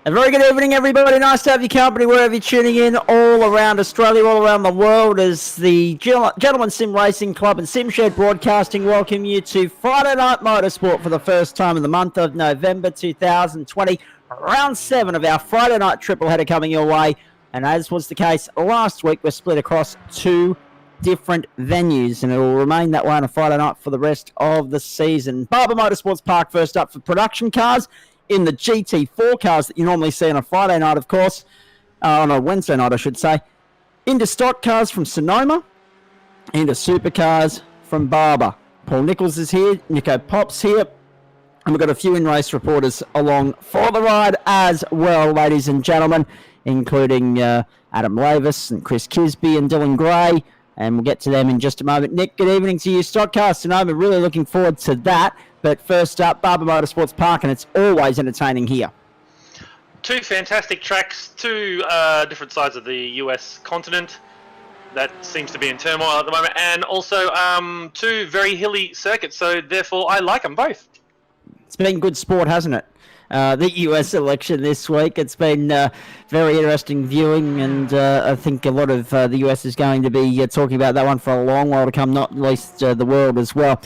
A very good evening, everybody. Nice to have your company wherever you're tuning in, all around Australia, all around the world, as the Gentlemen Sim Racing Club and SimShed Broadcasting welcome you to Friday Night Motorsport for the first time in the month of November 2020. Round 7 of our Friday night triple header coming your way. And as was the case last week, we're split across 2 different venues, and it will remain that way on a Friday night for the rest of the season. Barber Motorsports Park first up for production cars in the GT4 cars that you normally see on a Friday night, of course, on a Wednesday night, I should say. Into stock cars from Sonoma, into supercars from Barber. Paul Nichols is here, Nico Pop's here, and we've got a few in-race reporters along for the ride as well, ladies and gentlemen, including Adam Lavis and Chris Kisby and Dylan Gray, and we'll get to them in just a moment. Nick, good evening to you. Stock Car Sonoma, really looking forward to that. But first up, Barber Motorsports Park, and it's always entertaining here. 2 fantastic tracks, 2 different sides of the US continent that seems to be in turmoil at the moment, and also 2 very hilly circuits, so therefore I like them both. It's been good sport, hasn't it? The US election this week, it's been very interesting viewing, and I think a lot of the US is going to be talking about that one for a long while to come, not least the world as well.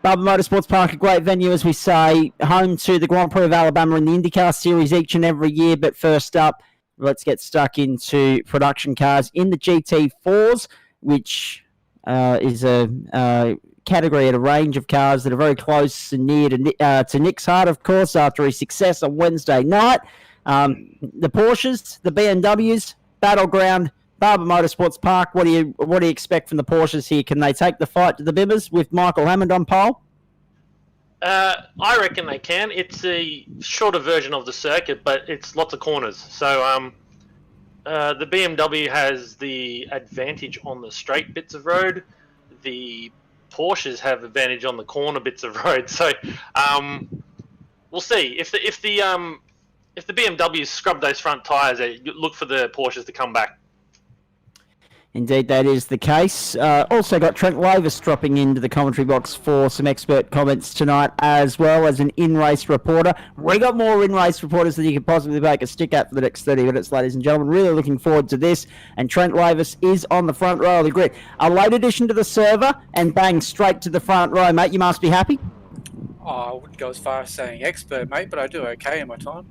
Barber Motorsports Park, a great venue, as we say, home to the Grand Prix of Alabama and the IndyCar Series each and every year. But first up, let's get stuck into production cars in the GT4s, which is a category at a range of cars that are very close and near to Nick's heart, of course, after his success on Wednesday night. The Porsches, the BMWs, Battleground, Barber Motorsports Park. What do you expect from the Porsches here? Can they take the fight to the Bibbers with Michael Hammond on pole? I reckon they can. It's a shorter version of the circuit, but it's lots of corners. So the BMW has the advantage on the straight bits of road. The Porsches have advantage on the corner bits of road. So we'll see if the BMWs scrub those front tyres. Look for the Porsches to come back. Indeed, that is the case. Also got Trent Lavis dropping into the commentary box for some expert comments tonight, as well as an in-race reporter. We got more in-race reporters than you could possibly make a stick at for the next 30 minutes, ladies and gentlemen. Really looking forward to this. And Trent Lavis is on the front row of the grid. A late addition to the server, and bang, straight to the front row, mate. You must be happy. Oh, I wouldn't go as far as saying expert, mate, but I do okay in my time.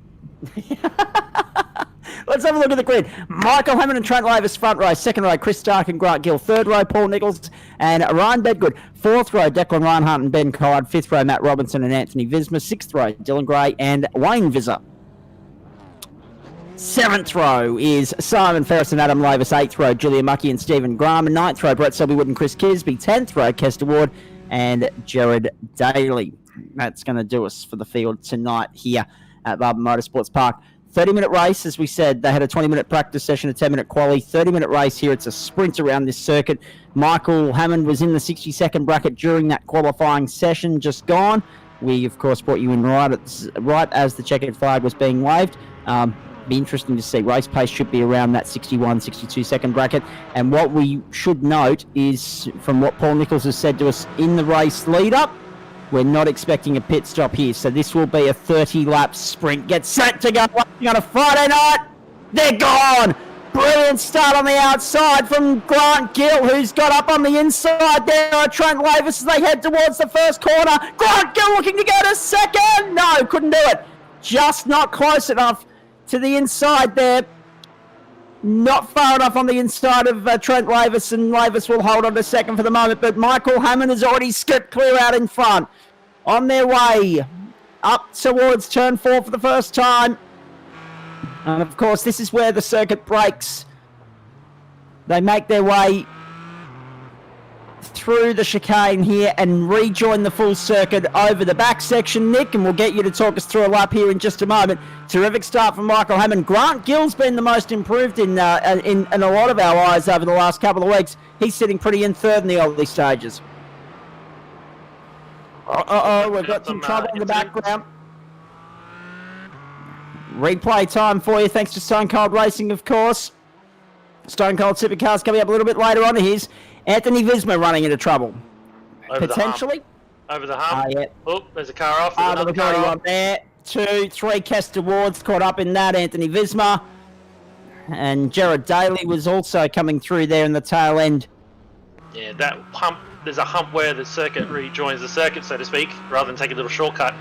Let's have a look at the grid. Michael Hammond and Trent Lavis, front row. Second row, Chris Stark and Grant Gill. Third row, Paul Nichols and Ryan Bedgood. Fourth row, Declan Reinhardt and Ben Codd. Fifth row, Matt Robinson and Anthony Visma. Sixth row, Dylan Gray and Wayne Visser. Seventh row is Simon Ferris and Adam Lavis. Eighth row, Julia Mucky and Stephen Graham. And ninth row, Brett Selbywood and Chris Kisby. 10th row, Kester Ward and Jared Daly. That's going to do us for the field tonight here at Barber Motorsports Park. 30-minute race, as we said. They had a 20-minute practice session, a 10-minute quali. 30-minute race here. It's a sprint around this circuit. Michael Hammond was in the 60-second bracket during that qualifying session just gone. We, of course, brought you in right as the checkered flag was being waved. Be interesting to see. Race pace should be around that 61, 62-second bracket. And what we should note is, from what Paul Nichols has said to us in the race lead-up, we're not expecting a pit stop here, so this will be a 30-lap sprint. Get set to go on a Friday night. They're gone. Brilliant start on the outside from Grant Gill, who's got up on the inside there. Trent Lavis as they head towards the first corner. Grant Gill looking to go to second. No, couldn't do it. Just not close enough to the inside there. Not far enough on the inside of Trent Lavis, and Lavis will hold on to second for the moment. But Michael Hammond has already skipped clear out in front. On their way up towards turn 4 for the first time. And of course, this is where the circuit breaks. They make their way through the chicane here and rejoin the full circuit over the back section, Nick, and we'll get you to talk us through a lap here in just a moment. Terrific start from Michael Hammond. Grant Gill's been the most improved in a lot of our eyes over the last couple of weeks. He's sitting pretty in third in the early stages. We've got some trouble in the background. Replay time for you, thanks to Stone Cold Racing, of course. Stone Cold Supercars coming up a little bit later on. Here's Anthony Visma running into trouble. Over potentially. Over the hump. Yeah. Oh, there's a car off. There's already one there. 2, 3 Kester Wards caught up in that. Anthony Visma and Jared Daly was also coming through there in the tail end. Yeah, that hump, there's a hump where the circuit rejoins the circuit, so to speak, rather than take a little shortcut.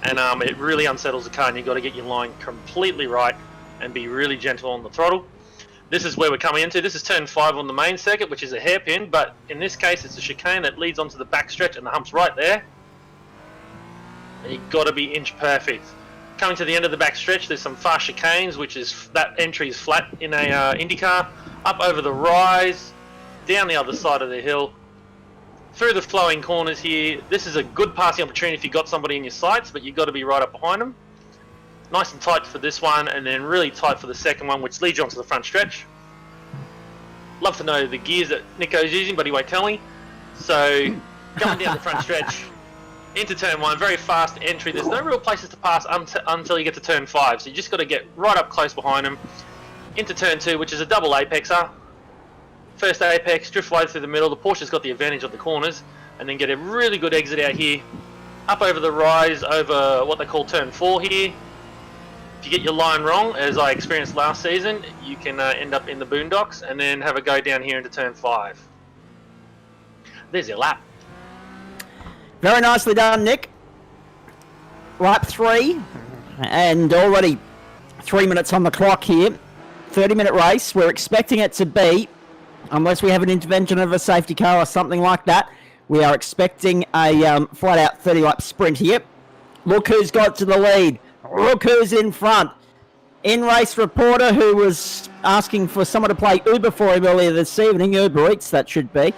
And it really unsettles the car, and you've got to get your line completely right and be really gentle on the throttle. This is where we're coming into. This is turn 5 on the main circuit, which is a hairpin, but in this case, it's a chicane that leads onto the backstretch, and the hump's right there. And you've got to be inch perfect. Coming to the end of the backstretch, there's some fast chicanes, which is that entry is flat in a IndyCar. Up over the rise, down the other side of the hill, through the flowing corners here. This is a good passing opportunity if you've got somebody in your sights, but you've got to be right up behind them. Nice and tight for this one, and then really tight for the second one, which leads you onto the front stretch. Love to know the gears that Nico's using, but he won't tell me. So, going down the front stretch, into turn 1, very fast entry. There's no real places to pass until you get to turn 5, so you just got to get right up close behind him. Into turn 2, which is a double apexer. First apex, drift wide through the middle. The Porsche's got the advantage of the corners, and then get a really good exit out here. Up over the rise, over what they call turn 4 here. If you get your line wrong, as I experienced last season, you can end up in the boondocks and then have a go down here into turn 5. There's your lap. Very nicely done, Nick. Lap 3, and already 3 minutes on the clock here. 30-minute race. We're expecting it to be, unless we have an intervention of a safety car or something like that, we are expecting a flat-out 30-lap sprint here. Look who's got to the lead. Look who's in front. In-race reporter who was asking for someone to play Uber for him earlier this evening. Uber Eats, that should be.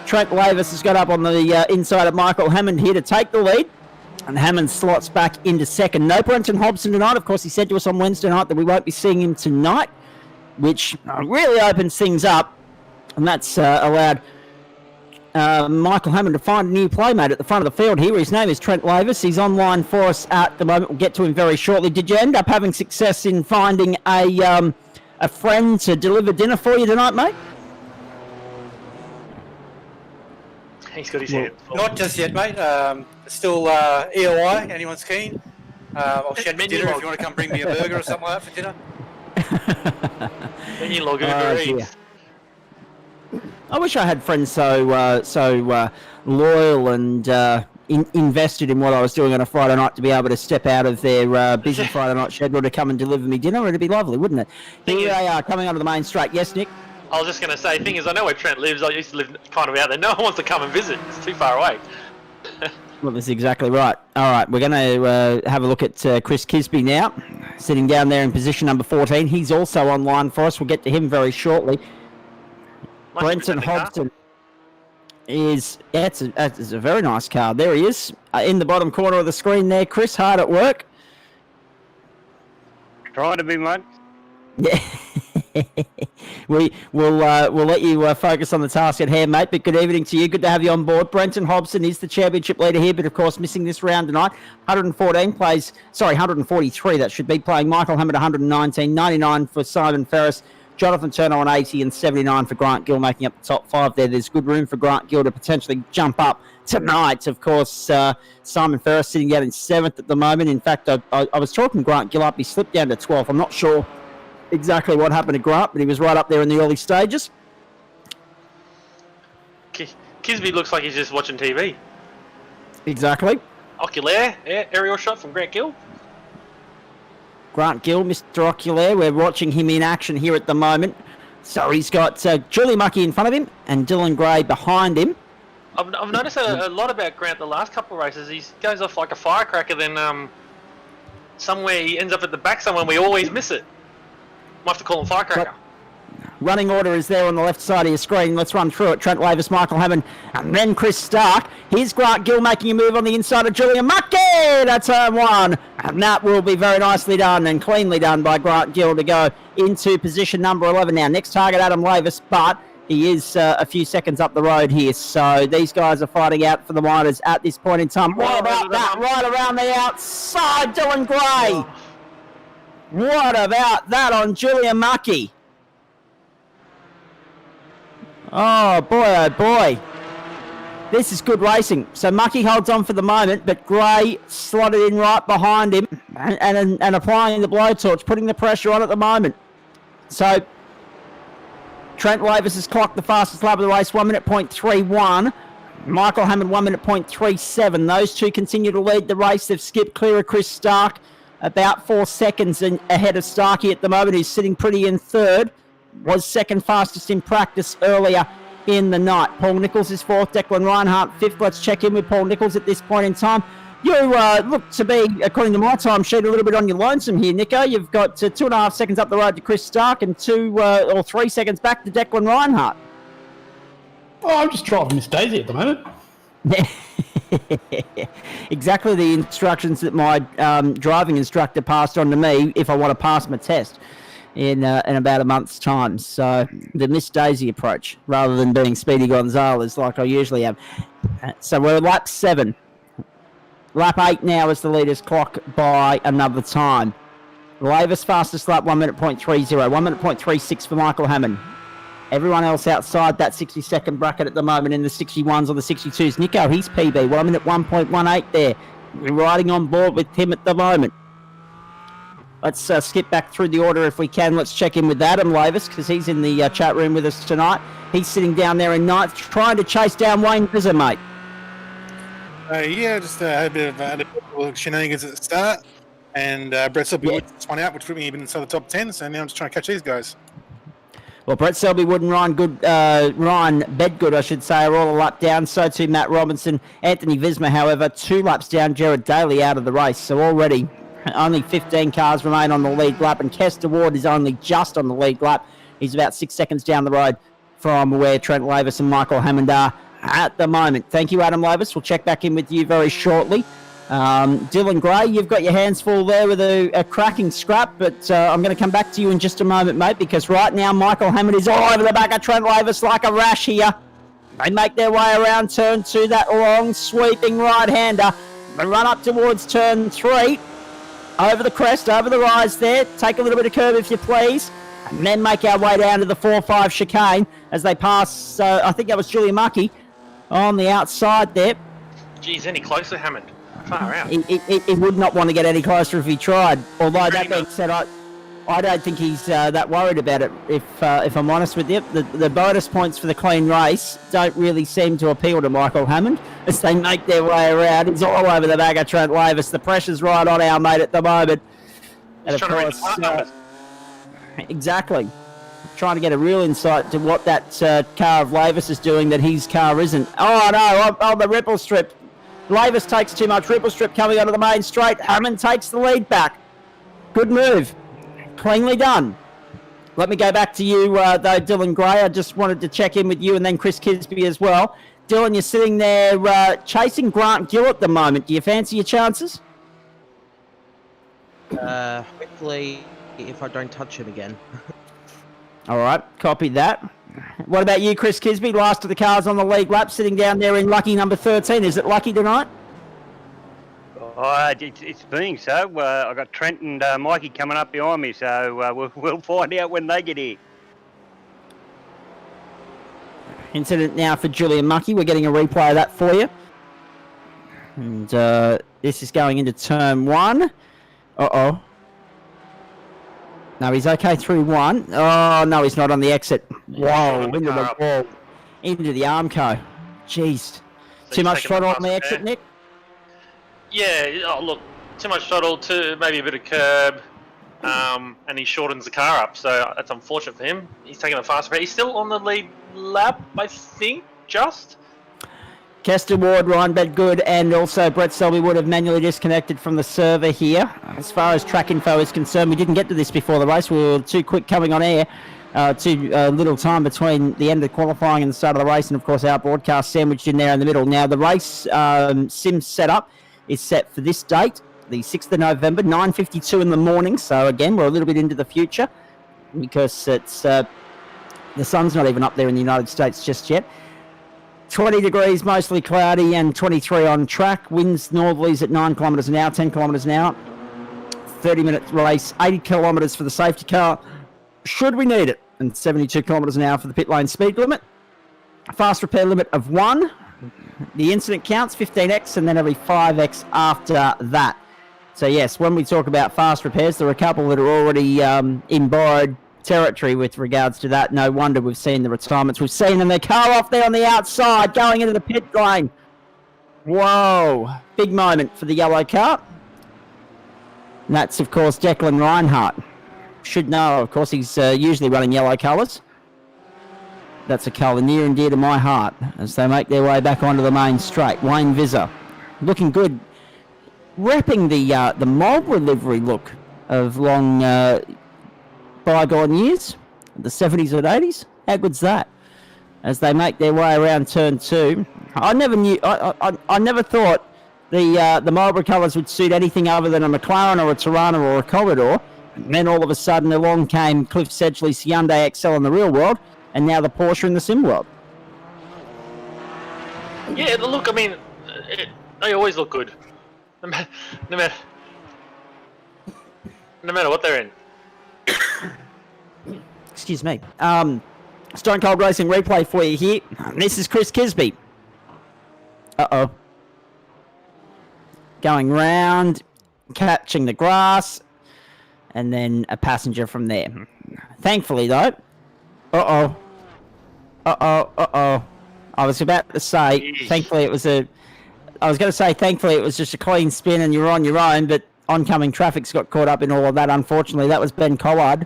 Trent Lavis has got up on the inside of Michael Hammond here to take the lead. And Hammond slots back into second. No Brenton Hobson tonight. Of course, he said to us on Wednesday night that we won't be seeing him tonight, which really opens things up. And that's allowed Michael Hammond to find a new playmate at the front of the field here. His name is Trent Lavis. He's online for us at the moment. We'll get to him very shortly. Did you end up having success in finding a friend to deliver dinner for you tonight, mate? He's got his hand. Not just yet, mate. Still EOI. Anyone's keen? I'll shed me dinner if you want to come bring me a burger or something like that for dinner. Menu log Uber Eats. I wish I had friends so loyal and invested in what I was doing on a Friday night to be able to step out of their busy Friday night schedule to come and deliver me dinner. It'd be lovely, wouldn't it? Here they are coming onto the main straight. Yes, Nick? I was just going to say, thing is, I know where Trent lives. I used to live kind of out there. No one wants to come and visit. It's too far away. Well, that's exactly right. All right, we're going to have a look at Chris Kisby now, sitting down there in position number 14. He's also online for us. We'll get to him very shortly. Brenton Hobson is, it's a very nice car. There he is, in the bottom corner of the screen there. Chris, hard at work. Try to be, mate. Yeah. We'll let you focus on the task at hand, mate. But good evening to you. Good to have you on board. Brenton Hobson is the championship leader here, but of course missing this round tonight. 143. That should be playing Michael Hammond 119, 99 for Simon Ferris, Jonathan Turner on 80, and 79 for Grant Gill, making up the top 5 there. There's good room for Grant Gill to potentially jump up tonight. Of course, Simon Ferris sitting down in 7th at the moment. In fact, I was talking Grant Gill up. He slipped down to 12th. I'm not sure exactly what happened to Grant, but he was right up there in the early stages. Kisby looks like he's just watching TV. Exactly. Oculaire, aerial shot from Grant Gill. Grant Gill, Mr. Oculaire, we're watching him in action here at the moment. So he's got Julie Mucky in front of him and Dylan Gray behind him. I've noticed a lot about Grant the last couple of races. He goes off like a firecracker, then somewhere he ends up at the back somewhere and we always miss it. Might have to call him firecracker. Running order is there on the left side of your screen. Let's run through it. Trent Lavis, Michael Hammond, and then Chris Stark. Here's Grant Gill making a move on the inside of Julian Mucky. That's turn 1. And that will be very nicely done and cleanly done by Grant Gill to go into position number 11 now. Next target, Adam Lavis, but he is a few seconds up the road here. So these guys are fighting out for the minors at this point in time. What about that? Right around the outside, Dylan Gray. What about that on Julian Mucky? Oh boy. This is good racing. So Mucky holds on for the moment, but Gray slotted in right behind him. and applying the blowtorch, putting the pressure on at the moment. So Trent Lavis has clocked the fastest lap of the race, 1 minute 0.31. Michael Hammond, 1 minute 0.37. Those two continue to lead the race. They've skipped clear of Chris Stark, about 4 seconds ahead of Starkey at the moment, who's sitting pretty in third. Was second fastest in practice earlier in the night. Paul Nichols is fourth, Declan Reinhardt fifth. Let's check in with Paul Nichols at this point in time. You look to be, according to my time sheet, a little bit on your lonesome here, Nico. You've got 2.5 seconds up the road to Chris Stark and 2 or 3 seconds back to Declan Reinhardt. Oh, I'm just driving Miss Daisy at the moment. Exactly the instructions that my driving instructor passed on to me if I want to pass my test in about a month's time. So the Miss Daisy approach, rather than being Speedy Gonzalez like I usually am. So we're at lap 7. Lap 8 now as the leaders clock by another time. Lavis fastest lap, 1 minute 0.30. 1 minute 0.36 for Michael Hammond. Everyone else outside that 60-second bracket at the moment in the 61s or the 62s. Nico, he's PB, 1 minute 1.18 there. We're riding on board with him at the moment. Let's skip back through the order if we can. Let's check in with Adam Lavis because he's in the chat room with us tonight. He's sitting down there in ninth, trying to chase down Wayne Brizzer, mate. Just had a bit of shenanigans at the start, and Brett Selby just won out, which put me even inside the top 10, so now I'm just trying to catch these guys. Well, Brett Selby-Wood and Ryan Bedgood, I should say, are all a lap down. So too Matt Robinson. Anthony Visma, however, 2 laps down. Jared Daly out of the race. So already only 15 cars remain on the lead lap, and Kester Ward is only just on the lead lap. He's about 6 seconds down the road from where Trent Lavis and Michael Hammond are at the moment. Thank you, Adam Lavis. We'll check back in with you very shortly. Dylan Gray, you've got your hands full there with a cracking scrap, but I'm going to come back to you in just a moment, mate, because right now Michael Hammond is all over the back of Trent Lavis like a rash here. They make their way around turn 2, that long sweeping right-hander. They run up towards turn 3, over the crest, over the rise there. Take a little bit of curb if you please, and then make our way down to the 4-5 chicane as they pass, I think that was Julia Mucky on the outside there. Geez, any closer, Hammond? Far out. He would not want to get any closer if he tried. Although that being said, I don't think he's that worried about it. If I'm honest with you, the bonus points for the clean race don't really seem to appeal to Michael Hammond as they make their way around. He's all over the back of Trent Lavis. The pressure's right on our mate at the moment. He's trying to read the part numbers. Exactly. Trying to get a real insight to what that car of Lavis is doing that his car isn't. Oh no! On the ripple strip. Lavis takes too much. Ripple strip coming onto the main straight. Hammond takes the lead back. Good move. Cleanly done. Let me go back to you, though, Dylan Gray. I just wanted to check in with you and then Chris Kisby as well. Dylan, you're sitting there chasing Grant Gill at the moment. Do you fancy your chances? Hopefully, if I don't touch him again. All right, copy that. What about you, Chris Kisby? Last of the cars on the league lap, sitting down there in lucky number 13. Is it lucky tonight? Oh, it's being so. I've got Trent and Mikey coming up behind me, so we'll find out when they get here. Incident now for Julian Mucky. We're getting a replay of that for you. And this is going into turn 1. Uh-oh. No, he's okay through 1. Oh, no, he's not on the exit. Whoa, into the wall. Into the Armco. Jeez. So Too much throttle on the there. exit, Nick? Yeah, look, too much throttle, maybe a bit of curb, and he shortens the car up, so that's unfortunate for him. He's taking a faster pace. He's still on the lead lap, I think, just. Kester Ward, Ryan Bedgood, and also Brett Selby would have manually disconnected from the server here. As far as track info is concerned, we didn't get to this before the race. We were too quick coming on air. Too little time between the end of qualifying and the start of the race, and of course our broadcast sandwiched in there in the middle. Now the race sim setup is set for this date, the 6th of November, 9:52 in the morning. So again, we're a little bit into the future because it's the sun's not even up there in the United States just yet. 20 degrees, mostly cloudy, and 23 on track. Winds northerlies at 9 kilometres an hour, 10 kilometres an hour. 30-minute race, 80 kilometres for the safety car, should we need it, and 72 kilometres an hour for the pit lane speed limit. Fast repair limit of 1. The incident counts, 15x, and then every 5x after that. So yes, when we talk about fast repairs, there are a couple that are already in borrowed territory with regards to that. No wonder we've seen the retirements. We've seen them. Their car off there on the outside, going into the pit lane. Whoa, big moment for the yellow car. And that's, of course, Declan Reinhardt. Should know, of course, he's usually running yellow colours. That's a colour near and dear to my heart as they make their way back onto the main straight. Wayne Visser, looking good. Repping the Marlborough livery look of long bygone years, the 70s or 80s. How good's that? As they make their way around turn 2. I never knew. I never thought the Marlborough colours would suit anything other than a McLaren or a Tirana or a Commodore. And then all of a sudden along came Cliff Sedgley's Hyundai XL in the real world, and now the Porsche in the sim world. Yeah, the look. I mean, they always look good, no matter what they're in. Excuse me. Stone Cold Racing replay for you here. This is Chris Kisby. Uh-oh. Going round, catching the grass, and then a passenger from there. Thankfully, though... Uh-oh. I was about to say, thankfully it was thankfully it was just a clean spin and you're on your own, but oncoming traffic's got caught up in all of that, unfortunately. That was Ben Collard.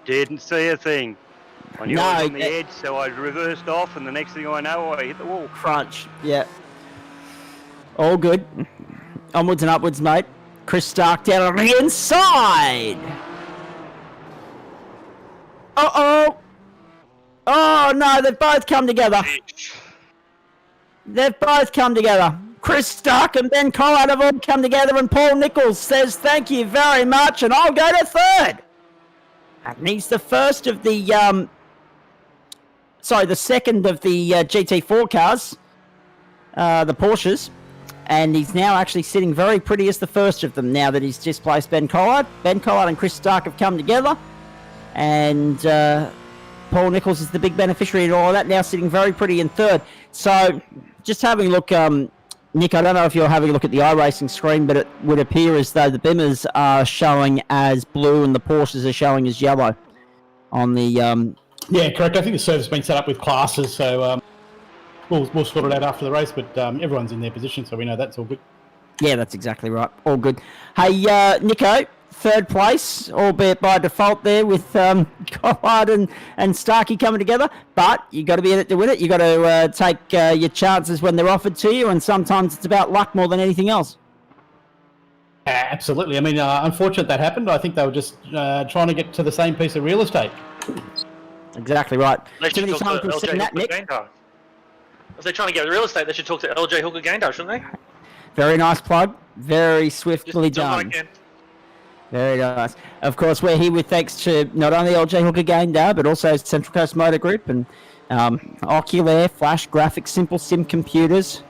Didn't see a thing. I knew No, I was on the edge, so I reversed off, and the next thing I know, I hit the wall. Crunch, yeah. All good. Onwards and upwards, mate. Chris Stark down on the inside. Uh-oh. Oh, no, they've both come together. They've both come together. Chris Stark and Ben Collard have all come together, and Paul Nichols says thank you very much, and I'll go to third. And he's the first of the, the second of the GT4 cars, the Porsches, and he's now actually sitting very pretty as the first of them now that he's displaced Ben Collard. Ben Collard and Chris Stark have come together, and Paul Nichols is the big beneficiary in all of that, now sitting very pretty in third. So, just having a look, Nick, I don't know if you're having a look at the iRacing screen, but it would appear as though the Bimmers are showing as blue and the Porsches are showing as yellow on the... Yeah, correct. I think the server's been set up with classes, so we'll sort it out after the race, but everyone's in their position, so we know that's all good. Yeah, that's exactly right. All good. Hey, Nico, third place, albeit by default there with Collard and Starkey coming together. But you got to be in it to win it. You got to take your chances when they're offered to you, and sometimes it's about luck more than anything else. Absolutely. I mean, unfortunate that happened. I think they were just trying to get to the same piece of real estate. Exactly right. They Too many should talk times to we've seen LJ that, Hooker Nick. Gaindar. If they're trying to get real estate, they should talk to LJ Hooker Gaindar, shouldn't they? Very nice plug. Very swiftly Just done. what I can. Very nice. Of course, we're here with thanks to not only LJ Hooker Gaindar, but also Central Coast Motor Group and Oculair, Flash Graphics, Simple Sim Computers,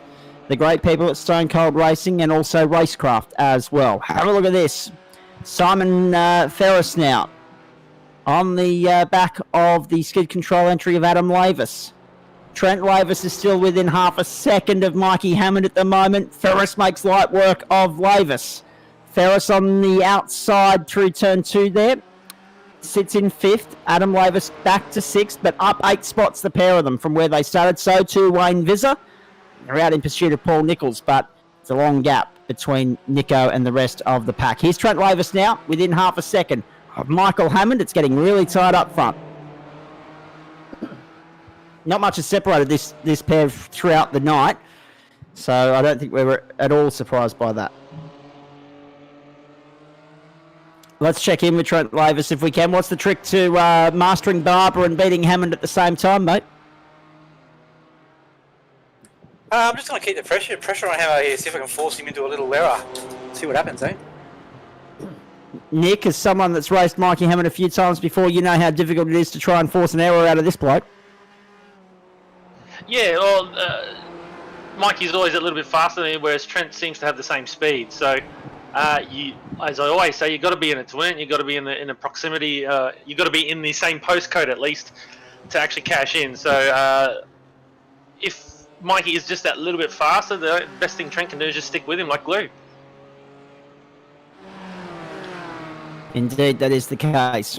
the great people at Stone Cold Racing, and also Racecraft as well. Have a look at this. Simon Ferris now on the back of the skid control entry of Adam Lavis. Trent Lavis is still within half a second of Mikey Hammond at the moment. Ferris makes light work of Lavis. Ferris on the outside through turn 2 there. Sits in 5th. Adam Lavis back to 6th, but up 8 spots, the pair of them, from where they started. So too Wayne Visser. They're out in pursuit of Paul Nichols, but it's a long gap between Nico and the rest of the pack. Here's Trent Lavis now, within half a second of Michael Hammond. It's getting really tight up front. Not much has separated this pair throughout the night, so I don't think we were at all surprised by that. Let's check in with Trent Lavis if we can. What's the trick to mastering Barber and beating Hammond at the same time, mate? I'm just going to keep the pressure on him out here, see if I can force him into a little error. See what happens, eh? Nick, as someone that's raced Mikey Hammond a few times before, you know how difficult it is to try and force an error out of this bloke. Yeah, well, Mikey's always a little bit faster than me, whereas Trent seems to have the same speed. So, as I always say, you've got to be in it to win. You've got to be in the proximity. You've got to be in the same postcode at least to actually cash in. So, if Mikey is just that little bit faster, the best thing Trent can do is just stick with him like glue. Indeed, that is the case.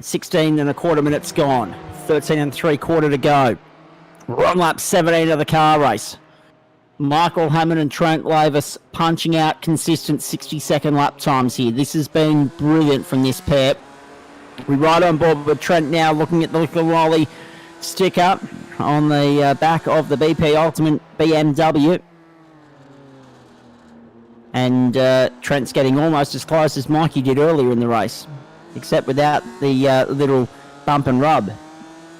16 and a quarter minutes gone. 13 and 3/4 to go. We're on lap 17 of the car race. Michael Hammond and Trent Lavis punching out consistent 60-second lap times here. This has been brilliant from this pair. We're right on board with Trent now, looking at the little Rolly sticker on the back of the BP Ultimate BMW. And Trent's getting almost as close as Mikey did earlier in the race, except without the little bump and rub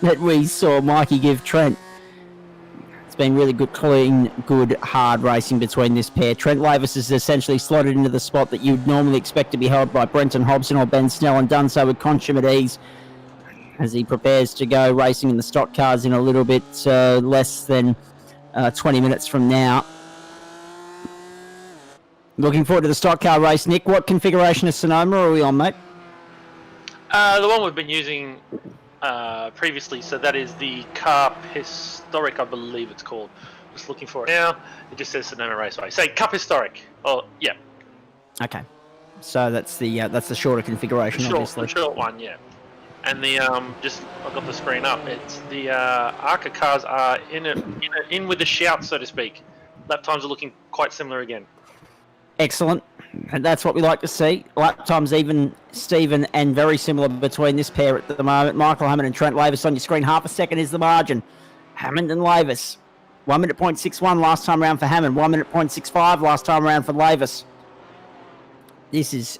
that we saw Mikey give Trent. It's been really good, clean, good, hard racing between this pair. Trent Lavis is essentially slotted into the spot that you'd normally expect to be held by Brenton Hobson or Ben Snell, and done so with consummate ease as he prepares to go racing in the stock cars in a little bit less than 20 minutes from now. Looking forward to the stock car race. Nick, what configuration of Sonoma are we on, mate? The one we've been using previously, so that is the Cup Historic, I believe it's called. Just looking for it now. It just says Sonoma Raceway. Say Cup Historic. Oh, yeah. Okay, so that's the shorter configuration, obviously. The short one, yeah. And the I've got the screen up. It's the ARCA cars are in with the shout, so to speak. Lap times are looking quite similar again. Excellent. And that's what we like to see. Lap times even, Stephen, and very similar between this pair at the moment. Michael Hammond and Trent Lavis on your screen. Half a second is the margin. Hammond and Lavis. 1 minute 0.61 last time around for Hammond. 1 minute 0.65 last time around for Lavis. This is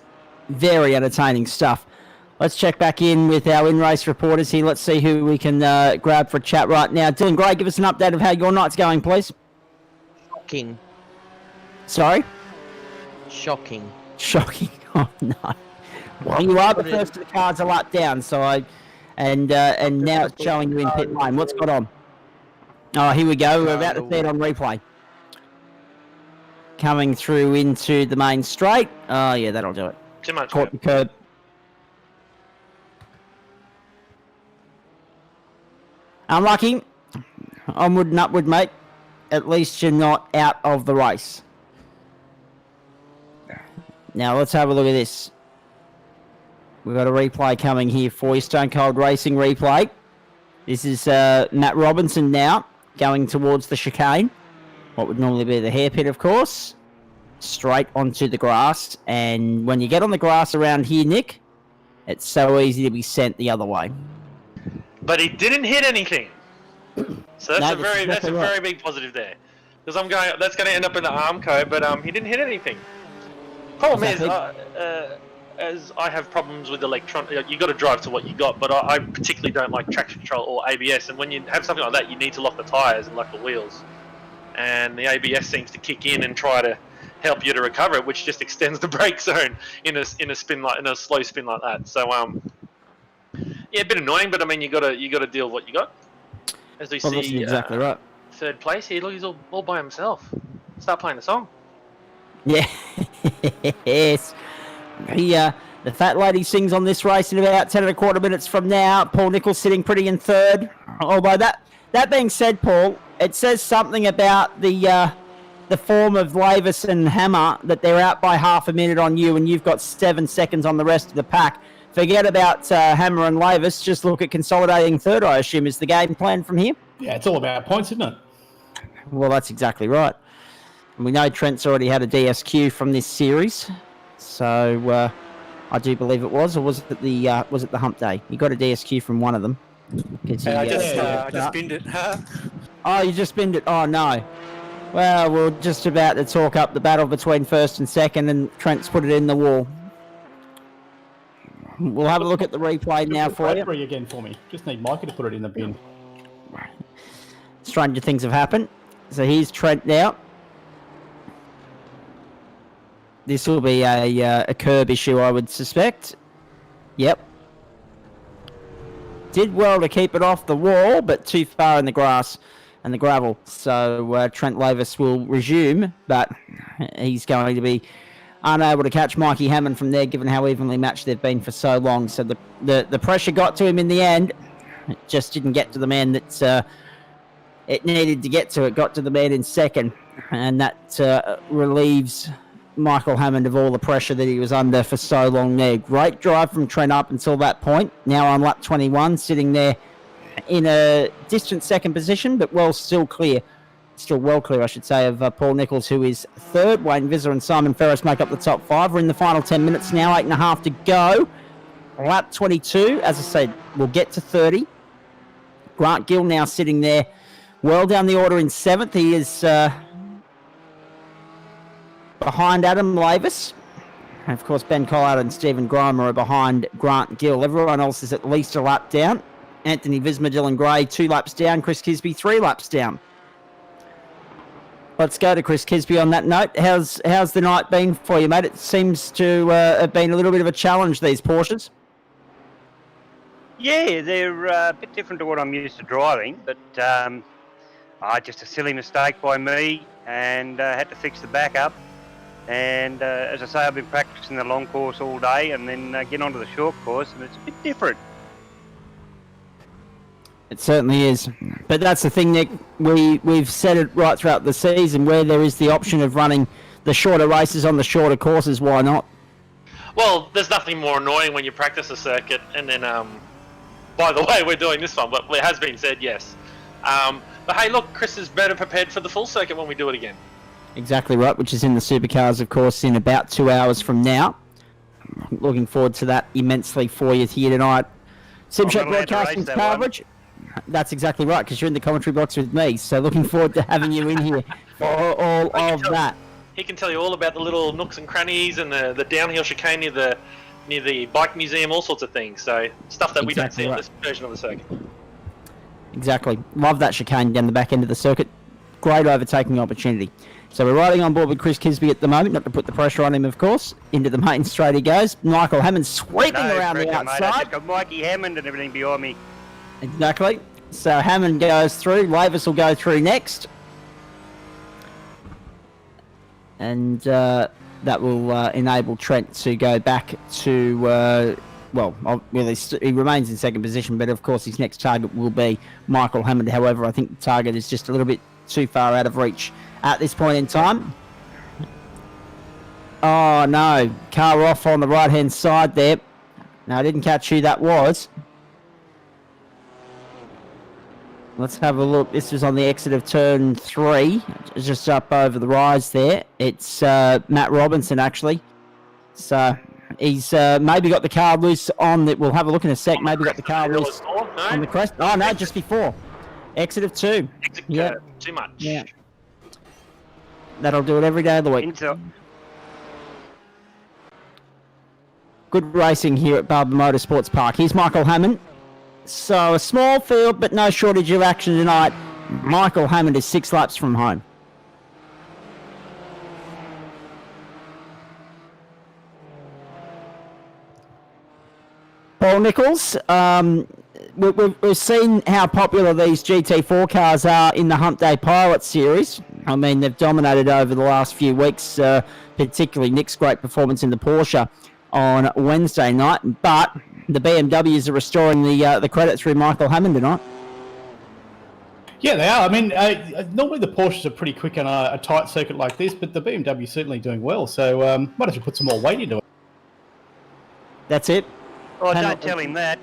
very entertaining stuff. Let's check back in with our in-race reporters here. Let's see who we can grab for a chat right now. Dylan Gray, give us an update of how your night's going, please. Shocking. Sorry? Shocking. Shocking. Oh, no. Well, you are the first of the cards a lap down, so and now it's showing you in pit lane. What's got on? Oh, here we go. We're about to see it on replay. Coming through into the main straight. Oh, yeah, that'll do it. Too much. Caught the curb. Unlucky. Onward and upward, mate. At least you're not out of the race. Now, let's have a look at this. We've got a replay coming here for you. Stone Cold Racing replay. This is Matt Robinson now going towards the chicane. What would normally be the hairpin, of course. Straight onto the grass. And when you get on the grass around here, Nick, it's so easy to be sent the other way. But he didn't hit anything. So that's No, a very big positive there. Because that's going to end up in the Armco, but he didn't hit anything. Problem is, as I have problems with electronic, you got to drive to what you got. But I particularly don't like traction control or ABS. And when you have something like that, you need to lock the tires and lock the wheels. And the ABS seems to kick in and try to help you to recover it, which just extends the brake zone in a slow spin like that. So yeah, a bit annoying, but I mean you got to deal with what you got. As we see, that's exactly right. Third place here. Look, he's all by himself. Start playing the song. Yeah. Yes. The fat lady sings on this race in about 10 1/4 minutes from now. Paul Nichols sitting pretty in third. Although that being said, Paul, it says something about the form of Lavis and Hammer that they're out by half a minute on you, and you've got 7 seconds on the rest of the pack. Forget about Hammer and Lavis. Just look at consolidating third, I assume, is the game plan from here. Yeah, it's all about points, isn't it? Well, that's exactly right. And we know Trent's already had a DSQ from this series, so I do believe it was, or was it the hump day? He got a DSQ from one of them. I just binned it. Oh, you just binned it. Oh no. Well, we're just about to talk up the battle between first and second, and Trent's put it in the wall. We'll have a look at the replay now for you. Again for me. Just need Mikey to put it in the bin. Stranger things have happened. So here's Trent now. This will be a curb issue, I would suspect. Yep. Did well to keep it off the wall, but too far in the grass and the gravel. So Trent Lavis will resume, but he's going to be unable to catch Mikey Hammond from there, given how evenly matched they've been for so long. So the pressure got to him in the end. It just didn't get to the man that's it needed to get to. It got to the man in second, and that relieves Michael Hammond of all the pressure that he was under for so long there. Great drive from Trent up until that point. Now on lap 21, sitting there in a distant second position, but still well clear, I should say, of Paul Nicholls, who is third. Wayne Visser and Simon Ferris make up the top 5. We're in the final 10 minutes now, 8.5 to go. Lap 22, as I said, we'll get to 30. Grant Gill now sitting there well down the order in 7th. He is behind Adam Lavis. And of course, Ben Collard and Stephen Grimer are behind Grant Gill. Everyone else is at least a lap down. Anthony Visma, Dylan Gray, 2 laps down. Chris Kisby, 3 laps down. Let's go to Chris Kisby on that note. How's the night been for you, mate? It seems to have been a little bit of a challenge, these Porsches. Yeah, they're a bit different to what I'm used to driving, but just a silly mistake by me, and had to fix the backup. And as I say, I've been practicing the long course all day, and then get onto the short course, and it's a bit different. It certainly is. But that's the thing, Nick. We've said it right throughout the season, where there is the option of running the shorter races on the shorter courses. Why not? Well, there's nothing more annoying when you practice a circuit and then, by the way, we're doing this one, but it has been said, yes. But hey, look, Chris is better prepared for the full circuit when we do it again. Exactly right, which is in the Supercars, of course, in about 2 hours from now. Looking forward to that immensely for you here tonight. SimShed Broadcasting coverage. That's exactly right, because you're in the commentary box with me. So looking forward to having you in here for all of that. He can tell you all about the little nooks and crannies and the downhill chicane near the bike museum, all sorts of things. So stuff that we don't see on this version of the circuit. Exactly. Love that chicane down the back end of the circuit. Great overtaking opportunity. So we're riding on board with Chris Kisby at the moment, not to put the pressure on him, of course. Into the main straight he goes. Michael Hammond sweeping around the outside. Mate, I just got Mikey Hammond and everything behind me. Exactly. So Hammond goes through. Lavis will go through next. And that will enable Trent to go back to... he remains in second position, but of course his next target will be Michael Hammond. However, I think the target is just a little bit too far out of reach at this point in time. Oh no, car off on the right hand side there. No, I didn't catch who that was. Let's have a look. This was on the exit of turn 3, just up over the rise there. It's Matt Robinson, actually. So he's maybe got the car loose on that. We'll have a look in a sec. Maybe got the car loose on the crest. Oh no, just before. Exit of 2. Yeah, too much. Yeah. That'll do it every day of the week. Good racing here at Barber Motorsports Park. Here's Michael Hammond. So a small field, but no shortage of action tonight. Michael Hammond is 6 laps from home. Paul Nicholls, we've seen how popular these GT4 cars are in the Hump Day Pilot Series. I mean, they've dominated over the last few weeks, particularly Nick's great performance in the Porsche on Wednesday night. But the BMWs are restoring the credit through Michael Hammond tonight. Yeah, they are. I mean, normally the Porsches are pretty quick on a tight circuit like this, but the BMW is certainly doing well. So might as well put some more weight into it. That's it. Oh, don't tell him that.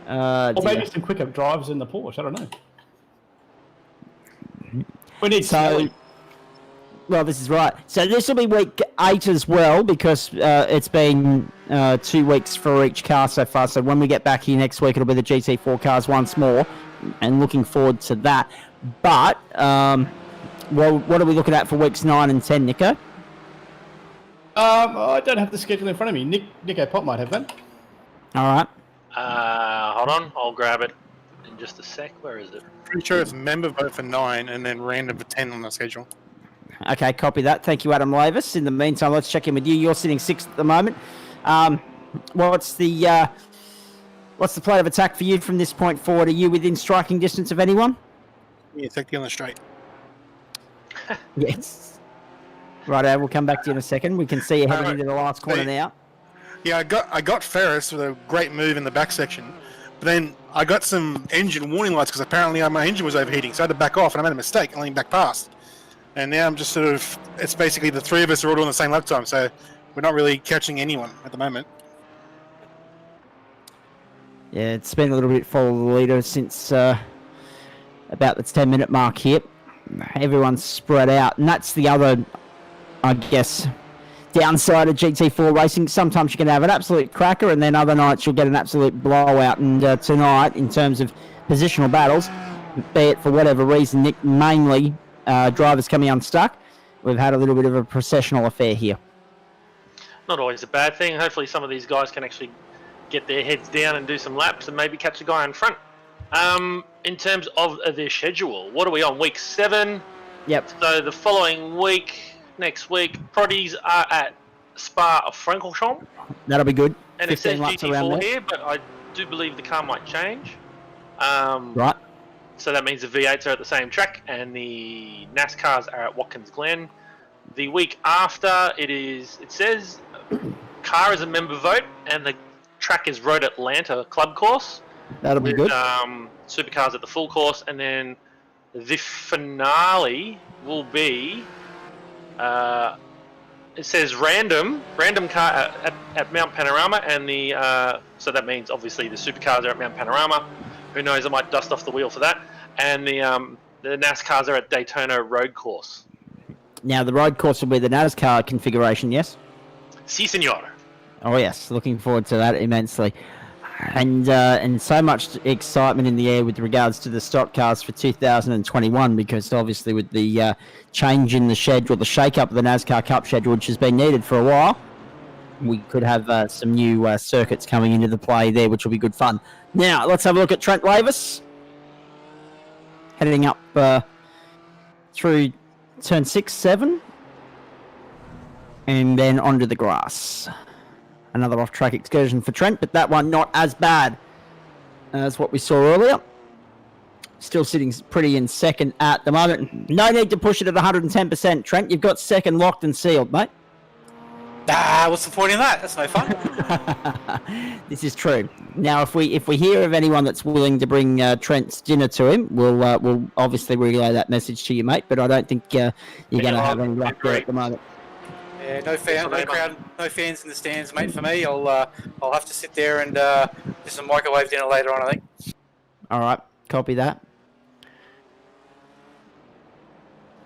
Or maybe some quicker drives in the Porsche. I don't know. We need Well, this is right. So this will be week 8 as well, because it's been 2 weeks for each car so far. So when we get back here next week, it'll be the GT4 cars once more, and looking forward to that. But what are we looking at for weeks 9 and 10, Nico? I don't have the schedule in front of me. Nico Pop might have that. All right. Hold on, I'll grab it in just a sec. Where is it? Pretty sure it's member vote for 9 and then random for 10 on the schedule. Okay, copy that. Thank you, Adam Lavis. In the meantime, let's check in with you. You're sitting 6th at the moment. What's the plan of attack for you from this point forward? Are you within striking distance of anyone? Yeah, take the on the straight. Yes. Righto, we'll come back to you in a second. We can see you heading into the last corner now. Yeah, I got Ferris with a great move in the back section, But then I got some engine warning lights because apparently my engine was overheating, so I had to back off, and I made a mistake and leaned back past. And now I'm just sort of, it's basically the three of us are all doing the same lap time, so we're not really catching anyone at the moment. Yeah, it's been a little bit follow the leader since about the 10-minute mark here. Everyone's spread out, and that's the other, I guess, downside of GT4 racing. Sometimes you can have an absolute cracker, and then other nights you'll get an absolute blowout. And tonight, in terms of positional battles, be it for whatever reason, Nick, mainly drivers coming unstuck, we've had a little bit of a processional affair here. Not always a bad thing. Hopefully some of these guys can actually get their heads down and do some laps and maybe catch a guy in front. In terms of their schedule, what are we on? Week 7? Yep. So the following week, next week, Proddies are at Spa-Francorchamps. That'll be good. And it 15 says laps around GT4 there. here, but I do believe the car might change. Right. So that means the V8s are at the same track and the NASCARs are at Watkins Glen. The week after, it says car is a member vote and the track is Road Atlanta Club Course. That'll be good. Supercars at the full course, and then the finale will be. It says random car at Mount Panorama, and so that means obviously the supercars are at Mount Panorama. Who knows? I might dust off the wheel for that. And the NASCARs are at Daytona Road Course. Now the road course will be the NASCAR configuration, yes? Si, senor. Oh yes, looking forward to that immensely. And so much excitement in the air with regards to the stock cars for 2021, because obviously with the change in the schedule, the shake-up of the NASCAR Cup schedule, which has been needed for a while, we could have some new circuits coming into the play there, which will be good fun. Now, let's have a look at Trent Lavis, heading up through turn 6, 7, and then onto the grass. Another off-track excursion for Trent, but that one not as bad as what we saw earlier. Still sitting pretty in second at the moment. No need to push it at 110%, Trent. You've got second locked and sealed, mate. What's the point in that? That's no fun. This is true. Now, if we hear of anyone that's willing to bring Trent's dinner to him, we'll obviously relay that message to you, mate. But I don't think you're going to have any luck there at the moment. Yeah, no crowd, no fans in the stands, mate. For me, I'll have to sit there and do some microwave dinner later on, I think. All right, copy that.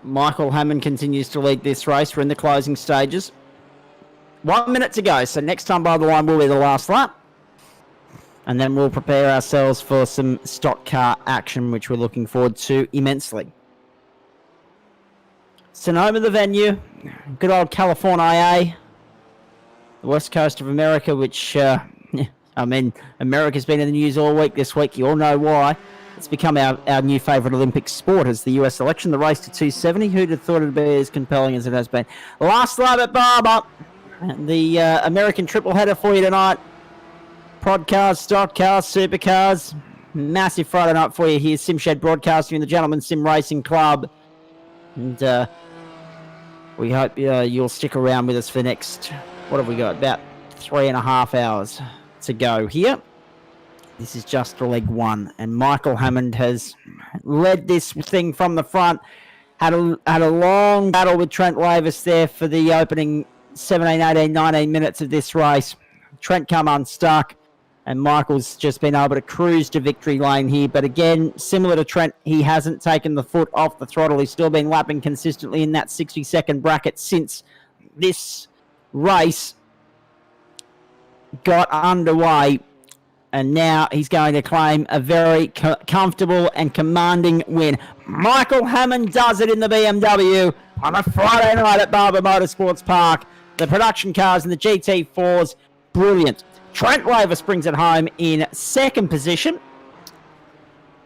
Michael Hammond continues to lead this race. We're in the closing stages. 1 minute to go, so next time by the line will be the last lap. And then we'll prepare ourselves for some stock car action, which we're looking forward to immensely. Sonoma, the venue. Good old California, the west coast of America, which, America's been in the news all week this week. You all know why. It's become our new favourite Olympic sport as the US election. The race to 270. Who'd have thought it'd be as compelling as it has been? Last lap at Barber. The American triple header for you tonight. Prod cars, stock cars, supercars. Massive Friday night for you here. SimShed Broadcasting and the Gentleman Sim Racing Club. And we hope you'll stick around with us for the next, what have we got, about 3.5 hours to go here. This is just leg 1, and Michael Hammond has led this thing from the front. Had a long battle with Trent Lavis there for the opening 17, 18, 19 minutes of this race. Trent come unstuck, and Michael's just been able to cruise to victory lane here. But again, similar to Trent, he hasn't taken the foot off the throttle. He's still been lapping consistently in that 60-second bracket since this race got underway. And now he's going to claim a very comfortable and commanding win. Michael Hammond does it in the BMW on a Friday night at Barber Motorsports Park. The production cars and the GT4s, brilliant. Trent Lavis brings it home in second position.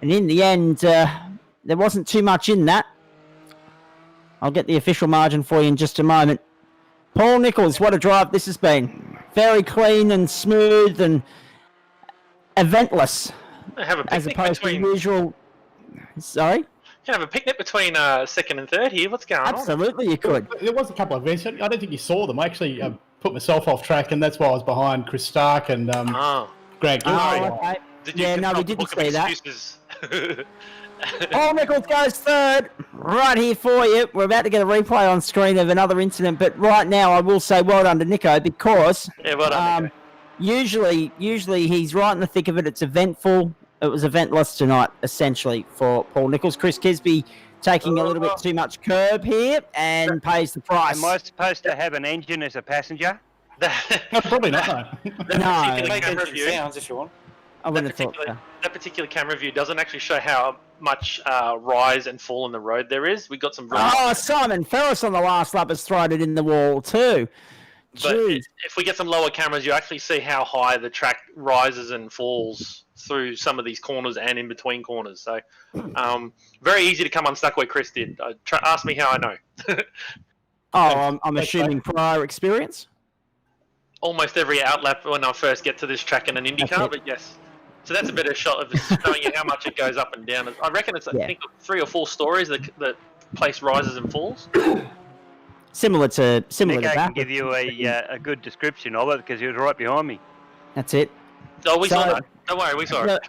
And in the end, there wasn't too much in that. I'll get the official margin for you in just a moment. Paul Nichols, what a drive this has been. Very clean and smooth and eventless. Have a As picnic opposed between. to usual... Sorry? Can have a picnic between second and third here. What's going on? Absolutely, you could. There was a couple of events. I don't think you saw them. I actually put myself off track, and that's why I was behind Chris Stark and Oh, Grant Gilroy. Okay. Did you Yeah, no, we consult the didn't book of say that. excuses? Paul Nichols goes third, right here for you. We're about to get a replay on screen of another incident, but right now I will say well done to Nico because Yeah, well done, Nico. usually he's right in the thick of it. It's eventful. It was eventless tonight, essentially, for Paul Nichols. Chris Kisby taking a little bit too much curb here and pays the price. Am I supposed to have an engine as a passenger? No, probably not, no. No, Make camera engine view. sounds if you want. I wouldn't have thought so. That particular camera view doesn't actually show how much rise and fall in the road there is. We got some. Oh, Simon Ferris on the last lap has thrown it in the wall too. But Jeez. if we get some lower cameras, you actually see how high the track rises and falls through some of these corners and in between corners. So, very easy to come unstuck where Chris did. Ask me how I know. I'm assuming prior experience. Almost every outlap when I first get to this track in an IndyCar, but yes. So that's a better shot of showing you how much it goes up and down. I reckon it's, I think, 3 or 4 stories that place rises and falls. Similar to Nico that. can give you a good description of it because he was right behind me. That's it. Oh, we So- saw that. Don't worry, we saw it.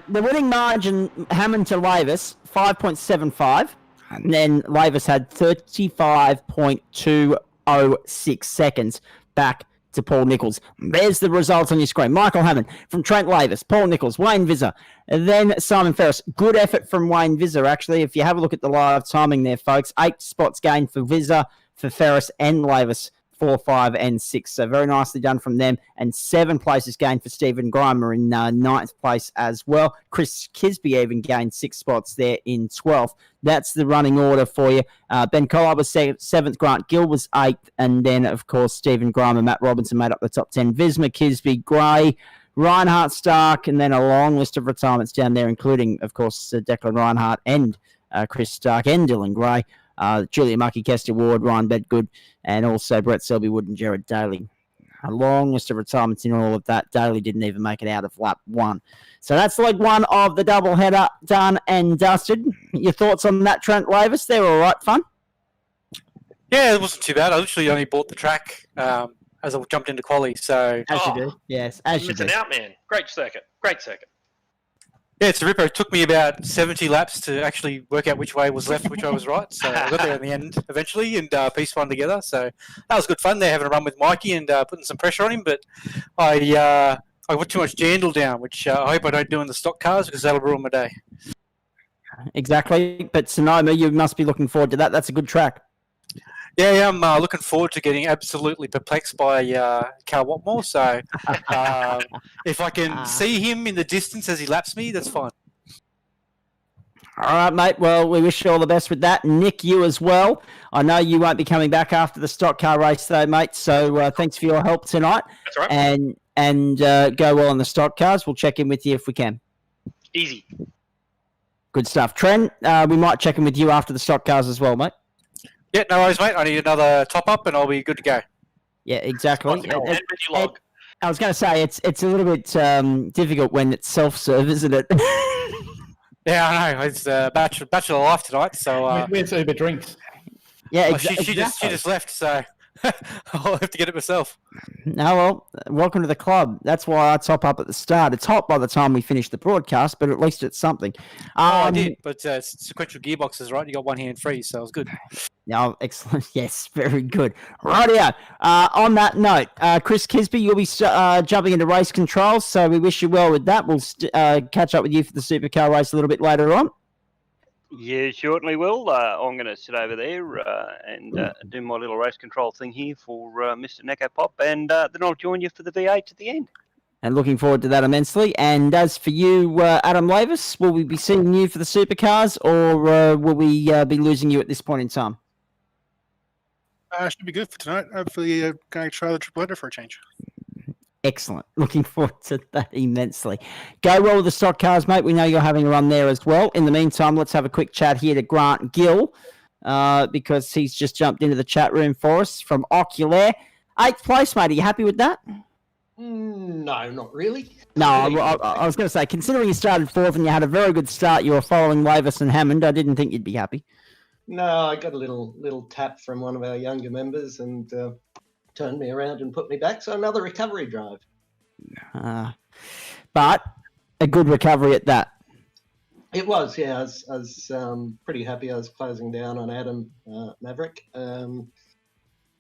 The winning margin, Hammond to Lavis, 5.75. And then Lavis had 35.206 seconds back to Paul Nichols. There's the results on your screen. Michael Hammond from Trent Lavis, Paul Nichols, Wayne Visser, and then Simon Ferris. Good effort from Wayne Visser, actually. If you have a look at the live timing there, folks, 8 spots gained for Visser, for Ferris and Lavis, 4, 5, and 6. So very nicely done from them. And 7 places gained for Stephen Grimer in 9th place as well. Chris Kisby even gained 6 spots there in 12th. That's the running order for you. Ben Collard was 7th. Grant Gill was 8th. And then, of course, Stephen Grimer, Matt Robinson made up the top 10. Visma, Kisby, Gray, Reinhardt, Stark, and then a long list of retirements down there, including, of course, Declan Reinhardt and Chris Stark and Dylan Gray. Julia Mucky, Kester Ward, Ryan Bedgood, and also Brett Selbywood and Jared Daly. A long list of retirements in all of that. Daly didn't even make it out of lap 1. So that's leg 1 of the doubleheader done and dusted. Your thoughts on that, Trent Lavis? They were all right fun? Yeah, it wasn't too bad. I literally only bought the track as I jumped into quali. So As you do. Yes, as you do. Missing out, man. Great circuit. Great circuit. yeah, it's a ripper. It took me about 70 laps to actually work out which way was left, which way was right. So I got there in the end eventually and pieced one together. So that was good fun. They're having a run with Mikey and putting some pressure on him. But I put too much jandle down, which I hope I don't do in the stock cars because that'll ruin my day. Exactly. But Sonoma, you must be looking forward to that. That's a good track. Yeah, I'm looking forward to getting absolutely perplexed by Carl Watmore. So if I can see him in the distance as he laps me, that's fine. All right, mate. Well, we wish you all the best with that. Nick, you as well. I know you won't be coming back after the stock car race, though, mate. So thanks for your help tonight. That's all right. And go well on the stock cars. We'll check in with you if we can. Easy. Good stuff. Trent, we might check in with you after the stock cars as well, mate. Yeah, no worries, mate. I need another top-up and I'll be good to go. Yeah, exactly. And menu log. I was going to say, it's a little bit difficult when it's self-serve, isn't it? Yeah, I know. It's bachelor life tonight, so... We had Uber drinks. Yeah, she just left, so I'll have to get it myself. No, well, welcome to the club. That's why I top up at the start. It's hot by the time we finish the broadcast, but at least it's something. I did, but sequential gearboxes, right? You got one hand free, so it was good. Oh, excellent. Yes, very good. Rightio. On that note, Chris Kisby, you'll be jumping into race control, so we wish you well with that. We'll catch up with you for the supercar race a little bit later on. Yeah, shortly will. I'm going to sit over there and do my little race control thing here for Mr. Neko Pop, and then I'll join you for the V8 at the end. And looking forward to that immensely. And as for you, Adam Lavis, will we be seeing you for the supercars, or will we be losing you at this point in time? Should be good for tonight. Hopefully, going to try the triple header for a change. Excellent. Looking forward to that immensely. Go well with the stock cars, mate. We know you're having a run there as well. In the meantime, let's have a quick chat here to Grant Gill because he's just jumped into the chat room for us from Oculair. 8th place, mate. Are you happy with that? No, not really. No, I was going to say, considering you started 4th and you had a very good start, you were following Lavis and Hammond, I didn't think you'd be happy. No, I got a little tap from one of our younger members and turned me around and put me back. So another recovery drive. But a good recovery at that. It was, yeah. I was pretty happy. I was closing down on Adam Maverick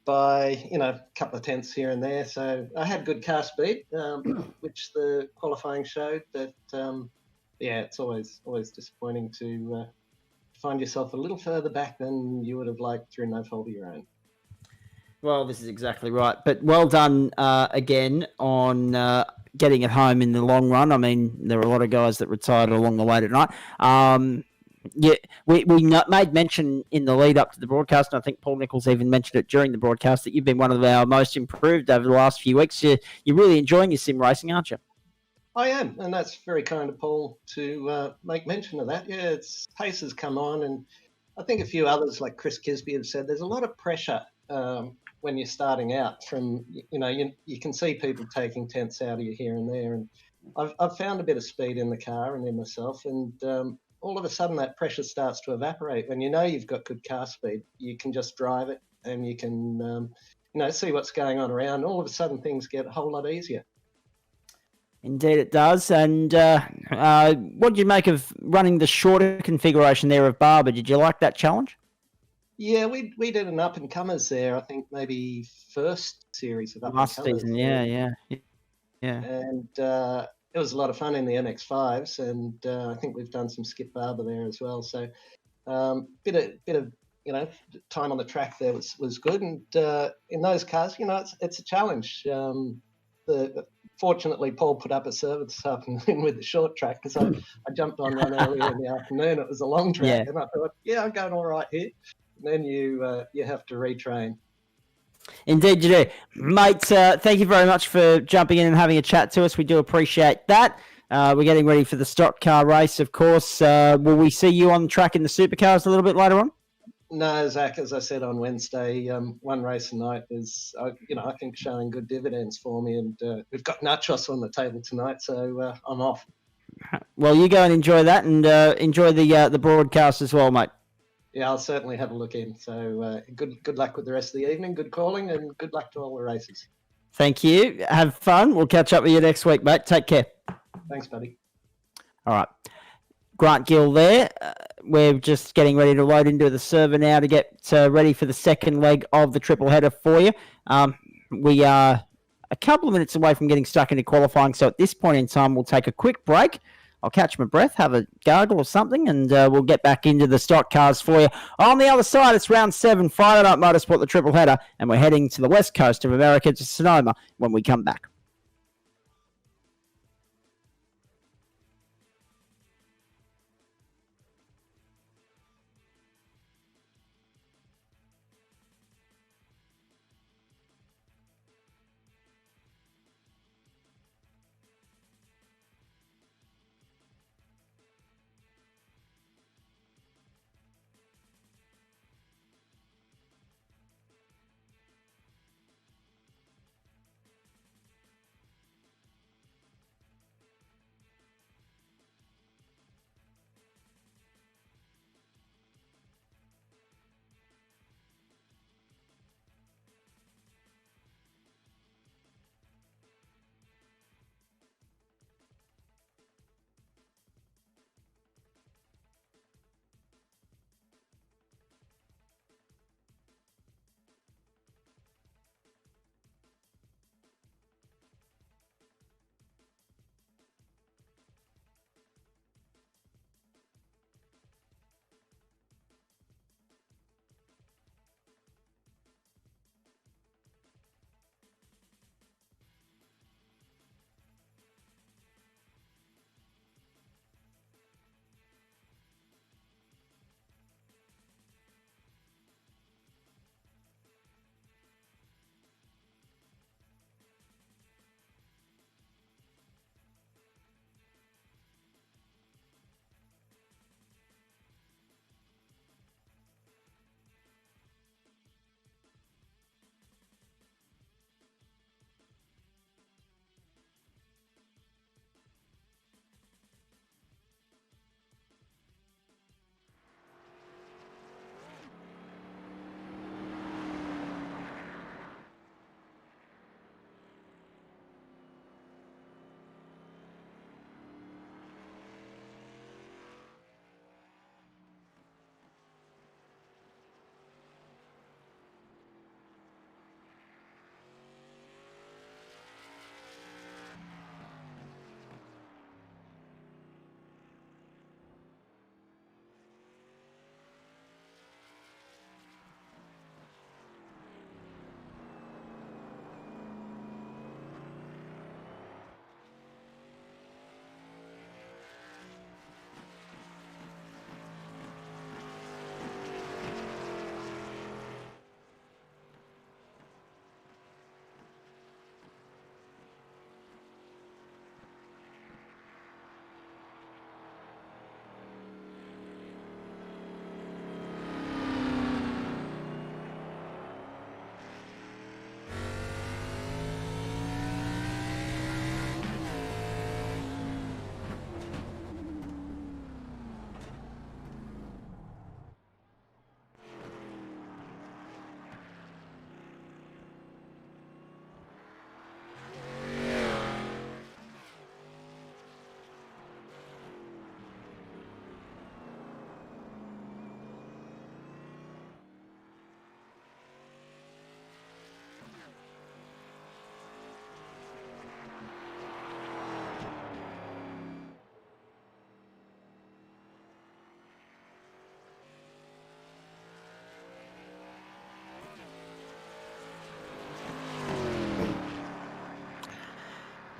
by a couple of tenths here and there. So I had good car speed, which the qualifying showed. But yeah, it's always disappointing to find yourself a little further back than you would have liked through no fault of your own. Well, this is exactly right. But well done again on getting it home in the long run. I mean, there were a lot of guys that retired along the way tonight. Yeah, we made mention in the lead up to the broadcast, and I think Paul Nichols even mentioned it during the broadcast, that you've been one of our most improved over the last few weeks. You're really enjoying your sim racing, aren't you? I am, and that's very kind of Paul to make mention of that. Yeah, pace has come on, and I think a few others like Chris Kisby have said there's a lot of pressure when you're starting out. From you can see people taking tenths out of you here and there, and I've found a bit of speed in the car and in myself, and all of a sudden that pressure starts to evaporate. When you know you've got good car speed, you can just drive it, and you can see what's going on around. All of a sudden things get a whole lot easier. Indeed, it does. And what did you make of running the shorter configuration there of Barber? Did you like that challenge? Yeah, we did an up and comers there. I think maybe first series of up Last and comers. season, yeah. And it was a lot of fun in the MX5s, and I think we've done some skip Barber there as well. So bit of time on the track there was good. And in those cars, it's a challenge. Fortunately, Paul put up a server this afternoon with the short track, because I jumped on one earlier in the afternoon. It was a long track, and I thought, yeah, I'm going all right here. And then you have to retrain. Indeed, you do. Mate, thank you very much for jumping in and having a chat to us. We do appreciate that. We're getting ready for the stock car race, of course. Will we see you on the track in the supercars a little bit later on? No, Zach, as I said on Wednesday, one race a night is, I think, showing good dividends for me. And we've got nachos on the table tonight, so I'm off. Well, you go and enjoy that, and enjoy the broadcast as well, mate. Yeah, I'll certainly have a look in. So good luck with the rest of the evening. Good calling, and good luck to all the races. Thank you. Have fun. We'll catch up with you next week, mate. Take care. Thanks, buddy. All right. Grant Gill there. We're just getting ready to load into the server now to get ready for the second leg of the triple header for you. We are a couple of minutes away from getting stuck into qualifying, so at this point in time, we'll take a quick break. I'll catch my breath, have a gargle or something, and we'll get back into the stock cars for you. On the other side, it's round 7, Friday Night Motorsport, the triple header, and we're heading to the west coast of America, to Sonoma, when we come back.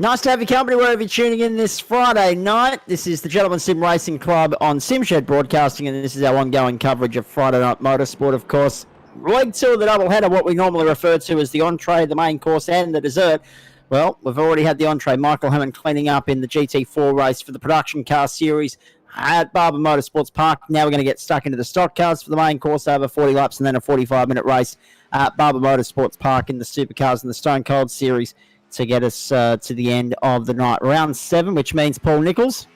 Nice to have your company wherever you're tuning in this Friday night. This is the Gentleman Sim Racing Club on SimShed Broadcasting, and this is our ongoing coverage of Friday Night Motorsport, of course. Leg 2 of the doubleheader, what we normally refer to as the entree, the main course, and the dessert. Well, we've already had the entree. Michael Hammond cleaning up in the GT4 race for the production car series at Barber Motorsports Park. Now we're going to get stuck into the stock cars for the main course over 40 laps and then a 45-minute race at Barber Motorsports Park in the supercars and the Stone Cold series to get us to the end of the night. Round 7, which means Paul Nichols,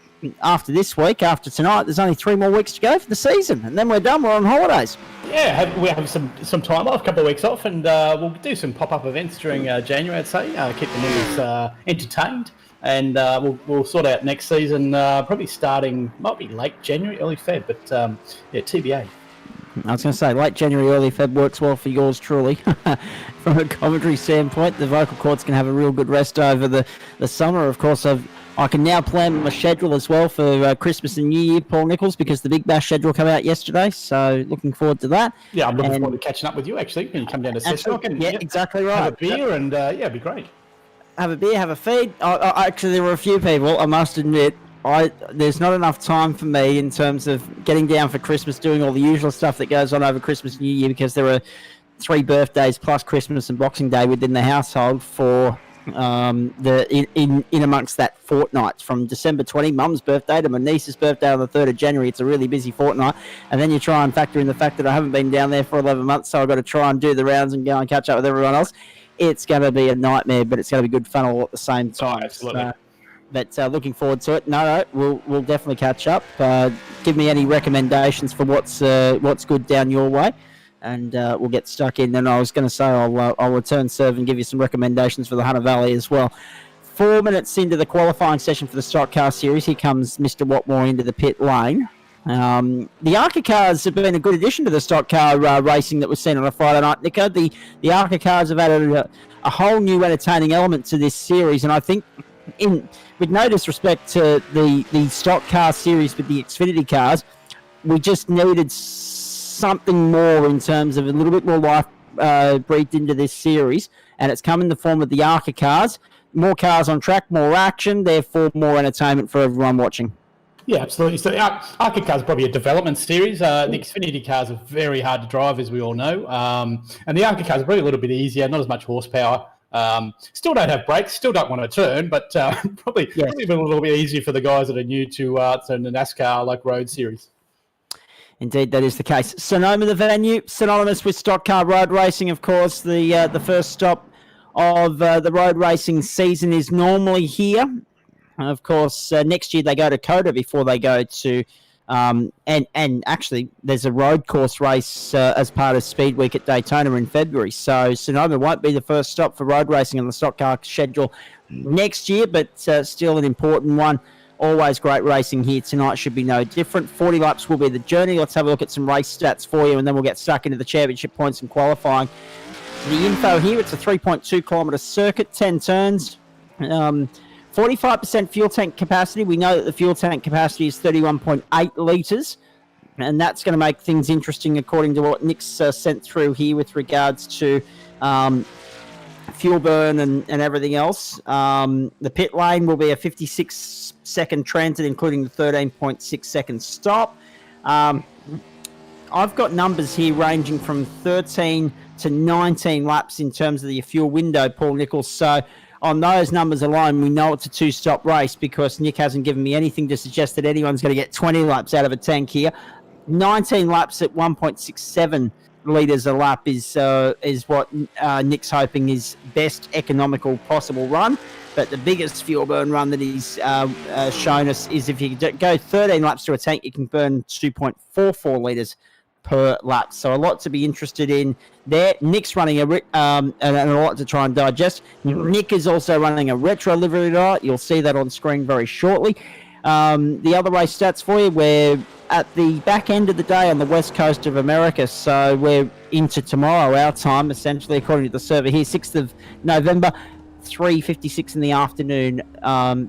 after this week, after tonight, there's only 3 more weeks to go for the season, and then we're done. We're on holidays. Yeah, we have some time off, a couple of weeks off, and we'll do some pop-up events during January, I'd say, keep the Nichols entertained, and we'll sort out next season, probably starting, might be late January, early Feb, but TBA. I was going to say, late January, early Feb works well for yours truly. From a commentary standpoint, the vocal cords can have a real good rest over the summer. Of course, I can now plan my schedule as well for Christmas and New Year, Paul Nichols, because the Big Bash schedule came out yesterday. So looking forward to that. Yeah, I'm looking forward to catching up with you, actually, when you come down to Stockcar. Yeah, exactly right. Have a beer and, it'd be great. Have a beer, have a feed. Actually, there were a few people, I must admit, there's not enough time for me in terms of getting down for Christmas, doing all the usual stuff that goes on over Christmas and New Year, because there are 3 birthdays plus Christmas and Boxing Day within the household for in amongst that fortnight from December 20, Mum's birthday, to my niece's birthday on the 3rd of January. It's a really busy fortnight, and then you try and factor in the fact that I haven't been down there for 11 months, so I've got to try and do the rounds and go and catch up with everyone else. It's going to be a nightmare, but it's going to be good fun all at the same time. Oh, absolutely. But looking forward to it. No, we'll definitely catch up. Give me any recommendations for what's good down your way, and we'll get stuck in. And I was going to say I'll return serve and give you some recommendations for the Hunter Valley as well. 4 minutes into the qualifying session for the stock car series, here comes Mr. Watmore into the pit lane. The ARCA cars have been a good addition to the stock car racing that was seen on a Friday night, Nico. The ARCA cars have added a whole new entertaining element to this series, and I think, with no disrespect to the stock car series with the Xfinity cars, we just needed something more in terms of a little bit more life breathed into this series, and it's come in the form of the ARCA cars. More cars on track, more action, therefore more entertainment for everyone watching. Yeah, absolutely. So ARCA cars is probably a development series. The Xfinity cars are very hard to drive, as we all know, and the ARCA cars are probably a little bit easier, not as much horsepower. Still don't have brakes, still don't want to turn, but probably a little bit easier for the guys that are new to the NASCAR Road Series. Indeed, that is the case. Sonoma, the venue, synonymous with Stockcar Road Racing, of course. The first stop of the road racing season is normally here. Of course, next year they go to COTA before they go to and actually there's a road course race as part of Speed Week at Daytona in February. So Sonoma won't be the first stop for road racing on the stock car schedule next year, but still an important one. Always great racing here tonight, should be no different. 40 laps will be the journey. Let's have a look at some race stats for you, and then we'll get stuck into the championship points and qualifying. The info here, it's a 3.2 kilometre circuit, 10 turns. 45% fuel tank capacity. We know that the fuel tank capacity is 31.8 litres, and that's going to make things interesting according to what Nick's sent through here with regards to fuel burn and everything else. The pit lane will be a 56-second transit, including the 13.6-second stop. I've got numbers here ranging from 13 to 19 laps in terms of the fuel window, Paul Nichols. So on those numbers alone, we know it's a 2-stop race because Nick hasn't given me anything to suggest that anyone's going to get 20 laps out of a tank here. 19 laps at 1.67 litres a lap is what Nick's hoping is best economical possible run. But the biggest fuel burn run that he's shown us is if you go 13 laps to a tank, you can burn 2.44 litres per lap. So a lot to be interested in there. Nick's running and a lot to try and digest. Nick is also running a retro livery light. You'll see that on screen very shortly. The other race stats for you, we're at the back end of the day on the west coast of America, so we're into tomorrow, our time, essentially, according to the server here, 6th of November, 3:56 in the afternoon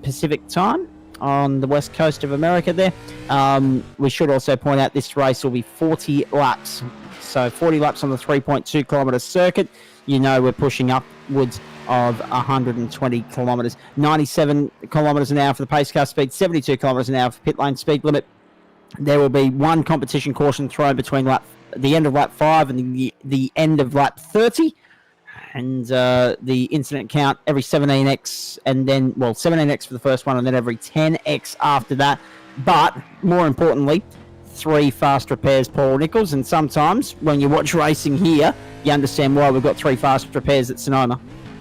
Pacific time on the west coast of America there. We should also point out this race will be 40 laps. So 40 laps on the 3.2 kilometre circuit. You know we're pushing upwards of 120 kilometres. 97 kilometres an hour for the pace car speed, 72 kilometres an hour for pit lane speed limit. There will be one competition caution thrown between the end of lap 5 and the end of lap 30. And the incident count every 17x, and then, 17x for the first one, and then every 10x after that. But more importantly, 3 fast repairs, Paul Nichols. And sometimes when you watch racing here, you understand why we've got 3 fast repairs at Sonoma.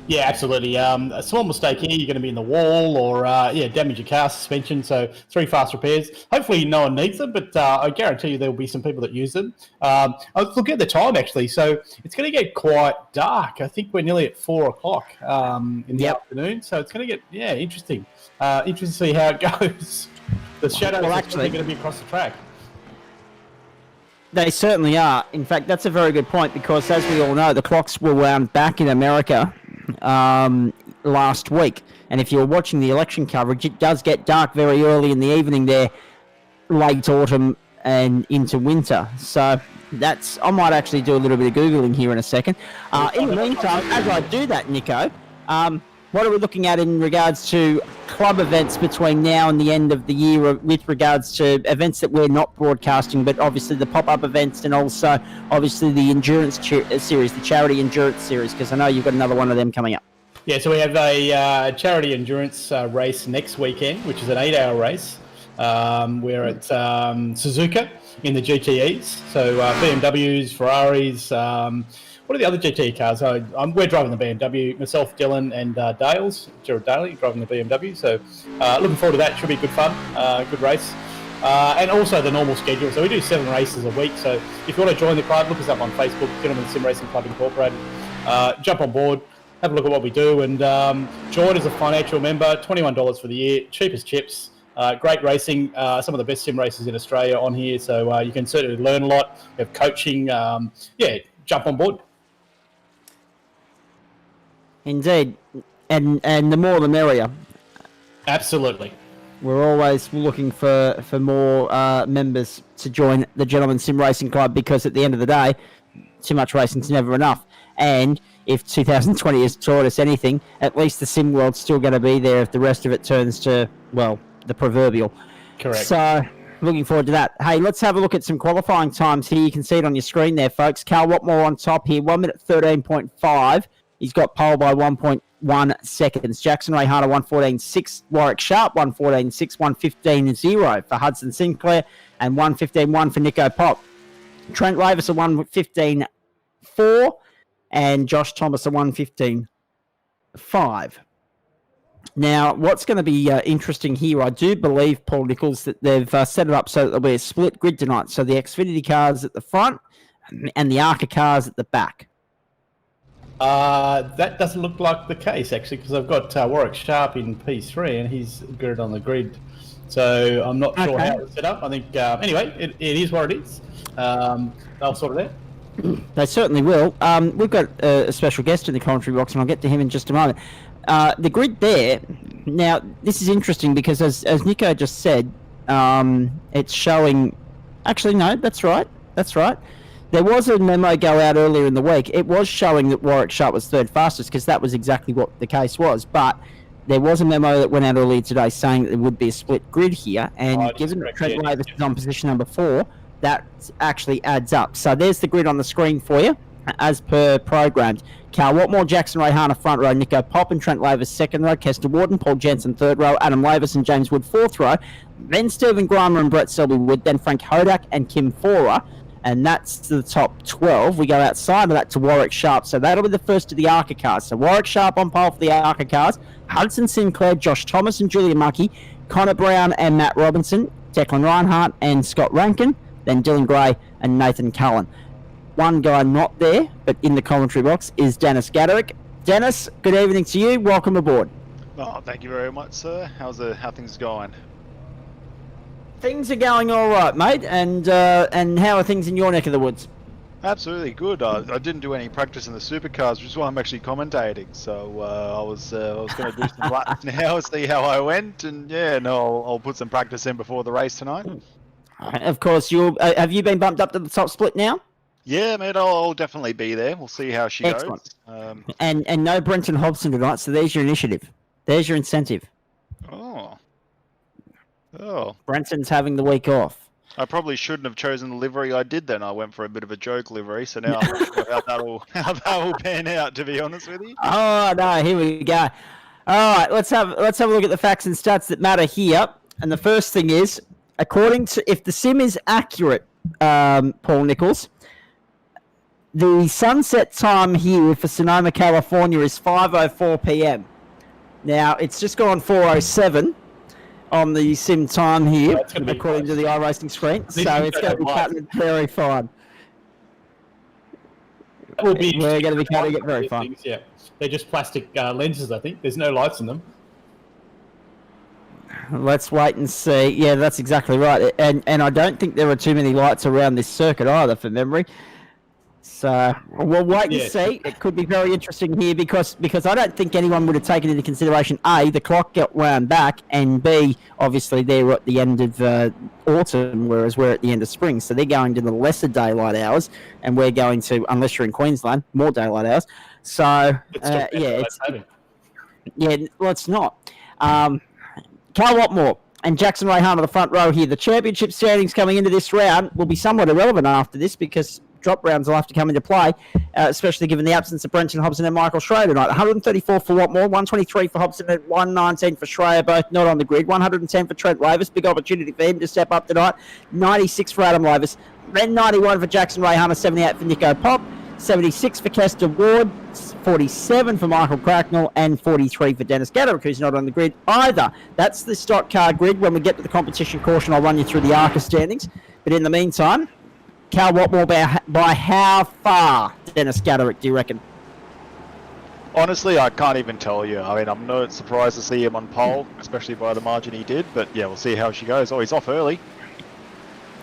Yeah, absolutely. A small mistake here, you're going to be in the wall or, damage your car suspension. So 3 fast repairs. Hopefully no one needs them, but I guarantee you there will be some people that use them. I was looking at the time, actually. So it's going to get quite dark. I think we're nearly at 4 o'clock in the afternoon. So it's going to get, interesting. Interesting to see how it goes. The shadows are actually going to be across the track. They certainly are. In fact, that's a very good point because, as we all know, the clocks were wound back in America last week. And if you're watching the election coverage, it does get dark very early in the evening there, late autumn and into winter. So I might actually do a little bit of Googling here in a second. In the meantime, as I do that, Nico, what are we looking at in regards to club events between now and the end of the year with regards to events that we're not broadcasting, but obviously the pop-up events and also obviously the endurance series, the charity endurance series, because I know you've got another one of them coming up. Yeah, so we have a charity endurance race next weekend, which is an 8-hour race. We're at Suzuka in the GTEs. So BMWs, Ferraris, what are the other GT cars? We're driving the BMW, myself, Dylan, and Gerald Daly driving the BMW. So looking forward to that. Should be good fun, good race. And also the normal schedule. So we do 7 races a week. So if you want to join the club, look us up on Facebook, Gentlemen Sim Racing Club Incorporated. Jump on board, have a look at what we do, and join as a financial member. $21 for the year, cheap as chips. Great racing, some of the best sim races in Australia on here. So you can certainly learn a lot. We have coaching. Jump on board. Indeed, and the more the merrier. Absolutely. We're always looking for more members to join the Gentlemen Sim Racing Club because at the end of the day, too much racing's never enough. And if 2020 has taught us anything, at least the sim world's still going to be there if the rest of it turns to, the proverbial. Correct. So, looking forward to that. Hey, let's have a look at some qualifying times here. You can see it on your screen there, folks. Cal Watmore on top here, 1 minute 13.5. He's got pole by 1.1 seconds. Jackson Ray Harder, 1:14.6. Warwick Sharp, 1:14.6. 1:15.0 for Hudson Sinclair. And 1:15.1 for Nico Pop. Trent Lavis, a 1:15.4. And Josh Thomas, a 1:15.5. Now, what's going to be interesting here, I do believe, Paul Nichols, that they've set it up so that there'll be a split grid tonight. So the Xfinity cars at the front and the ARCA cars at the back. That doesn't look like the case, actually, because I've got Warwick Sharp in P3 and he's good on the grid. So I'm not sure how it's set up. I think, anyway, it is what it is. They'll sort it out. They certainly will. We've got a special guest in the commentary box, and I'll get to him in just a moment. The grid there, now, this is interesting because as Nico just said, it's showing... Actually, no, that's right. There was a memo go out earlier in the week. It was showing that Warwick Sharp was third fastest because that was exactly what the case was. But there was a memo that went out earlier today saying that there would be a split grid here. And given that Trent Lavis is on position number 4, that actually adds up. So there's the grid on the screen for you, as per programmed. Cal Watmore, Jackson Rayhana front row, Nico Pop and Trent Lavis second row, Kester Warden, Paul Jensen third row, Adam Lavis and James Wood fourth row, then Stephen Grimer and Brett Selby Wood, then Frank Hodak and Kim Fora. And that's the top 12. We go outside of that to Warwick Sharp. So that'll be the first of the ARCA cars. So Warwick Sharp on pole for the ARCA cars. Hudson Sinclair, Josh Thomas and Julia Muckey. Connor Brown and Matt Robinson. Declan Reinhardt and Scott Rankin. Then Dylan Gray and Nathan Cullen. One guy not there, but in the commentary box, is Dennis Gaderick. Dennis, good evening to you. Welcome aboard. Oh, thank you very much, sir. How things going? Things are going all right, mate. And how are things in your neck of the woods? Absolutely good. I didn't do any practice in the supercars, which is why I'm actually commentating. So I was going to do some laps now, see how I went, and I'll put some practice in before the race tonight. Of course, have you been bumped up to the top split now? Yeah, mate, I'll definitely be there. We'll see how she Excellent. goes. And no Brenton Hobson tonight, so there's your initiative. There's your incentive. Oh, Brenton's having the week off. I probably shouldn't have chosen the livery I did then. I went for a bit of a joke livery, so now I'm not sure how that will pan out, to be honest with you. Oh no, here we go. All right, let's have a look at the facts and stats that matter here. And the first thing is, according to if the sim is accurate, Paul Nichols, the sunset time here for Sonoma, California is 5:04 p.m. Now it's just gone 4:07 on the sim time here, according to the iRacing screen. So it's going to be cutting it very fine. We're going to be cutting it very fine. Yeah, they're just plastic lenses. I think there's no lights in them. Let's wait and see. Yeah, that's exactly right. And I don't think there are too many lights around this circuit either, from memory. So we'll wait and see. It could be very interesting here because I don't think anyone would have taken into consideration, A, the clock got wound back, and B, obviously they're at the end of autumn, whereas we're at the end of spring. So they're going to the lesser daylight hours, and we're going to, unless you're in Queensland, more daylight hours. So, let's not. Carl Watmore and Jackson Rayhan on the front row here. The championship standings coming into this round will be somewhat irrelevant after this because drop rounds will have to come into play, especially given the absence of Brenton Hobson and Michael Schrader tonight. 134 for Watmore, 123 for Hobson, and 119 for Schrader, both not on the grid. 110 for Trent Lavis, big opportunity for him to step up tonight. 96 for Adam Lavis, then 91 for Jackson Rayhan, 78 for Nico Pop, 76 for Kester Ward, 47 for Michael Cracknell, and 43 for Dennis Gaderick, who's not on the grid either. That's the stock car grid. When we get to the competition caution, I'll run you through the ARCA standings. But in the meantime, Cal Watmore by how far, Dennis Gaderick, do you reckon? Honestly, I can't even tell you. I mean, I'm not surprised to see him on pole, especially by the margin he did. But yeah, we'll see how she goes. Oh, he's off early.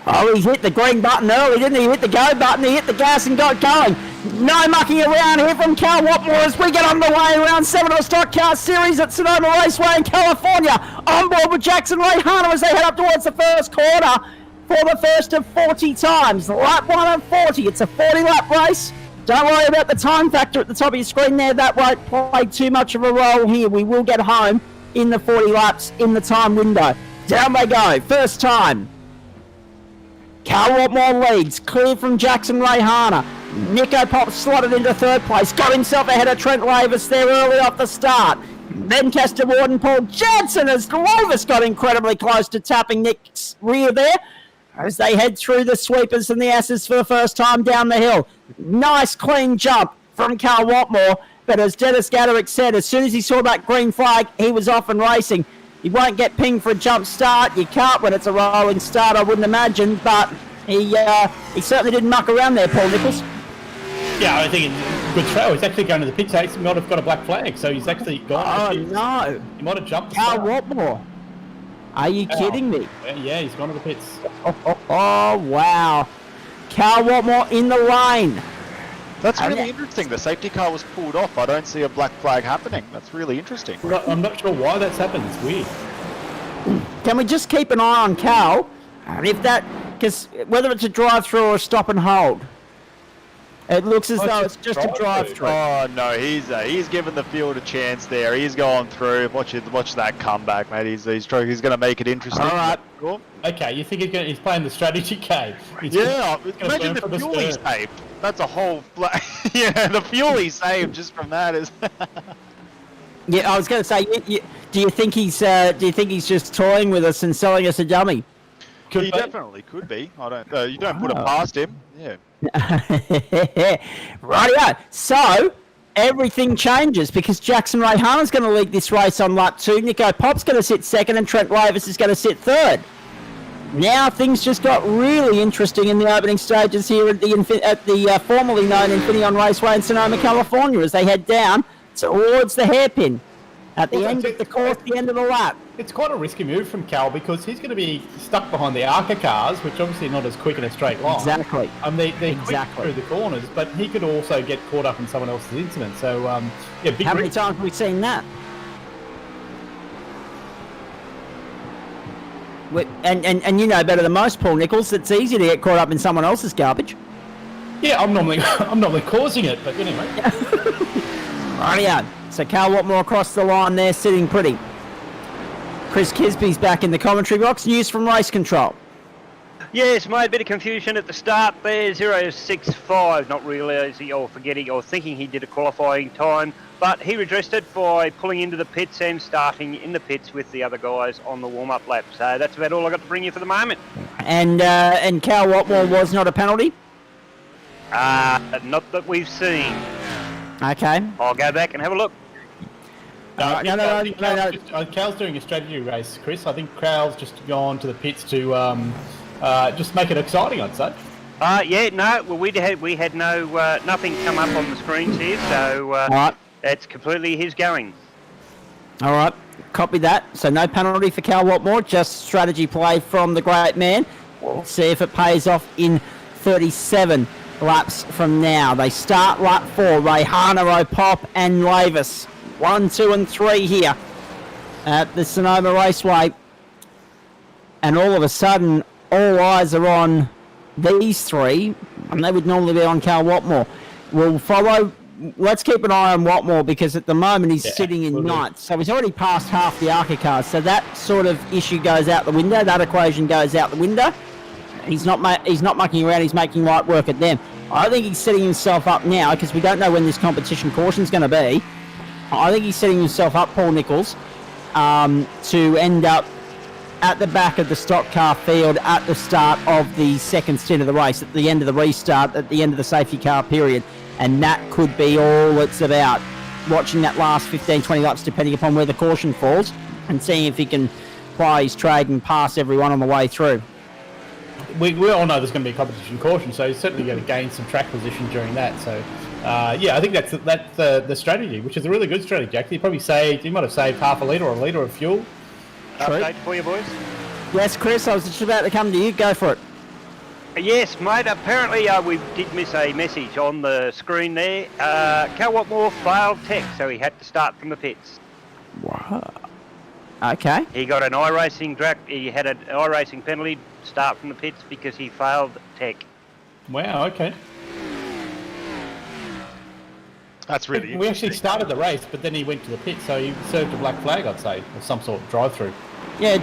Oh, he hit the green button early, didn't he? He hit the go button, he hit the gas and got going. No mucking around here from Cal Watmore as we get underway in round 7 of the Stockcar Series at Sonoma Raceway in California. On board with Jackson Rayhan as they head up towards the first corner for the first of 40 times. Lap 1 of 40. It's a 40-lap race. Don't worry about the time factor at the top of your screen there. That won't play too much of a role here. We will get home in the 40 laps in the time window. Down they go. First time. Cal Watmore leads, clear from Jackson Rayhan. Nico Pop slotted into third place, got himself ahead of Trent Lavis there early off the start. Then Kester Ward and Paul Jansen as Lavis got incredibly close to tapping Nick's rear there as they head through the sweepers and the S's for the first time down the hill. Nice clean jump from Cal Watmore, but as Dennis Gaderick said, as soon as he saw that green flag, he was off and racing. You won't get pinged for a jump start. You can't when it's a rolling start, I wouldn't imagine. But he certainly didn't muck around there, Paul Nichols. Yeah, I think it's good throw. He's actually going to the pit tax. He might have got a black flag, so he's actually gone. Oh, no. He might have jumped. Cal Watmore. Are you kidding me? Yeah, he's gone to the pits. Oh, wow. Cal Watmore in the lane. That's really interesting. The safety car was pulled off. I don't see a black flag happening. That's really interesting. I'm not sure why that's happened. It's weird. Can we just keep an eye on Cal? And if that, because whether it's a drive-through or a stop and hold, it looks as though it's just a drive-through. Oh no, he's given the field a chance there. He's going through. Watch that comeback, mate. He's going to make it interesting. All right. Cool. Okay, you think he's playing the strategy game? Imagine the fuel he saved. That's a whole yeah, the fuel he saved just from that is. Yeah, I was going to say, do you think he's just toying with us and selling us a dummy? He definitely could be. I don't. You don't put it past him. Yeah. Rightio. So everything changes because Jackson Rayhan is going to lead this race on lap 2. Nico Pop's going to sit second, and Trent Lavis is going to sit third. Now things just got really interesting in the opening stages here at the formerly known Infineon Raceway in Sonoma, California, as they head down towards the hairpin at the end of the course, the end of the lap. It's quite a risky move from Cal because he's going to be stuck behind the ARCA cars, which obviously are not as quick in a straight line. Exactly. They're quick through the corners, but he could also get caught up in someone else's incident. So, yeah, big How many times have we seen that? And you know better than most, Paul Nichols, it's easy to get caught up in someone else's garbage. Yeah, I'm normally causing it, but anyway. Rightio. So Carl Watmore across the line there, sitting pretty. Chris Kisby's back in the commentary box. News from Race Control. Yes, mate, a bit of confusion at the start there. 065, not realising or forgetting or thinking he did a qualifying time, but he redressed it by pulling into the pits and starting in the pits with the other guys on the warm-up lap. So that's about all I've got to bring you for the moment. And Carl Watmore was not a penalty? Not that we've seen. Okay. I'll go back and have a look. No. Cal's doing a strategy race, Chris. I think Cal's just gone to the pits to just make it exciting, I'd say. Well, we had no nothing come up on the screens here, so All right. it's completely his going. All right. Copy that. So no penalty for Cal Watmore, just strategy play from the great man. We'll see if it pays off in 37 laps from now. They start lap 4. Ray Hanero, Pop and Lavis. 1, 2 and 3 here at the Sonoma Raceway. And all of a sudden, all eyes are on these three, and they would normally be on Cal Watmore. We'll follow. Let's keep an eye on Watmore because at the moment he's sitting in ninth. So he's already passed half the ARCA cars. So that sort of issue goes out the window. That equation goes out the window. He's not mucking around. He's making light work at them. I think he's setting himself up now because we don't know when this competition caution's going to be. I think he's setting himself up, Paul Nichols, to end up at the back of the stock car field at the start of the second stint of the race, at the end of the restart, at the end of the safety car period. And that could be all it's about. Watching that last 15, 20 laps, depending upon where the caution falls, and seeing if he can ply his trade and pass everyone on the way through. We all know there's going to be a competition caution, so he's certainly going to gain some track position during that. So, I think that's the strategy, which is a really good strategy. Actually, he might have saved half a litre or a litre of fuel. Update for you, boys. Yes, Chris, I was just about to come to you. Go for it. Yes, mate. Apparently, we did miss a message on the screen there. Cal Watmore failed tech, so he had to start from the pits. Wow. Okay. He got an iRacing He had an iRacing penalty start from the pits because he failed tech. Wow. Okay. That's really We actually started the race, but then he went to the pit, so he served a black flag, I'd say, or some sort of drive-through. Yeah,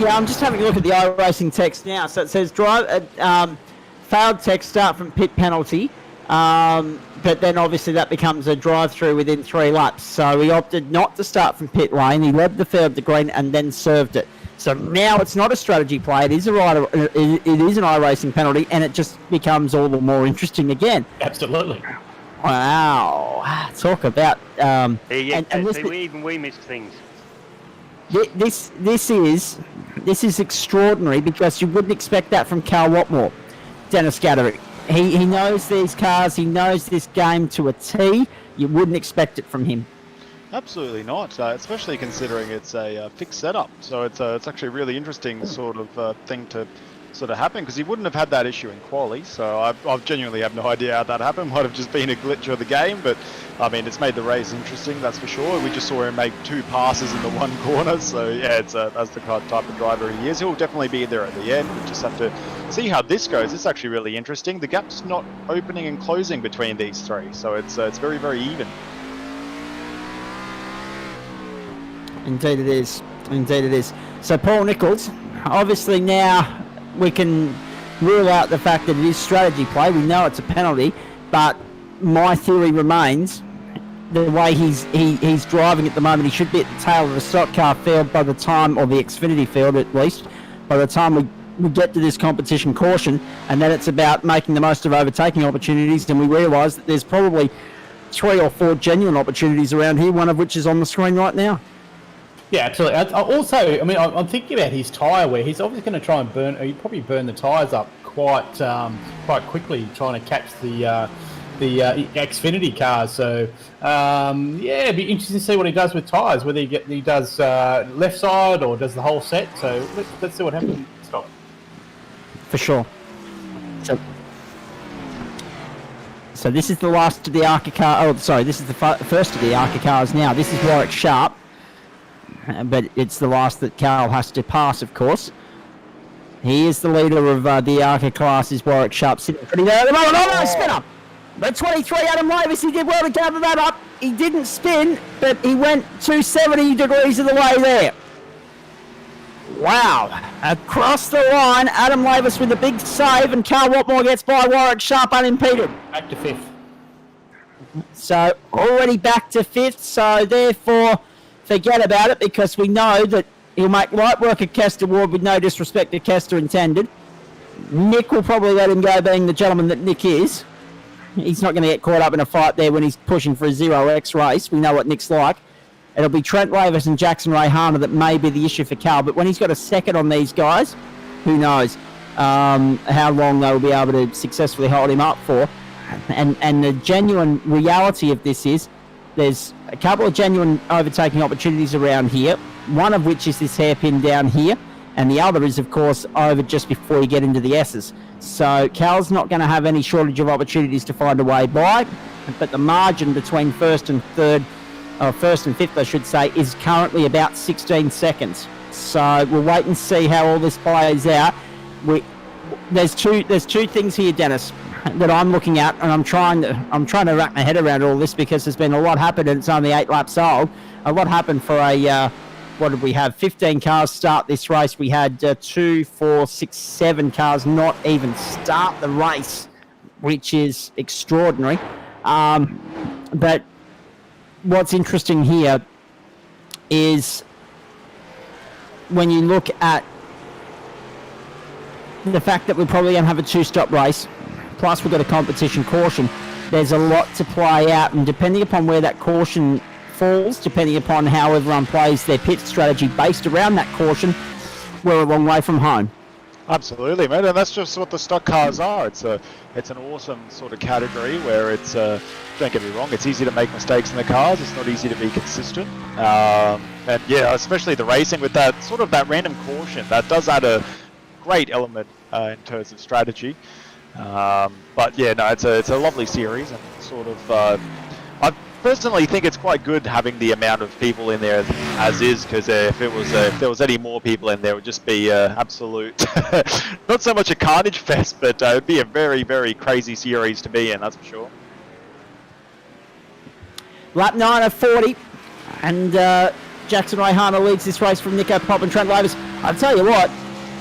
I'm just having a look at the iRacing text now. So it says failed tech start from pit penalty, but then obviously that becomes a drive-through within 3 laps. So he opted not to start from pit lane. He led the field to green and then served it. So now it's not a strategy play. It is an iRacing penalty, and it just becomes all the more interesting again. Absolutely. Wow, talk about we missed things. This is extraordinary because you wouldn't expect that from Cal Watmore, Dennis Gatterick. He knows these cars, he knows this game to a T. You wouldn't expect it from him. Absolutely not, especially considering it's a fixed setup. So it's actually a really interesting sort of thing to sort of happen because he wouldn't have had that issue in quali. So I genuinely have no idea how that happened. Might have just been a glitch of the game, but I mean it's made the race interesting, that's for sure. We just saw him make 2 passes in the one corner. So yeah, that's the type of driver he is. He'll definitely be there at the end. We just have to see how this goes. It's actually really interesting. The gap's not opening and closing between these 3, so it's very, very even. Indeed it is. Indeed it is. So Paul Nichols, obviously now we can rule out the fact that it is strategy play. We know it's a penalty, but my theory remains the way he's driving at the moment, he should be at the tail of the stock car field by the time, or the Xfinity field at least, by the time we get to this competition caution, and then it's about making the most of overtaking opportunities, and we realise that there's probably 3 or 4 genuine opportunities around here, one of which is on the screen right now. Yeah, absolutely. Also, I mean, I'm thinking about his tyre wear. He's obviously going to try and he'd probably burn the tyres up quite quickly, trying to catch the Xfinity cars. So, it'd be interesting to see what he does with tyres, whether he does left side or does the whole set. So let's see what happens. Stop. For sure. So this is the last of the ARCA car. Oh, sorry, this is the first of the ARCA cars now. This is Warwick Sharp. But it's the last that Carl has to pass, of course. He is the leader of the ARCA classes. Warwick Sharp sitting pretty there at the moment. Oh, no, spin up. But 23, Adam Lavis, he did well to gather that up. He didn't spin, but he went 270 degrees of the way there. Wow. Across the line, Adam Lavis with a big save, and Carl Watmore gets by Warwick Sharp unimpeded. Back to 5th. So already back to 5th, so therefore forget about it, because we know that he'll make light work of Kester Ward with no disrespect to Kester intended. Nick will probably let him go, being the gentleman that Nick is. He's not going to get caught up in a fight there when he's pushing for a 0x race. We know what Nick's like. It'll be Trent Lavis and Jackson Rayhana that may be the issue for Cal, but when he's got a second on these guys, who knows how long they'll be able to successfully hold him up for. And the genuine reality of this is there's a couple of genuine overtaking opportunities around here, one of which is this hairpin down here, and the other is, of course, over just before you get into the S's. So Cal's not going to have any shortage of opportunities to find a way by, but the margin between first and fifth, I should say, is currently about 16 seconds. So we'll wait and see how all this plays out. There's two things here, Dennis, that I'm looking at, and I'm trying to wrap my head around all this, because there's been a lot happened and it's only 8 laps old. A lot happened for a what did we have? 15 cars start this race. We had 2, 4, 6, 7 cars not even start the race, which is extraordinary. But what's interesting here is when you look at the fact that we're probably going to have a 2-stop race, plus we've got a competition caution, there's a lot to play out, and depending upon where that caution falls, depending upon how everyone plays their pit strategy based around that caution, we're a long way from home. Absolutely, mate, and that's just what the stock cars are. It's an awesome sort of category where it's don't get me wrong, it's easy to make mistakes in the cars. It's not easy to be consistent, and yeah, especially the racing with that sort of that random caution that does add a great element in terms of strategy. But yeah, no, it's a lovely series, and sort of I personally think it's quite good having the amount of people in there as is, because if there was any more people in there, it would just be absolute not so much a carnage fest, but it would be a very, very crazy series to be in, that's for sure. Lap 9 of 40, and Jackson Rayhana leads this race from Nico Pop and Trent Lavis. I'll tell you what,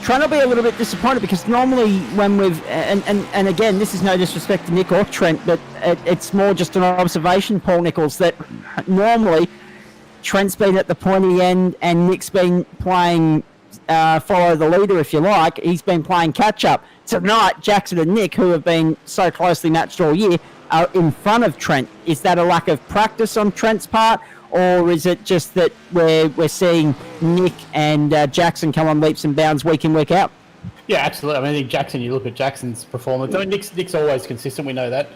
Trent will be a little bit disappointed, because normally when we've, and again, this is no disrespect to Nick or Trent, but it's more just an observation, Paul Nichols, that normally Trent's been at the pointy end and Nick's been playing follow the leader, if you like. He's been playing catch up. Tonight, Jackson and Nick, who have been so closely matched all year, are in front of Trent. Is that a lack of practice on Trent's part, or is it just that we're seeing Nick and Jackson come on leaps and bounds week in, week out? Yeah, absolutely. I mean, I think Jackson, you look at Jackson's performance. I mean, Nick's always consistent. We know that.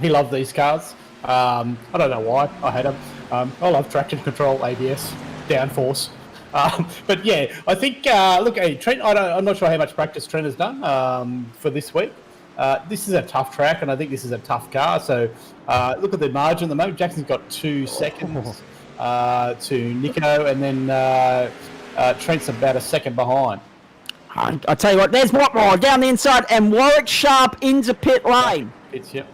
He loves these cars. I don't know why. I hate them. I love traction control, ABS, downforce. But yeah, I think, look, hey, Trent, I'm not sure how much practice Trent has done for this week. This is a tough track, and I think this is a tough car. So look at the margin at the moment. Jackson's got 2 seconds to Nico, and then Trent's about a second behind. I tell you what, there's Watmore down the inside, and Warwick Sharp into pit lane. Yep.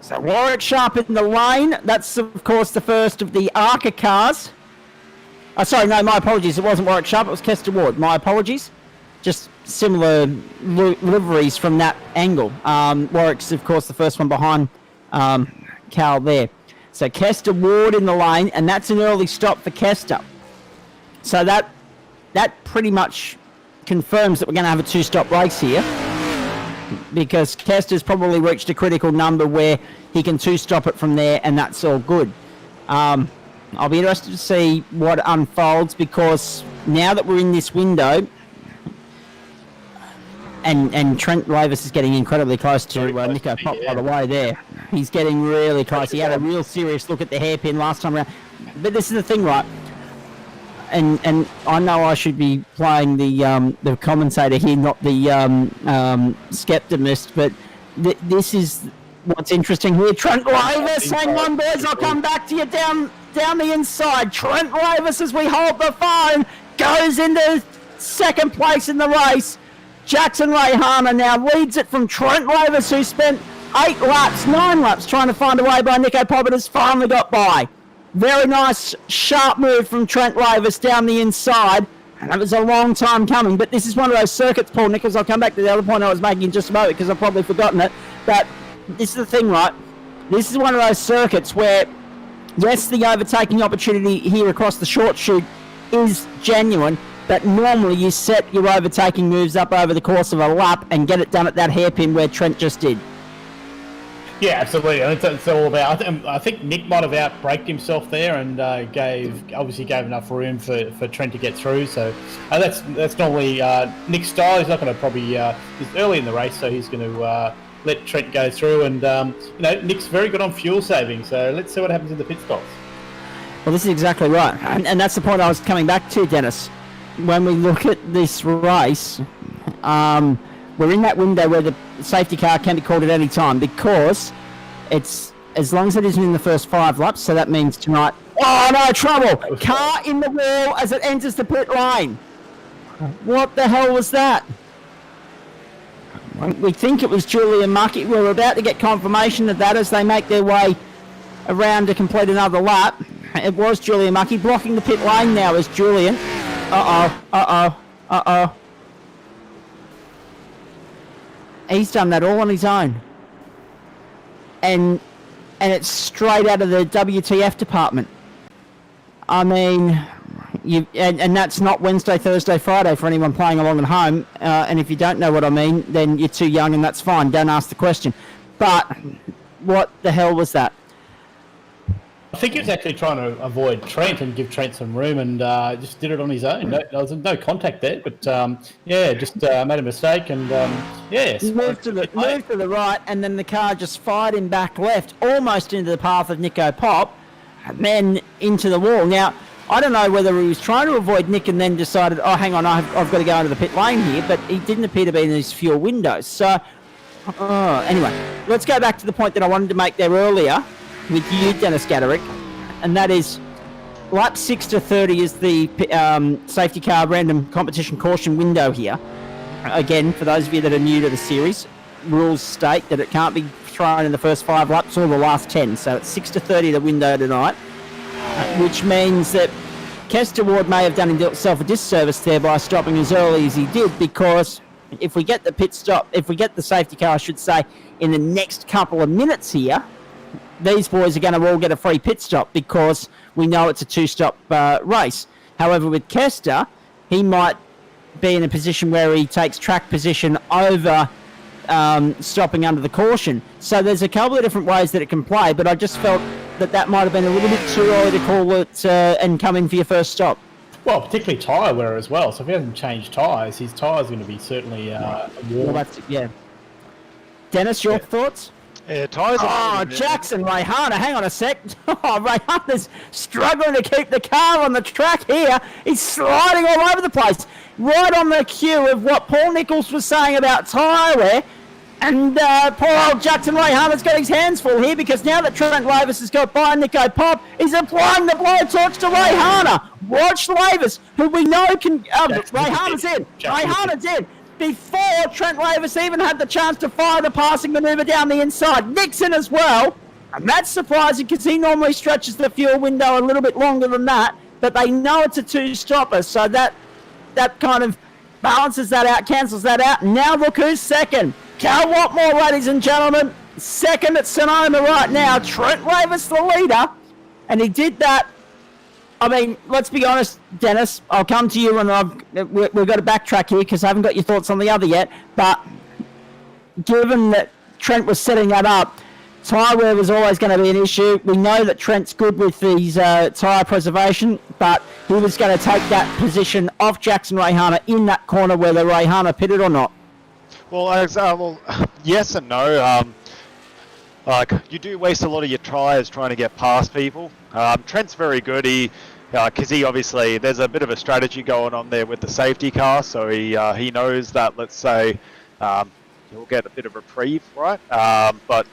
So Warwick Sharp in the lane. That's, of course, the first of the ARCA cars. Oh, sorry, no, my apologies. It wasn't Warwick Sharp, it was Kester Ward. My apologies. Just similar liveries from that angle. Warwick's, of course, the first one behind Cal there. So Kester Ward in the lane, and that's an early stop for Kester. So that pretty much confirms that we're going to have a 2-stop race here, because Kester's probably reached a critical number where he can 2-stop it from there, and that's all good. I'll be interested to see what unfolds, because now that we're in this window, and Trent Lavis is getting incredibly close to Nico Pop, by the way, there. He's getting really close. He had a real serious look at the hairpin last time around. But this is the thing, right? And I know I should be playing the commentator here, not the skeptimist, but this is what's interesting here. Trent Lavis, hang on, boys, I'll come back to you down the inside. Trent Lavis, as we hold the phone, goes into second place in the race. Jackson Rayhana now leads it from Trent Lavis, who spent 9 laps trying to find a way by Nico Pop, and has finally got by. Very nice, sharp move from Trent Lavis down the inside. And it was a long time coming, but this is one of those circuits, Paul Nichols. I'll come back to the other point I was making in just a moment because I've probably forgotten it. But this is the thing, right? This is one of those circuits where, yes, the overtaking opportunity here across the short chute is genuine, but normally you set your overtaking moves up over the course of a lap and get it done at that hairpin where Trent just did. Yeah, absolutely. It's all about. I think Nick might have outbraked himself there and gave enough room for Trent to get through. So that's normally Nick's style. He's not going to probably. He's early in the race, so he's going to let Trent go through. And Nick's very good on fuel saving. So let's see what happens in the pit stops. Well, this is exactly right, and that's the point I was coming back to, Dennis. When we look at this race, we're in that window where the safety car can be called at any time because it's as long as it isn't in the first 5 laps. So that means tonight. Oh no, trouble! Car in the wall as it enters the pit lane. What the hell was that? We think it was Julian Mucky. We're about to get confirmation of that as they make their way around to complete another lap. It was Julian Mucky blocking the pit lane now is Julian. Uh-oh. He's done that all on his own. And it's straight out of the WTF department. I mean, and that's not Wednesday, Thursday, Friday for anyone playing along at home. And if you don't know what I mean, then you're too young and that's fine. Don't ask the question. But what the hell was that? I think he was actually trying to avoid Trent and give Trent some room, and just did it on his own. There was no contact there, but just made a mistake, and moved to the right, and then the car just fired him back left, almost into the path of Nico Pop, and then into the wall. Now, I don't know whether he was trying to avoid Nick and then decided, oh, hang on, I've got to go into the pit lane here, but he didn't appear to be in his fuel windows. So, anyway, let's go back to the point that I wanted to make there earlier with you, Dennis Gaderick, and that is lap 6 to 30 is the safety car random competition caution window here. Again, for those of you that are new to the series, rules state that it can't be thrown in the first 5 laps or the last 10. So it's 6 to 30 the window tonight, which means that Kester Ward may have done himself a disservice there by stopping as early as he did, because if we get the safety car, I should say, in the next couple of minutes here, these boys are going to all get a free pit stop because we know it's a 2-stop race. However, with Kester, he might be in a position where he takes track position over stopping under the caution. So there's a couple of different ways that it can play, but I just felt that might have been a little bit too early to call it and come in for your first stop. Well, particularly tyre wear as well. So if he hasn't changed tyres, his tyre's going to be certainly warm. Well, Dennis, your thoughts? Yeah, tyres. Jackson Rayhana, hang on a sec. Rayhana's struggling to keep the car on the track here. He's sliding all over the place. Right on the cue of what Paul Nichols was saying about tyre wear. And poor old Jackson Rayhana's got his hands full here, because now that Trent Lavis has got by Nico Pop, he's applying the blowtorch to Rayhana. Watch Lavis, who we know can... Rayhana's in. Rayhana's in. Before Trent Lavis even had the chance to fire the passing manoeuvre down the inside. Nixon as well. And that's surprising because he normally stretches the fuel window a little bit longer than that. But they know it's a 2-stopper, so that kind of balances that out, cancels that out. Now look who's second. Cal Watmore, ladies and gentlemen. Second at Sonoma right now. Trent Lavis the leader. And he did that. I mean, let's be honest, Dennis, I'll come to you when we've got to backtrack here because I haven't got your thoughts on the other yet. But given that Trent was setting that up, tyre wear was always going to be an issue. We know that Trent's good with these tyre preservation, but he was going to take that position off Jackson Rayhana in that corner where the Rayhana pitted or not. Well, yes and no. You do waste a lot of your tyres trying to get past people. Trent's very good. Because he obviously, there's a bit of a strategy going on there with the safety car, so he knows that, let's say, he'll get a bit of reprieve, right? But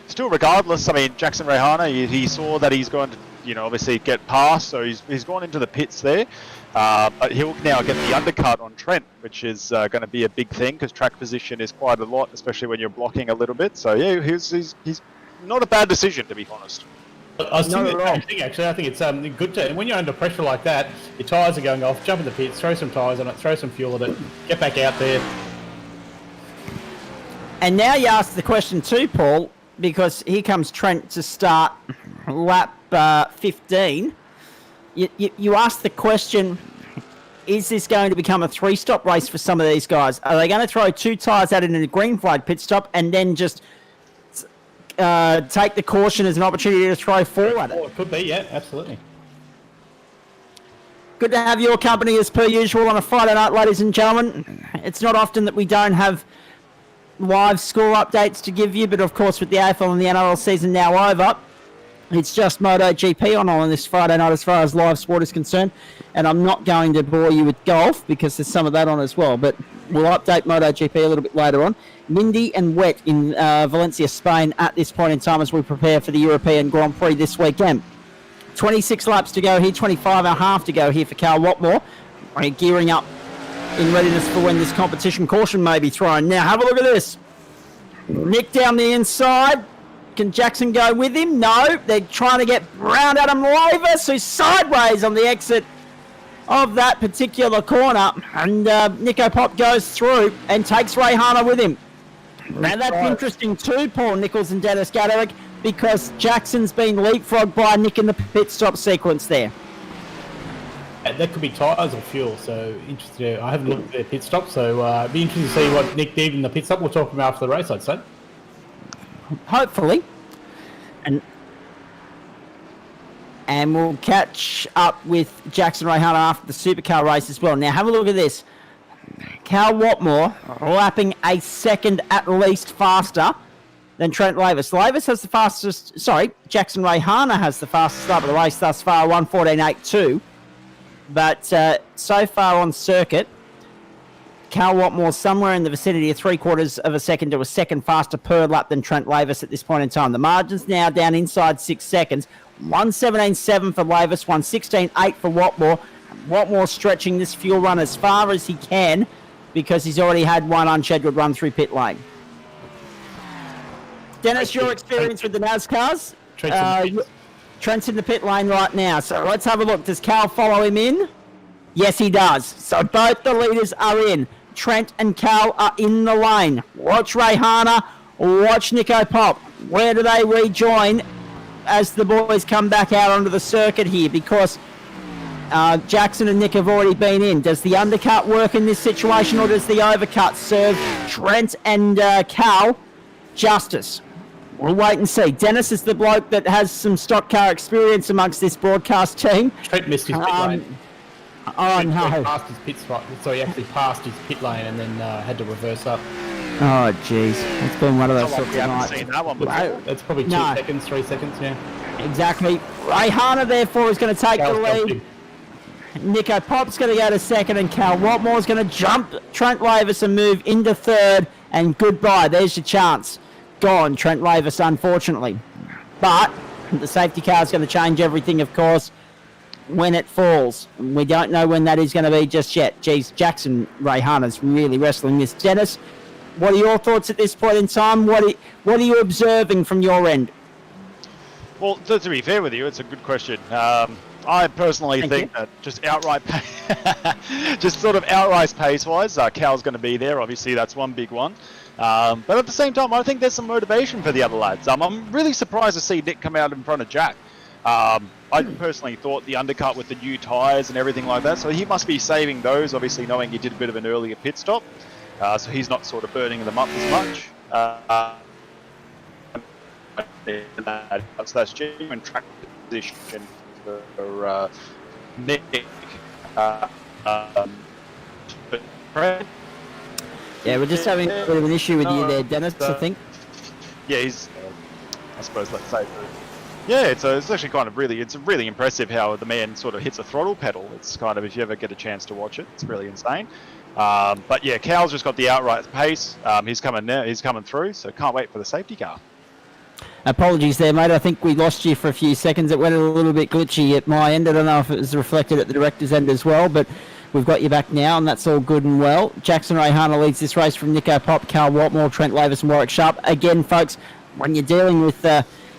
still, regardless, I mean, Jackson Rayhana, he saw that he's going to, obviously get past, so he's gone into the pits there. But he'll now get the undercut on Trent, which is going to be a big thing because track position is quite a lot, especially when you're blocking a little bit. So yeah, he's not a bad decision, to be honest. I was thinking the same thing, actually. I think it's good to, when you're under pressure like that, your tyres are going off, jump in the pits, throw some tyres on it, throw some fuel at it, get back out there. And now you ask the question too, Paul, because here comes Trent to start lap 15. You ask the question, is this going to become a 3-stop race for some of these guys? Are they going to throw 2 tyres out in a green flag pit stop and then just take the caution as an opportunity to throw forward? Oh, it could be, yeah, absolutely. Good to have your company as per usual on a Friday night, ladies and gentlemen. It's not often that we don't have live score updates to give you, but of course with the AFL and the NRL season now over, it's just MotoGP on this Friday night as far as live sport is concerned. And I'm not going to bore you with golf because there's some of that on as well, but we'll update MotoGP a little bit later on. Windy and wet in Valencia, Spain at this point in time as we prepare for the European Grand Prix this weekend. 26 laps to go here, 25 and a half to go here for Cal Watmore. We're gearing up in readiness for when this competition caution may be thrown. Now have a look at this. Nick down the inside. Can Jackson go with him? No. They're trying to get round Adam Lavis, who's sideways on the exit of that particular corner. And Nico Pop goes through and takes Ray Hana with him. Now that's interesting too, Paul Nichols and Dennis Gaderick, because Jackson's been leapfrogged by Nick in the pit stop sequence there. That could be tyres or fuel, so interesting. I haven't looked at their pit stop, so it'd be interesting to see what Nick did in the pit stop. We'll talk about after the race, I'd say. Hopefully. And we'll catch up with Jackson Rayhana after the supercar race as well. Now have a look at this. Cal Watmore lapping a second at least faster than Trent Lavis. Lavis has the fastest, Jackson Rayhana has the fastest start of the race thus far, 1:14.82. But so far on circuit, Cal Watmore somewhere in the vicinity of 3/4 of a second to a second faster per lap than Trent Lavis at this point in time. The margin's now down inside 6 seconds. 1:17.7 for Lavis, 1:16.8 for Watmore. Watmore stretching this fuel run as far as he can because he's already had one unscheduled run through pit lane. Dennis, your experience with the NASCARs? Trent's in the pit lane right now, so let's have a look. Does Cal follow him in? Yes, he does. So both the leaders are in. Trent and Cal are in the lane. Watch Rayhana, watch Nico Pop. Where do they rejoin as the boys come back out onto the circuit here? Because Jackson and Nick have already been in. Does the undercut work in this situation, or does the overcut serve Trent and Cal justice? We'll wait and see. Dennis is the bloke that has some stock car experience amongst this broadcast team. Trent missed his pit lane. Oh, no. Passed his pit spot, so he actually passed his pit lane and then had to reverse up. Oh, jeez. It's been one of those sorts of nights. Seen that one before. That's probably 2 seconds, 3 seconds, yeah. Exactly. Rayhana, therefore, is going to take the lead. Nico Pop's going to go to second, and Cal Watmore's going to jump Trent Lavis and move into third, and goodbye. There's your chance. Gone, Trent Lavis, unfortunately. But the safety car is going to change everything, of course, when it falls. We don't know when that is going to be just yet. Geez, Jackson Rayhana's really wrestling this. Dennis, what are your thoughts at this point in time? What are you observing from your end? Well, to be fair with you, it's a good question. I personally think that just outright pace-wise, Cal's going to be there. Obviously, that's one big one. But at the same time, I think there's some motivation for the other lads. I'm really surprised to see Nick come out in front of Jack. I personally thought the undercut with the new tyres and everything like that, so he must be saving those, obviously knowing he did a bit of an earlier pit stop. So he's not sort of burning them up as much. That's genuine track position for Nick. Yeah, we're just having a bit of an issue with you there, Dennis, I think. Yeah, he's, I suppose, let's say. Yeah, it's actually kind of it's really impressive how the man sort of hits a throttle pedal. It's kind of, if you ever get a chance to watch it, it's really insane. But yeah, Cal's just got the outright pace. He's coming through, so can't wait for the safety car. Apologies there, mate. I think we lost you for a few seconds. It went a little bit glitchy at my end. I don't know if it was reflected at the director's end as well, but we've got you back now, and that's all good and well. Jackson Rayhana leads this race from Nico Pop, Carl Watmore, Trent Lavis, and Warwick Sharp. Again, folks, when you're dealing with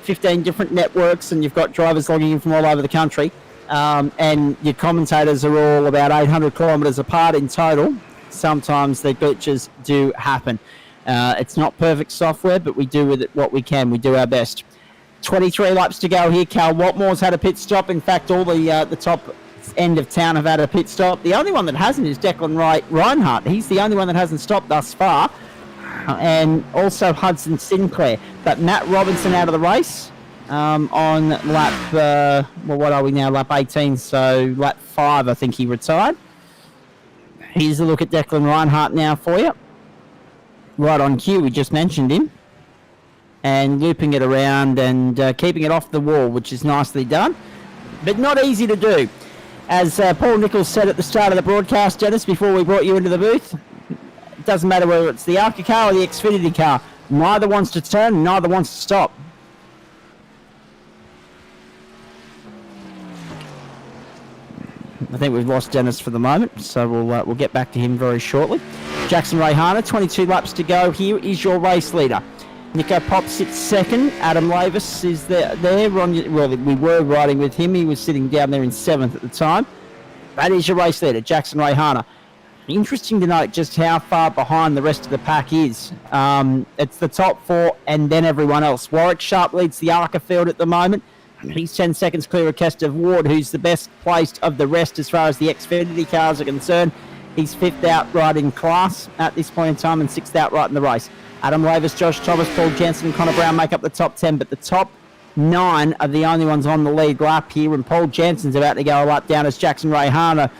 15 different networks and you've got drivers logging in from all over the country, and your commentators are all about 800 kilometres apart in total, sometimes the glitches do happen. It's not perfect software, but we do with it what we can. We do our best. 23 laps to go here. Carl Watmore's had a pit stop. In fact, all the top end of town have had a pit stop. The only one that hasn't is Declan Reinhardt. He's the only one that hasn't stopped thus far. And also Hudson Sinclair. But Matt Robinson out of the race on lap, what are we now? Lap 18. So lap 5, I think he retired. Here's a look at Declan Reinhardt now for you. Right on cue, we just mentioned him. And looping it around and keeping it off the wall, which is nicely done. But not easy to do. As Paul Nichols said at the start of the broadcast, Dennis, before we brought you into the booth, it doesn't matter whether it's the Arca car or the Xfinity car. Neither wants to turn, neither wants to stop. I think we've lost Dennis for the moment, so we'll get back to him very shortly. Jackson Rayhana, 22 laps to go. Here is your race leader. Nico Pop sits second. Adam Lavis is there. Well, we were riding with him. He was sitting down there in 7th at the time. That is your race leader, Jackson Rayhana. Interesting to note just how far behind the rest of the pack is. It's the top 4 and then everyone else. Warwick Sharp leads the Arca field at the moment. He's 10 seconds clear of Kester Ward, who's the best placed of the rest as far as the Xfinity cars are concerned. He's 5th outright in class at this point in time and 6th outright in the race. Adam Lavis, Josh Thomas, Paul Jensen, and Connor Brown make up the top 10, but the top 9 are the only ones on the lead lap here, and Paul Jensen's about to go a lap down as Jackson Rayhana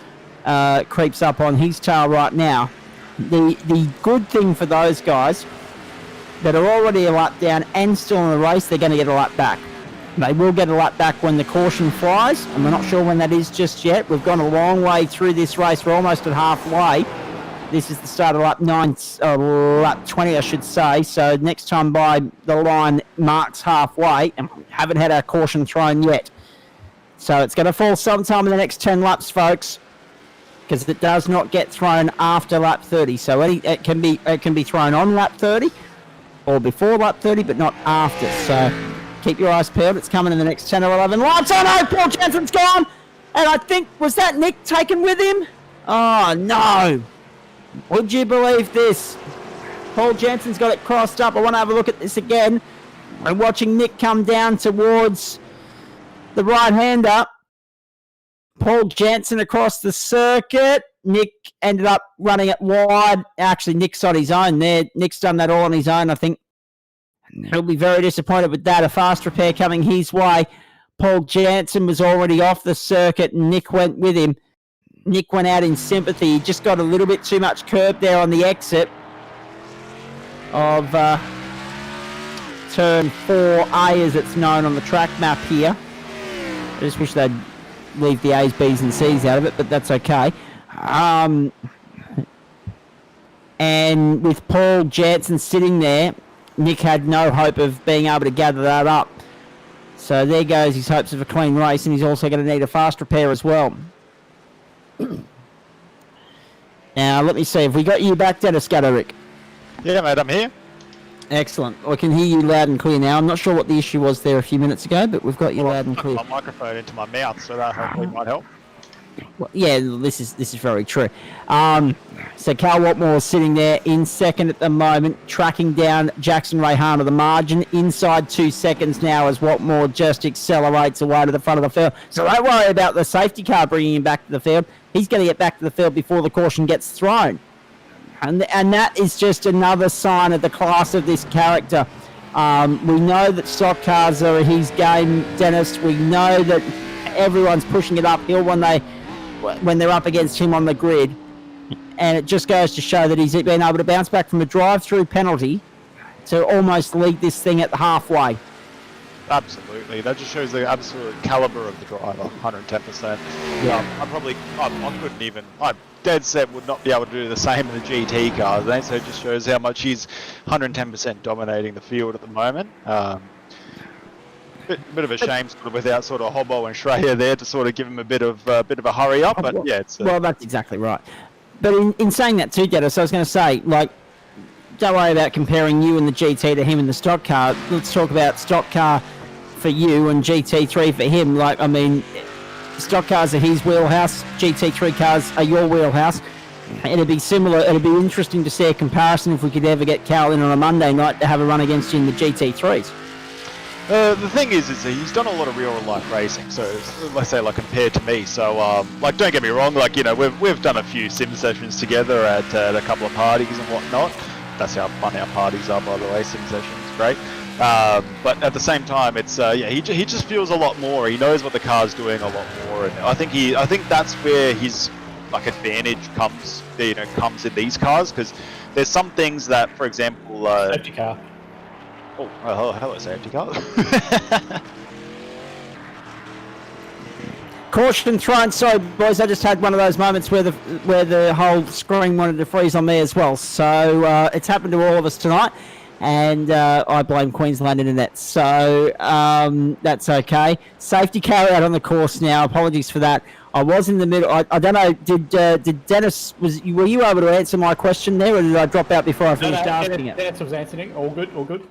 creeps up on his tail right now. The good thing for those guys that are already a lap down and still in the race, they're going to get a lap back. They will get a lap back when the caution flies, and we're not sure when that is just yet. We've gone a long way through this race. We're almost at halfway. This is the start of lap 20, I should say. So next time by the line marks halfway, and we haven't had our caution thrown yet. So it's going to fall sometime in the next 10 laps, folks, because it does not get thrown after lap 30. So it can be thrown on lap 30 or before lap 30, but not after. So keep your eyes peeled. It's coming in the next 10 or 11 laps. Oh no, Paul Jensen's gone. And I think, was that Nick taken with him? Oh no. Would you believe this? Paul Jensen's got it crossed up. I want to have a look at this again. I'm watching Nick come down towards the right-hander. Paul Jensen across the circuit. Nick ended up running it wide. Actually, Nick's on his own there. Nick's done that all on his own, I think. He'll be very disappointed with that. A fast repair coming his way. Paul Jensen was already off the circuit and Nick went with him. Nick went out in sympathy. He just got a little bit too much curb there on the exit of turn 4A as it's known on the track map here. I just wish they'd leave the A's, B's and C's out of it, but that's okay. And with Paul Jensen sitting there, Nick had no hope of being able to gather that up. So there goes his hopes of a clean race, and he's also going to need a fast repair as well. Now, let me see. Have we got you back, Dennis Gaderick? Yeah, mate, I'm here. Excellent. I can hear you loud and clear now. I'm not sure what the issue was there a few minutes ago, but we've got you loud and clear. I put my microphone into my mouth, so that hopefully might help. Well, yeah, this is very true. So Carl Watmore is sitting there in second at the moment, tracking down Jackson Rayhana. The margin inside 2 seconds now as Watmore just accelerates away to the front of the field. So don't worry about the safety car bringing him back to the field. He's going to get back to the field before the caution gets thrown. And that is just another sign of the class of this character. We know that stock cars are his game, Dennis. We know that everyone's pushing it uphill when they're up against him on the grid. And it just goes to show that he's been able to bounce back from a drive-through penalty to almost lead this thing at the halfway. Absolutely. That just shows the absolute caliber of the driver, 110%. Yeah. I couldn't even, I dead set would not be able to do the same in the GT cars. So it just shows how much he's 110% dominating the field at the moment. Bit of a shame, sort of without sort of Hobbo and Schreier there to sort of give him a bit of a hurry up. But yeah, it's well, that's exactly right. But in saying that too, Dennis, I was going to say, like, don't worry about comparing you and the GT to him in the stock car. Let's talk about stock car for you and GT3 for him. Like, I mean, stock cars are his wheelhouse. GT3 cars are your wheelhouse. It'd be similar. It'd be interesting to see a comparison if we could ever get Cal in on a Monday night to have a run against you in the GT3s. The thing is he's done a lot of real life racing. So let's say, like, compared to me. So like, don't get me wrong. Like, you know, we've done a few sim sessions together at a couple of parties and whatnot. That's how fun our parties are, by the way. Sim sessions, great. But at the same time, it's he just feels a lot more. He knows what the car's doing a lot more, and I think that's where his like advantage comes in these cars, because there's some things that, for example, Safety car. Oh, hello, safety car. Caution thrown. Sorry, boys. I just had one of those moments where the whole screen wanted to freeze on me as well. So it's happened to all of us tonight, and I blame Queensland Internet. So that's okay. Safety car out on the course now. Apologies for that. I was in the middle. I don't know. Did Dennis were you able to answer my question there, or did I drop out before I finished asking it? Dennis was answering. All good. All good.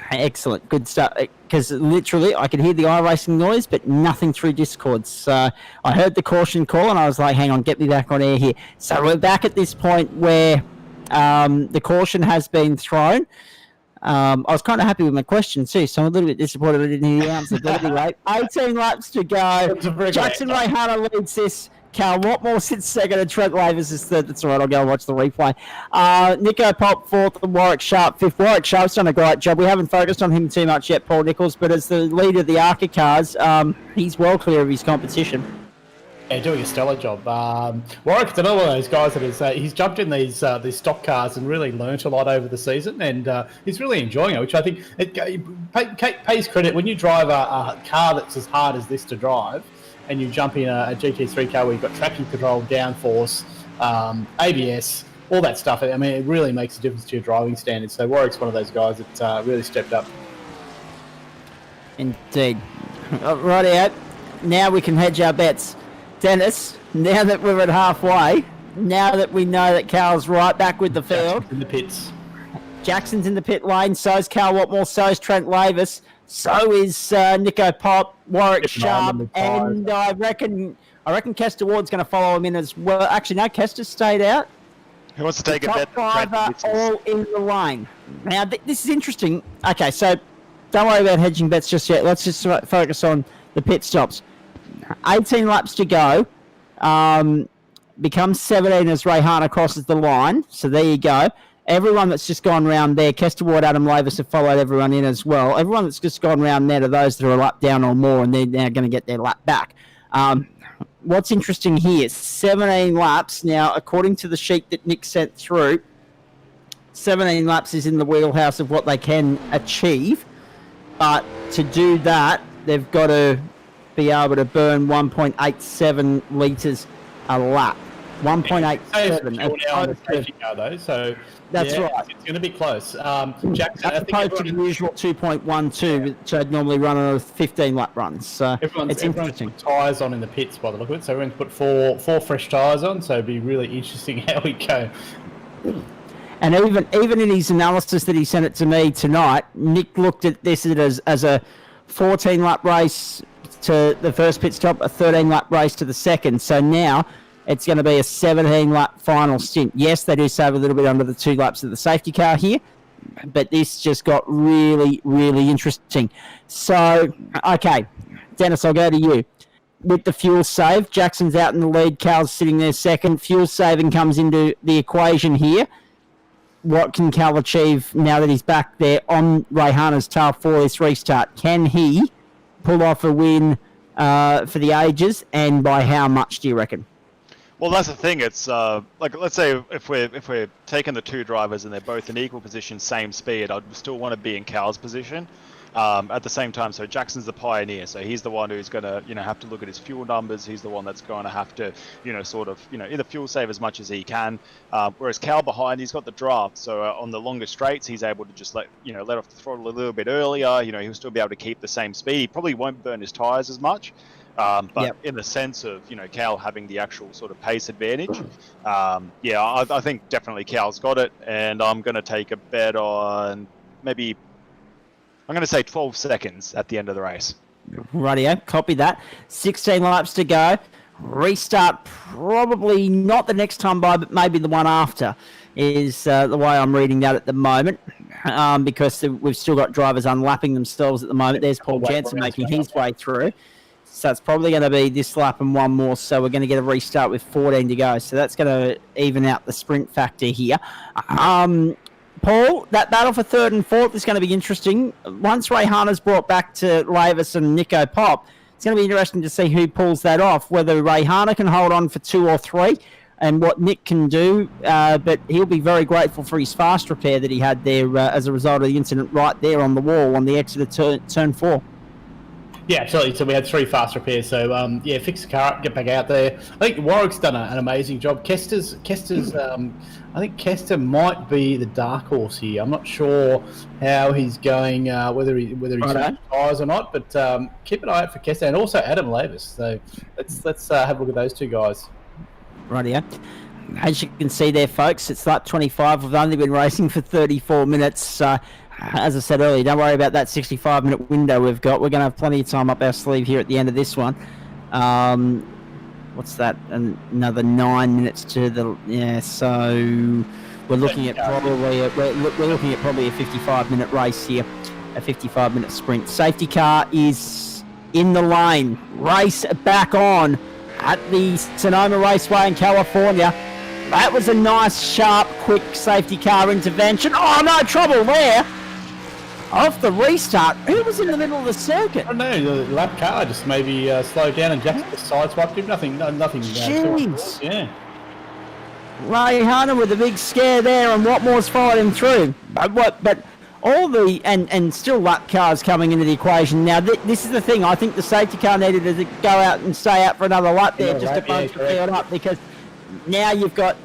Excellent, good stuff. Because literally, I could hear the iRacing noise, but nothing through Discord. So I heard the caution call, and I was like, "Hang on, get me back on air here." So we're back at this point where the caution has been thrown. I was kind of happy with my question too, so I'm a little bit disappointed I didn't hear the answer. But anyway, 18 laps to go. Jackson Rayhana leads this. Cal Watmore sits second and Trent Lavis is third. That's all right, I'll go and watch the replay. Nico Pop fourth and Warwick Sharp fifth. Warwick Sharp's done a great job. We haven't focused on him too much yet, Paul Nichols, but as the leader of the ARCA cars, he's well clear of his competition. Yeah, doing a stellar job. Warwick's another one of those guys that is he's jumped in these stock cars and really learnt a lot over the season, and he's really enjoying it, which I think pays credit. When you drive a car that's as hard as this to drive, and you jump in a GT3 car where you've got traction control, downforce, ABS, all that stuff. I mean, it really makes a difference to your driving standards. So Warwick's one of those guys that really stepped up. Indeed. Right out. Now we can hedge our bets. Dennis, now that we're at halfway, now that we know that Cal's right back with the field. In the pits. Jackson's in the pit lane, so's Cal Watmore, so's Trent Lavis, so is Nico Pop, Warwick Sharp, and I reckon Kester Ward's going to follow him in as well. Actually, no, Kester's stayed out. Who wants to take a bet? Top driver all in the lane. Now, this is interesting. Okay, so don't worry about hedging bets just yet. Let's just focus on the pit stops. 18 laps to go. Becomes 17 as Rayhana crosses the line. So there you go. Everyone that's just gone round there, Kester Ward, Adam Lavis have followed everyone in as well. Everyone that's just gone round there to those that are a lap down or more, and they're now going to get their lap back. What's interesting here, 17 laps. Now, according to the sheet that Nick sent through, 17 laps is in the wheelhouse of what they can achieve. But to do that, they've got to be able to burn 1.87 litres a lap. 1.87. So that's right. It's going to be close. Jackson, as opposed to the usual 2.12, which I'd normally run on a 15-lap run. So it's interesting. Put tyres on in the pits by the look of it. So everyone's put four fresh tyres on. So it'd be really interesting how we go. And even in his analysis that he sent it to me tonight, Nick looked at this as a 14-lap race to the first pit stop, a 13-lap race to the second. So now it's going to be a 17-lap final stint. Yes, they do save a little bit under the 2 laps of the safety car here, but this just got really, really interesting. So, okay, Dennis, I'll go to you. With the fuel save, Jackson's out in the lead, Cal's sitting there second. Fuel saving comes into the equation here. What can Cal achieve now that he's back there on Rayhana's tail for this restart? Can he pull off a win for the ages, and by how much do you reckon? Well, that's the thing. It's like, let's say if we're taking the 2 drivers and they're both in equal position, same speed, I'd still want to be in Cal's position. At the same time, so Jackson's the pioneer, so he's the one who's going to, have to look at his fuel numbers. He's the one that's going to have to, either fuel save as much as he can. Whereas Cal behind, he's got the draft, so on the longer straights, he's able to just let off the throttle a little bit earlier. He'll still be able to keep the same speed. He probably won't burn his tires as much. But in the sense of, Cal having the actual sort of pace advantage, I think definitely Cal's got it, and I'm going to take a bet on maybe, I'm going to say 12 seconds at the end of the race. Rightio, copy that. 16 laps to go. Restart probably not the next time by, but maybe the one after is the way I'm reading that at the moment, because we've still got drivers unlapping themselves at the moment. There's Paul Jansen making his way through. So it's probably going to be this lap and one more. So we're going to get a restart with 14 to go. So that's going to even out the sprint factor here. Paul, that battle for third and fourth is going to be interesting. Once Rayhana's brought back to Lavis and Nico Pop, it's going to be interesting to see who pulls that off, whether Rayhana can hold on for 2 or 3 and what Nick can do. But he'll be very grateful for his fast repair that he had there as a result of the incident right there on the wall on the exit of turn 4. Yeah, absolutely. So we had 3 fast repairs. So, fix the car up, get back out there. I think Warwick's done an amazing job. Kester's I think Kester might be the dark horse here. I'm not sure how he's going, whether he's changed tyres or not, but keep an eye out for Kester and also Adam Lavis. So let's have a look at those 2 guys. Rightio. As you can see there, folks, it's lap 25. We've only been racing for 34 minutes. So, as I said earlier, don't worry about that 65-minute window we've got. We're going to have plenty of time up our sleeve here at the end of this one. What's that? Another 9 minutes to the... Yeah, so we're looking at probably a 55-minute race here, a 55-minute sprint. Safety car is in the lane. Race back on at the Sonoma Raceway in California. That was a nice, sharp, quick safety car intervention. Oh, no trouble there. Off the restart. Who was in the middle of the circuit? I don't know. The lap car just maybe slowed down and Jackson just sideswiped him. Nothing. Jeez. Yeah. Rayhana with a big scare there, and Watmore's followed him through. But all the and still lap cars coming into the equation. Now this is the thing. I think the safety car needed to go out and stay out for another lap there, just to bunch the field up, because now you've got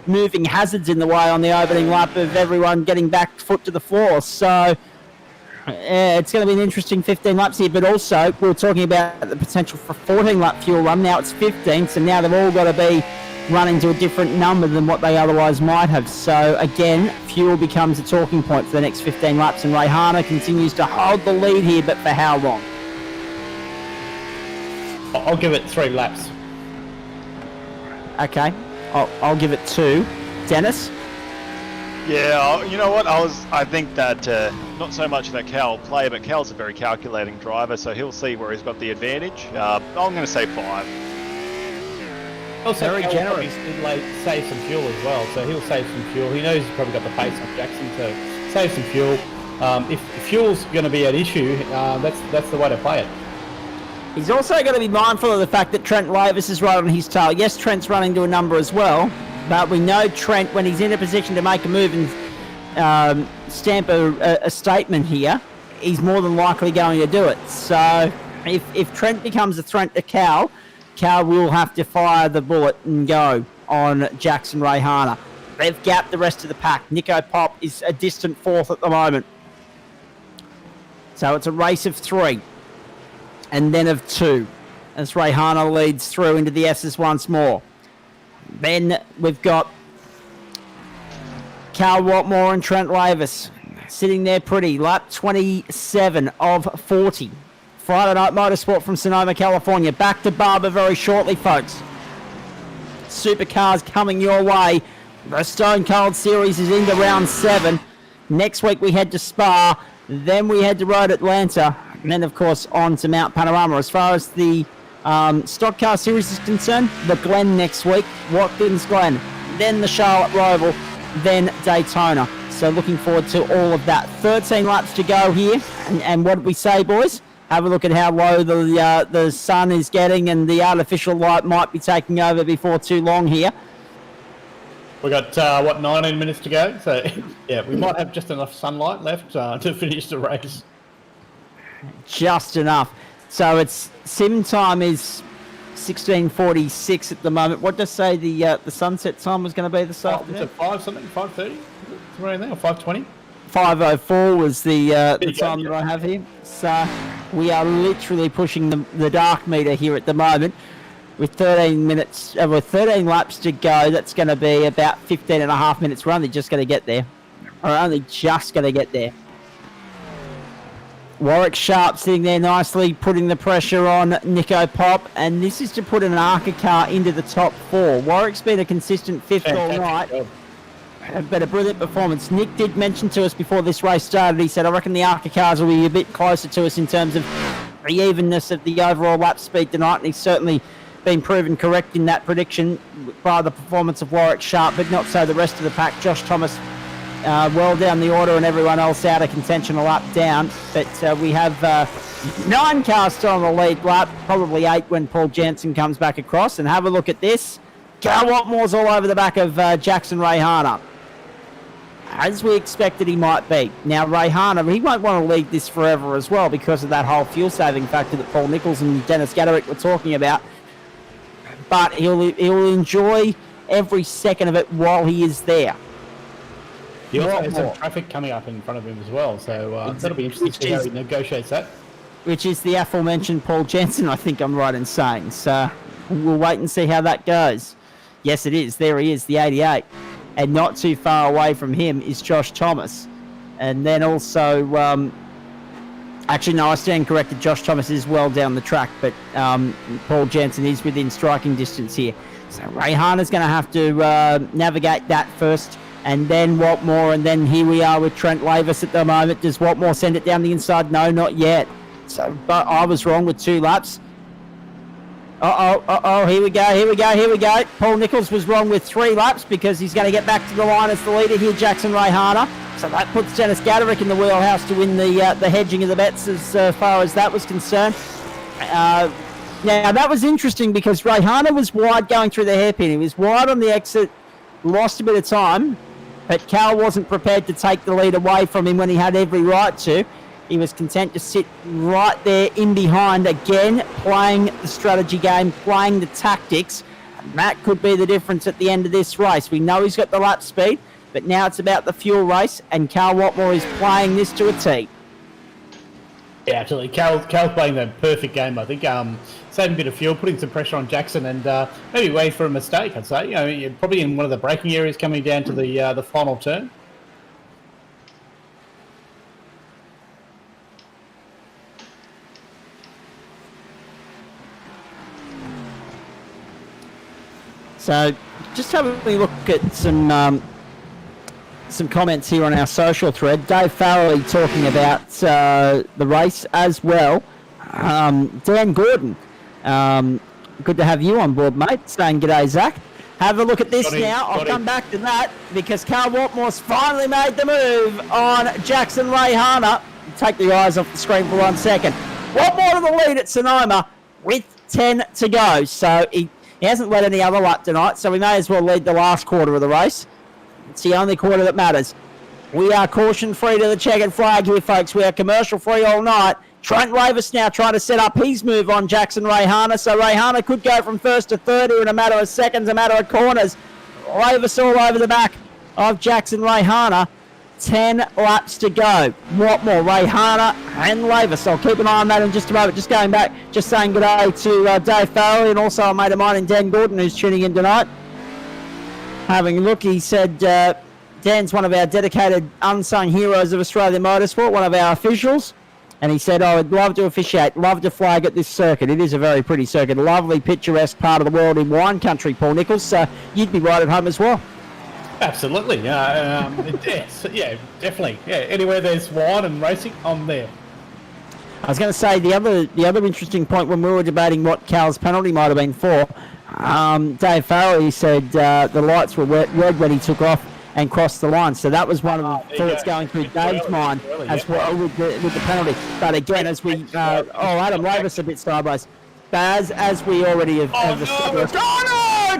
moving hazards in the way on the opening lap of everyone getting back foot to the floor. So it's going to be an interesting 15 laps here, but also we're talking about the potential for 14 lap fuel run. Now it's 15, so now they've all got to be running to a different number than what they otherwise might have. So again, fuel becomes a talking point for the next 15 laps, and Rayhana continues to hold the lead here, but for how long? I'll give it 3 laps. Okay, I'll give it 2. Dennis? Yeah, you know what? I think that not so much that Cal will play, but Cal's a very calculating driver, so he'll see where he's got the advantage. I'm going to say 5. Also, very generous. Save some fuel as well, so he'll save some fuel. He knows he's probably got the pace on Jackson, so save some fuel. If fuel's going to be an issue, that's the way to play it. He's also going to be mindful of the fact that Trent Lavis is right on his tail. Yes, Trent's running to a number as well, but we know Trent, when he's in a position to make a move and stamp a statement here, he's more than likely going to do it. So if Trent becomes a threat to Cal will have to fire the bullet and go on Jackson Rayhana. They've gapped the rest of the pack. Nico Pop is a distant 4th at the moment. So it's a race of 3. And then of 2, as Rayhana leads through into the S's once more. Then we've got Cal Watmore and Trent Lavis sitting there pretty. Lap 27 of 40. Friday Night Motorsport from Sonoma, California. Back to Barber very shortly, folks. Supercars coming your way. The Stone Cold Series is into round 7. Next week we head to Spa. Then we head to Road Atlanta. And then, of course, on to Mount Panorama. As far as the Stockcar Series is concerned, the Glen next week, Watkins Glen, then the Charlotte Roval, then Daytona. So looking forward to all of that. 13 laps to go here. And what did we say, boys? Have a look at how low the sun is getting, and the artificial light might be taking over before too long here. We got 19 minutes to go. So yeah, we might have just enough sunlight left to finish the race. Just enough. So it's sim time is 16:46 at the moment. What did I say the sunset time was going to be this afternoon? 5 something, 5:30, around there, or 5:20. 5:04 was the time that I have here. So we are literally pushing the dark meter here at the moment. With 13 laps to go, that's going to be about 15 and a half minutes. We're only just going to get there. Warwick Sharp sitting there nicely, putting the pressure on Nico Pop, and this is to put an ARCA car into the top 4. Warwick's been a consistent 5th all night. But a brilliant performance. Nick did mention to us before this race started, he said, I reckon the ARCA cars will be a bit closer to us in terms of the evenness of the overall lap speed tonight, and he's certainly been proven correct in that prediction by the performance of Warwick Sharp, but not so the rest of the pack. Josh Thomas well down the order and everyone else out of contention a lap down. But we have 9 cars still on the lead lap, probably 8 when Paul Jansen comes back across. And have a look at this. Cal Watmore's all over the back of Jackson Rayhana, as we expected he might be. Now, Rayhana, he won't want to lead this forever as well because of that whole fuel-saving factor that Paul Nichols and Dennis Gaderick were talking about. But he'll enjoy every second of it while he is there. He also has some traffic coming up in front of him as well, so that'll be interesting to see how he negotiates that. Which is the aforementioned Paul Jensen, I think I'm right in saying. So we'll wait and see how that goes. Yes, it is. There he is, the 88. And not too far away from him is Josh Thomas. And then also... actually, no, I stand corrected. Josh Thomas is well down the track, but Paul Jansen is within striking distance here. So Rayhana's going to have to navigate that first, and then Watmore, and then here we are with Trent Lavis at the moment. Does Watmore send it down the inside? No, not yet. So, but I was wrong with 2 laps. Here we go. Paul Nichols was wrong with 3 laps because he's going to get back to the line as the leader here, Jackson Rayhana. So that puts Dennis Gaderick in the wheelhouse to win the hedging of the bets as far as that was concerned. Now, that was interesting because Rayhana was wide going through the hairpin. He was wide on the exit, lost a bit of time, but Cal wasn't prepared to take the lead away from him when he had every right to. He was content to sit right there in behind again, playing the strategy game, playing the tactics. And that could be the difference at the end of this race. We know he's got the lap speed, but now it's about the fuel race, and Cal Watmore is playing this to a T. Yeah, absolutely. Cal's playing the perfect game, I think. Saving a bit of fuel, putting some pressure on Jackson, and maybe waiting for a mistake, I'd say. You know, you're probably in one of the braking areas coming down to the final turn. So, just having a look at some comments here on our social thread. Dave Farrelly talking about the race as well. Dan Gordon, good to have you on board, mate. Saying g'day, Zach. Have a look at this now. I'll come back to that because Cal Watmore's finally made the move on Jackson Rayhana. Take the eyes off the screen for 1 second. Watmore to the lead at Sonoma with 10 to go. So he hasn't led any other lap tonight, so we may as well lead the last quarter of the race. It's the only quarter that matters. We are caution-free to the checkered flag here, folks. We are commercial-free all night. Trent Lavis now trying to set up his move on Jackson Rayhana. So Rayhana could go from first to third here in a matter of seconds, a matter of corners. Lavis all over the back of Jackson Rayhana. 10 laps to go. Watmore, Rayhana, and Lavis. I'll keep an eye on that in just a moment. Just going back, just saying good day to Dave Farrelly and also a mate of mine in Dan Gordon who's tuning in tonight. Having a look, he said Dan's one of our dedicated unsung heroes of Australian motorsport, one of our officials. And he said, I would love to officiate, love to flag at this circuit. It is a very pretty circuit, a lovely, picturesque part of the world in wine country, Paul Nichols. So you'd be right at home as well. Absolutely. Yes, yeah, definitely. Yeah, anywhere there's wine and racing, I'm there. I was going to say the other interesting point when we were debating what Cal's penalty might have been for, Dave Farrelly said the lights were red when he took off and crossed the line. So that was one of the thoughts going through Dave's mind as well with the penalty. But again, as we... Adam Lavis a bit sideways. As we already have established...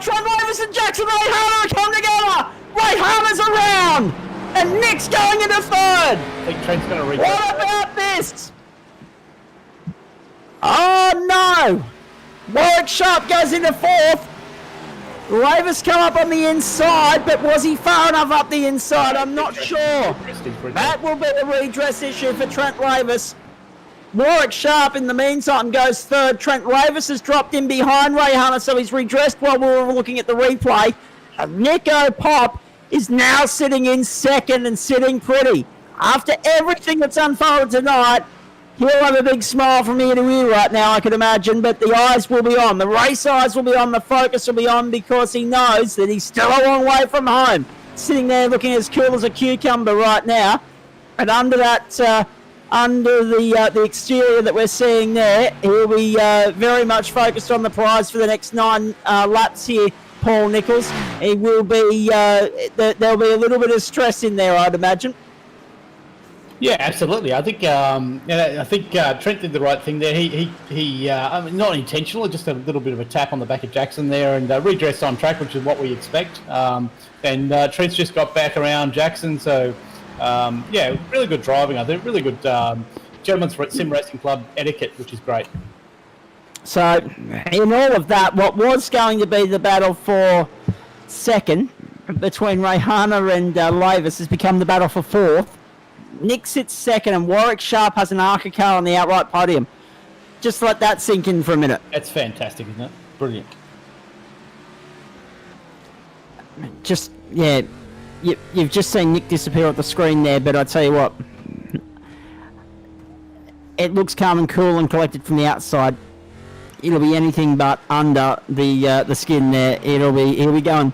Trent Lavis and Jackson Rayhana come together. Rayhana's around, and Nick's going into third. I think Trent's going to reach. What about this? Oh no! Warwick Sharp goes into fourth. Lavis come up on the inside, but was he far enough up the inside? I'm not sure. That will be a redress issue for Trent Lavis. Warwick Sharp, in the meantime, goes third. Trent Lavis has dropped in behind Rayhana, so he's redressed while we were looking at the replay. Nico Pop is now sitting in second and sitting pretty. After everything that's unfolded tonight, he'll have a big smile from ear to ear right now, I could imagine, but the eyes will be on. The race eyes will be on, the focus will be on, because he knows that he's still a long way from home. Sitting there looking as cool as a cucumber right now. And under that, under the exterior that we're seeing there, he'll be very much focused on the prize for the next 9 laps here, Paul Nichols. He will be, there'll be a little bit of stress in there, I'd imagine. Yeah, absolutely. I think Trent did the right thing there. He I mean, not intentional, just a little bit of a tap on the back of Jackson there, and redressed on track, which is what we expect. And Trent's just got back around Jackson, so yeah, really good driving. I think really good Gentlemen's Sim Racing Club etiquette, which is great. So, in all of that, what was going to be the battle for second between Rayhana and Lavis has become the battle for fourth. Nick sits second, and Warwick Sharp has an ARCA car on the outright podium. Just let that sink in for a minute. That's fantastic, isn't it? Brilliant. Just, yeah, you've just seen Nick disappear off the screen there, but I tell you what, it looks calm and cool and collected from the outside. It'll be anything but under the skin there. He'll be going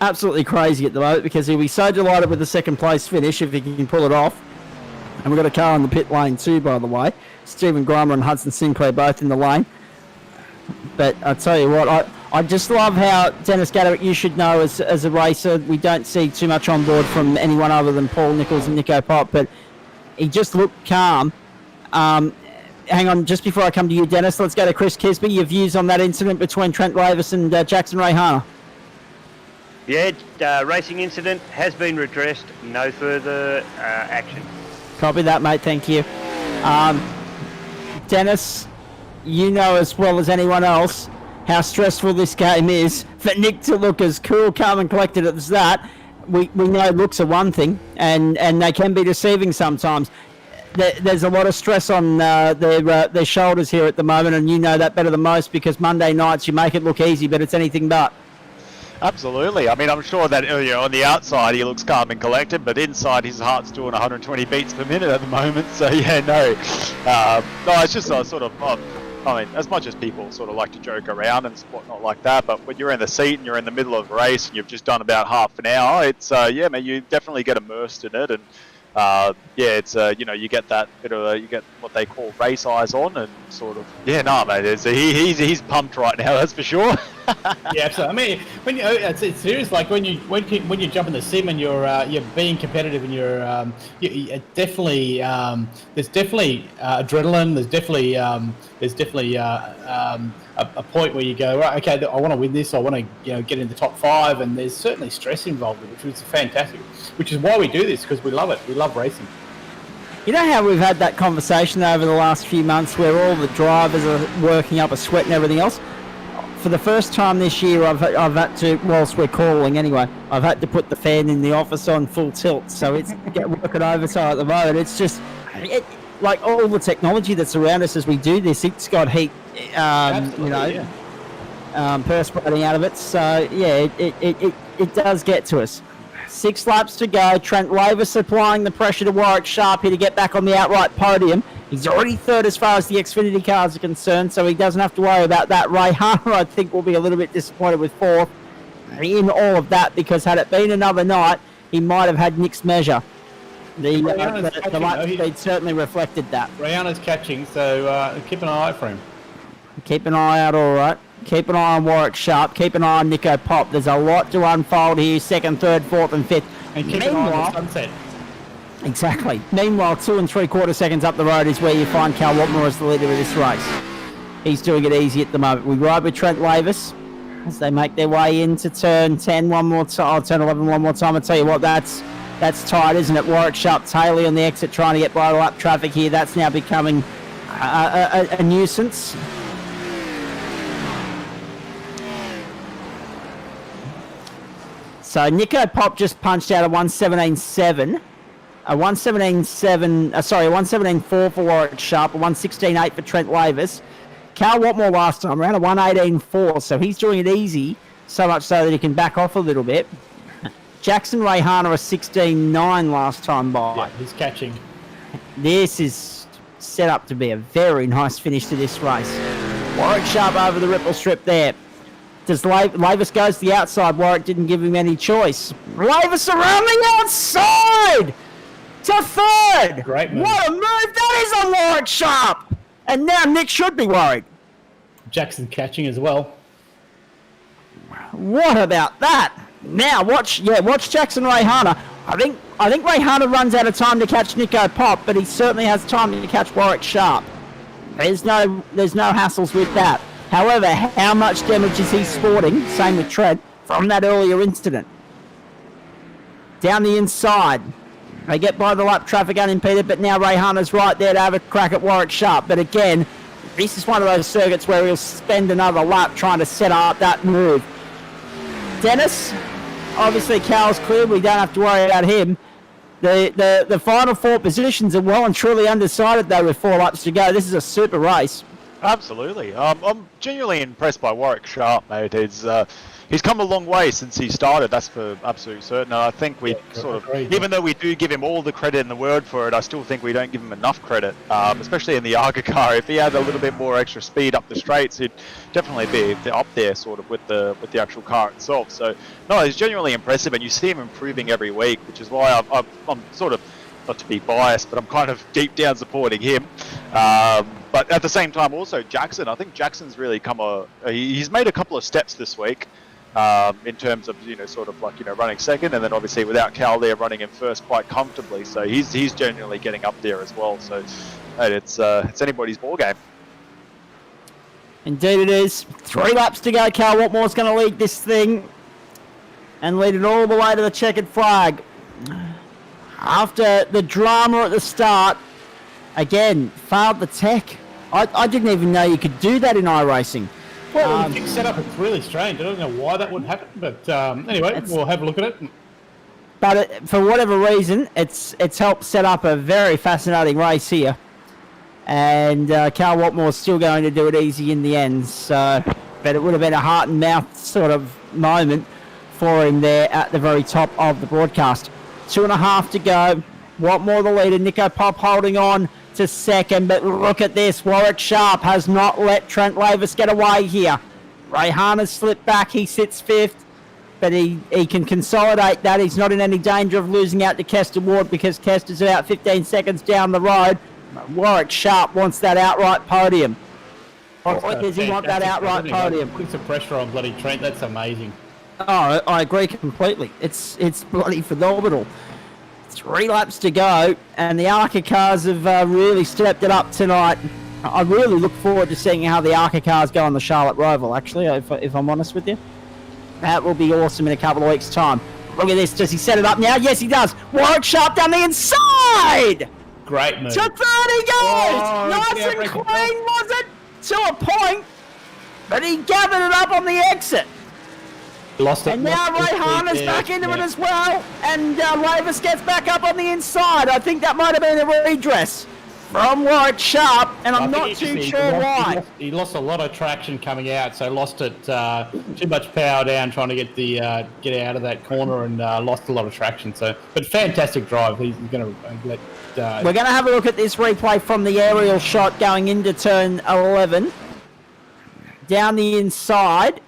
absolutely crazy at the moment, because he'll be so delighted with the second place finish if he can pull it off. And we've got a car in the pit lane too, by the way. Stephen Grimer and Hudson Sinclair both in the lane. But I tell you what, I just love how Dennis Gaderick, you should know as a racer, we don't see too much on board from anyone other than Paul Nichols and Nico Pop, but he just looked calm. Hang on, just before I come to you, Dennis, let's go to Chris Kisby. Your views on that incident between Trent Lavis and Jackson Rayhana. Yeah, racing incident has been redressed. No further action. Copy that, mate. Thank you. Dennis, you know as well as anyone else how stressful this game is. For Nick to look as cool, calm and collected as that, we know looks are one thing, and they can be deceiving sometimes. There's a lot of stress on their shoulders here at the moment, and you know that better than most, because Monday nights you make it look easy, but it's anything but. Absolutely. I mean, I'm sure that on the outside he looks calm and collected, but inside his heart's doing 120 beats per minute at the moment. So yeah, no, it's just a sort of. I mean, as much as people sort of like to joke around and whatnot like that, but when you're in the seat and you're in the middle of a race and you've just done about half an hour, it's yeah, man, you definitely get immersed in it, and yeah, it's you get that bit of you get what they call race eyes on, and sort of mate, he's pumped right now, that's for sure. Yeah, so I mean, when it's serious. Like when you jump in the sim and you're being competitive, and you're definitely there's definitely adrenaline. There's definitely a point where you go, right, okay, I want to win this. I want to get in the top 5, and there's certainly stress involved in it, which is fantastic. Which is why we do this, because we love it. We love racing. You know how we've had that conversation over the last few months where all the drivers are working up a sweat and everything else? For the first time this year, I've had to, whilst we're calling anyway, I've had to put the fan in the office on full tilt, so it's working overtime at the moment. It's just, like all the technology that's around us as we do this, it's got heat, perspirating out of it. So yeah, it does get to us. 6 laps to go. Trent Lavis applying the pressure to Warwick Sharp here to get back on the outright podium. He's already third as far as the Xfinity cars are concerned, so he doesn't have to worry about that. Rayhana, I think, will be a little bit disappointed with 4th in all of that, because had it been another night, he might have had Nick's measure. The light speed certainly reflected that. Rayhana's catching, so keep an eye out for him. Keep an eye out, all right. Keep an eye on Warwick Sharp. Keep an eye on Nico Pop. There's a lot to unfold here. 2nd, 3rd, 4th and 5th. And keep an eye on the sunset. Exactly. Meanwhile, 2 3/4 seconds up the road is where you find Cal Watmore as the leader of this race. He's doing it easy at the moment. We ride with Trent Lavis. as they make their way into turn 10 one more time. Turn 11 one more time. I tell you what, that's tight, isn't it? Warwick Sharp, Taylor on the exit trying to get by the lap traffic here. That's now becoming a nuisance. So Nico Pop just punched out a 117.7. A 117.4 for Warwick Sharp, a 116.8 for Trent Lavis. Cal Watmore last time around, a 118.4, so he's doing it easy, so much so that he can back off a little bit. Jackson Rayhana, a 16.9 last time by. Yeah, he's catching. This is set up to be a very nice finish to this race. Warwick Sharp over the ripple strip there. Does Lavis goes to the outside? Warwick didn't give him any choice. Lavis around the outside to third. Great move. What a move that is on Warwick Sharp. And now Nick should be worried. Jackson catching as well. What about that? Now watch Jackson Rayhana. I think Rayhana runs out of time to catch Nico Pop, but he certainly has time to catch Warwick Sharp. There's no hassles with that. However, how much damage is he sporting? Same with Trent from that earlier incident. Down the inside. They get by the lap traffic unimpeded, but now Rayhana's right there to have a crack at Warwick Sharp. But again, this is one of those circuits where he'll spend another lap trying to set up that move. Dennis, obviously Cal's clear. We don't have to worry about him. The final four positions are well and truly undecided, though, with 4 laps to go. This is a super race. Absolutely. I'm genuinely impressed by Warwick Sharp, mate. He's come a long way since he started, that's for absolute certain. And I think we even though we do give him all the credit in the world for it, I still think we don't give him enough credit, especially in the ARCA car. If he had a little bit more extra speed up the straights, he'd definitely be up there sort of with the actual car itself. So, no, he's genuinely impressive, and you see him improving every week, which is why I'm sort of, not to be biased, but I'm kind of deep down supporting him. But at the same time, also Jackson. I think Jackson's really he's made a couple of steps this week. In terms of sort of like running second, and then obviously without Cal there running in first quite comfortably, so he's genuinely getting up there as well. So it's anybody's ball game. Indeed it is. 3 laps to go. Cal Watmore's going to lead this thing and lead it all the way to the checkered flag. After the drama at the start, again failed the tech. I didn't even know you could do that in iRacing. Well, the setup is really strange. I don't know why that would happen, but anyway, we'll have a look at it. But for whatever reason, it's helped set up a very fascinating race here. And Cal Watmore's still going to do it easy in the end. So, but it would have been a heart and mouth sort of moment for him there at the very top of the broadcast. 2.5 to go. Watmore the leader. Nico Pop holding on to second, but look at this. Warwick Sharp has not let Trent Lavis get away here. Rayhana's slipped back. He sits 5th, but he can consolidate that. He's not in any danger of losing out to Kester Ward because Kester's about 15 seconds down the road. Warwick Sharp wants that outright podium. Or does he want that outright podium? Putting some pressure on bloody Trent, that's amazing. Oh, I agree completely. It's bloody phenomenal. 3 laps to go, and the ARCA cars have really stepped it up tonight. I really look forward to seeing how the ARCA cars go on the Charlotte Roval, actually, if I'm honest with you. That will be awesome in a couple of weeks' time. Look at this. Does he set it up now? Yes, he does. Warwick Sharp down the inside! Great move. To 30 goes! Nice and clean, was it? To a point, but he gathered it up on the exit. Lost it. And now Rayhana's back into it as well, and Lavis gets back up on the inside. I think that might have been a redress from Warwick Sharp, and I'm not too sure why. He lost a lot of traction coming out, so lost it too much power down trying to get out of that corner, and lost a lot of traction. So, but fantastic drive. He's going to let. We're going to have a look at this replay from the aerial shot going into turn 11. Down the inside.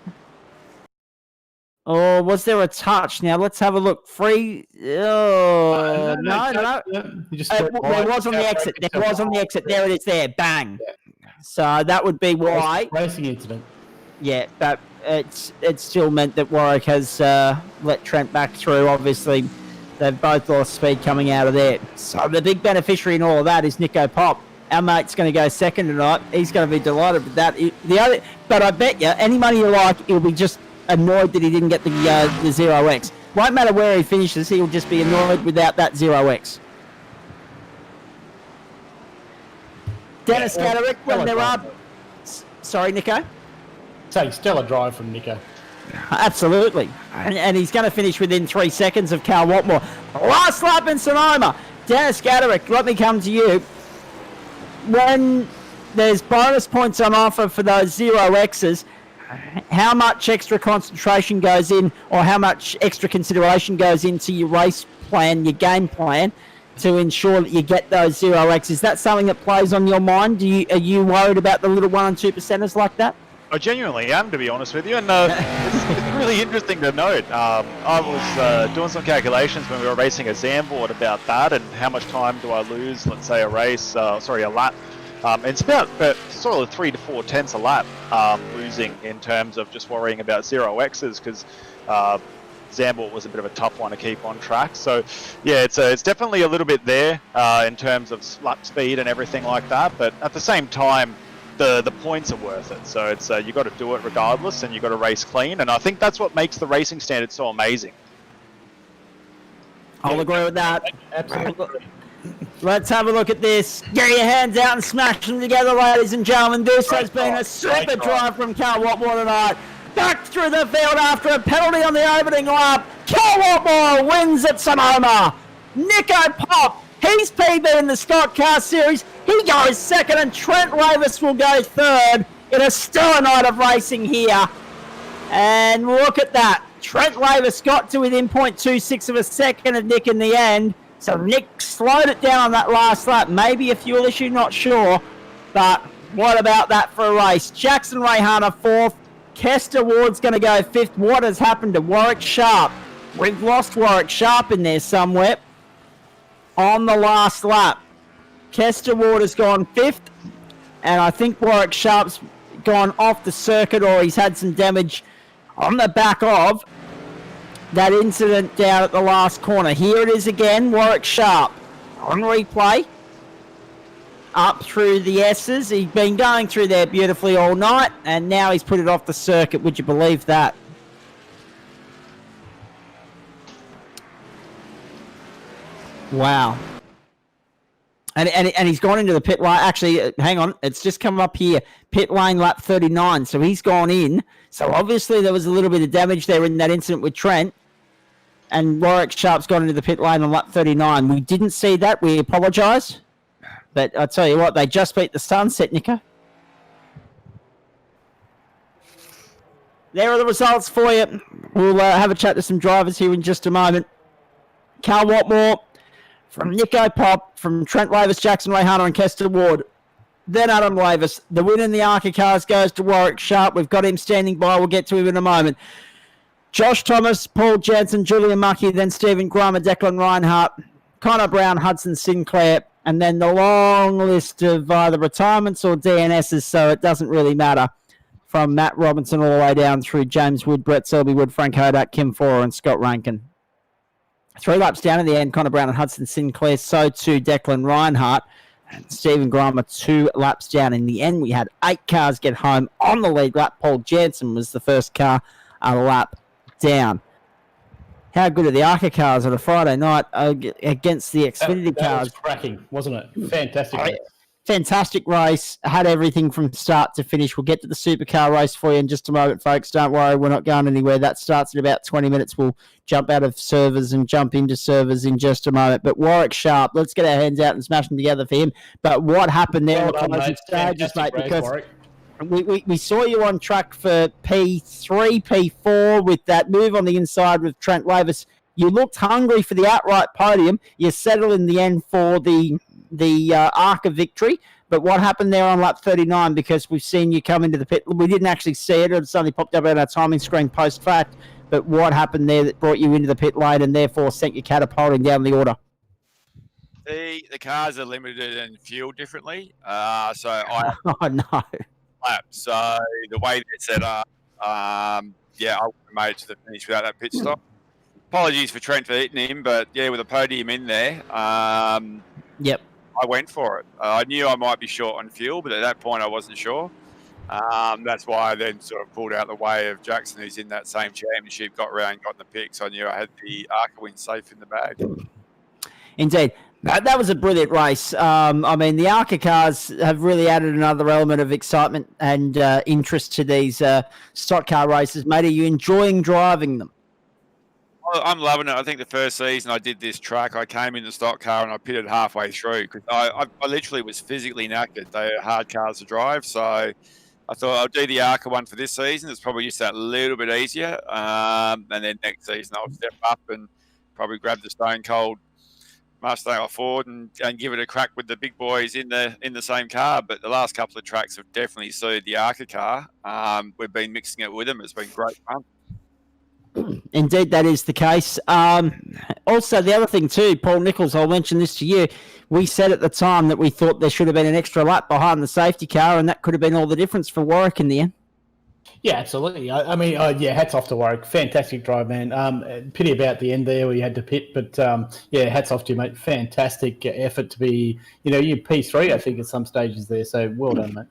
Or was there a touch? Now let's have a look. Free. Oh, no. There was on the exit. There was on the exit. There it is there. Bang. Yeah. So that would be why. Racing incident. Yeah, but it's still meant that Warwick has let Trent back through. Obviously, they've both lost speed coming out of there. So the big beneficiary in all of that is Nico Pop. Our mate's going to go second tonight. He's going to be delighted with that. But I bet you, any money you like, he'll be just annoyed that he didn't get the 0x. Won't matter where he finishes, he'll just be annoyed without that 0x. Dennis Gaderick, when they're up... Sorry, Nico? So stellar drive from Nico. Absolutely. And he's going to finish within 3 seconds of Cal Watmore. Last lap in Sonoma. Dennis Gaderick, let me come to you. When there's bonus points on offer for those 0x's, how much extra concentration goes in, or how much extra consideration goes into your race plan, your game plan, to ensure that you get those 0x? Is that something that plays on your mind? Are you worried about the little 1 and 2%ers like that? I genuinely am, to be honest with you, and it's really interesting to note. I was doing some calculations when we were racing a Zambord about that, and how much time do I lose, let's say a lap. It's about sort of 3 to 4 tenths a lap losing in terms of just worrying about 0x's, because Zambort was a bit of a tough one to keep on track. So yeah, it's definitely a little bit there in terms of lap speed and everything like that, but at the same time, the points are worth it. So it's you got to do it regardless, and you got to race clean, and I think that's what makes the racing standard so amazing. I'll agree with that. Absolutely. Let's have a look at this. Get your hands out and smash them together, ladies and gentlemen. This has been a super drive from Cal Watmore tonight. Back through the field after a penalty on the opening lap. Cal Watmore wins at Sonoma. Nico Pop, he's PB in the Stockcar Series. He goes second, and Trent Lavis will go third in a stellar night of racing here. And look at that. Trent Lavis got to within 0.26 of a second of Nick in the end. So Nick slowed it down on that last lap. Maybe a fuel issue, not sure. But what about that for a race? Jackson Rayhana fourth. Kester Ward's going to go fifth. What has happened to Warwick Sharp? We've lost Warwick Sharp in there somewhere on the last lap. Kester Ward has gone fifth. And I think Warwick Sharp's gone off the circuit, or he's had some damage on the back of that incident down at the last corner. Here it is again, Warwick Sharp on replay. Up through the S's. He's been going through there beautifully all night, and now he's put it off the circuit. Would you believe that? Wow. And he's gone into the pit lane. Actually, hang on. It's just come up here. Pit lane lap 39. So he's gone in. So obviously there was a little bit of damage there in that incident with Trent. And Warwick Sharp's gone into the pit lane on lap 39. We didn't see that. We apologise. But I tell you what, they just beat the Sunset, Nico. There are the results for you. We'll have a chat to some drivers here in just a moment. Cal Watmore from Nico Pop, from Trent Lavis, Jackson Rayhana and Kester Ward. Then Adam Lavis. The win in the ARCA cars goes to Warwick Sharp. We've got him standing by. We'll get to him in a moment. Josh Thomas, Paul Jansen, Julian Mucky, then Stephen Grummer, Declan Reinhardt, Connor Brown, Hudson Sinclair, and then the long list of either retirements or DNSs, so it doesn't really matter, from Matt Robinson all the way down through James Wood, Brett Selbywood, Frank Hodak, Kim Forer, and Scott Rankin. 3 laps down at the end, Connor Brown and Hudson Sinclair, so too Declan Reinhardt, and Stephen Grummer 2 laps down. In the end, we had 8 cars get home on the lead lap. Paul Jansen was the first car a lap down. How good are the ARCA cars on a Friday night against the Xfinity cars? Was cracking, wasn't it? Fantastic race. Fantastic race. Had everything from start to finish. We'll get to the supercar race for you in just a moment, folks. Don't worry, we're not going anywhere. That starts in about 20 minutes. We'll jump out of servers and jump into servers in just a moment. But Warwick Sharp, let's get our hands out and smash them together for him. But what happened there in the closing stages, mate? Because we saw you on track for P3, P4 with that move on the inside with Trent Lavis. You looked hungry for the outright podium. You settled in the end for the ARCA victory. But what happened there on lap 39? Because we've seen you come into the pit. We didn't actually see it. It suddenly popped up on our timing screen post-fact. But what happened there that brought you into the pit lane and therefore sent you catapulting down the order? The cars are limited and fueled differently. So I... Oh, no. Lap. So the way they're set up, I made it to the finish without that pit stop. Apologies for Trent for hitting him, but yeah, with a podium in there, yep, I went for it. I knew I might be short on fuel, but at that point I wasn't sure. That's why I then sort of pulled out the way of Jackson, who's in that same championship, got round, got in the pick. So I knew I had the Arca win safe in the bag. Indeed. That was a brilliant race. I mean, the Arca cars have really added another element of excitement and interest to these stock car races. Mate, are you enjoying driving them? I'm loving it. I think the first season I did this track, I came in the stock car and I pitted halfway through because I literally was physically knackered. They are hard cars to drive. So I thought I'll do the Arca one for this season. It's probably just that little bit easier. And then next season I'll step up and probably grab the Stone Cold Mustang off Ford and give it a crack with the big boys in the same car. But the last couple of tracks have definitely suited the Arca car. We've been mixing it with them. It's been great fun. Indeed, that is the case. Also, the other thing too, Paul Nichols, I'll mention this to you. We said at the time that we thought there should have been an extra lap behind the safety car, and that could have been all the difference for Warwick in the end. Yeah, absolutely. I mean, hats off to Warwick. Fantastic drive, man. Pity about the end there where you had to pit, but hats off to you, mate. Fantastic effort to be, you P3, I think, at some stages there. So well done, mate.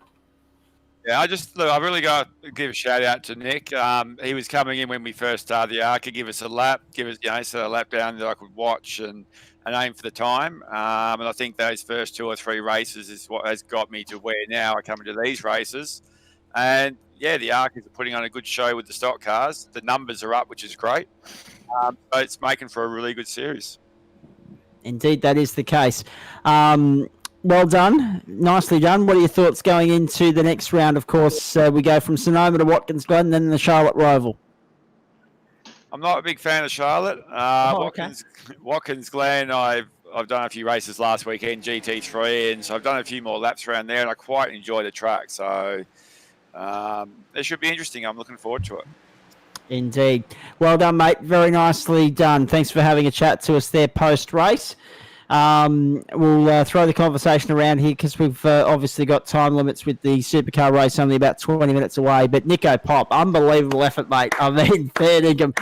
Yeah, I really got to give a shout out to Nick. He was coming in when we first started the Arca, give us a lap, so a lap down that I could watch and aim for the time. And I think those first 2 or 3 races is what has got me to where now I come into these races. And yeah, the Arcas are putting on a good show with the stock cars. The numbers are up, which is great. So it's making for a really good series. Indeed, that is the case. Well done. Nicely done. What are your thoughts going into the next round? Of course, we go from Sonoma to Watkins Glen, then the Charlotte Roval. I'm not a big fan of Charlotte. Watkins Glen, I've done a few races last weekend, GT3, and so I've done a few more laps around there, and I quite enjoy the track. So it should be interesting. I'm looking forward to it. Indeed. Well done, mate. Very nicely done. Thanks for having a chat to us there post-race. We'll throw the conversation around here because we've obviously got time limits with the supercar race only about 20 minutes away. But Nico Pop, unbelievable effort, mate. I mean, fair dinkum.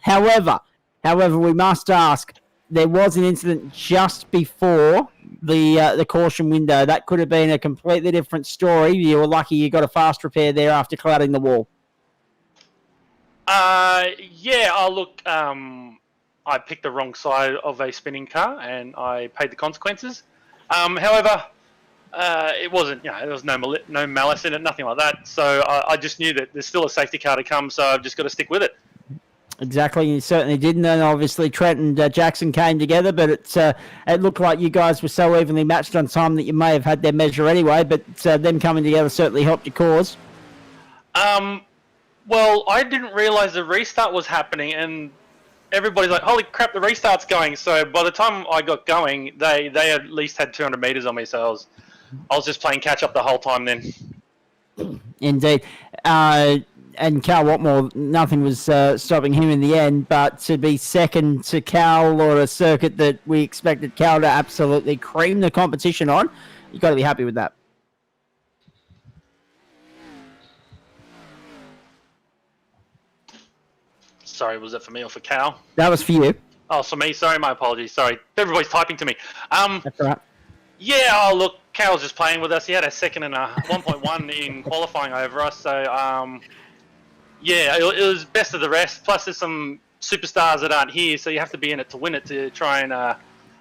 However, we must ask, there was an incident just before the caution window. That could have been a completely different story. You were lucky you got a fast repair there after clouding the wall. Look, I picked the wrong side of a spinning car and I paid the consequences. However, it wasn't, there was no malice in it, nothing like that. So I just knew that there's still a safety car to come, so I've just got to stick with it. Exactly, you certainly didn't. And obviously Trent and Jackson came together, but it looked like you guys were so evenly matched on time that you may have had their measure anyway, but them coming together certainly helped your cause. Well, I didn't realise the restart was happening, and everybody's like, holy crap, the restart's going. So by the time I got going, they at least had 200 metres on me, so I was just playing catch-up the whole time then. Indeed. And Cal Watmore, nothing was stopping him in the end, but to be second to Cal or a circuit that we expected Cal to absolutely cream the competition on, you've got to be happy with that. Sorry, was that for me or for Cal? That was for you. Oh, for me. Sorry, my apologies. Sorry. Everybody's typing to me. That's all right. Yeah, look, Cal's just playing with us. He had a second and a 1.1 in qualifying over us. So, it was best of the rest. Plus, there's some superstars that aren't here, so you have to be in it to win it to try and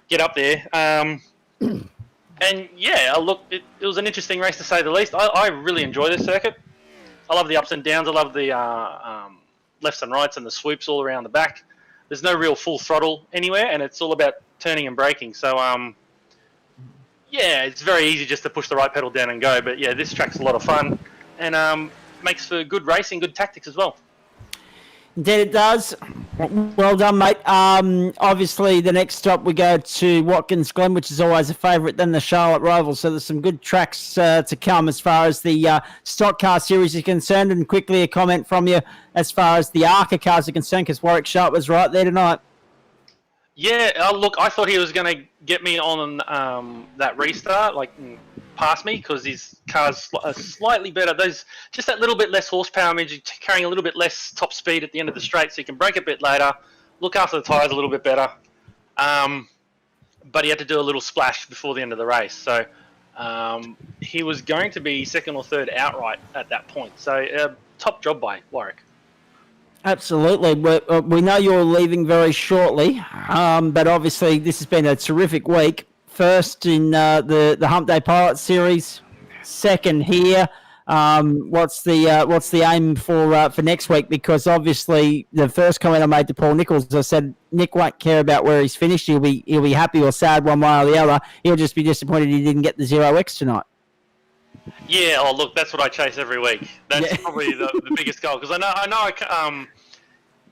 get up there. Look, it was an interesting race to say the least. I really enjoy this circuit. I love the ups and downs. I love the lefts and rights and the swoops all around the back. There's no real full throttle anywhere, and it's all about turning and braking. So, it's very easy just to push the right pedal down and go. But, this track's a lot of fun and makes for good racing, good tactics as well. Indeed it does. Well done, mate. Obviously, the next stop we go to Watkins Glen, which is always a favourite, then the Charlotte Roval. So there's some good tracks to come as far as the stock car series is concerned. And quickly a comment from you as far as the Arca cars are concerned, because Warwick Sharp was right there tonight. Yeah, look, I thought he was going to get me on that restart, past me, because his car's are slightly better. There's just that little bit less horsepower means you're carrying a little bit less top speed at the end of the straight, so you can brake a bit later, look after the tyres a little bit better. But he had to do a little splash before the end of the race. So, he was going to be second or third outright at that point. So top job by Warwick. Absolutely. We know you're leaving very shortly, but obviously this has been a terrific week. First in the Hump Day Pilot Series, second here. What's the aim for next week? Because obviously the first comment I made to Paul Nichols, I said Nick won't care about where he's finished. He'll be happy or sad one way or the other. He'll just be disappointed he didn't get the 0x tonight. Yeah, oh look, that's what I chase every week. That's probably the biggest goal, because I know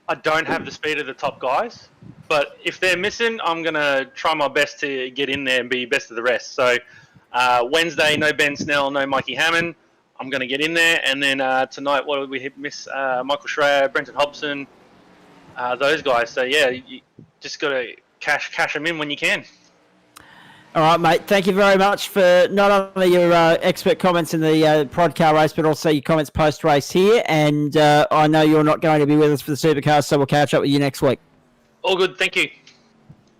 I don't have the speed of the top guys, but if they're missing, I'm gonna try my best to get in there and be best of the rest. So Wednesday, no Ben Snell, no Mikey Hammond. I'm gonna get in there, and then tonight, what did we miss? Michael Schreier, Brenton Hobson, those guys. So yeah, you just gotta cash them in when you can. All right, mate. Thank you very much for not only your expert comments in the prod car race, but also your comments post-race here. And I know you're not going to be with us for the supercars, so we'll catch up with you next week. All good. Thank you.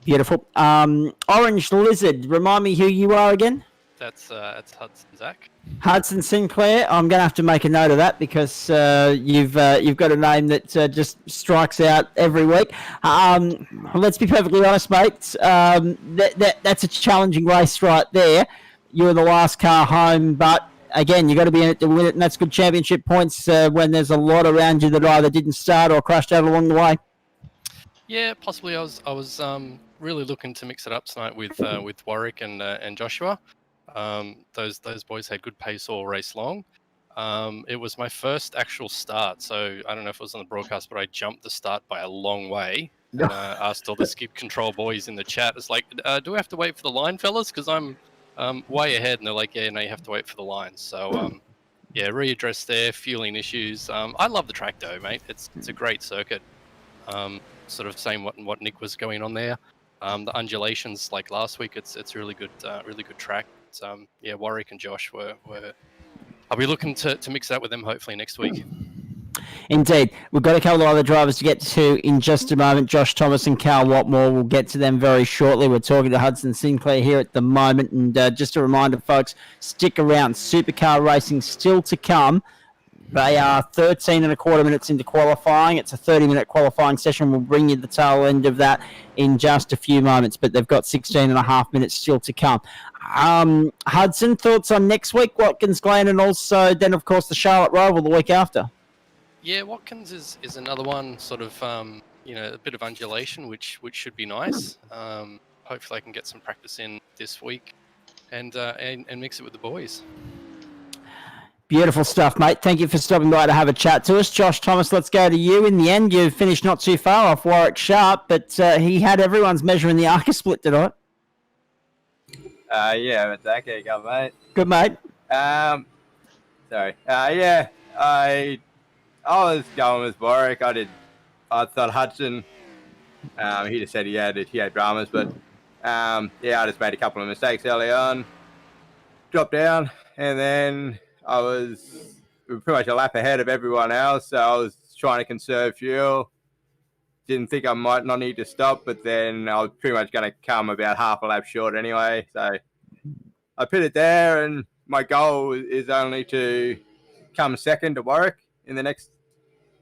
Beautiful. Orange Lizard, remind me who you are again? That's Hudson, Zach. Hudson Sinclair. I'm going to have to make a note of that because you've got a name that just strikes out every week. Let's be perfectly honest, mate. That's a challenging race right there. You're the last car home, but again, you've got to be in it to win it, and that's good championship points when there's a lot around you that either didn't start or crashed out along the way. Yeah, possibly. I was really looking to mix it up tonight with Warwick and Joshua. Those boys had good pace all race long. It was my first actual start, so I don't know if it was on the broadcast, but I jumped the start by a long way. And asked all the skip control boys in the chat, it's like, do we have to wait for the line, fellas? Because I'm way ahead. And they're like, yeah, no, you have to wait for the line. So, yeah, readdress there, fueling issues. I love the track, though, mate. It's a great circuit. Sort of same what Nick was going on there. The undulations, like last week, it's really good track. Yeah, Warwick and Josh were. I'll be looking to mix that with them hopefully next week. Indeed. We've got a couple of other drivers to get to in just a moment. Josh Thomas and Cal Watmore. We'll get to them very shortly. We're talking to Hudson Sinclair here at the moment. And just a reminder, folks, stick around. Supercar racing still to come. They are 13 and a quarter minutes into qualifying. It's a 30-minute qualifying session. We'll bring you the tail end of that in just a few moments, but they've got 16 and a half minutes still to come. Hudson, thoughts on next week, Watkins Glen, and also then, of course, the Charlotte Roval the week after? Yeah, Watkins is another one, sort of, a bit of undulation, which should be nice. Hopefully I can get some practice in this week and mix it with the boys. Beautiful stuff, mate. Thank you for stopping by to have a chat to us. Josh Thomas, let's go to you. In the end, you finished not too far off Warwick Sharp, but he had everyone's measure in the ARCA split tonight. Yeah, but Zach, there you go, mate. Good, mate. Sorry. Yeah, I was going with Warwick. I thought Hudson. He just said he had dramas, but yeah, I just made a couple of mistakes early on. Dropped down, and then I was pretty much a lap ahead of everyone else, so I was trying to conserve fuel. Didn't think I might not need to stop, but then I was pretty much going to come about half a lap short anyway. So I pitted there, and my goal is only to come second to Warwick in the next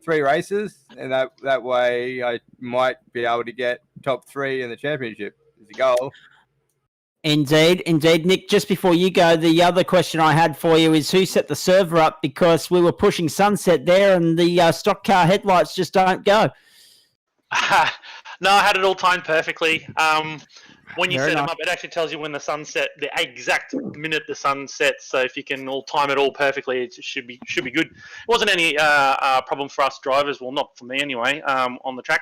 3 races, and that way I might be able to get top 3 in the championship is the goal. Indeed. Nick, just before you go, the other question I had for you is who set the server up, because we were pushing sunset there and the stock car headlights just don't go. No, I had it all timed perfectly. When you Very set them nice. up, it actually tells you when the sun set, the exact minute the sun sets. So if you can all time it all perfectly, it should be good. It wasn't any problem for us drivers. Well, not for me anyway. On the track.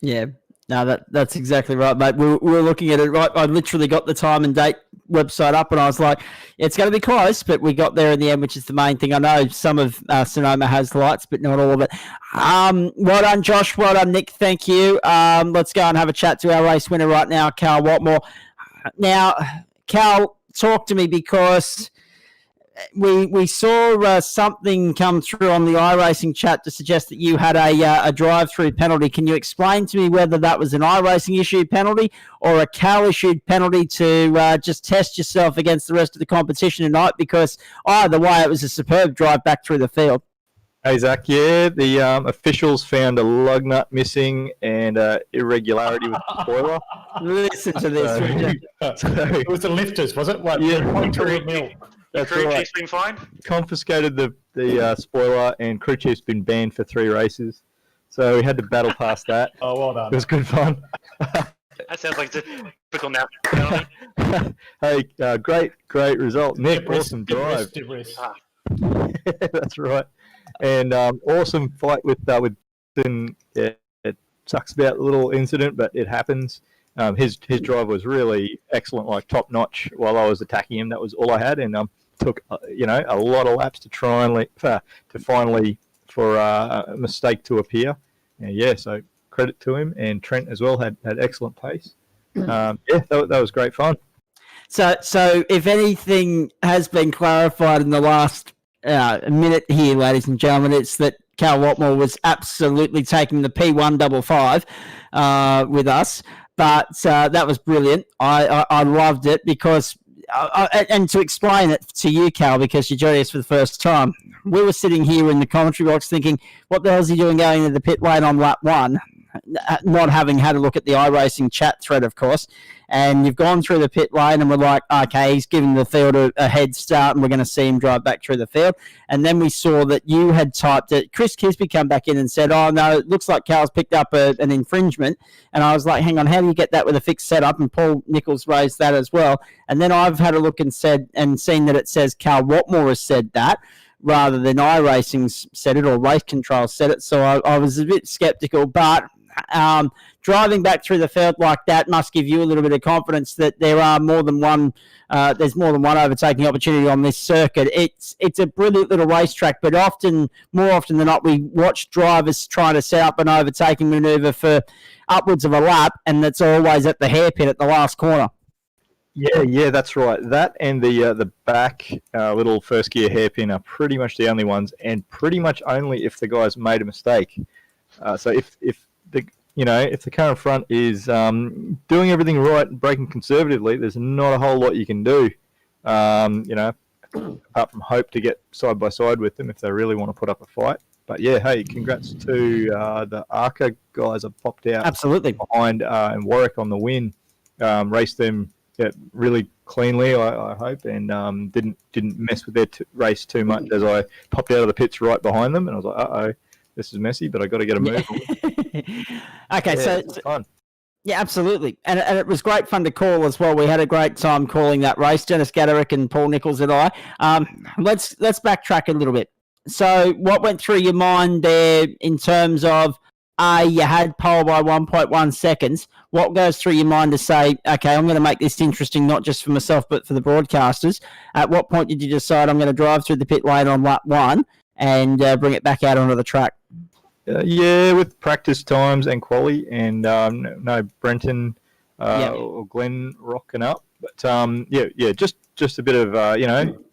Yeah. No, that's exactly right, mate. We were looking at it, right? I literally got the time and date website up, and I was like, it's going to be close, but we got there in the end, which is the main thing. I know some of Sonoma has lights, but not all of it. Well done, Josh. Well done, Nick. Thank you. Let's go and have a chat to our race winner right now, Cal Watmore. Now, Cal, talk to me, because we saw something come through on the iRacing chat to suggest that you had a drive-through penalty. Can you explain to me whether that was an iRacing issued penalty or a Cal issued penalty to just test yourself against the rest of the competition tonight? Because either way, it was a superb drive back through the field. Hey, Zach. Yeah, the officials found a lug nut missing and irregularity with the spoiler. Listen to this, Richard. It was the lifters, was it? What, Yeah. 0.2 mil. That's Crew right. chief's been fined. Confiscated the spoiler, and crew chief's been banned for 3 races. So we had to battle past that. Oh, well done. It was good fun. That sounds like a typical now penalty. Hey, great result, Nick. Dip wrist, Awesome dip drive. wrist, dip wrist. That's right. And awesome fight with Finn. Yeah, it sucks about the little incident, but it happens. His drive was really excellent, like top notch. While I was attacking him, that was all I had, and took a lot of laps to try and finally for a mistake to appear. Yeah, so credit to him, and Trent as well had excellent pace. That was great fun. So if anything has been clarified in the last minute here, ladies and gentlemen, it's that Cal Watmore was absolutely taking the P155 with us. But that was brilliant. I loved it because, and to explain it to you, Cal, because you're joining us for the first time, we were sitting here in the commentary box thinking, what the hell is he doing going into the pit lane on lap 1? Not having had a look at the iRacing chat thread, of course. And you've gone through the pit lane and we're like, okay, he's giving the field a head start and we're going to see him drive back through the field. And then we saw that you had typed it. Chris Kisby come back in and said, oh, no, it looks like Cal's picked up an infringement. And I was like, hang on, how do you get that with a fixed setup? And Paul Nichols raised that as well. And then I've had a look and seen that it says Cal Watmore has said that, rather than iRacing's said it or Race Control said it. So I was a bit skeptical, but driving back through the field like that must give you a little bit of confidence that there are more than one. There's more than one overtaking opportunity on this circuit. It's a brilliant little racetrack, but more often than not, we watch drivers trying to set up an overtaking manoeuvre for upwards of a lap, and that's always at the hairpin at the last corner. Yeah, that's right. That and the back little first gear hairpin are pretty much the only ones, and pretty much only if the guy's made a mistake. So if the car in front is doing everything right and braking conservatively, there's not a whole lot you can do, apart from hope to get side by side with them if they really want to put up a fight. But yeah, hey, congrats to the ARCA guys that popped out absolutely behind and Warwick on the win. Raced them really cleanly, I hope, and didn't mess with their race too much as I popped out of the pits right behind them, and I was like, uh-oh. This is messy, but I got to get a move. Okay, so fun. Yeah, absolutely, and it was great fun to call as well. We had a great time calling that race, Dennis Gaderick and Paul Nichols and I. Let's backtrack a little bit. So, what went through your mind there in terms of you had pole by 1.1 seconds? What goes through your mind to say, okay, I'm going to make this interesting, not just for myself but for the broadcasters? At what point did you decide I'm going to drive through the pit lane on lap 1 and bring it back out onto the track? With practice times and quali, and no Brenton or Glenn rocking up, but just a bit of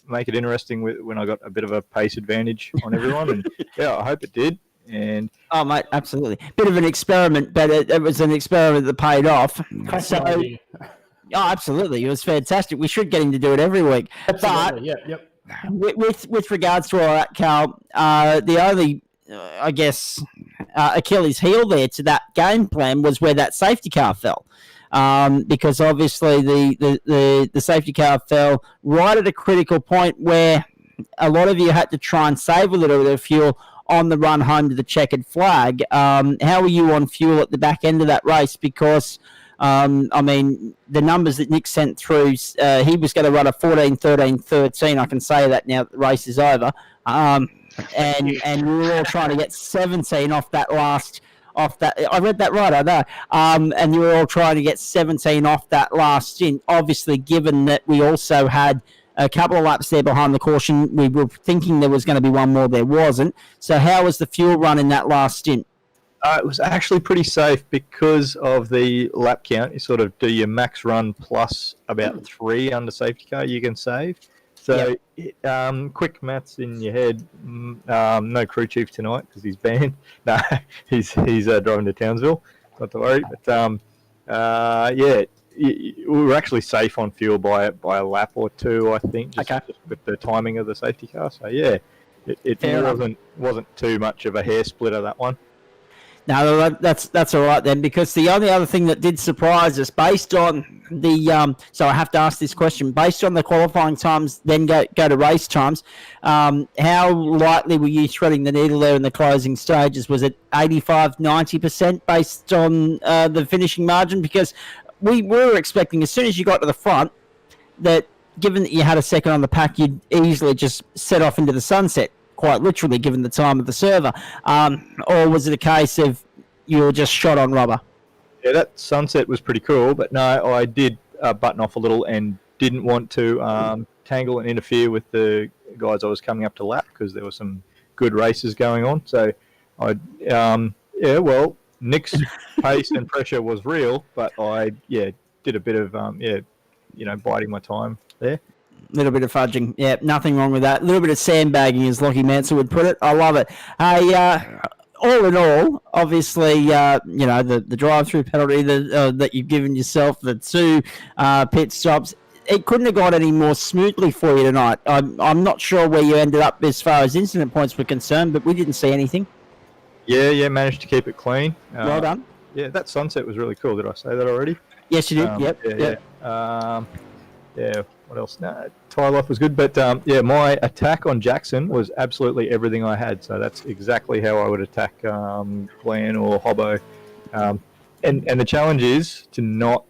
make it interesting when I got a bit of a pace advantage on everyone, and I hope it did. And oh mate, absolutely, bit of an experiment, but it was an experiment that paid off. Absolutely, it was fantastic. We should get him to do it every week. Absolutely, but with regards to all that, Cal, the only Achilles heel there to that game plan was where that safety car fell, because obviously the safety car fell right at a critical point where a lot of you had to try and save a little bit of fuel on the run home to the checkered flag. How were you on fuel at the back end of that race? Because the numbers that Nick sent through, he was going to run a 14, 13, 13. I can say that now that the race is over. And we were all trying to get 17 off that. I read that right, I know. And you were all trying to get 17 off that last stint. Obviously, given that we also had a couple of laps there behind the caution, we were thinking there was going to be one more. There wasn't. So how was the fuel run in that last stint? It was actually pretty safe because of the lap count. You sort of do your max run plus about 3 under safety car you can save. So, quick maths in your head. No crew chief tonight because he's banned. No, he's driving to Townsville. Not to worry. But we were actually safe on fuel by a lap or two, I think, just with the timing of the safety car. So it wasn't too much of a hair splitter, that one. No, that's all right then, because the only other thing that did surprise us, based on the so I have to ask this question, based on the qualifying times, then go to race times, how lightly were you threading the needle there in the closing stages? Was it 85, 90% based on the finishing margin? Because we were expecting, as soon as you got to the front, that given that you had a second on the pack, you'd easily just set off into the sunset, quite literally, given the time of the server. Or was it a case of you were just shot on rubber? Yeah, that sunset was pretty cool, but no, I did button off a little and didn't want to tangle and interfere with the guys I was coming up to lap, because there were some good races going on. So Nick's pace and pressure was real, but I did a bit of biding my time there. A little bit of fudging. Yeah, nothing wrong with that. A little bit of sandbagging, as Lockie Manson would put it. I love it. Hey, all in all, obviously, the drive-through penalty that you've given yourself, the 2 pit stops, it couldn't have gone any more smoothly for you tonight. I'm not sure where you ended up as far as incident points were concerned, but we didn't see anything. Yeah, managed to keep it clean. Well done. Yeah, that sunset was really cool. Did I say that already? Yes, you did. Yep. What else? No, tie life was good, but my attack on Jackson was absolutely everything I had. So that's exactly how I would attack Glenn or Hobbo. And the challenge is to not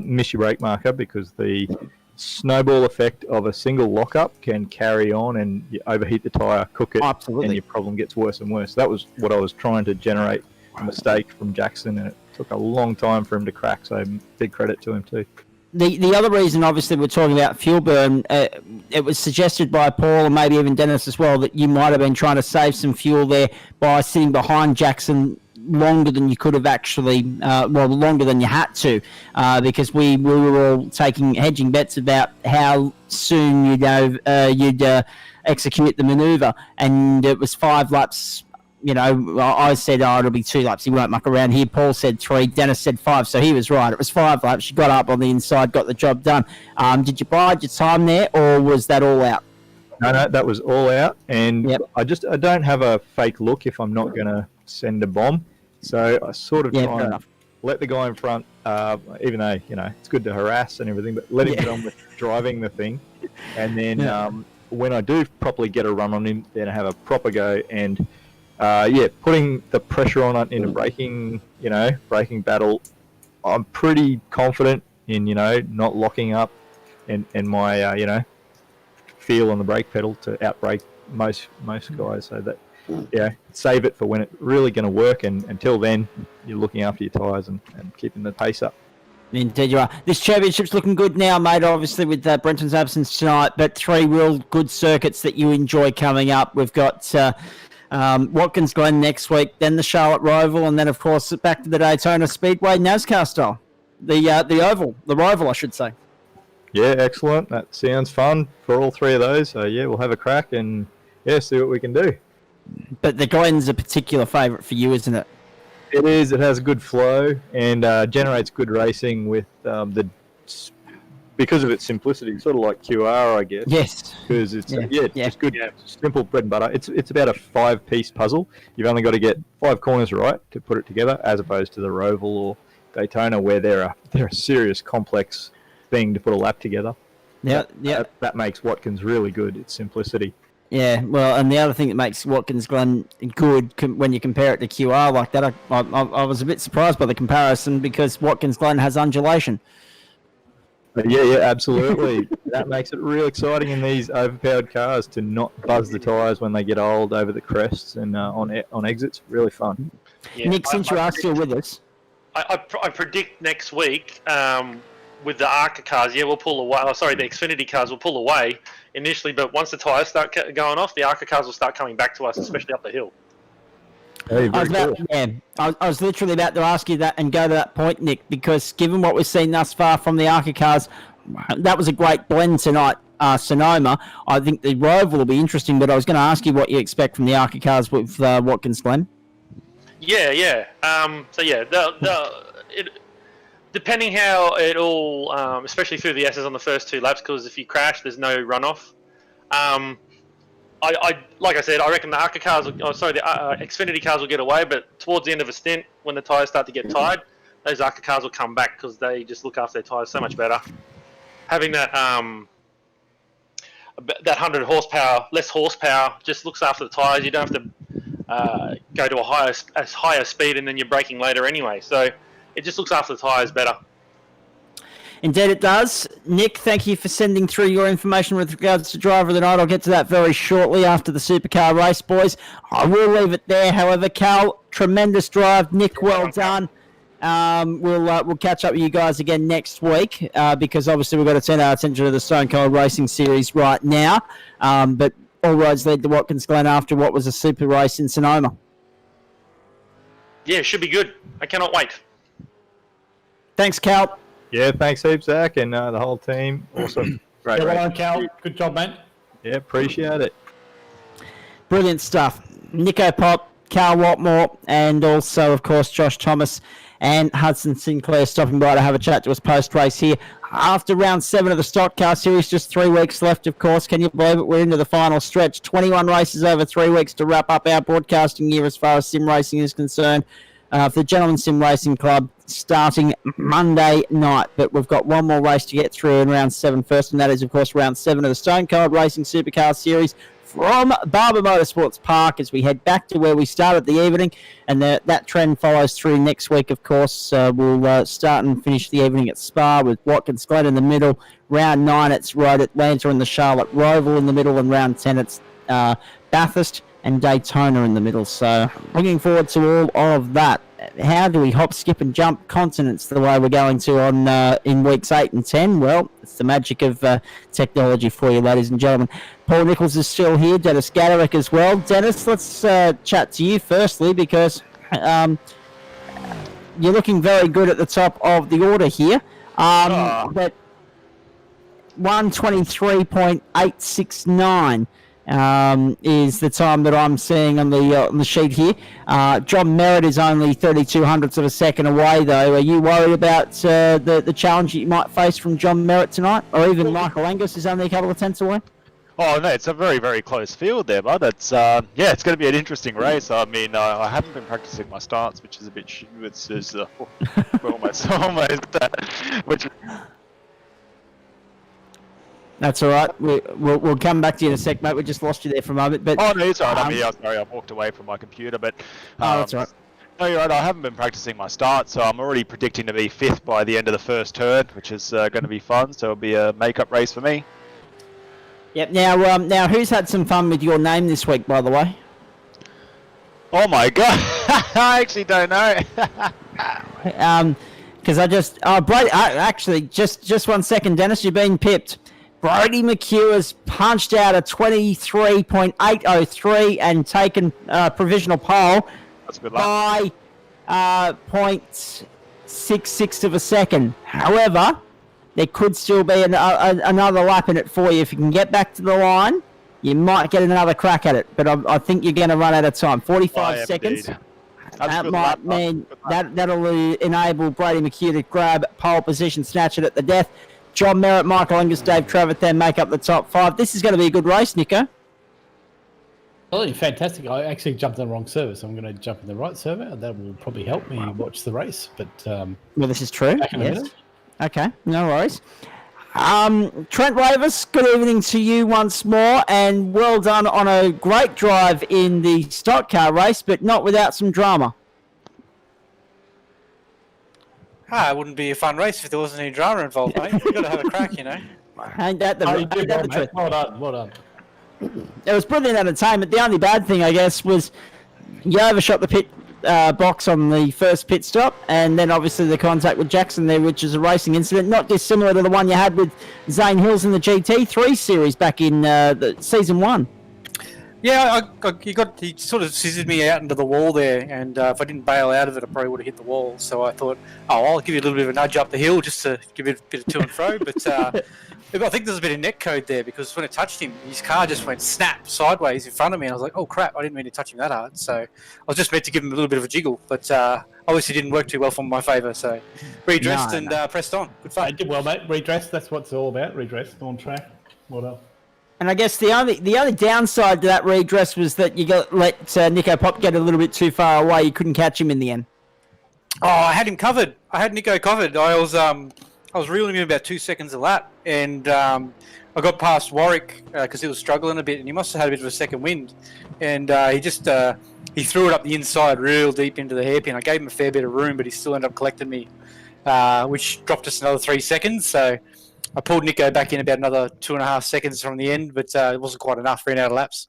miss your brake marker, because the snowball effect of a single lockup can carry on, and you overheat the tyre, cook it, and your problem gets worse and worse. That was what I was trying to generate a mistake from Jackson, and it took a long time for him to crack. So big credit to him too. The other reason, obviously, we're talking about fuel burn, it was suggested by Paul and maybe even Dennis as well, that you might have been trying to save some fuel there by sitting behind Jackson longer than you could have actually, longer than you had to, because we were all taking hedging bets about how soon you'd execute the manoeuvre, and it was 5 laps. I said, it'll be 2 laps. He won't muck around here. Paul said 3. Dennis said 5. So he was right. It was 5 laps. You got up on the inside, got the job done. Did you bide your time there, or was that all out? No, that was all out. And I don't have a fake look if I'm not going to send a bomb. So I sort of try and let the guy in front, even though, it's good to harass and everything, but let him get on with driving the thing. And then when I do properly get a run on him, then I have a proper go and... putting the pressure on it in a braking battle, I'm pretty confident in, not locking up and my, feel on the brake pedal to outbrake most guys. So that, save it for when it's really going to work. And until then, you're looking after your tyres and keeping the pace up. Indeed you are. This championship's looking good now, mate, obviously with Brenton's absence tonight, but 3 real good circuits that you enjoy coming up. We've got... Watkins Glen next week, then the Charlotte Roval, and then of course back to the Daytona Speedway NASCAR style, the oval, the Roval, I should say. Yeah, excellent. That sounds fun for all 3 of those. So we'll have a crack and see what we can do. But the Glen's a particular favourite for you, isn't it? It is. It has a good flow and generates good racing with because of its simplicity, sort of like QR, I guess. Yes. Because it's just good, simple bread and butter. It's about a 5-piece puzzle. You've only got to get 5 corners right to put it together, as opposed to the Roval or Daytona, where they're a serious, complex thing to put a lap together. Yeah, That makes Watkins really good. It's simplicity. Yeah, well, and the other thing that makes Watkins Glen good when you compare it to QR like that, I was a bit surprised by the comparison, because Watkins Glen has undulation. Yeah, absolutely. That makes it real exciting in these overpowered cars to not buzz the tyres when they get old over the crests and on exits. Really fun. Yeah, Nick, since you are still with us, I predict next week with the ARCA cars, we'll pull away. Oh, sorry, the Xfinity cars will pull away initially, but once the tyres start going off, the ARCA cars will start coming back to us, especially up the hill. Hey, I was literally about to ask you that and go to that point, Nick, because given what we've seen thus far from the ARCA cars, that was a great blend tonight. Sonoma. I think the Roval will be interesting, but I was going to ask you what you expect from the ARCA cars with Watkins Glen. Yeah. Depending how it all, especially through the S's on the first 2 laps, because if you crash, there's no runoff. Like I said, I reckon the ARCA cars, the Xfinity cars will get away, but towards the end of a stint, when the tyres start to get tired, those ARCA cars will come back because they just look after their tyres so much better. Having that 100 horsepower, less horsepower, just looks after the tyres. You don't have to go to a higher speed and then you're braking later anyway. So it just looks after the tyres better. Indeed it does. Nick, thank you for sending through your information with regards to Driver of the Night. I'll get to that very shortly after the Supercar race, boys. I will leave it there. However, Cal, tremendous drive. Nick, well done. We'll catch up with you guys again next week because obviously we've got to turn our attention to the Stockcar Road Racing Series right now. But all roads lead to Watkins Glen after what was a super race in Sonoma. Yeah, it should be good. I cannot wait. Thanks, Cal. Yeah, thanks heaps, Zach, and the whole team. Awesome. Great Yeah, well race. done, Cal. Good job, mate. Yeah, appreciate it. Brilliant stuff. Nico Pop, Carl Watmore, and also, of course, Josh Thomas and Hudson Sinclair stopping by to have a chat to us post-race here. After round 7 of the Stock Car Series, just 3 weeks left, of course. Can you believe it? We're into the final stretch. 21 races over 3 weeks to wrap up our broadcasting year as far as sim racing is concerned. For the Gentlemen Sim Racing Club starting Monday night. But we've got one more race to get through in round 7 first, and that is, of course, round 7 of the Stockcar Road Racing Supercar Series from Barber Motorsports Park as we head back to where we started the evening. And that trend follows through next week, of course. We'll start and finish the evening at Spa with Watkins Glen in the middle. Round 9, it's Road Atlanta and the Charlotte Roval in the middle. And round 10, it's Bathurst and Daytona in the middle. So looking forward to all of that. How do we hop, skip and jump continents the way we're going to on in weeks 8 and 10? Well, it's the magic of technology for you, ladies and gentlemen. Paul Nichols is still here, Dennis Gaderick as well. Dennis, let's chat to you firstly because you're looking very good at the top of the order here. But 1:23.869 is the time that I'm seeing on the sheet here. John Merritt is only 32 hundredths of a second away, though. Are you worried about the challenge that you might face from John Merritt tonight? Or even Michael Angus is only a couple of tenths away? Oh no, it's a very, very close field there, bud. It's it's going to be an interesting race. I mean, I haven't been practicing my starts, which is a bit it's almost which. That's all right. We'll come back to you in a sec, mate. We just lost you there for a moment. But oh no, it's all right. I'm here. Sorry, I walked away from my computer, but that's all right. No, you're right. I haven't been practicing my start, so I'm already predicting to be 5th by the end of the first turn, which is going to be fun. So it'll be a make-up race for me. Yep. Now, who's had some fun with your name this week, by the way? Oh my god, I actually don't know. Because actually, just 1 second, Dennis, you've been pipped. Brody McHugh has punched out a 23.803 and taken provisional pole by 0.66 of a second. However, there could still be another lap in it for you. If you can get back to the line, you might get another crack at it. But I think you're going to run out of time. 45 seconds. That'll enable Brady McHugh to grab pole position, snatch it at the death. John Merritt, Michael Angus, Dave Trevathan make up the top 5. This is going to be a good race, Nico. Oh, fantastic. I actually jumped on the wrong server, so I'm going to jump in the right server. That will probably help me watch the race. But well, this is true. Yes. Okay, no worries. Trent Ravis, good evening to you once more, and well done on a great drive in the stock car race, but not without some drama. It wouldn't be a fun race if there wasn't any drama involved, mate. You've got to have a crack, you know. Ain't that the truth? Well done. It was brilliant entertainment. The only bad thing, I guess, was you overshot the pit box on the first pit stop, and then obviously the contact with Jackson there, which is a racing incident, not dissimilar to the one you had with Zane Hills in the GT3 series back in the season 1. Yeah, he sort of scissored me out into the wall there, and if I didn't bail out of it, I probably would have hit the wall. So I thought, I'll give you a little bit of a nudge up the hill just to give it a bit of to and fro. But I think there's a bit of net code there because when it touched him, his car just went snap sideways in front of me. And I was like, oh crap, I didn't mean to touch him that hard. So I was just meant to give him a little bit of a jiggle, but obviously didn't work too well for my favour. So redressed and pressed on. Good fun. I did well, mate. Redressed, that's what it's all about. Redressed, on track. Well done. And I guess the only downside to that redress was that you let Nico Pop get a little bit too far away. You couldn't catch him in the end. Oh, I had him covered. I had Nico covered. I was reeling him about 2 seconds a lap, and I got past Warwick because he was struggling a bit, and he must have had a bit of a second wind, and he threw it up the inside real deep into the hairpin. I gave him a fair bit of room, but he still ended up collecting me, which dropped us another 3 seconds. So I pulled Nico back in about another 2.5 seconds from the end, but it wasn't quite enough. Ran out of laps.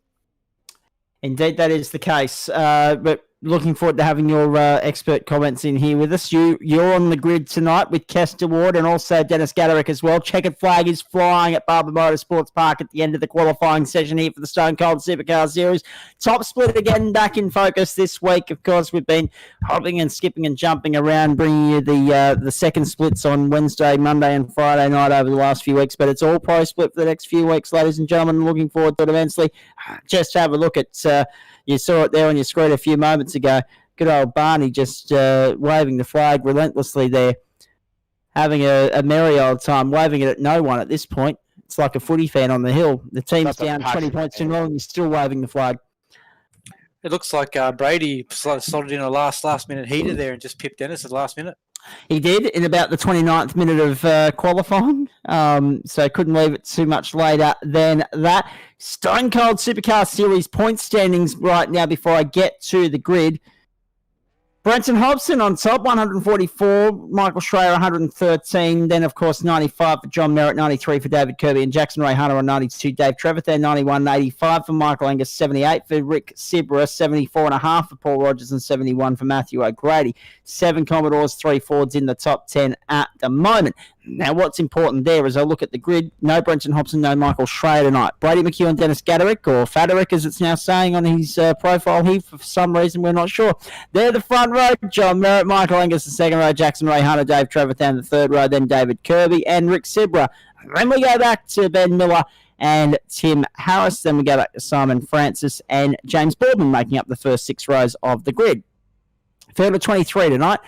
Indeed, that is the case. But looking forward to having your expert comments in here with us. You're on the grid tonight with Kester Ward and also Dennis Gaderick as well. Checkered flag is flying at Barber Motorsports Park at the end of the qualifying session here for the Stone Cold Supercar Series. Top split again back in focus this week. Of course, we've been hopping and skipping and jumping around, bringing you the second splits on Wednesday, Monday and Friday night over the last few weeks. But it's all pro split for the next few weeks, ladies and gentlemen. Looking forward to it immensely. Just have a look at... you saw it there on your screen a few moments ago. Good old Barney just waving the flag relentlessly there, having a merry old time, waving it at no one at this point. It's like a footy fan on the hill. The team's down 20 points to 0 and he's still waving the flag. It looks like Brady slotted in a last-minute heater there and just pipped Dennis at the last minute. He did in about the 29th minute of qualifying, so couldn't leave it too much later than that. Stone Cold Supercar Series point standings right now before I get to the grid. Brenton Hobson on top, 144. Michael Schreier, 113. Then, of course, 95 for John Merritt, 93 for David Kirby, and Jackson Ray Hunter on 92. Dave Trevathan, 91, 85 for Michael Angus, 78 for Rick Sibra, 74.5 for Paul Rogers, and 71 for Matthew O'Grady. 7 Commodores, 3 Fords in the top 10 at the moment. Now, what's important there is I look at the grid. No Brenton Hobson, no Michael Schreier tonight. Brady McHugh and Dennis Gaderick, or Faderick as it's now saying on his profile here. For some reason, we're not sure. They're the front row. John Merritt, Michael Angus, the second row. Jackson Ray Hunter, Dave Trevathan, the third row. Then David Kirby and Rick Sibra. Then we go back to Ben Miller and Tim Harris. Then we go back to Simon Francis and James Boardman making up the first 6 rows of the grid. Field of 23 tonight.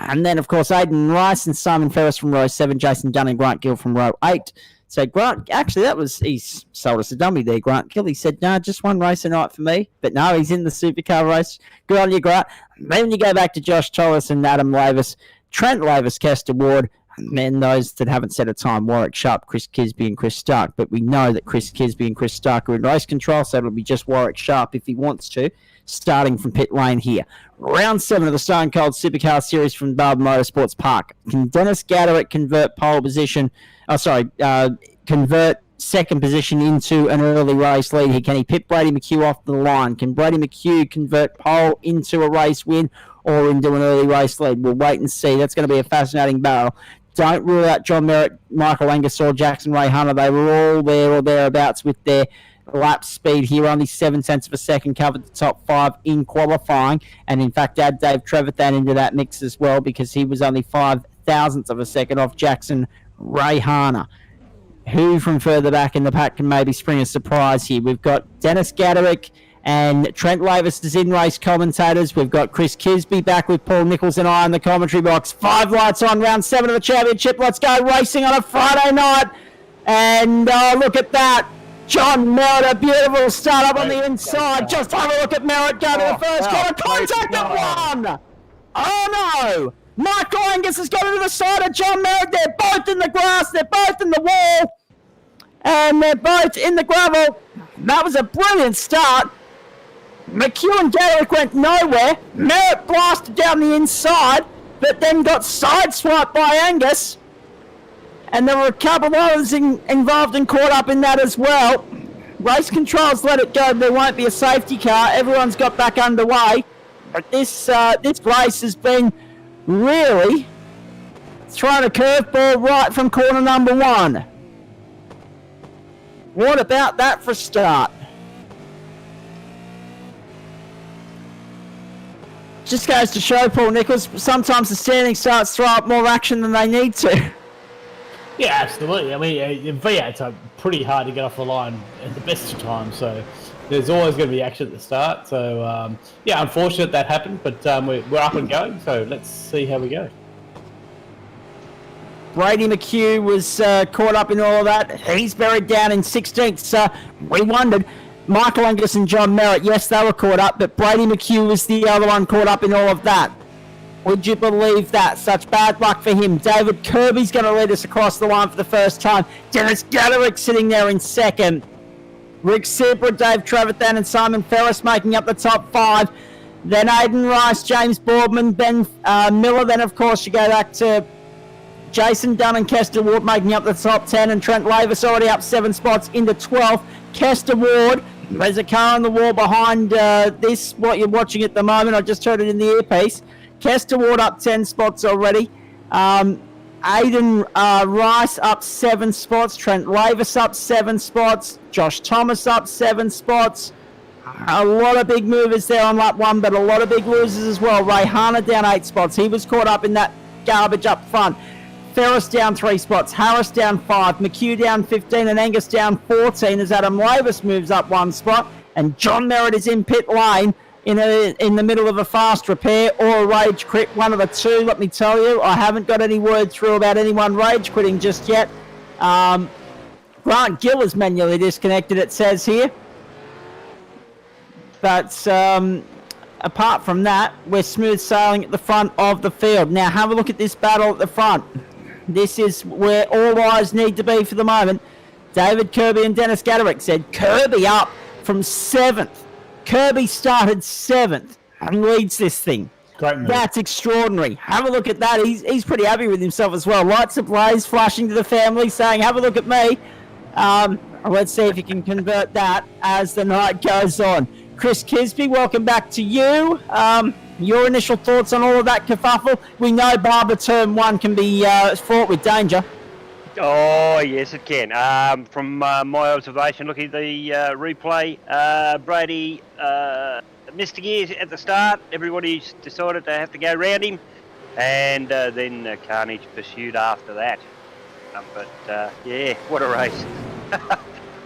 And then, of course, Aidan Rice and Simon Ferris from row 7, Jason Dunn and Grant Gill from row 8. So Grant, actually, he sold us a dummy there, Grant Gill. He said, no, just one race a night for me. But no, he's in the supercar race. Good on you, Grant. Then you go back to Josh Tollis and Adam Lavis, Trent Lavis, Kester Ward, and then those that haven't set a time, Warwick Sharp, Chris Kisby and Chris Stark. But we know that Chris Kisby and Chris Stark are in race control, so it'll be just Warwick Sharp if he wants to, starting from pit lane here. Round 7 of the Stone Cold Supercar Series from Barber Motorsports Park. Can Dennis Gaderick convert convert second position into an early race lead? Can he pit Brady McHugh off the line? Can Brady McHugh convert pole into a race win or into an early race lead? We'll wait and see. That's going to be a fascinating battle. Don't rule out John Merritt, Michael Angus or Jackson Ray Hunter. They were all there or thereabouts with their lap speed here. Only 7 tenths of a second covered the top 5 in qualifying, and in fact add Dave Trevathan into that mix as well because he was only 5 thousandths of a second off Jackson Ray Hunter. Who from further back in the pack can maybe spring a surprise here? We've got Dennis Gaderick and Trent Lavis as in-race commentators. We've got Chris Kisby back with Paul Nichols and I in the commentary box. 5 lights on, round 7 of the championship. Let's go racing on a Friday night. And look at that. John Merritt, a beautiful start up on the inside. Just have a look at Merritt go to the first corner. Contact at 1. Oh no. Michael Angus has got into the side of John Merritt. They're both in the grass. They're both in the wall. And they're both in the gravel. That was a brilliant start. McHugh and Gaderick went nowhere. Merritt blasted down the inside, but then got sideswiped by Angus. And there were a couple of others involved and caught up in that as well. Race controls let it go. There won't be a safety car. Everyone's got back underway. But this race has been really throwing a curveball right from corner number 1. What about that for a start? Just goes to show, Paul Nichols, sometimes the standing starts throw up more action than they need to. Yeah, absolutely. I mean, V8s are pretty hard to get off the line at the best of times, so there's always going to be action at the start. So, yeah, unfortunate that happened, but we're up and going, so let's see how we go. Brady McHugh was caught up in all of that. He's buried down in 16th. We wondered. Michael Angus and John Merritt, yes, they were caught up, but Brady McHugh was the other one caught up in all of that. Would you believe that? Such bad luck for him. David Kirby's going to lead us across the line for the first time. Dennis Gaderick sitting there in second. Rick Sibra, Dave Trevathan and Simon Ferris making up the top 5. Then Aidan Rice, James Boardman, Ben Miller. Then, of course, you go back to Jason Dunn and Kester Ward making up the top 10. And Trent Lavis already up 7 spots into 12th. Kester Ward, there's a car on the wall behind this, what you're watching at the moment. I just heard it in the earpiece. Kester Ward up 10 spots already. Aidan Rice up 7 spots. Trent Lavis up 7 spots. Josh Thomas up 7 spots. A lot of big movers there on lap 1, but a lot of big losers as well. Ray Harner down 8 spots. He was caught up in that garbage up front. Ferris down 3 spots, Harris down 5, McHugh down 15, and Angus down 14 as Adam Lavis moves up 1 spot. And John Merritt is in pit lane in the middle of a fast repair or a rage quit, one of the two. Let me tell you, I haven't got any word through about anyone rage quitting just yet. Grant Gill is manually disconnected, it says here. But apart from that, we're smooth sailing at the front of the field. Now have a look at this battle at the front. This is where all eyes need to be for the moment. David Kirby and Dennis Gaderick said Kirby up from 7th. Kirby started 7th and leads this thing. Great move. That's extraordinary. Have a look at that. He's pretty happy with himself as well. Lights ablaze, flashing to the family, saying, have a look at me. Let's see if you can convert that as the night goes on. Chris Kisby, welcome back to you. Your initial thoughts on all of that kerfuffle? We know Barber Turn 1 can be fraught with danger. Oh, yes, it can. From my observation, looking at the replay, Brady missed a gear at the start. Everybody's decided to have to go round him. And then carnage pursued after that. Yeah, what a race.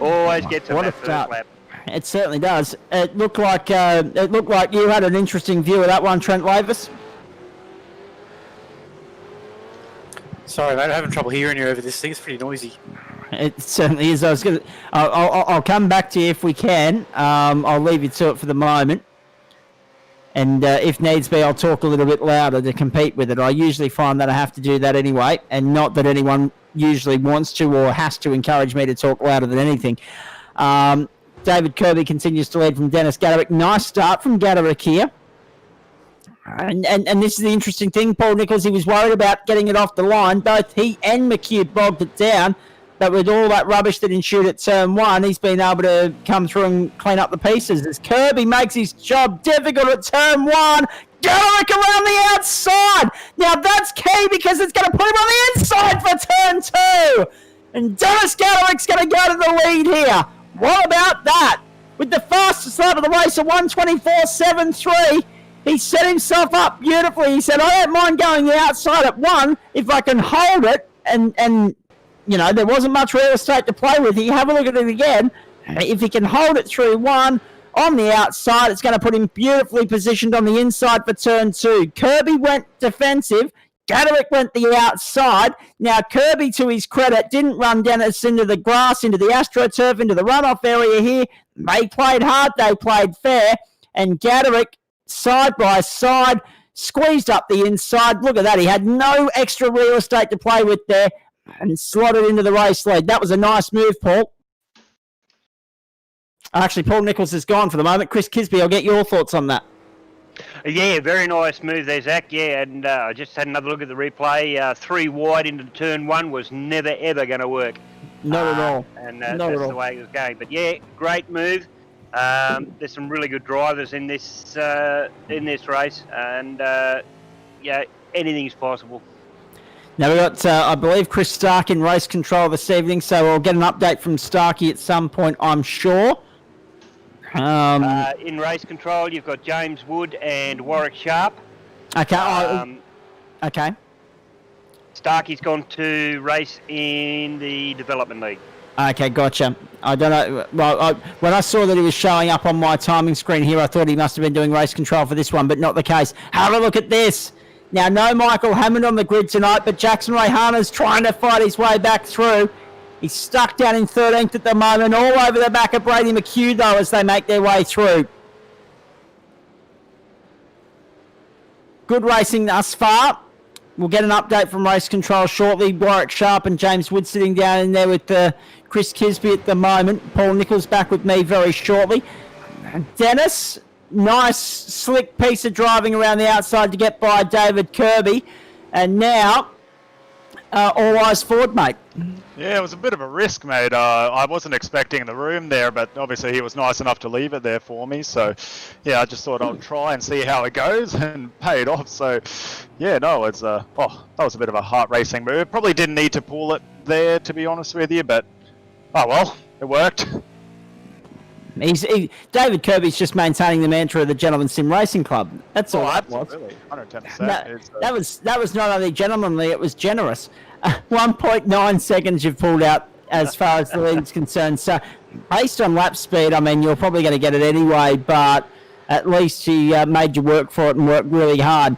Always gets on that first lap. It certainly does. It looked like you had an interesting view of that one, Trent Lavis. Sorry, mate, I'm having trouble hearing you over this thing. It's pretty noisy. It certainly is. I'll come back to you if we can. I'll leave you to it for the moment. And if needs be, I'll talk a little bit louder to compete with it. I usually find that I have to do that anyway, and not that anyone usually wants to or has to encourage me to talk louder than anything. David Kirby continues to lead from Dennis Gaderick. Nice start from Gaderick here. And this is the interesting thing, Paul Nichols, he was worried about getting it off the line. Both he and McHugh bogged it down, but with all that rubbish that ensued at turn 1, he's been able to come through and clean up the pieces. As Kirby makes his job difficult at turn 1, Gaderick around the outside. Now that's key because it's going to put him on the inside for turn 2. And Dennis Gaderick's going to go to the lead here. What about that? With the fastest lap of the race of 1:24.73, he set himself up beautifully. He said, I don't mind going the outside at 1 if I can hold it. And you know, there wasn't much real estate to play with. You have a look at it again. If he can hold it through 1 on the outside, it's going to put him beautifully positioned on the inside for turn 2. Kirby went defensive. Gaderick went the outside. Now, Kirby, to his credit, didn't run Dennis into the grass, into the AstroTurf, into the runoff area here. They played hard. They played fair. And Gaderick, side by side, squeezed up the inside. Look at that. He had no extra real estate to play with there and slotted into the race lead. That was a nice move, Paul. Actually, Paul Nichols is gone for the moment. Chris Kisby, I'll get your thoughts on that. Yeah, very nice move there, Zach. Yeah, and I just had another look at the replay. 3 wide into turn 1 was never, ever going to work. Not at all. And that's the way it was going. But yeah, great move. There's some really good drivers in this race. And yeah, anything's possible. Now we've got, I believe, Chris Stark in race control this evening, so we'll get an update from Starkey at some point, I'm sure. In race control, you've got James Wood and Warwick Sharp. Okay. Okay. Starkey's gone to race in the development league. Okay, gotcha. I don't know. Well, when I saw that he was showing up on my timing screen here, I thought he must have been doing race control for this one, but not the case. Have a look at this. Now, no Michael Hammond on the grid tonight, but Jackson Rayhana's trying to fight his way back through. He's stuck down in 13th at the moment, all over the back of Brady McHugh, though, as they make their way through. Good racing thus far. We'll get an update from race control shortly. Warwick Sharp and James Wood sitting down in there with Chris Kisby at the moment. Paul Nichols back with me very shortly. Dennis, nice slick piece of driving around the outside to get by David Kirby. And now, all eyes forward, mate. Yeah, it was a bit of a risk, mate. I wasn't expecting the room there, but obviously he was nice enough to leave it there for me. So, yeah, I just thought I'd try and see how it goes and paid off. So, yeah, no, it's that was a bit of a heart-racing move. Probably didn't need to pull it there, to be honest with you, but oh well, it worked. David Kirby's just maintaining the mantra of the Gentleman Sim Racing Club. That's all that was. Absolutely, 110%. That was not only gentlemanly, it was generous. 1.9 seconds you've pulled out as far as the lead is concerned. So, based on lap speed, I mean, you're probably going to get it anyway, but at least he made you work for it and work really hard.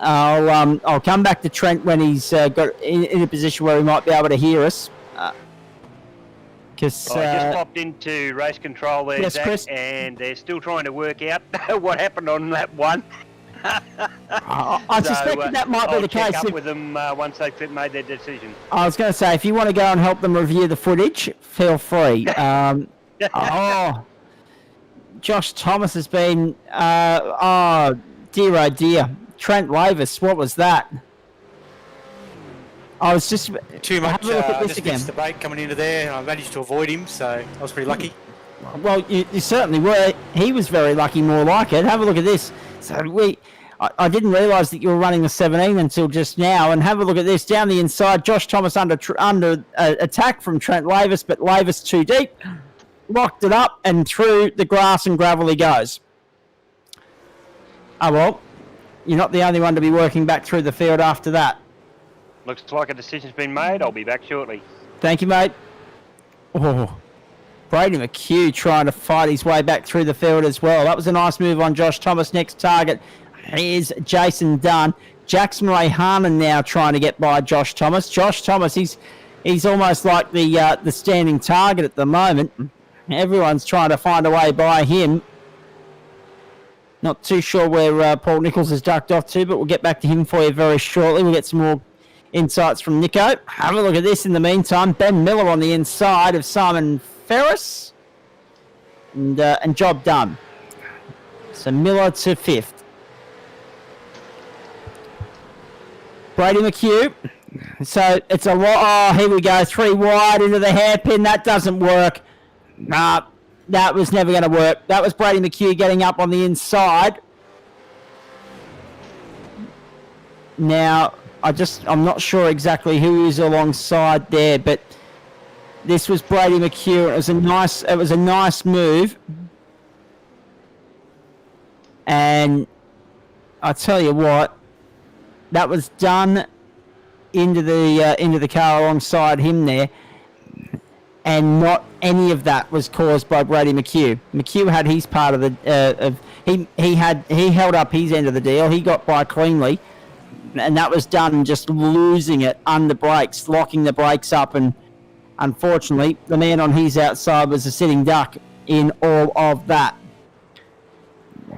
I'll come back to Trent when he's got in a position where he might be able to hear us. I just popped into race control there, yes, Zach, Chris? and they're still trying to work out what happened on lap 1. I suspect that might be the case. I'll check up with them once they've made their decision. I was going to say, if you want to go and help them review the footage, feel free. Josh Thomas has been... dear, oh dear. Trent Lavis, what was that? I was just... Too much. Have a look at this just again. missed the brake coming into there, and I managed to avoid him, so I was pretty lucky. Well, you certainly were. He was very lucky, more like it. Have a look at this. So I didn't realise that you were running the 17 until just now. And have a look at this. Down the inside, Josh Thomas under attack from Trent Lavis, but Lavis too deep. Locked it up, and through the grass and gravel he goes. Oh, well, you're not the only one to be working back through the field after that. Looks like a decision's been made. I'll be back shortly. Thank you, mate. Oh, Brady McHugh trying to fight his way back through the field as well. That was a nice move on Josh Thomas. Next target is Jason Dunn. Jackson Rayhana now trying to get by Josh Thomas. Josh Thomas, he's almost like the standing target at the moment. Everyone's trying to find a way by him. Not too sure where Paul Nichols has ducked off to, but we'll get back to him for you very shortly. We'll get some more insights from Nico. Have a look at this in the meantime. Ben Miller on the inside of Simon Ferris. And job done. So Miller to 5th. Brady McHugh. So it's a lot. Oh, here we go. 3 wide into the hairpin. That doesn't work. That was never going to work. That was Brady McHugh getting up on the inside. Now, I'm not sure exactly who is alongside there, but this was Brady McHugh. It was a nice move. And I tell you what, that was done into the car alongside him there. And not any of that was caused by Brady McHugh. McHugh had his part of the he held up his end of the deal. He got by cleanly, and that was done just losing it under brakes, locking the brakes up, and unfortunately, the man on his outside was a sitting duck in all of that.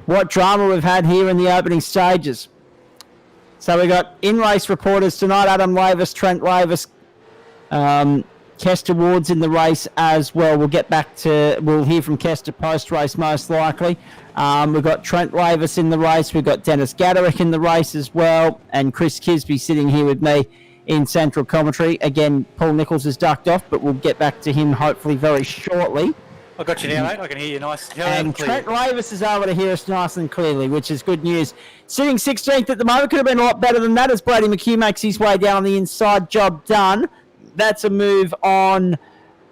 What drama we've had here in the opening stages. So we got in-race reporters tonight: Adam Lavis, Trent Lavis. Kester Ward's in the race as well. We'll hear from Kester post-race most likely. We've got Trent Lavis in the race. We've got Dennis Gaderick in the race as well. And Chris Kisby sitting here with me in central commentary. Again, Paul Nichols has ducked off, but we'll get back to him hopefully very shortly. I got you now, mate. I can hear you nice. And Trent Lavis is able to hear us nice and clearly, which is good news. Sitting 16th at the moment. Could have been a lot better than that as Brady McHugh makes his way down on the inside. Job done. That's a move on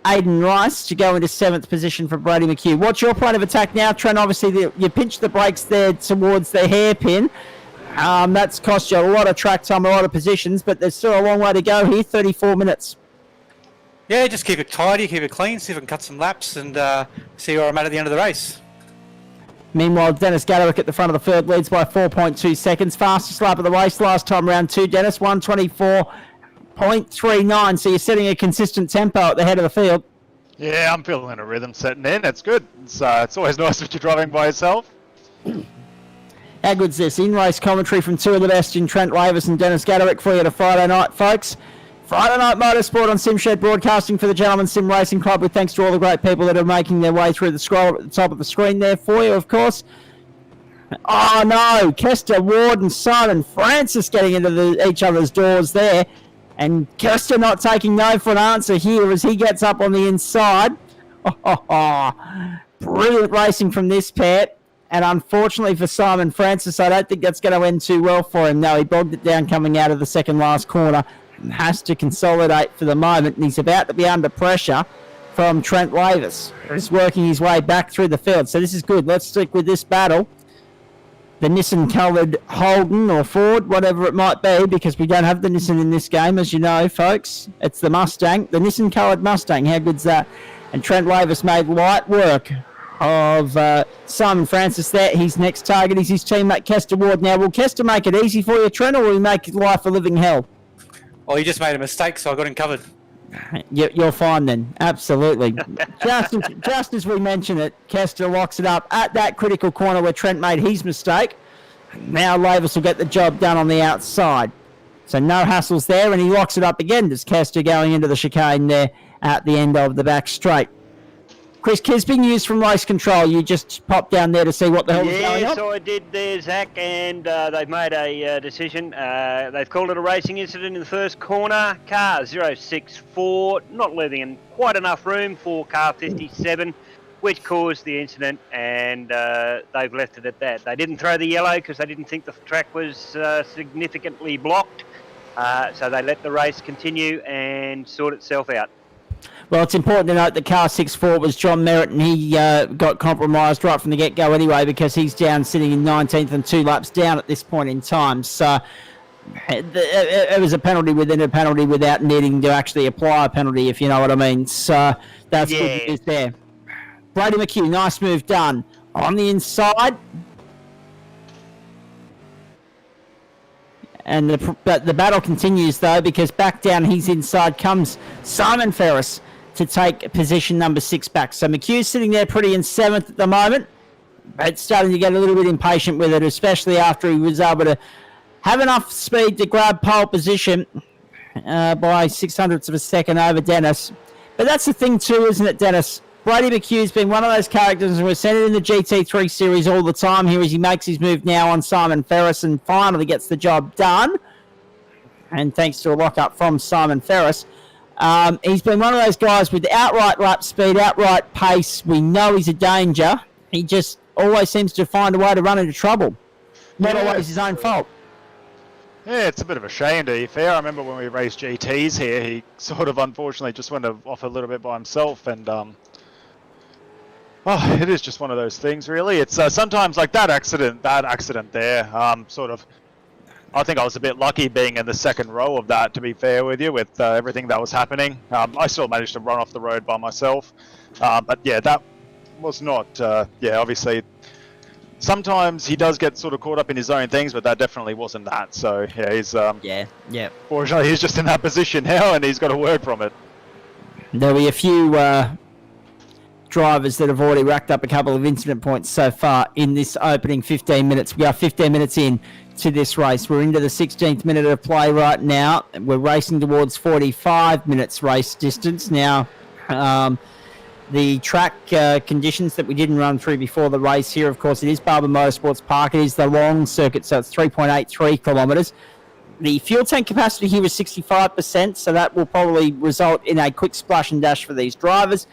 Aidan Rice to go into 7th position for Brady McHugh. What's your plan of attack now, Trent? Obviously, you pinched the brakes there towards the hairpin. That's cost you a lot of track time, a lot of positions, but there's still a long way to go here, 34 minutes. Yeah, just keep it tidy, keep it clean, see if I can cut some laps and see where I'm at the end of the race. Meanwhile, Dennis Gaderick at the front of the field leads by 4.2 seconds. Fastest lap of the race last time round 2, Dennis, 124.39. So you're setting a consistent tempo at the head of the field. Yeah, I'm feeling a rhythm setting in. It's good. It's always nice when you're driving by yourself. How good's this? In-race commentary from two of the best in Trent Lavis and Dennis Gaderick for you to Friday night, folks. Friday Night Motorsport on SimShed Broadcasting for the Gentlemen Sim Racing Club, with thanks to all the great people that are making their way through the scroll at the top of the screen there for you, of course. Oh no, Kester Ward and Simon Francis getting into each other's doors there. And Kester not taking no for an answer here as he gets up on the inside. Brilliant racing from this pair. And unfortunately for Simon Francis, I don't think that's going to end too well for him. No, he bogged it down coming out of the second last corner. Has to consolidate for the moment, and he's about to be under pressure from Trent Lavis. He's working his way back through the field, so this is good. Let's stick with this battle. The Nissan-coloured Holden or Ford, whatever it might be, because we don't have the Nissan in this game, as you know, folks. It's the Mustang, the Nissan-coloured Mustang. How good's that? And Trent Lavis made light work of Simon Francis there. His next target is his teammate Kester Ward. Now, will Kester make it easy for you, Trent, or will he make life a living hell? Well, he just made a mistake, so I got him covered. You're fine then. Absolutely. just as we mention it, Kester locks it up at that critical corner where Trent made his mistake. Now Lavis will get the job done on the outside. So no hassles there, and he locks it up again. There's Kester going into the chicane there at the end of the back straight. Chris Kisby, news from Race Control. You just popped down there to see what the hell was going on. Yes, I did there, Zach, and they've made a decision. They've called it a racing incident in the first corner. Car 064 not leaving quite enough room for car 57, which caused the incident, and they've left it at that. They didn't throw the yellow because they didn't think the track was significantly blocked, so they let the race continue and sort itself out. Well, it's important to note that car 6-4 was John Merritt, and he got compromised right from the get-go anyway, because he's down sitting in 19th and 2 laps down at this point in time. So it was a penalty within a penalty without needing to actually apply a penalty, if you know what I mean. So that's good news there. Brady McHugh, nice move done. On the inside. And the battle continues, though, because back down his inside comes Simon Ferris to take position number 6 back. So McHugh's sitting there pretty in 7th at the moment, but starting to get a little bit impatient with it, especially after he was able to have enough speed to grab pole position by 0.06 of a second over Dennis. But that's the thing too, isn't it, Dennis? Brady McHugh's been one of those characters, and we've seen it in the GT3 series all the time here as he makes his move now on Simon Ferris and finally gets the job done. And thanks to a lock-up from Simon Ferris. He's been one of those guys with outright lap speed, outright pace. We know he's a danger. He just always seems to find a way to run into trouble. Not always his own fault. Yeah, it's a bit of a shame, to be fair. I remember when we raced GTs here, he sort of unfortunately just went off a little bit by himself, and it is just one of those things, really. It's sometimes like that accident there, I think I was a bit lucky being in the second row of that, to be fair with you, with everything that was happening. I still managed to run off the road by myself. But yeah, that was not, obviously, sometimes he does get sort of caught up in his own things, but that definitely wasn't that. So yeah, he's, fortunately, he's just in that position now, and he's got to work from it. There'll be a few drivers that have already racked up a couple of incident points so far in this opening 15 minutes. We are 15 minutes in to this race. We're into the 16th minute of play right now. We're racing towards 45 minutes race distance now. The track conditions that we didn't run through before the race here, of course, it is Barber Motorsports Park. It is the long circuit, so it's 3.83 kilometres. The fuel tank capacity here is 65%, so that will probably result in a quick splash and dash for these drivers.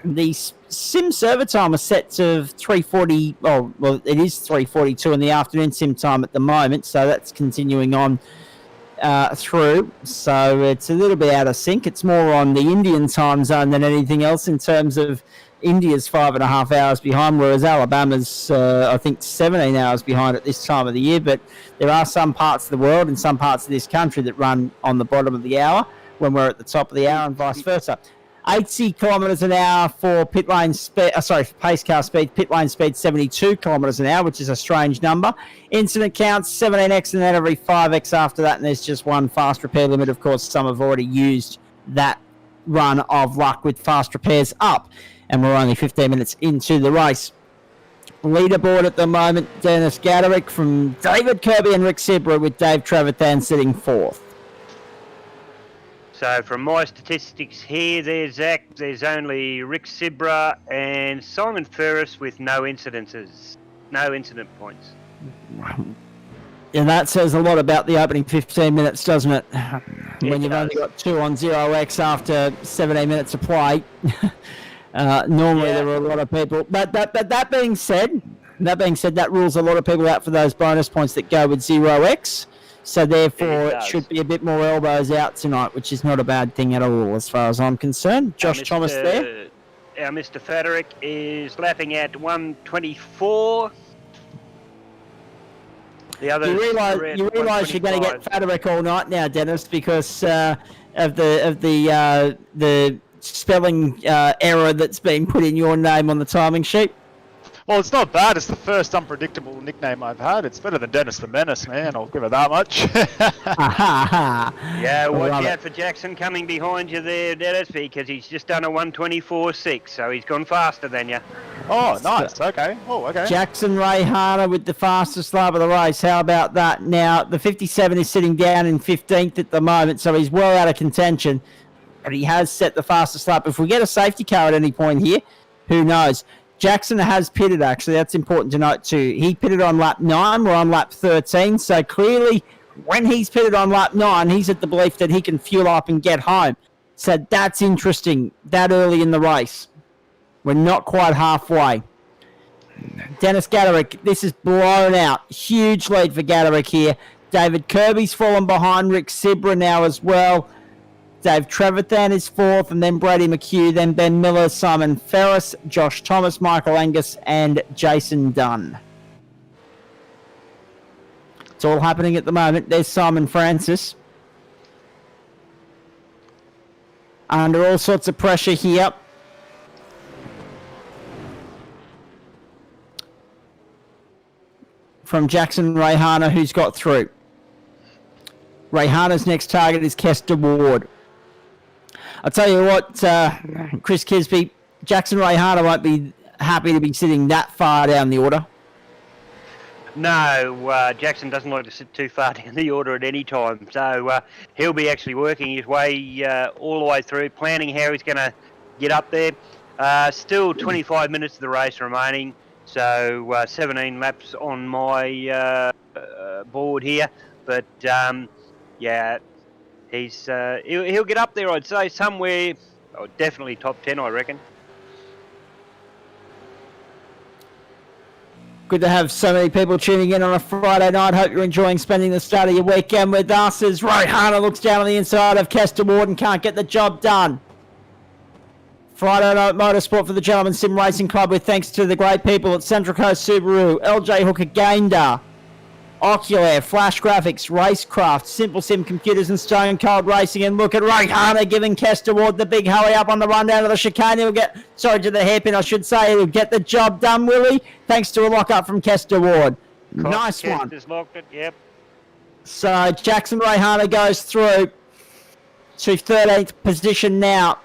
The sim server time was set to 3:40. Well, it is 3:42 in the afternoon sim time at the moment, so that's continuing on through, so it's a little bit out of sync. It's more on the Indian time zone than anything else in terms of India's 5.5 hours behind, whereas Alabama's, I think, 17 hours behind at this time of the year. But there are some parts of the world and some parts of this country that run on the bottom of the hour when we're at the top of the hour, and vice versa. 80 kilometres an hour for pit lane speed. Pace car speed. Pit lane speed 72 kilometres an hour, which is a strange number. Incident counts 17x, and then every 5x after that. And there's just one fast repair limit. Of course, some have already used that run of luck with fast repairs up, and we're only 15 minutes into the race. Leaderboard at the moment: Dennis Gaderick from David Kirby and Rick Sibra, with Dave Trevathan sitting fourth. So from my statistics here, there's Zach, there's only Rick Sibra and Simon Ferris with no incident points. And that says a lot about the opening 15 minutes, doesn't it? When you've only got 2 on 0x after 17 minutes of play. Normally there are a lot of people. But that being said, that rules a lot of people out for those bonus points that go with 0x. So therefore, it should be a bit more elbows out tonight, which is not a bad thing at all, as far as I'm concerned. Josh Thomas there. Our Mr. Faderick is lapping at 124. The others You realise you're going to get Faderick all night now, Dennis, because of the spelling error that's been put in your name on the timing sheet. Well, it's not bad. It's the first unpredictable nickname I've had. It's better than Dennis the Menace, man. I'll give it that much. Yeah, watch out for Jackson coming behind you there, Dennis, because he's just done a 124.6, so he's gone faster than you. Oh, nice. Okay. Oh, okay. Jackson Rayhana with the fastest lap of the race. How about that? Now, the 57 is sitting down in 15th at the moment, so he's well out of contention. But he has set the fastest lap. If we get a safety car at any point here, who knows? Jackson has pitted, actually. That's important to note, too. He pitted on lap 9. We're on lap 13. So clearly, when he's pitted on lap 9, he's at the belief that he can fuel up and get home. So that's interesting, that early in the race. We're not quite halfway. Dennis Gaderick, this is blown out. Huge lead for Gaderick here. David Kirby's fallen behind Rick Sibra now as well. Dave Trevathan is fourth, and then Brady McHugh, then Ben Miller, Simon Ferris, Josh Thomas, Michael Angus, and Jason Dunn. It's all happening at the moment. There's Simon Francis. Under all sorts of pressure here. From Jackson Rayhana, who's got through. Rayhana's next target is Kester Ward. I'll tell you what, Chris Kisby, Jackson Rayhana won't be happy to be sitting that far down the order. No, Jackson doesn't like to sit too far down the order at any time. So he'll be actually working his way all the way through, planning how he's going to get up there. Still 25 minutes of the race remaining. So 17 laps on my board here. But, yeah, he'll get up there, I'd say, somewhere, definitely top 10, I reckon. Good to have so many people tuning in on a Friday night. Hope you're enjoying spending the start of your weekend with us as Rayhana looks down on the inside of Kester Ward and can't get the job done. Friday Night Motorsport for the Gentleman Sim Racing Club, with thanks to the great people at Central Coast Subaru, LJ Hooker Gaindar, Oculair, Flash Graphics, Racecraft, Simple Sim Computers, and Stone Cold Racing. And look at Rayhana giving Kester Ward the big hurry up on the run down to the chicane. He'll get, to the hairpin, I should say. He'll get the job done, will he? Thanks to a lock-up from Kester Ward. Nice one. Kester's locked it, yep. So Jackson Rayhana goes through to 13th position now.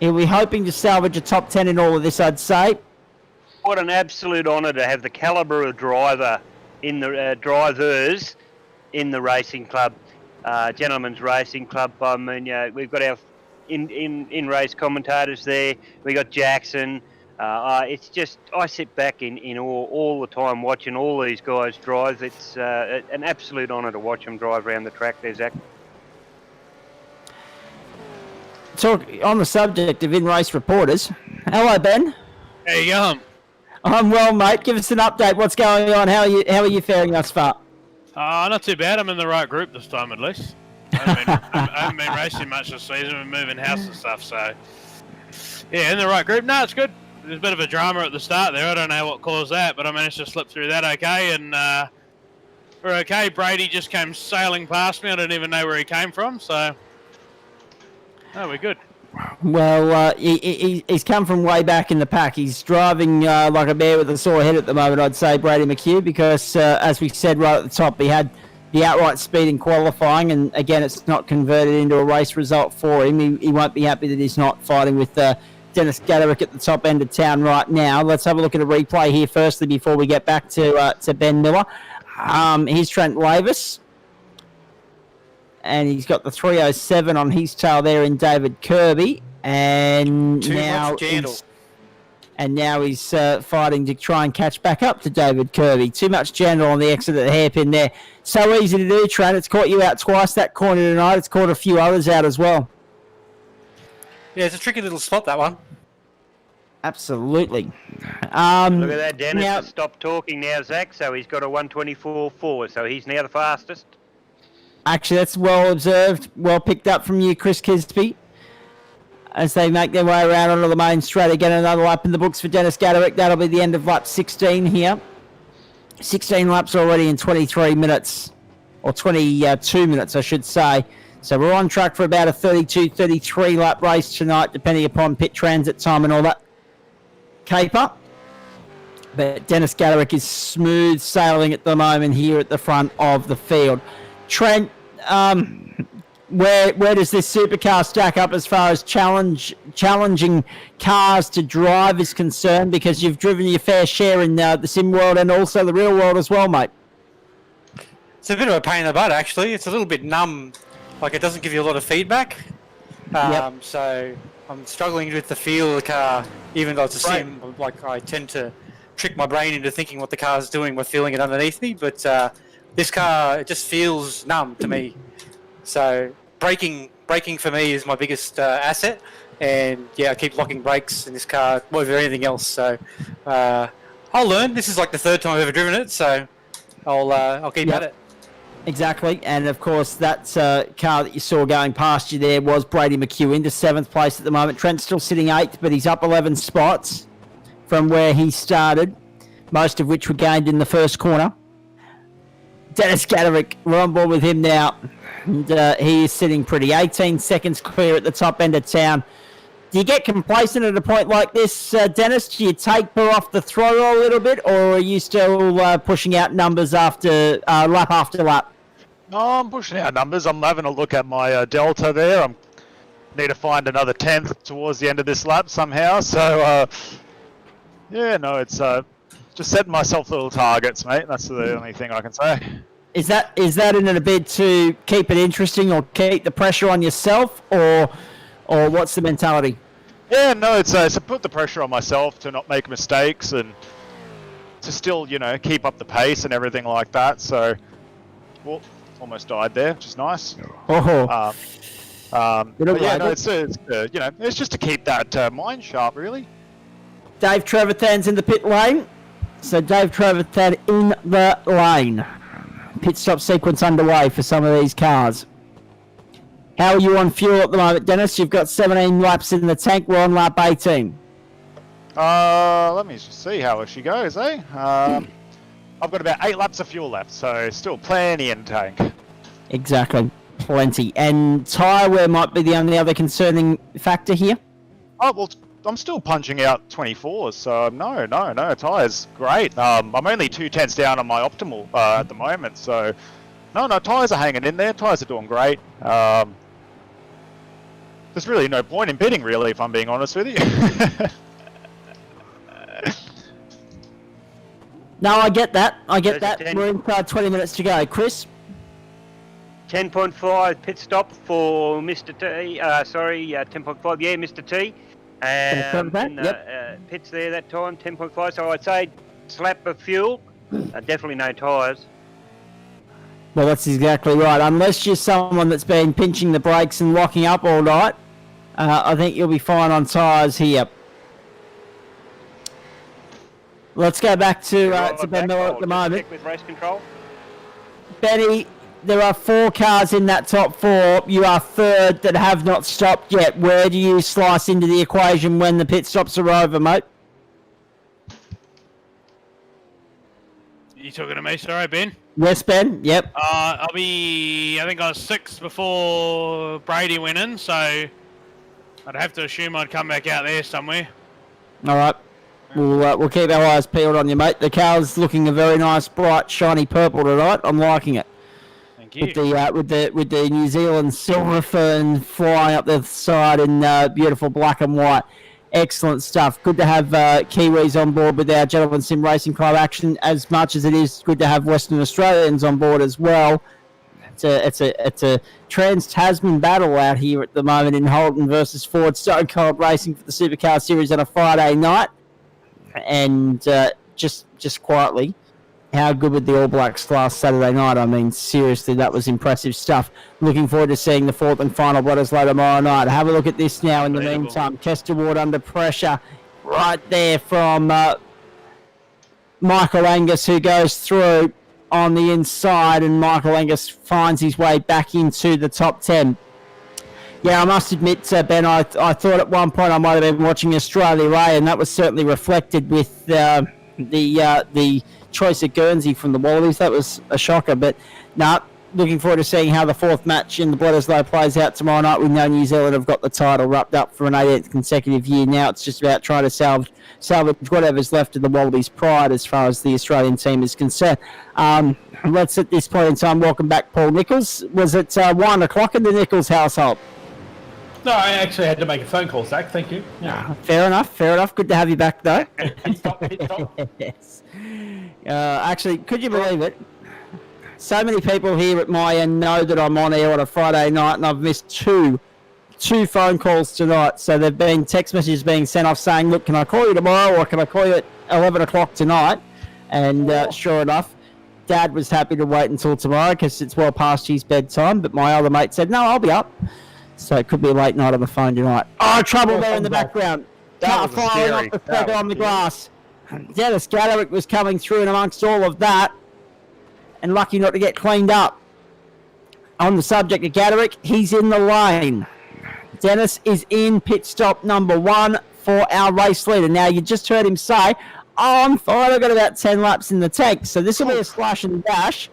He'll be hoping to salvage a top 10 in all of this, I'd say. What an absolute honour to have the calibre of driver in the drivers in the racing club, Gentlemen's Racing Club. I mean, we've got our in-race commentators there. We got Jackson. It's just, I sit back in all the time watching all these guys drive. It's an absolute honour to watch them drive around the track there, Zach. Talk on the subject of in-race reporters. Hello, Ben. Hey, I'm well, mate. Give us an update. What's going on? How are you faring thus far? Not too bad. I'm in the right group this time, at least. I haven't been racing much this season. We're moving house and stuff, so yeah, in the right group. No, it's good. There's a bit of a drama at the start there. I don't know what caused that, but I managed to slip through that okay, and we're okay. Brady just came sailing past me. I didn't even know where he came from, so no, we're good. Well, he's come from way back in the pack. He's driving like a bear with a sore head at the moment, I'd say, Brady McHugh, because as we said right at the top, he had the outright speed in qualifying, and again, it's not converted into a race result for him. He won't be happy that he's not fighting with Dennis Gaderick at the top end of town right now. Let's have a look at a replay here firstly before we get back to Ben Miller. Here's Trent Lavis. And he's got the 307 on his tail there in David Kirby. And now he's fighting to try and catch back up to David Kirby. Too much Jandal on the exit at the hairpin there. So easy to do, Trent. It's caught you out twice that corner tonight. It's caught a few others out as well. Yeah, it's a tricky little spot, that one. Absolutely. Look at that, Dennis has stopped talking now, Zach, so he's got a 124.4, so he's now the fastest. Actually, that's well observed, well picked up from you, Chris Kisby. As they make their way around onto the main straight again, another lap in the books for Dennis Gaderick. That'll be the end of lap 16 here. 16 laps already in 23 minutes, or 22 minutes, I should say. So we're on track for about a 32, 33 lap race tonight, depending upon pit transit time and all that caper. But Dennis Gaderick is smooth sailing at the moment here at the front of the field. Trent, where does this supercar stack up as far as challenging cars to drive is concerned? Because you've driven your fair share in the sim world and also the real world as well, mate. It's a bit of a pain in the butt, actually. It's a little bit numb. Like, it doesn't give you a lot of feedback. So I'm struggling with the feel of the car, even though it's a sim. Like, I tend to trick my brain into thinking what the car's doing by feeling it underneath me. But this car, it just feels numb to me. So braking for me is my biggest asset. And yeah, I keep locking brakes in this car more than anything else. So I'll learn. This is like the third time I've ever driven it. So I'll keep at it. Exactly, and of course that car that you saw going past you there was Brady McHugh into 7th place at the moment. Trent's still sitting 8th, but he's up 11 spots from where he started, most of which were gained in the first corner. Dennis Gaderick, we're on board with him now, and he is sitting pretty. 18 seconds clear at the top end of town. Do you get complacent at a point like this, Dennis? Do you take her off the throttle a little bit, or are you still pushing out numbers after lap after lap? No, I'm pushing out numbers. I'm having a look at my delta there. I need to find another 10th towards the end of this lap somehow. So, yeah, no, it's just setting myself little targets, mate. That's the only thing I can say. Is that in a bid to keep it interesting or keep the pressure on yourself, or what's the mentality? Yeah, no, it's to put the pressure on myself to not make mistakes and to still, keep up the pace and everything like that. So, well, almost died there, which is nice. But yeah, no, it's just to keep that mind sharp, really. Dave Trevathan's in the pit lane. So Dave Trevathan in the lane. Pit stop sequence underway for some of these cars. How are you on fuel at the moment, Dennis? You've got 17 laps in the tank. We're on lap 18. Let me just see how she goes, eh? I've got about 8 laps of fuel left, so still plenty in the tank. Exactly. Plenty. And tyre wear might be the only other concerning factor here? Oh, well, I'm still punching out 24s, so no, tyre's great. I'm only 2/10 down on my optimal at the moment, so no, tyres are hanging in there. Tyres are doing great. There's really no point in pitting, really, if I'm being honest with you. No, I get that. We're inside 20 minutes to go. Chris? 10.5 pit stop for Mr. T. 10.5. Yeah, Mr. T. Pits there that time, 10.5. So I'd say slap of fuel, definitely no tyres. Well, that's exactly right. Unless you're someone that's been pinching the brakes and locking up all night, I think you'll be fine on tyres here. Let's go back to Ben Miller at the moment. With race control. Benny, there are 4 cars in that top 4. You are third that have not stopped yet. Where do you slice into the equation when the pit stops are over, mate? You talking to me? Sorry, Ben. Yes, Ben. Yep. I think I was 6th before Brady went in, so I'd have to assume I'd come back out there somewhere. All right. We'll keep our eyes peeled on you, mate. The car's looking a very nice, bright, shiny purple tonight. I'm liking it. Thank you. With the New Zealand silver fern flying up the side in beautiful black and white. Excellent stuff. Good to have Kiwis on board with our Gentleman Sim Racing Club action, as much as it is good to have Western Australians on board as well. It's a trans-Tasman battle out here at the moment in Holden versus Ford Stockcar Road Racing for the Supercar Series on a Friday night. And just quietly, how good were the All Blacks last Saturday night? I mean, seriously, that was impressive stuff. Looking forward to seeing the 4th and final Bledisloe tomorrow night. Have a look at this now in the meantime. Kester Ward under pressure right there from Michael Angus, who goes through on the inside, and Michael Angus finds his way back into the top 10. Yeah, I must admit, Ben, I thought at one point I might have been watching Australia A, and that was certainly reflected with the choice of Guernsey from the Wallabies. That was a shocker, but looking forward to seeing how the 4th match in the Bledisloe plays out tomorrow night. We know New Zealand have got the title wrapped up for an 18th consecutive year. Now it's just about trying to salvage whatever's left of the Wallabies' pride as far as the Australian team is concerned. Let's, at this point in time, welcome back Paul Nichols. Was it 1 o'clock in the Nichols household? No, I actually had to make a phone call, Zach. Thank you. Yeah. Fair enough. Good to have you back, though. Stop. Yes. Actually, could you believe it? So many people here at my end know that I'm on air on a Friday night, and I've missed two phone calls tonight. So there've been text messages being sent off saying, look, can I call you tomorrow, or can I call you at 11 o'clock tonight? And sure enough, Dad was happy to wait until tomorrow because it's well past his bedtime, but my other mate said, no, I'll be up. So it could be a late night on the phone tonight. Oh, trouble there in the background. Car firing off the feather on the grass. Dennis Gaderick was coming through and amongst all of that, and lucky not to get cleaned up. On the subject of Gaderick, he's in the lane. Dennis is in pit stop number 1 for our race leader. Now, you just heard him say, I'm fine, I've got about 10 laps in the tank. So this will be a slash and dash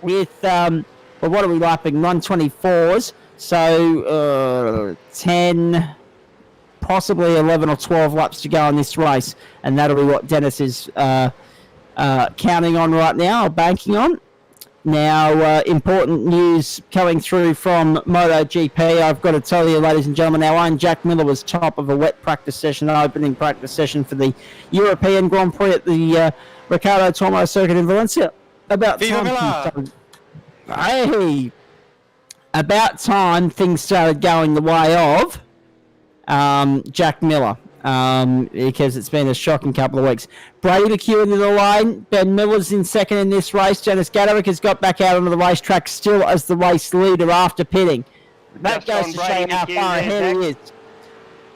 with, what are we lapping? 124s. So 10, possibly 11 or 12 laps to go in this race. And that'll be what Dennis is counting on right now, or banking on. Now, important news coming through from MotoGP. I've got to tell you, ladies and gentlemen, our own Jack Miller was top of a wet practice session, an opening practice session for the European Grand Prix at the Ricardo Tormo circuit in Valencia. About time things started going the way of Jack Miller. Because it's been a shocking couple of weeks. Brady McHugh into the lane. Ben Miller's in second in this race. Dennis Gaderick has got back out onto the racetrack still as the race leader after pitting. That goes to show how far ahead he is.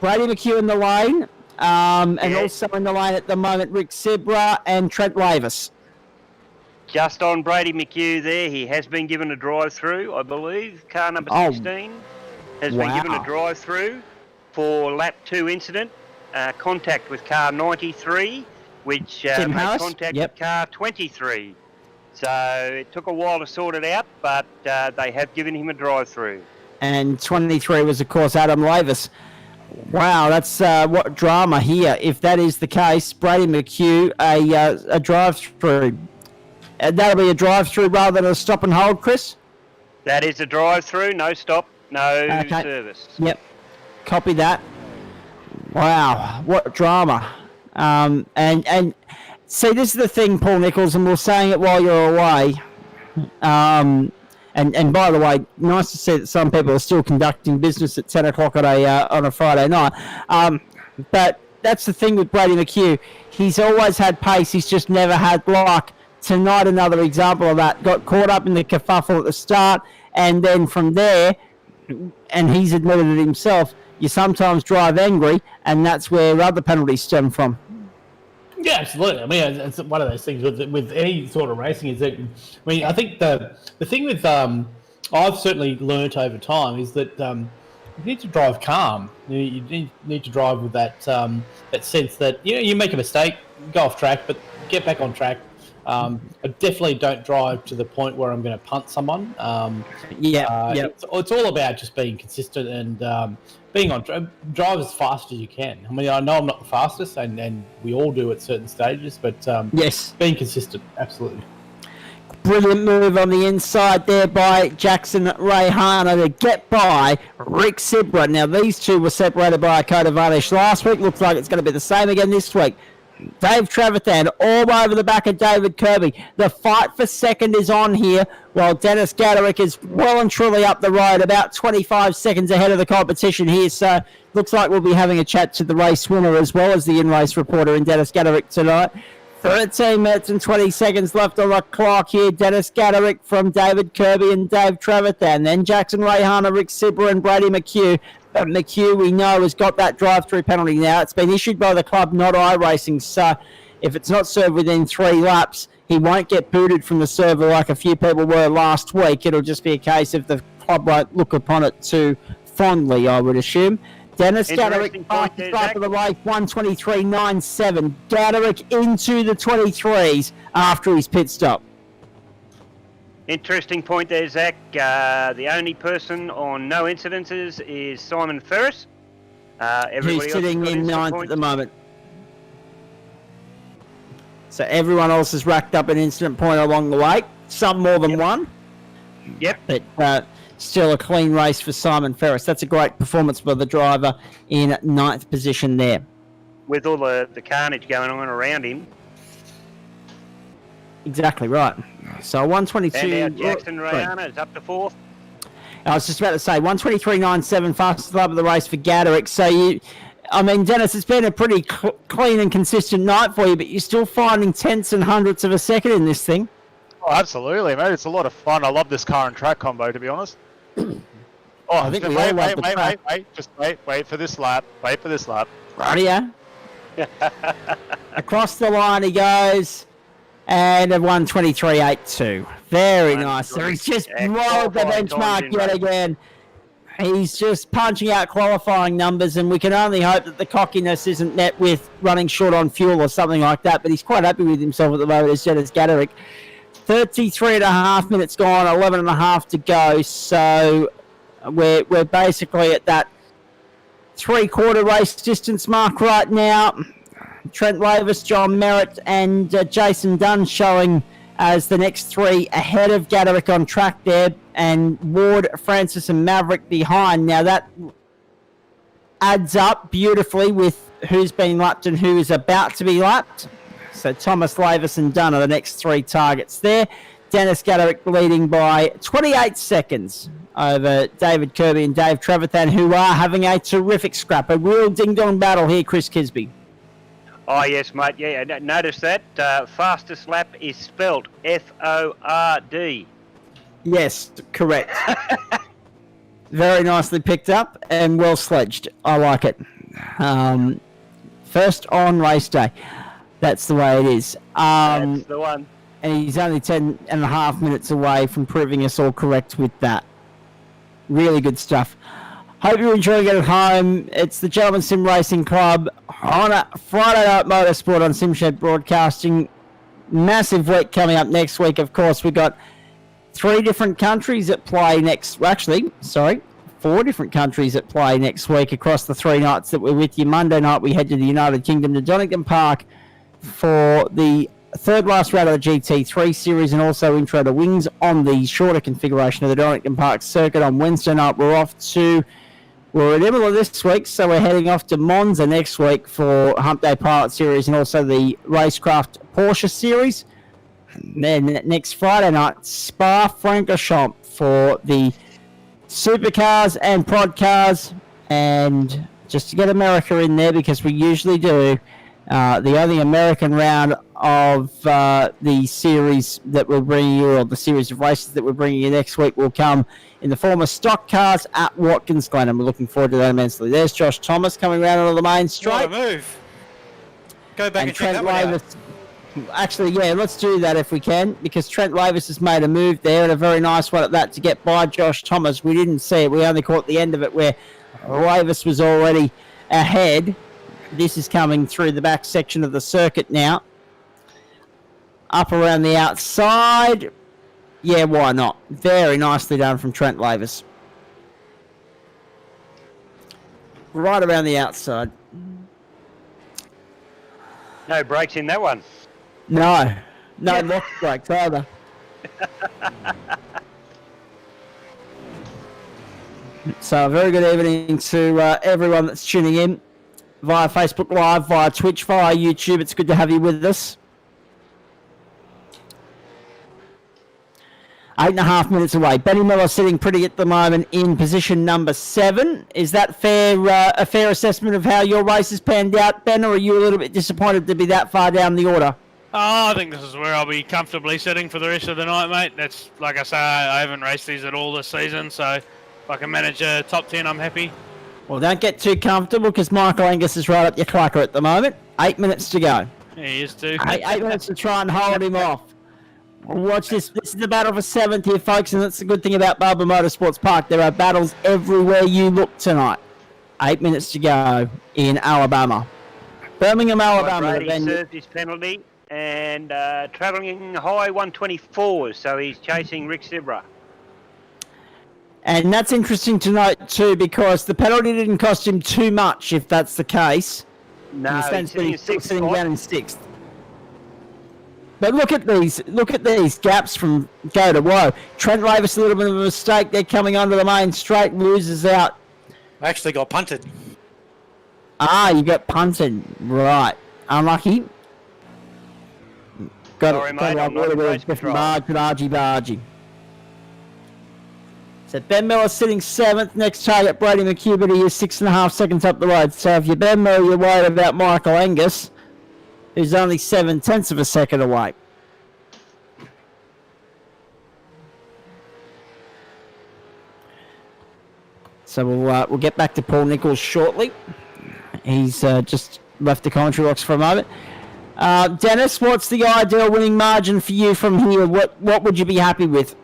Brady McHugh in the lane. And also in the lane at the moment, Rick Sibra and Trent Lavis. Just on Brady McHugh there, he has been given a drive-through, I believe. Car number 16 has been given a drive-through for lap 2 incident. Contact with car 93, which made contact with car 23. So it took a while to sort it out, but they have given him a drive-through. And 23 was, of course, Adam Lavis. Wow, that's what drama here. If that is the case, Brady McHugh, a drive-through. That'll be a drive-through rather than a stop and hold, Chris? That is a drive-through, no stop, no service. Yep, copy that. Wow, what drama. And see, this is the thing, Paul Nichols, and we're saying it while you're away. And by the way, nice to see that some people are still conducting business at 10 o'clock on a Friday night. But that's the thing with Brady McHugh. He's always had pace, he's just never had luck. Tonight, another example of that. Got caught up in the kerfuffle at the start, and then from there, and he's admitted it himself, you sometimes drive angry, and that's where other penalties stem from. Yeah, absolutely. I mean, it's one of those things with any sort of racing is that, I mean, I think the thing with I've certainly learnt over time is that you need to drive calm. You need to drive with that that sense that you make a mistake, go off track, but get back on track. I definitely don't drive to the point where I'm going to punt someone. It's all about just being consistent and being on drive as fast as you can. I mean, I know I'm not the fastest, and we all do at certain stages, but yes, being consistent, absolutely. Brilliant move on the inside there by Jackson Rayhana to get by Rick Sibra. Now, these two were separated by a code of varnish last week. Looks like it's going to be the same again this week. Dave Trevathan all over the back of David Kirby. The fight for second is on here, while Dennis Gaderick is well and truly up the road, about 25 seconds ahead of the competition here. So looks like we'll be having a chat to the race winner as well as the in-race reporter in Dennis Gaderick tonight. 13 minutes and 20 seconds left on the clock here. Dennis Gaderick from David Kirby and Dave Trevathan. Then Jackson Rayhana, Rick Sibber and Brady McHugh. But McHugh, we know, has got that drive-through penalty now. It's been issued by the club, not iRacing. So if it's not served within 3 laps, he won't get booted from the server like a few people were last week. It'll just be a case of the club won't look upon it too fondly, I would assume. Dennis Gaderick fastest start of the race, 1:23.97. Gaderick into the 23s after his pit stop. Interesting point there, Zach. The only person on no incidences is Simon Ferris. Who's sitting in 9th at the moment. So everyone else has racked up an incident point along the way. Some more than one. Yep. But still a clean race for Simon Ferris. That's a great performance by the driver in 9th position there. With all the carnage going on around him. Exactly right. So 122. And now Jackson Rayana is up to 4th. I was just about to say 1:23.97, fastest lap of the race for Gaderick. So I mean, Dennis, it's been a pretty clean and consistent night for you, but you're still finding tenths and hundredths of a second in this thing. Oh, absolutely, mate. It's a lot of fun. I love this car and track combo, to be honest. I think we all love the track. Wait. Just wait for this lap. Wait for this lap. Rightio. Across the line he goes. And a 1:23.82. Very nice. So he's just rolled the benchmark yet again. He's just punching out qualifying numbers, and we can only hope that the cockiness isn't met with running short on fuel or something like that. But he's quite happy with himself at the moment, as Dennis Gaderick. 33.5 minutes gone, 11.5 to go. So we're basically at that 3/4 race distance mark right now. Trent Wavis, John Merritt, and Jason Dunn showing as the next 3 ahead of Gaderick on track there, and Ward, Francis, and Maverick behind. Now that adds up beautifully with who's been lapped and who is about to be lapped. So Thomas, Lavis, and Dunn are the next 3 targets there. Dennis Gaderick leading by 28 seconds over David Kirby and Dave Trevathan, who are having a terrific scrap. A real ding-dong battle here, Chris Kisby. Oh, yes, mate. Yeah, notice that. Fastest lap is spelled F-O-R-D. Yes, correct. Very nicely picked up and well sledged. I like it. First on race day. That's the way it is. That's the one. And he's only 10.5 minutes away from proving us all correct with that. Really good stuff. Hope you're enjoying it at home. It's the Gentleman Sim Racing Club on a Friday Night Motorsport on SimShed Broadcasting. Massive week coming up next week. Of course, we've got 3 different countries at play next... Actually, sorry, 4 different countries at play next week across the 3 nights that we're with you. Monday night, we head to the United Kingdom to Donington Park for the 3rd last round of the GT3 series, and also intro to wings on the shorter configuration of the Donington Park circuit. On Wednesday night, we're at Imola this week, so we're heading off to Monza next week for Hump Day Pilot Series and also the Racecraft Porsche Series. And then next Friday night, Spa-Francorchamps for the supercars and prod cars. And just to get America in there, because we usually do, the only American round of the series that we're bringing you, or the series of races that we're bringing you next week, will come in the form of stock cars at Watkins Glen, and we're looking forward to that immensely. There's Josh Thomas coming around onto the main straight. What a move. go back and check Trent that one out. Lavis. Actually, yeah, let's do that if we can, because Trent Lavis has made a move there, and a very nice one at that to get by Josh Thomas. We didn't see it. We only caught the end of it where Lavis was already ahead. This is coming through the back section of the circuit now. Up around the outside. Yeah, why not? Very nicely done from Trent Lavis. Right around the outside. No brakes in that one. No lock brakes either. So a very good evening to everyone that's tuning in via Facebook Live, via Twitch, via YouTube. It's good to have you with us. 8.5 minutes away. Benny Miller sitting pretty at the moment in position number 7. Is that a fair assessment of how your race has panned out, Ben, or are you a little bit disappointed to be that far down the order? Oh, I think this is where I'll be comfortably sitting for the rest of the night, mate. That's, like I say, I haven't raced these at all this season, so if I can manage a top 10, I'm happy. Well, don't get too comfortable because Michael Angus is right up your clacker at the moment. 8 minutes to go. Yeah, he is too. 8 minutes to try and hold him off. Well, watch this. This is the battle for 7th here, folks, and that's the good thing about Barber Motorsports Park. There are battles everywhere you look tonight. 8 minutes to go in Alabama. Birmingham, Alabama. Brady served his penalty and travelling high 124s, so he's chasing Rick Sibra. And that's interesting to note too, because the penalty didn't cost him too much, if that's the case. No, he's sitting down in 6th. But look at these gaps from go to woe. Trent Lavis, a little bit of a mistake. They're coming onto the main straight, loses out. I actually got punted. You got punted. Right. Unlucky. Sorry, mate, I'm not in race control. Bargy. So Ben Miller sitting 7th. Next target, Brady McCubity is 6.5 seconds up the road. So if you're Ben Miller, you're worried about Michael Angus, who's only 0.7 of a second away. So we'll get back to Paul Nichols shortly. He's just left the commentary box for a moment. Dennis, what's the ideal winning margin for you from here? What would you be happy with?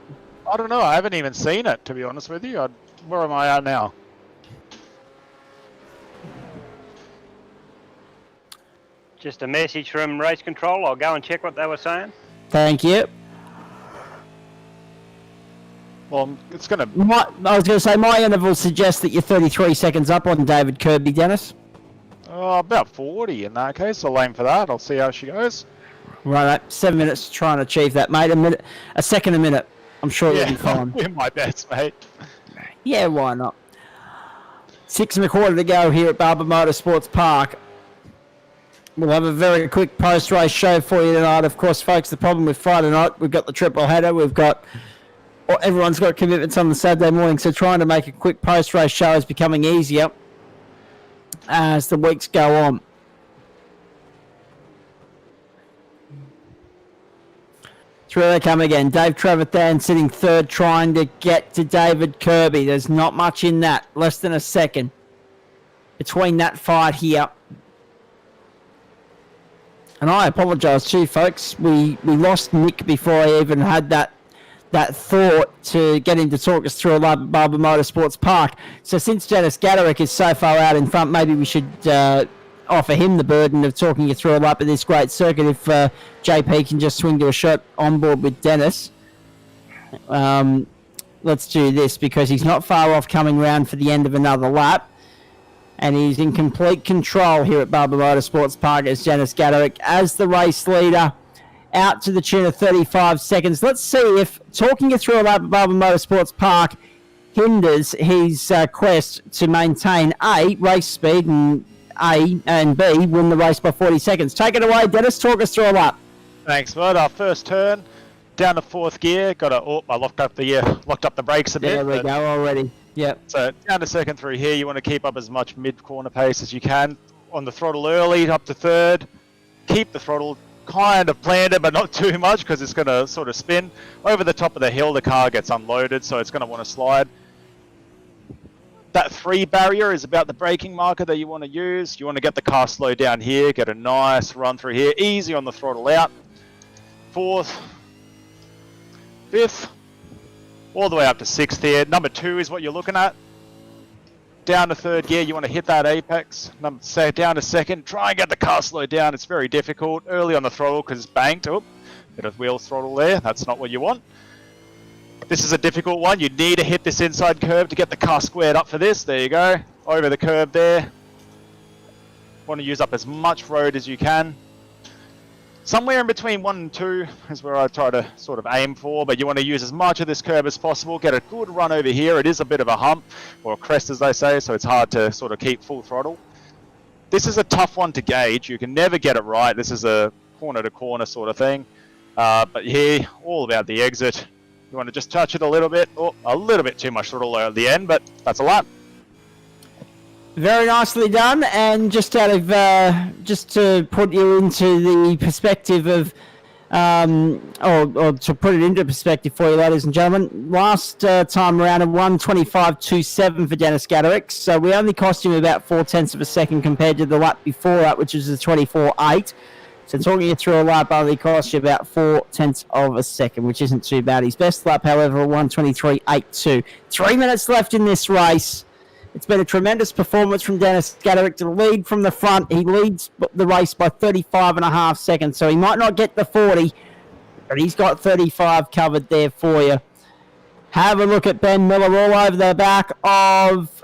I don't know. I haven't even seen it, to be honest with you. Where am I at now? Just a message from race control. I'll go and check what they were saying. Thank you. Well, it's going to... I was going to say, my interval suggests that you're 33 seconds up on David Kirby, Dennis. About 40 in that case. I'll aim for that. I'll see how she goes. Right, 7 minutes to try and achieve that, mate. A second a minute. I'm sure you'll be fine. I'll win my bets, mate. Yeah, why not? 6.25 to go here at Barber Motorsports Park. We'll have a very quick post-race show for you tonight. Of course, folks, the problem with Friday night, we've got the triple header. Everyone's got commitments on the Saturday morning, so trying to make a quick post-race show is becoming easier as the weeks go on. Through they come again. Dave Trevathan sitting 3rd, trying to get to David Kirby. There's not much in that. Less than a second between that fight here. And I apologise too, folks. We lost Nick before I even had that thought to get him to talk us through a lap at Barber Motorsports Park. So since Dennis Gaderick is so far out in front, maybe we should offer him the burden of talking you through a lap of this great circuit if JP can just swing to a shot on board with Dennis. Let's do this because he's not far off coming round for the end of another lap. And he's in complete control here at Barber Motorsports Park as Dennis Gaderick as the race leader out to the tune of 35 seconds. Let's see if talking you through a lap at Barber Motorsports Park hinders his quest to maintain A, race speed, and B, win the race by 40 seconds. Take it away, Dennis. Talk us through a lap. Thanks, bud. Our first turn, down to 4th gear. I locked up the brakes a bit. There we go already. Yep. So down to 2nd through here. You want to keep up as much mid-corner pace as you can. On the throttle early, up to 3rd. Keep the throttle kind of planted, but not too much because it's going to sort of spin. Over the top of the hill, the car gets unloaded, so it's going to want to slide. That 3 barrier is about the braking marker that you want to use. You want to get the car slowed down here, get a nice run through here, easy on the throttle out. 4th, 5th, all the way up to 6th here. Number 2 is what you're looking at. Down to 3rd gear, you want to hit that apex. Down to 2nd, try and get the car slowed down. It's very difficult. Early on the throttle because it's banked. Oh, bit of wheel throttle there. That's not what you want. This is a difficult one. You need to hit this inside curve to get the car squared up for this. There you go. Over the curve there. Want to use up as much road as you can. Somewhere in between 1 and 2 is where I try to sort of aim for, but you want to use as much of this curve as possible. Get a good run over here. It is a bit of a hump, or a crest as they say, so it's hard to sort of keep full throttle. This is a tough one to gauge. You can never get it right. This is a corner-to-corner sort of thing. But here, all about the exit. You want to just touch it a little bit. Oh, a little bit too much throttle at the end, but that's a lap. Very nicely done, and just out of just to put you into the perspective of, or to put it into perspective for you, ladies and gentlemen, last time around a 1:25.27 for Dennis Gaderick, so we only cost him about 0.4 of a second compared to the lap before that, which was a 24.8. So talking you through a lap only cost you about 0.4 of a second, which isn't too bad. His best lap, however, a 1:23.82. 3 minutes left in this race. It's been a tremendous performance from Dennis Gaderick to lead from the front. He leads the race by 35.5 seconds, so he might not get the 40, but he's got 35 covered there for you. Have a look at Ben Miller all over the back of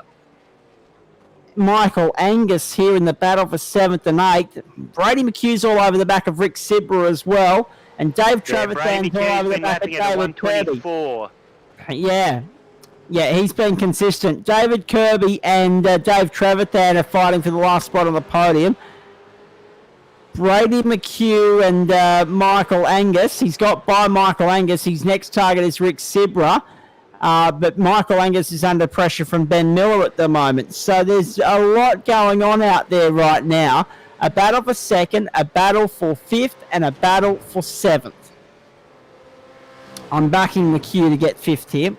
Michael Angus here in the battle for 7th and 8th. Brady McHugh's all over the back of Rick Sibra as well, and Dave Trevathan's all over the back of David Kirby. Yeah, he's been consistent. David Kirby and Dave Trevathan are fighting for the last spot on the podium. Brady McHugh and Michael Angus. He's got by Michael Angus. His next target is Rick Sibra. But Michael Angus is under pressure from Ben Miller at the moment. So there's a lot going on out there right now. A battle for 2nd, a battle for 5th, and a battle for 7th. I'm backing McHugh to get 5th here.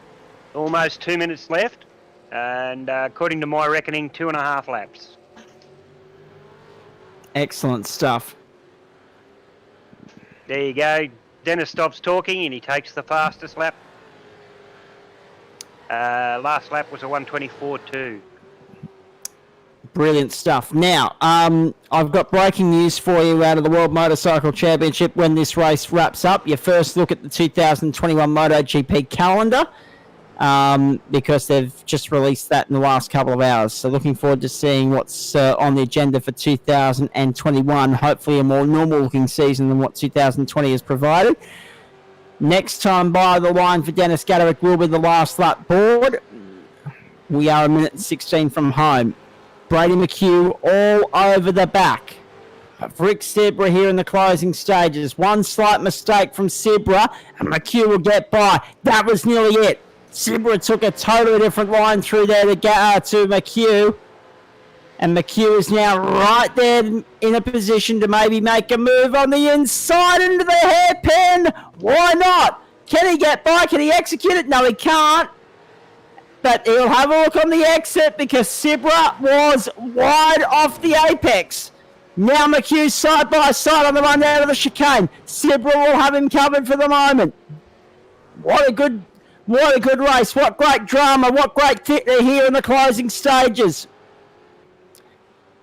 Almost 2 minutes left, and according to my reckoning, 2.5 laps. Excellent stuff. There you go. Dennis stops talking and he takes the fastest lap. Last lap was a 1:24.2. Brilliant stuff. Now, I've got breaking news for you out of the World Motorcycle Championship when this race wraps up. Your first look at the 2021 MotoGP calendar. Because they've just released that in the last couple of hours. So looking forward to seeing what's on the agenda for 2021. Hopefully a more normal-looking season than what 2020 has provided. Next time by the line for Dennis Gaderick will be the last lap board. We are 1 minute and 16 from home. Brady McHugh all over the back of Rick Sibra here in the closing stages. One slight mistake from Sibra, and McHugh will get by. That was nearly it. Sibra took a totally different line through there to McHugh. And McHugh is now right there in a position to maybe make a move on the inside into the hairpin. Why not? Can he get by? Can he execute it? No, he can't. But he'll have a look on the exit because Sibra was wide off the apex. Now McHugh side by side on the run out of the chicane. Sibra will have him covered for the moment. What a good race. What great drama. What great theatre here in the closing stages.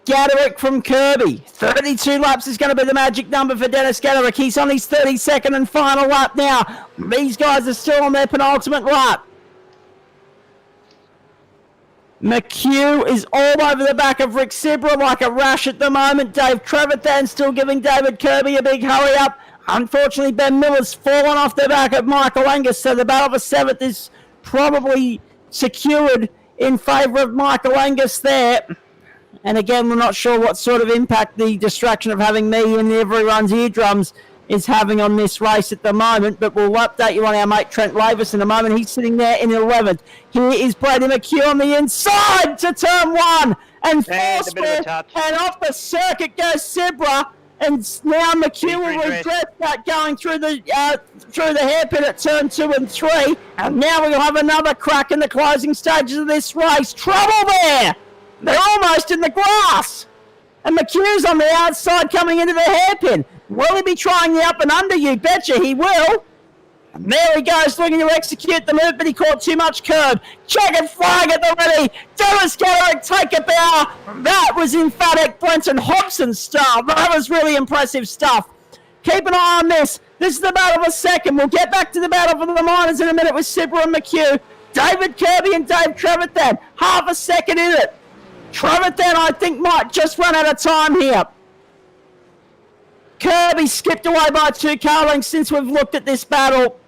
Gaderick from Kirby. 32 laps is going to be the magic number for Dennis Gaderick. He's on his 32nd and final lap now. These guys are still on their penultimate lap. McHugh is all over the back of Rick Sibra like a rash at the moment. Dave Trevathan still giving David Kirby a big hurry up. Unfortunately, Ben Miller's fallen off the back of Michael Angus, so the battle for 7th is probably secured in favour of Michael Angus there. And again, we're not sure what sort of impact the distraction of having me in everyone's eardrums is having on this race at the moment, but we'll update you on our mate Trent Lavis in a moment. He's sitting there in 11th. Here is Brady McHugh on the inside to turn 1 and force and off the circuit goes Sibra. And now McHugh will Redress. regret that going through the hairpin at turn 2 and 3. And now we'll have another crack in the closing stages of this race. Trouble there! They're almost in the grass. And McHugh's on the outside coming into the hairpin. Will he be trying the up and under? You betcha he will. And there he goes, looking to execute the move, but he caught too much curb. Checkered flag at the ready. Dennis Garrick, take a bow. That was emphatic Brenton Hobson style. That was really impressive stuff. Keep an eye on this. This is the battle for second. We'll get back to the battle for the minors in a minute with Sibra and McHugh. David Kirby and Dave Trevathan, half a second in it. Trevathan, I think, might just run out of time here. Kirby skipped away by 2 car lengths since we've looked at this battle.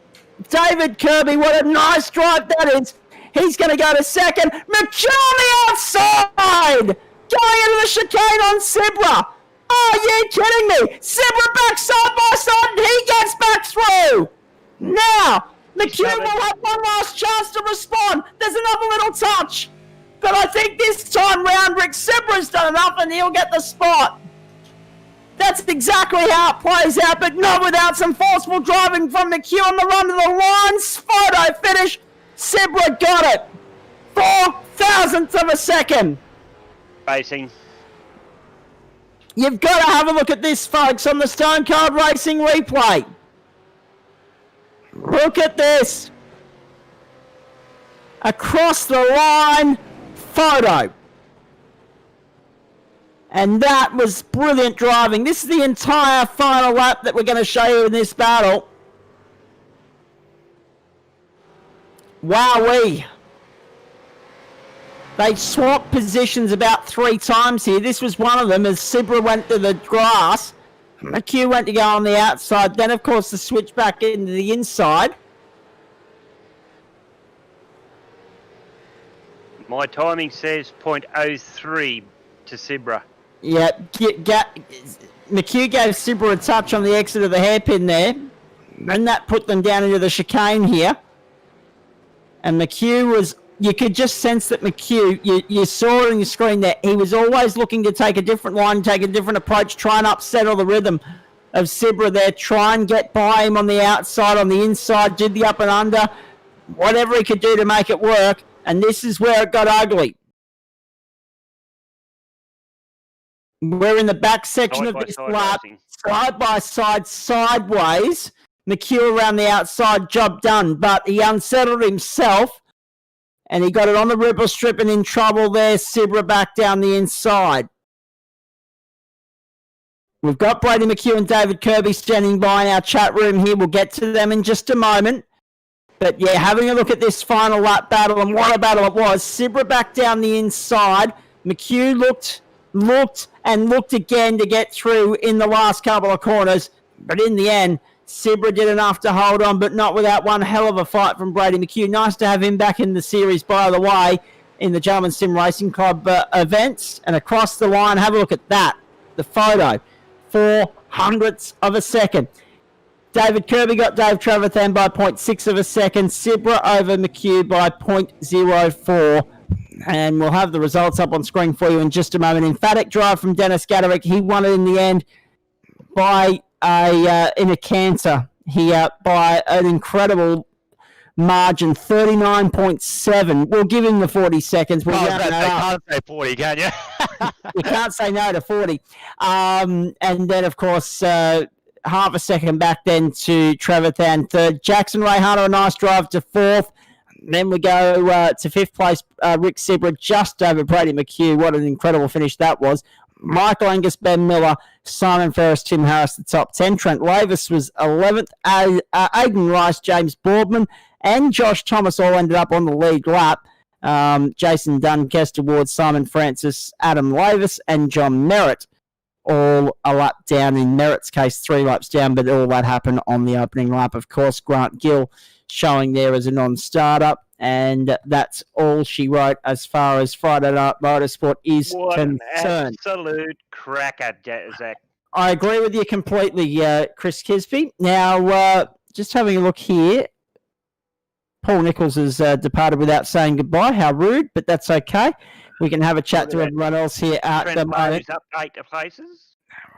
David Kirby, what a nice drive that is. He's going to go to second. McHugh on the outside! Going into the chicane on Sibra. Oh, are you kidding me? Sibra back side by side and he gets back through. Now, McHugh will have one last chance to respond. There's another little touch. But I think this time round, Rick Sibra's done enough and he'll get the spot. That's exactly how it plays out, but not without some forceful driving from McHugh on the run to the lines. Photo finish. Sibra got it. 4,000th of a second. Racing. You've got to have a look at this, folks, on the Stone Cold Racing replay. Look at this. Across the line photo. And that was brilliant driving. This is the entire final lap that we're going to show you in this battle. Wowee. They swapped positions about 3 times here. This was one of them as Sibra went to the grass. McHugh went to go on the outside. Then, of course, the switch back into the inside. My timing says 0.03 to Sibra. Yeah, McHugh gave Sibra a touch on the exit of the hairpin there. And that put them down into the chicane here. And McHugh was... You could just sense that McHugh, you saw it on your screen there, he was always looking to take a different line, take a different approach, try and upsettle the rhythm of Sibra there, try and get by him on the outside, on the inside, did the up and under, whatever he could do to make it work. And this is where it got ugly. We're in the back section of this lap, side by side, sideways. McHugh around the outside, job done. But he unsettled himself, and he got it on the ripple strip and in trouble there. Sibra back down the inside. We've got Brady McHugh and David Kirby standing by in our chat room here. We'll get to them in just a moment. But yeah, having a look at this final lap battle, and what a battle it was. Sibra back down the inside. McHugh looked again to get through in the last couple of corners. But in the end, Sibra did enough to hold on, but not without one hell of a fight from Brady McHugh. Nice to have him back in the series, by the way, in the Gentleman Sim Racing Club events. And across the line, have a look at that. The photo. 0.04 of a second. David Kirby got Dave Trevathan by 0.6 of a second. Sibra over McHugh by 0.04. And we'll have the results up on screen for you in just a moment. Emphatic drive from Dennis Gaderick. He won it in the end by in a canter here by an incredible margin, 39.7. We'll give him the 40 seconds. We'll can't say 40, can you? You can't say no to 40. And then, of course, half a second back then to Trevathan, third. Jackson Ray Hunter, a nice drive to fourth. And then we go to fifth place, Rick Sibra, just over Brady McHugh. What an incredible finish that was. Michael Angus, Ben Miller, Simon Ferris, Tim Harris, the top 10. Trent Lavis was 11th. Aidan Rice, James Boardman, and Josh Thomas all ended up on the lead lap. Jason Dunn, Kester Ward, Simon Francis, Adam Lavis, and John Merritt all a lap down. In Merritt's case, 3 laps down, but all that happened on the opening lap. Of course, Grant Gill showing there as a non-starter. And that's all she wrote as far as Friday Night Motorsport is concerned. An absolute cracker, Zach. I agree with you completely, Chris Kisby. Now, just having a look here. Paul Nichols has departed without saying goodbye. How rude, but that's okay. We can have a chat to everyone else here at the moment. Update to places.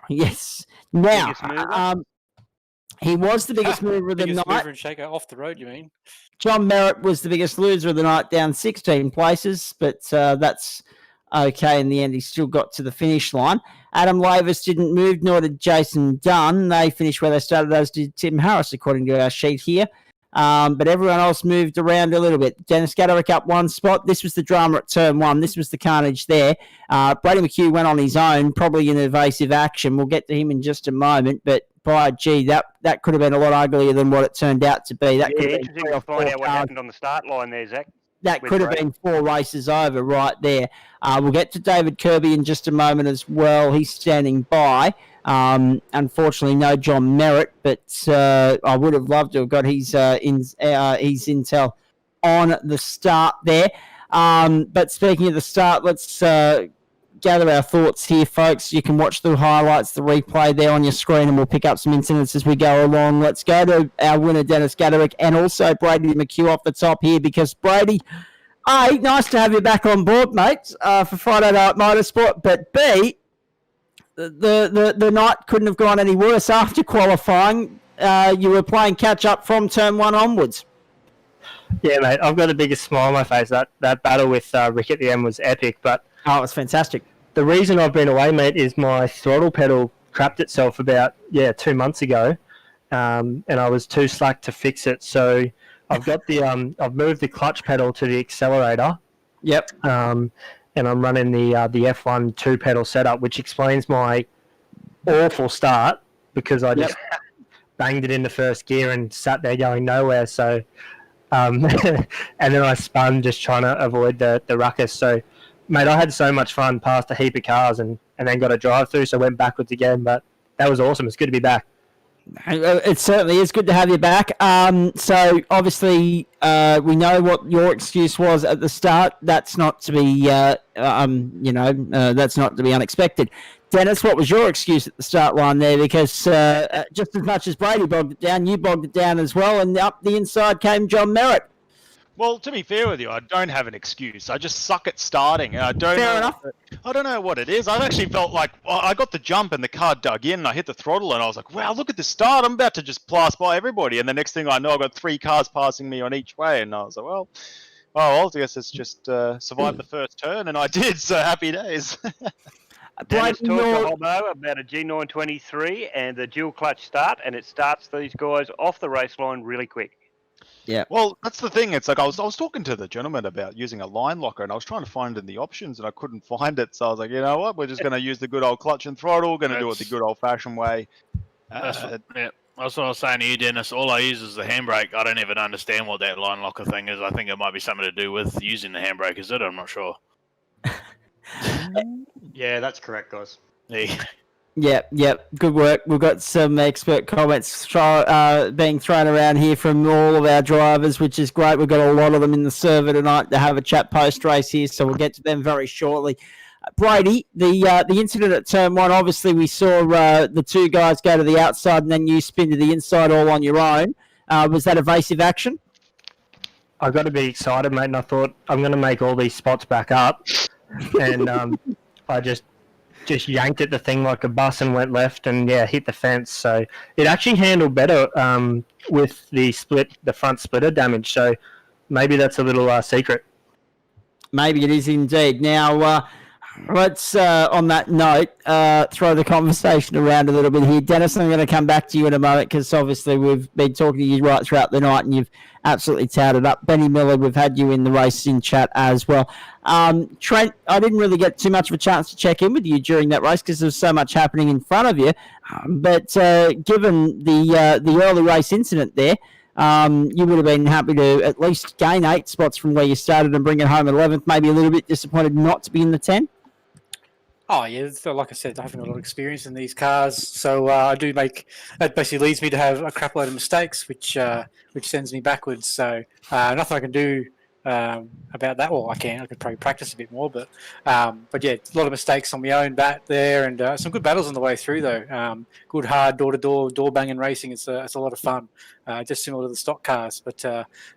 Yes. Now, Biggest mover? he was the biggest mover of the Biggest night. mover and shaker off the road, you mean? John Merritt was the biggest loser of the night, down 16 places, but that's okay. In the end, he still got to the finish line. Adam Lavis didn't move, nor did Jason Dunn. They finished where they started, as did Tim Harris, according to our sheet here. But everyone else moved around a little bit. Dennis Gaderick up one spot. This was the drama at turn one. This was the carnage there. Brady McHugh went on his own, probably in evasive action. We'll get to him in just a moment, but by gee, that could have been a lot uglier than what it turned out to be. That could have been interesting to find out what happened on the start line there, Zach. That could have been 4 races over right there. We'll get to David Kirby in just a moment as well. He's standing by. Unfortunately, no John Merritt, but I would have loved to have got his intel on the start there. But speaking of the start, let's gather our thoughts here, folks. You can watch the highlights, the replay there on your screen, and we'll pick up some incidents as we go along. Let's go to our winner, Dennis Gaderick, and also Brady McHugh off the top here, because Brady, A, nice to have you back on board, mate, for Friday Night Motorsport, but B, the night couldn't have gone any worse after qualifying. You were playing catch-up from turn one onwards. Yeah, mate, I've got the biggest smile on my face. That battle with Rick at the end was epic, but... Oh, it was fantastic. The reason I've been away, mate, is my throttle pedal crapped itself about 2 months ago, and I was too slack to fix it. So I've got the I've moved the clutch pedal to the accelerator. Yep. And I'm running the F1 2 pedal setup, which explains my awful start because I just banged it in the first gear and sat there going nowhere. So and then I spun just trying to avoid the ruckus. So. Mate, I had so much fun, passed a heap of cars and then got a drive-through, so went backwards again, but that was awesome. It's good to be back. It certainly is good to have you back. So, obviously, we know what your excuse was at the start. That's not to be, that's not to be unexpected. Dennis, what was your excuse at the start line there? Because just as much as Brady bogged it down, you bogged it down as well, and up the inside came John Merritt. Well, to be fair with you, I don't have an excuse. I just suck at starting. I don't know what it is. I've actually felt like I got the jump and the car dug in and I hit the throttle and I was like, wow, look at the start. I'm about to just blast by everybody. And the next thing I know, I've got 3 cars passing me on each way. And I was like, well, I guess it's just survive the first turn. And I did, so happy days. Dennis talked to Hobbo about a G923 and the dual clutch start, and it starts these guys off the race line really quick. Yeah. Well, that's the thing. It's like I was talking to the gentleman about using a line locker, and I was trying to find it in the options, and I couldn't find it. So I was like, you know what? We're just going to use the good old clutch and throttle. Going to do it the good old-fashioned way. That's what I was saying to you, Dennis. All I use is the handbrake. I don't even understand what that line locker thing is. I think it might be something to do with using the handbrake. Is it? I'm not sure. Yeah, that's correct, guys. Yep. Good work. We've got some expert comments being thrown around here from all of our drivers, which is great. We've got a lot of them in the server tonight to have a chat post-race here, so we'll get to them very shortly. Brady, the incident at turn one, obviously we saw the 2 guys go to the outside and then you spin to the inside all on your own. Was that evasive action? I got to be excited, mate, and I thought I'm going to make all these spots back up. And I just yanked at the thing like a bus and went left and hit the fence. So it actually handled better with the front splitter damage. So maybe that's a little secret. Maybe it is indeed. Now let's on that note throw the conversation around a little bit here. Dennis, I'm going to come back to you in a moment because obviously we've been talking to you right throughout the night and you've absolutely touted up. Benny Miller, we've had you in the racing chat as well. Trent, I didn't really get too much of a chance to check in with you during that race because there was so much happening in front of you. But given the early race incident there, you would have been happy to at least gain 8 spots from where you started and bring it home at 11th. Maybe a little bit disappointed not to be in the 10. Oh yeah, so like I said, I haven't got a lot of experience in these cars, so that basically leads me to have a crap load of mistakes, which sends me backwards. So nothing I can do about that. Well, I could probably practice a bit more, but yeah, a lot of mistakes on my own bat there, and some good battles on the way through though. Good hard door banging racing. It's a lot of fun, just similar to the stock cars. But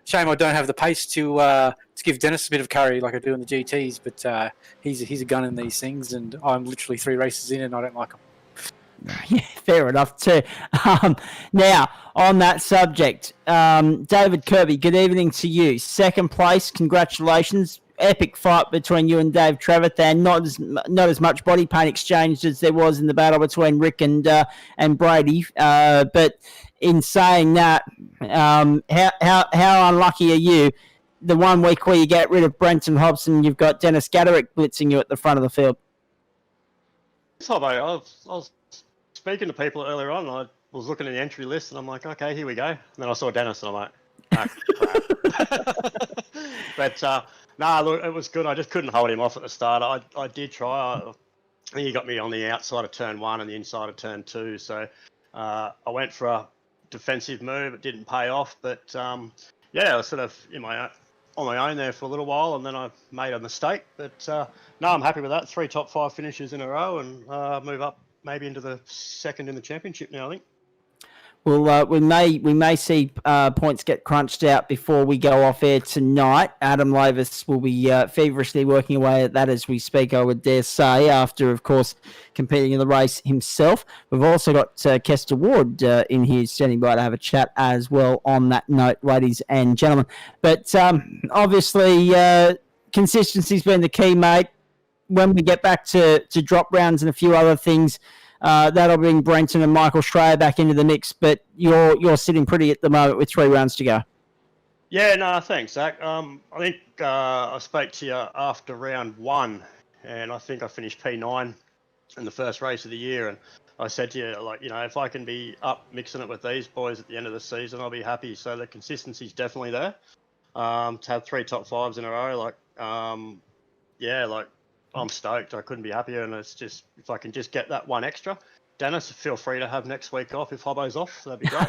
shame I don't have the pace to give Dennis a bit of curry like I do in the GTs. But he's a gun in these things, and I'm literally 3 races in, and I don't like him. Yeah, fair enough too. Now, on that subject, David Kirby, good evening to you. Second place, congratulations. Epic fight between you and Dave Trevathan. Not as much body paint exchanged as there was in the battle between Rick and Brady. But in saying that, how unlucky are you? The 1 week where you get rid of Brenton Hobson, you've got Dennis Gaderick blitzing you at the front of the field. So, mate, I was speaking to people earlier on, and I was looking at the entry list, and I'm like, okay, here we go. And then I saw Dennis, and I'm like, crap. But, nah, look, it was good. I just couldn't hold him off at the start. I did try. I think he got me on the outside of turn 1 and the inside of turn 2. So I went for a defensive move. It didn't pay off. But, yeah, I was sort of on my own there for a little while, and then I made a mistake. But, no, I'm happy with that. 3 top 5 finishes in a row, and move up maybe into the second in the championship now, I think. Well, we may see points get crunched out before we go off air tonight. Adam Lavis will be feverishly working away at that as we speak, I would dare say, after, of course, competing in the race himself. We've also got Kester Ward in here standing by to have a chat as well on that note, ladies and gentlemen. But obviously, consistency's been the key, mate. When we get back to drop rounds and a few other things, that'll bring Brenton and Michael Schreier back into the mix, but you're sitting pretty at the moment with 3 rounds to go. Yeah, no, thanks, Zach. I think I spoke to you after round 1, and I think I finished P9 in the first race of the year, and I said to you, like, if I can be up mixing it with these boys at the end of the season, I'll be happy. So the consistency's definitely there. To have 3 top 5s in a row, I'm stoked. I couldn't be happier, and it's just if I can just get that one extra. Dennis, feel free to have next week off if Hobbo's off. That'd be great.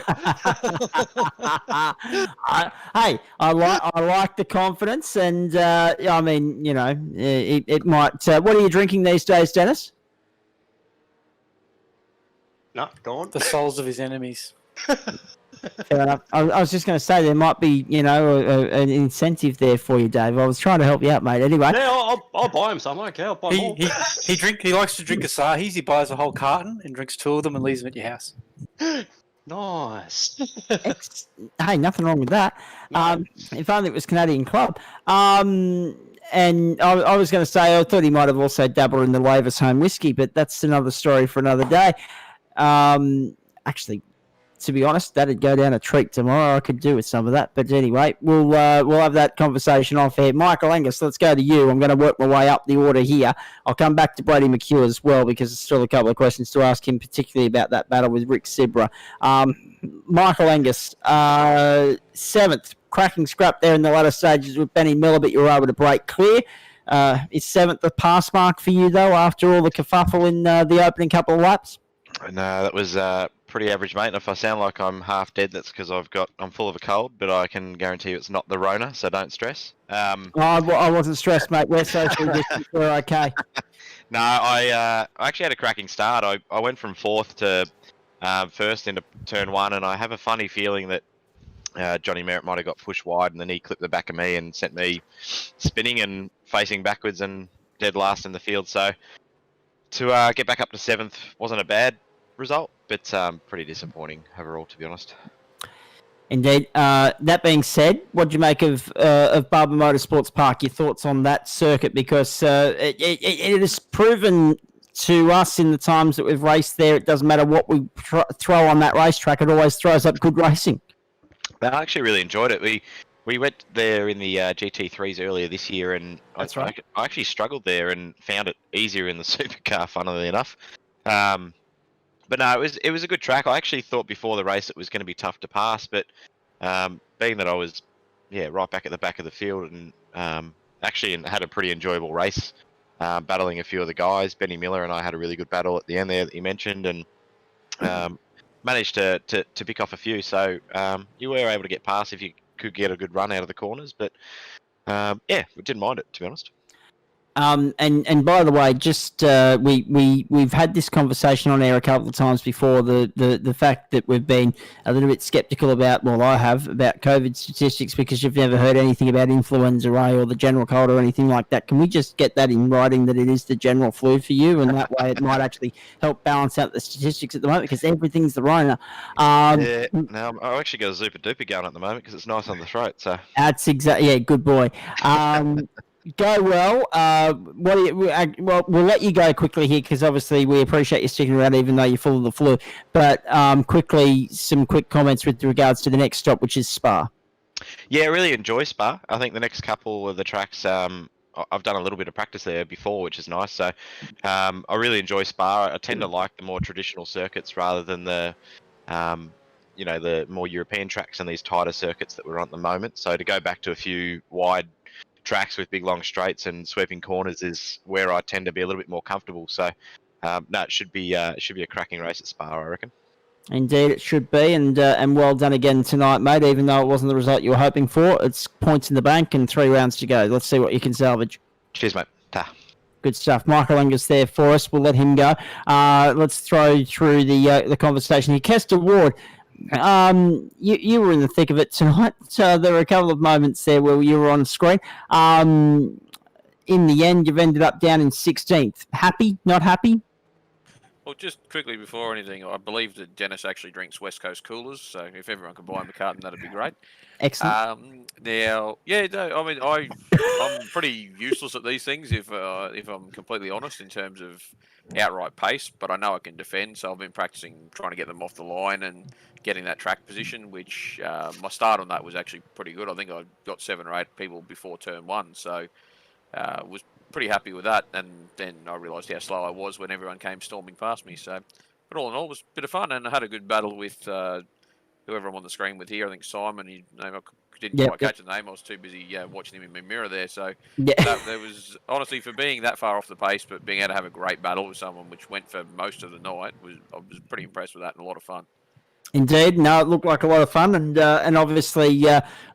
I like the confidence, and I mean, it might. What are you drinking these days, Dennis? No, go on. The souls of his enemies. Fair enough. I was just going to say there might be, an incentive there for you, Dave. I was trying to help you out, mate. Anyway. Yeah, I'll buy him some. Okay, I'll buy more. He likes to drink Asahis. He buys a whole carton and drinks 2 of them and leaves them at your house. Nice. Hey, nothing wrong with that. No. If only it was Canadian Club. And I was going to say I thought he might have also dabbled in the Lavis home whiskey, but that's another story for another day. Actually, to be honest, that'd go down a treat tomorrow. I could do with some of that. But anyway, we'll have that conversation off air. Michael Angus, let's go to you. I'm going to work my way up the order here. I'll come back to Brady McHugh as well because there's still a couple of questions to ask him, particularly about that battle with Rick Sibra. Michael Angus, 7th, cracking scrap there in the latter stages with Benny Miller, but you were able to break clear. Is 7th the pass mark for you, though, after all the kerfuffle in the opening couple of laps? No, that was pretty average, mate. And if I sound like I'm half dead, that's because I'm full of a cold. But I can guarantee you it's not the Rona, so don't stress. I wasn't stressed, mate. We're socially distanced. We're okay. No, I actually had a cracking start. I went from 4th to first into turn 1, and I have a funny feeling that Johnny Merritt might have got pushed wide, and then he clipped the back of me and sent me spinning and facing backwards and dead last in the field. So to get back up to 7th wasn't a bad result, but pretty disappointing overall, to be honest. Indeed. That being said, what do you make of Barber Motorsports Park? Your thoughts on that circuit? Because it has proven to us in the times that we've raced there, it doesn't matter what we throw on that racetrack, it always throws up good racing. I actually really enjoyed it. We went there in the GT3s earlier this year, and That's right. I actually struggled there and found it easier in the supercar, funnily enough. But no, it was a good track. I actually thought before the race it was going to be tough to pass, but being that I was right back at the back of the field and actually had a pretty enjoyable race, battling a few of the guys. Benny Miller and I had a really good battle at the end there that you mentioned, and managed to pick off a few. So you were able to get past if you could get a good run out of the corners, but we didn't mind it, to be honest. And by the way, just we've had this conversation on air a couple of times before. The fact that we've been a little bit skeptical about, well, I have, about COVID statistics because you've never heard anything about influenza A or the general cold or anything like that. Can we just get that in writing that it is the general flu for you, and that way it might actually help balance out the statistics at the moment because everything's the Rona. Yeah, no, I've actually got a super duper going at the moment because it's nice on the throat. So That's exactly, yeah, good boy. Go well. What do you, well, we'll let you go quickly here because obviously we appreciate you sticking around even though you're full of the flu. But quickly, some quick comments with regards to the next stop, which is Spa. yeah, I really enjoy Spa. I think the next couple of the tracks, I've done a little bit of practice there before, which is nice. So I really enjoy Spa. I tend to like the more traditional circuits rather than the the more European tracks and these tighter circuits that we're on at the moment. So to go back to a few wide tracks with big long straights and sweeping corners is where I tend to be a little bit more comfortable. So no, it should be a cracking race at Spa, I reckon. Indeed, it should be, and well done again tonight, mate. Even though it wasn't the result you were hoping for, it's points in the bank and 3 rounds to go. Let's see what you can salvage. Cheers, mate. Ta. Good stuff. Michael Unger's there for us. We'll let him go. Let's throw through the conversation here. Kester Ward, you were in the thick of it tonight. So there were a couple of moments there where you were on screen. In the end, you've ended up down in 16th. Happy? Not happy? Well, just quickly before anything, I believe that Dennis actually drinks West Coast coolers, so if everyone could buy him a carton, that'd be great. Excellent. Now, yeah, no, I mean, I'm pretty useless at these things if I'm completely honest in terms of outright pace, but I know I can defend, so I've been practicing trying to get them off the line and getting that track position, which my start on that was actually pretty good. I think I got 7 or 8 people before turn 1, so was pretty happy with that, and then I realised how slow I was when everyone came storming past me. So, but all in all, it was a bit of fun, and I had a good battle with whoever I'm on the screen with here. I think Simon. I didn't quite catch the name. I was too busy watching him in my mirror there. So there was honestly, for being that far off the pace, but being able to have a great battle with someone, which went for most of the night, I was pretty impressed with that and a lot of fun. Indeed, no, it looked like a lot of fun, and obviously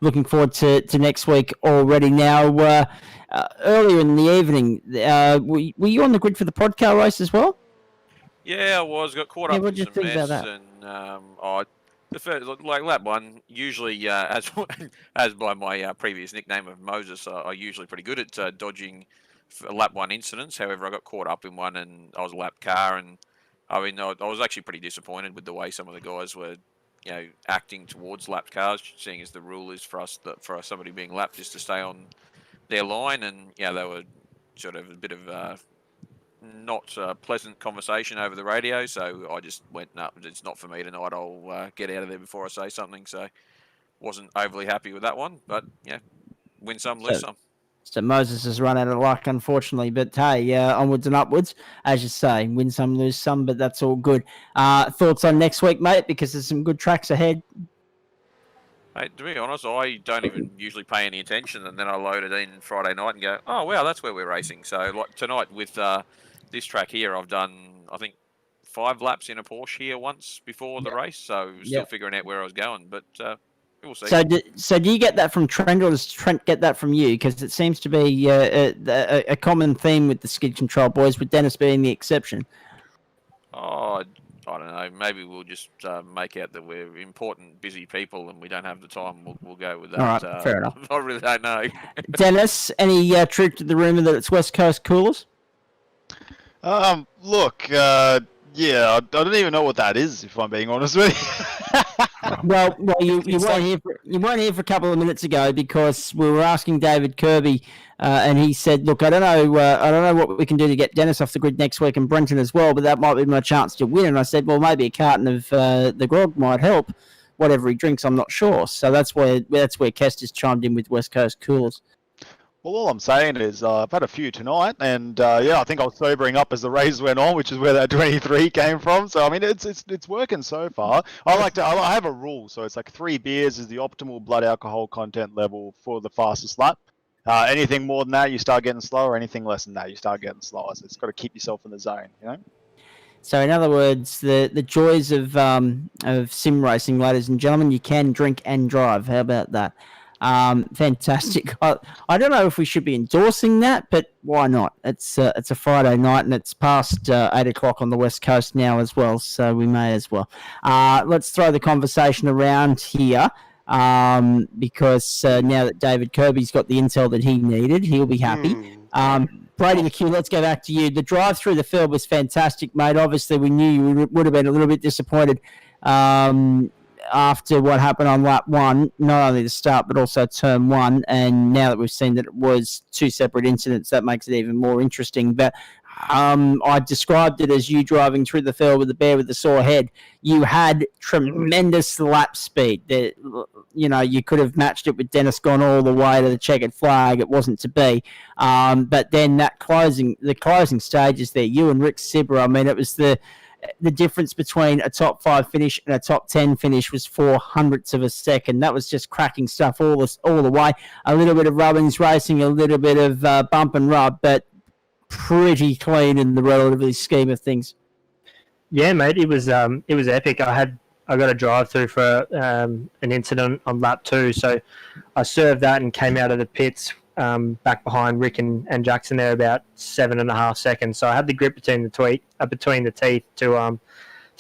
looking forward to next week already. Now, earlier in the evening, were you on the grid for the Podcar race as well? Yeah, I was. Got caught up What in did you some think mess, about that? and the first, like lap 1, usually as by my previous nickname of Moses, I'm usually pretty good at dodging lap 1 incidents. However, I got caught up in one, and I was a lap car, and I mean, I was actually pretty disappointed with the way some of the guys were, acting towards lapped cars, seeing as the rule is for somebody being lapped is to stay on their line, and they were sort of a bit of not pleasant conversation over the radio. So I just went, no, it's not for me tonight. I'll get out of there before I say something. So wasn't overly happy with that one, but win some, lose some. So Moses has run out of luck, unfortunately. But hey, onwards and upwards, as you say, win some, lose some, but that's all good. Thoughts on next week, mate? Because there's some good tracks ahead. Mate, to be honest, I don't even usually pay any attention, and then I load it in Friday night and go, oh, wow, that's where we're racing. So like tonight with this track here, I've done, I think, 5 laps in a Porsche here once before the race, so still figuring out where I was going, but we'll see. So do you get that from Trent, or does Trent get that from you? Because it seems to be a common theme with the Skid Control boys, with Dennis being the exception. Oh, I don't know. Maybe we'll just make out that we're important, busy people, and we don't have the time. We'll go with that. All right, fair enough. I really don't know. Dennis, any truth to the rumor that it's West Coast coolers? Look, yeah, I don't even know what that is, if I'm being honest with you. Well, you weren't here for a couple of minutes ago because we were asking David Kirby, and he said, "Look, I don't know what we can do to get Dennis off the grid next week and Brenton as well, but that might be my chance to win." And I said, "Well, maybe a carton of the grog might help. Whatever he drinks, I'm not sure." So that's where Kester's chimed in with West Coast coolers. Well, all I'm saying is I've had a few tonight, and I think I was sobering up as the race went on, which is where that 23 came from. So I mean, it's working so far. I have a rule, so it's like 3 beers is the optimal blood alcohol content level for the fastest lap. Anything more than that, you start getting slower. Anything less than that, you start getting slower. So it's got to keep yourself in the zone, you know. So in other words, the joys of sim racing, ladies and gentlemen, you can drink and drive. How about that? Fantastic. I don't know if we should be endorsing that, but why not? It's a Friday night and it's past 8 o'clock on the West Coast now as well, so we may as well. Let's throw the conversation around here because now that David Kirby's got the intel that he needed, he'll be happy. Brady McHugh, let's go back to you. The drive through the field was fantastic, mate. Obviously, we knew you would have been a little bit disappointed after what happened on lap one, not only the start, but also turn one. And now that we've seen that it was two separate incidents, that makes it even more interesting. But I described it as you driving through the field with the bear with the sore head. You had tremendous lap speed. You could have matched it with Dennis gone all the way to the checkered flag. It wasn't to be. But then the closing stages there, you and Rick Sibber, I mean, it was the difference between a top 5 finish and a top 10 finish was 0.04 of a second. That was just cracking stuff all the way. A little bit of rubbings racing, a little bit of bump and rub, but pretty clean in the relatively scheme of things. Yeah, mate, it was epic. I got a drive through for an incident on lap 2, so I served that and came out of the pits back behind Rick and Jackson there about 7.5 seconds. So I had the grip between the teeth to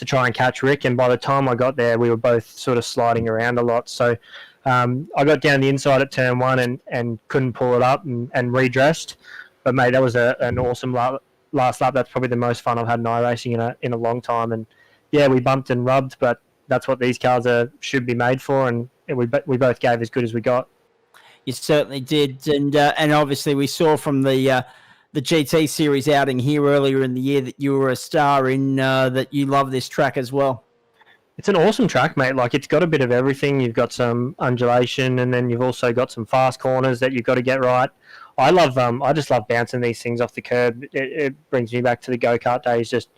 try and catch Rick. And by the time I got there, we were both sort of sliding around a lot. So I got down the inside at turn 1 and couldn't pull it up and redressed. But mate, that was an awesome last lap. That's probably the most fun I've had in iRacing in a long time. And yeah, we bumped and rubbed, but that's what these cars should be made for. And we both gave as good as we got. You certainly did, and obviously we saw from the GT series outing here earlier in the year that you were a star in that you love this track as well. It's an awesome track, mate. Like, it's got a bit of everything. You've got some undulation, and then you've also got some fast corners that you've got to get right. I just love bouncing these things off the curb. It brings me back to the go-kart days, just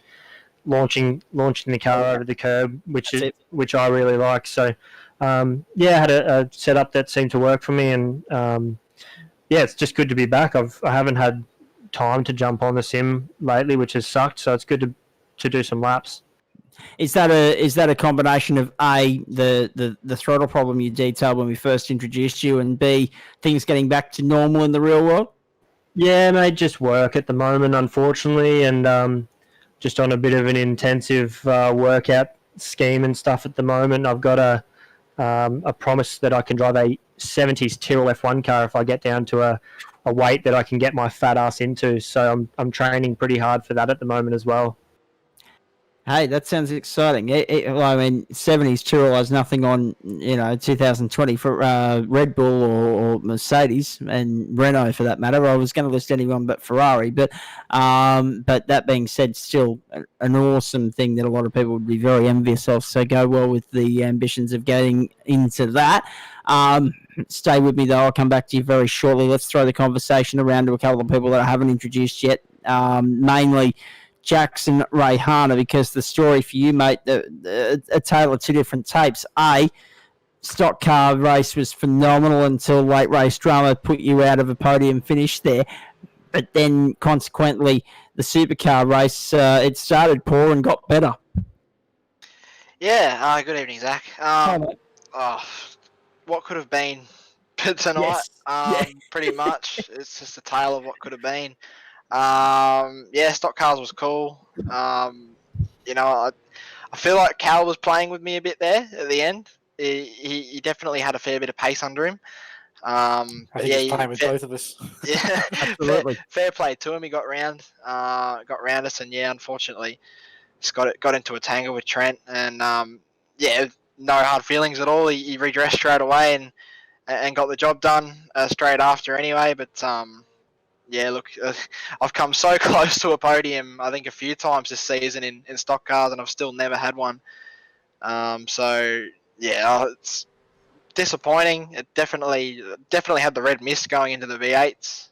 launching the car over the curb, which I really like. So. I had a setup that seemed to work for me, and it's just good to be back. I haven't had time to jump on the sim lately, which has sucked. So it's good to do some laps. Is that a combination of A, the throttle problem you detailed when we first introduced you, and B, things getting back to normal in the real world? Yeah, mate, just work at the moment, unfortunately, and just on a bit of an intensive workout scheme and stuff at the moment. I've got a promise that I can drive a 70s Tyrrell F1 car if I get down to a weight that I can get my fat ass into. So I'm training pretty hard for that at the moment as well. Hey, that sounds exciting. I mean, 70s Tyrrell has nothing on, 2020 for Red Bull or Mercedes and Renault for that matter. I was going to list anyone but Ferrari, but that being said, still an awesome thing that a lot of people would be very envious of. So go well with the ambitions of getting into that. Stay with me though. I'll come back to you very shortly. Let's throw the conversation around to a couple of people that I haven't introduced yet. Mainly Jackson Rayhana, because the story for you, mate, a tale of two different tapes. A, stock car race was phenomenal until late race drama put you out of a podium finish there. But then, consequently, the supercar race, it started poor and got better. Yeah, good evening, Zach. What could have been tonight, pretty much. It's just a tale of what could have been. Stock cars was cool. I feel like Cal was playing with me a bit there at the end. He definitely had a fair bit of pace under him. I think he's playing with both of us. Yeah, absolutely. Fair play to him. He got round us, and unfortunately, just got into a tangle with Trent, and no hard feelings at all. He redressed straight away and got the job done straight after anyway. But I've come so close to a podium, I think, a few times this season in stock cars, and I've still never had one. It's disappointing. It definitely had the red mist going into the V8s.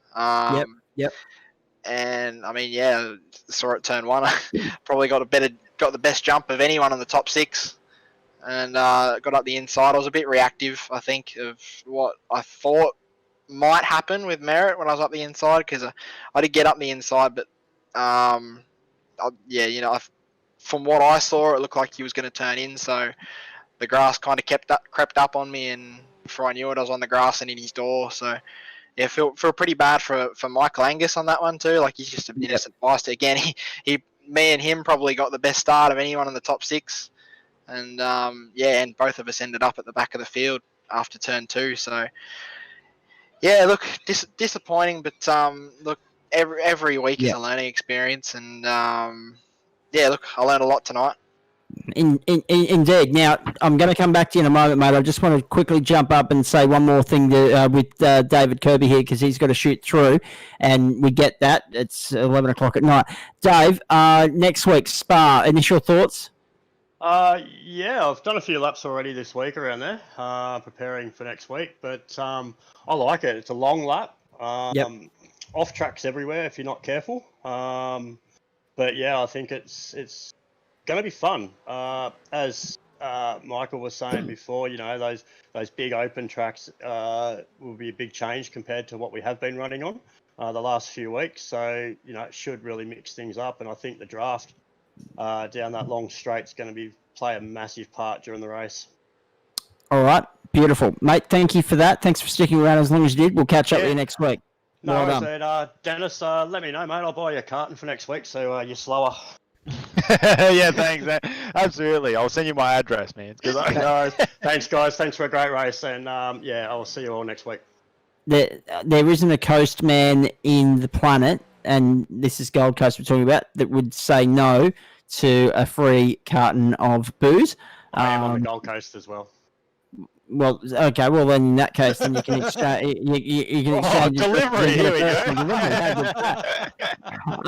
Yep. And I mean, saw it turn 1. Probably got the best jump of anyone in the top 6, and got up the inside. I was a bit reactive, I think, of what I thought might happen with Merritt when I was up the inside, because I did get up the inside, but from what I saw, it looked like he was going to turn in, so the grass kind of crept up on me, and before I knew it, I was on the grass and in his door. So yeah, feel pretty bad for Michael Angus on that one too. Like he's just an innocent bystander. Again, me and him probably got the best start of anyone in the top 6, and and both of us ended up at the back of the field after turn 2. So yeah, look, disappointing, but look, every week is a learning experience, and look, I learned a lot tonight. Indeed. Now, I'm going to come back to you in a moment, mate. I just want to quickly jump up and say one more thing with David Kirby here, because he's got to shoot through, and we get that. It's 11 o'clock at night. Dave, next week, Spa, initial thoughts? Yeah, I've done a few laps already this week around there, preparing for next week, but I like it. It's a long lap. Off tracks everywhere if you're not careful. But yeah, I think it's going to be fun. As Michael was saying before, those big open tracks will be a big change compared to what we have been running on the last few weeks. So, it should really mix things up. And I think the draft down that long straight is going to play a massive part during the race. All right, beautiful. Mate, thank you for that. Thanks for sticking around as long as you did. We'll catch up with you next week. No, well I done. said, Dennis, let me know, mate. I'll buy you a carton for next week, so you're slower. Yeah, thanks, man. Absolutely. I'll send you my address, man. No, thanks, guys. Thanks for a great race, and I'll see you all next week. There isn't a coast man in the planet, and this is Gold Coast we're talking about, that would say no to a free carton of booze. I am on the Gold Coast as well. Well, okay. Well, then in that case, then you can exchange. You can exchange delivery. Here we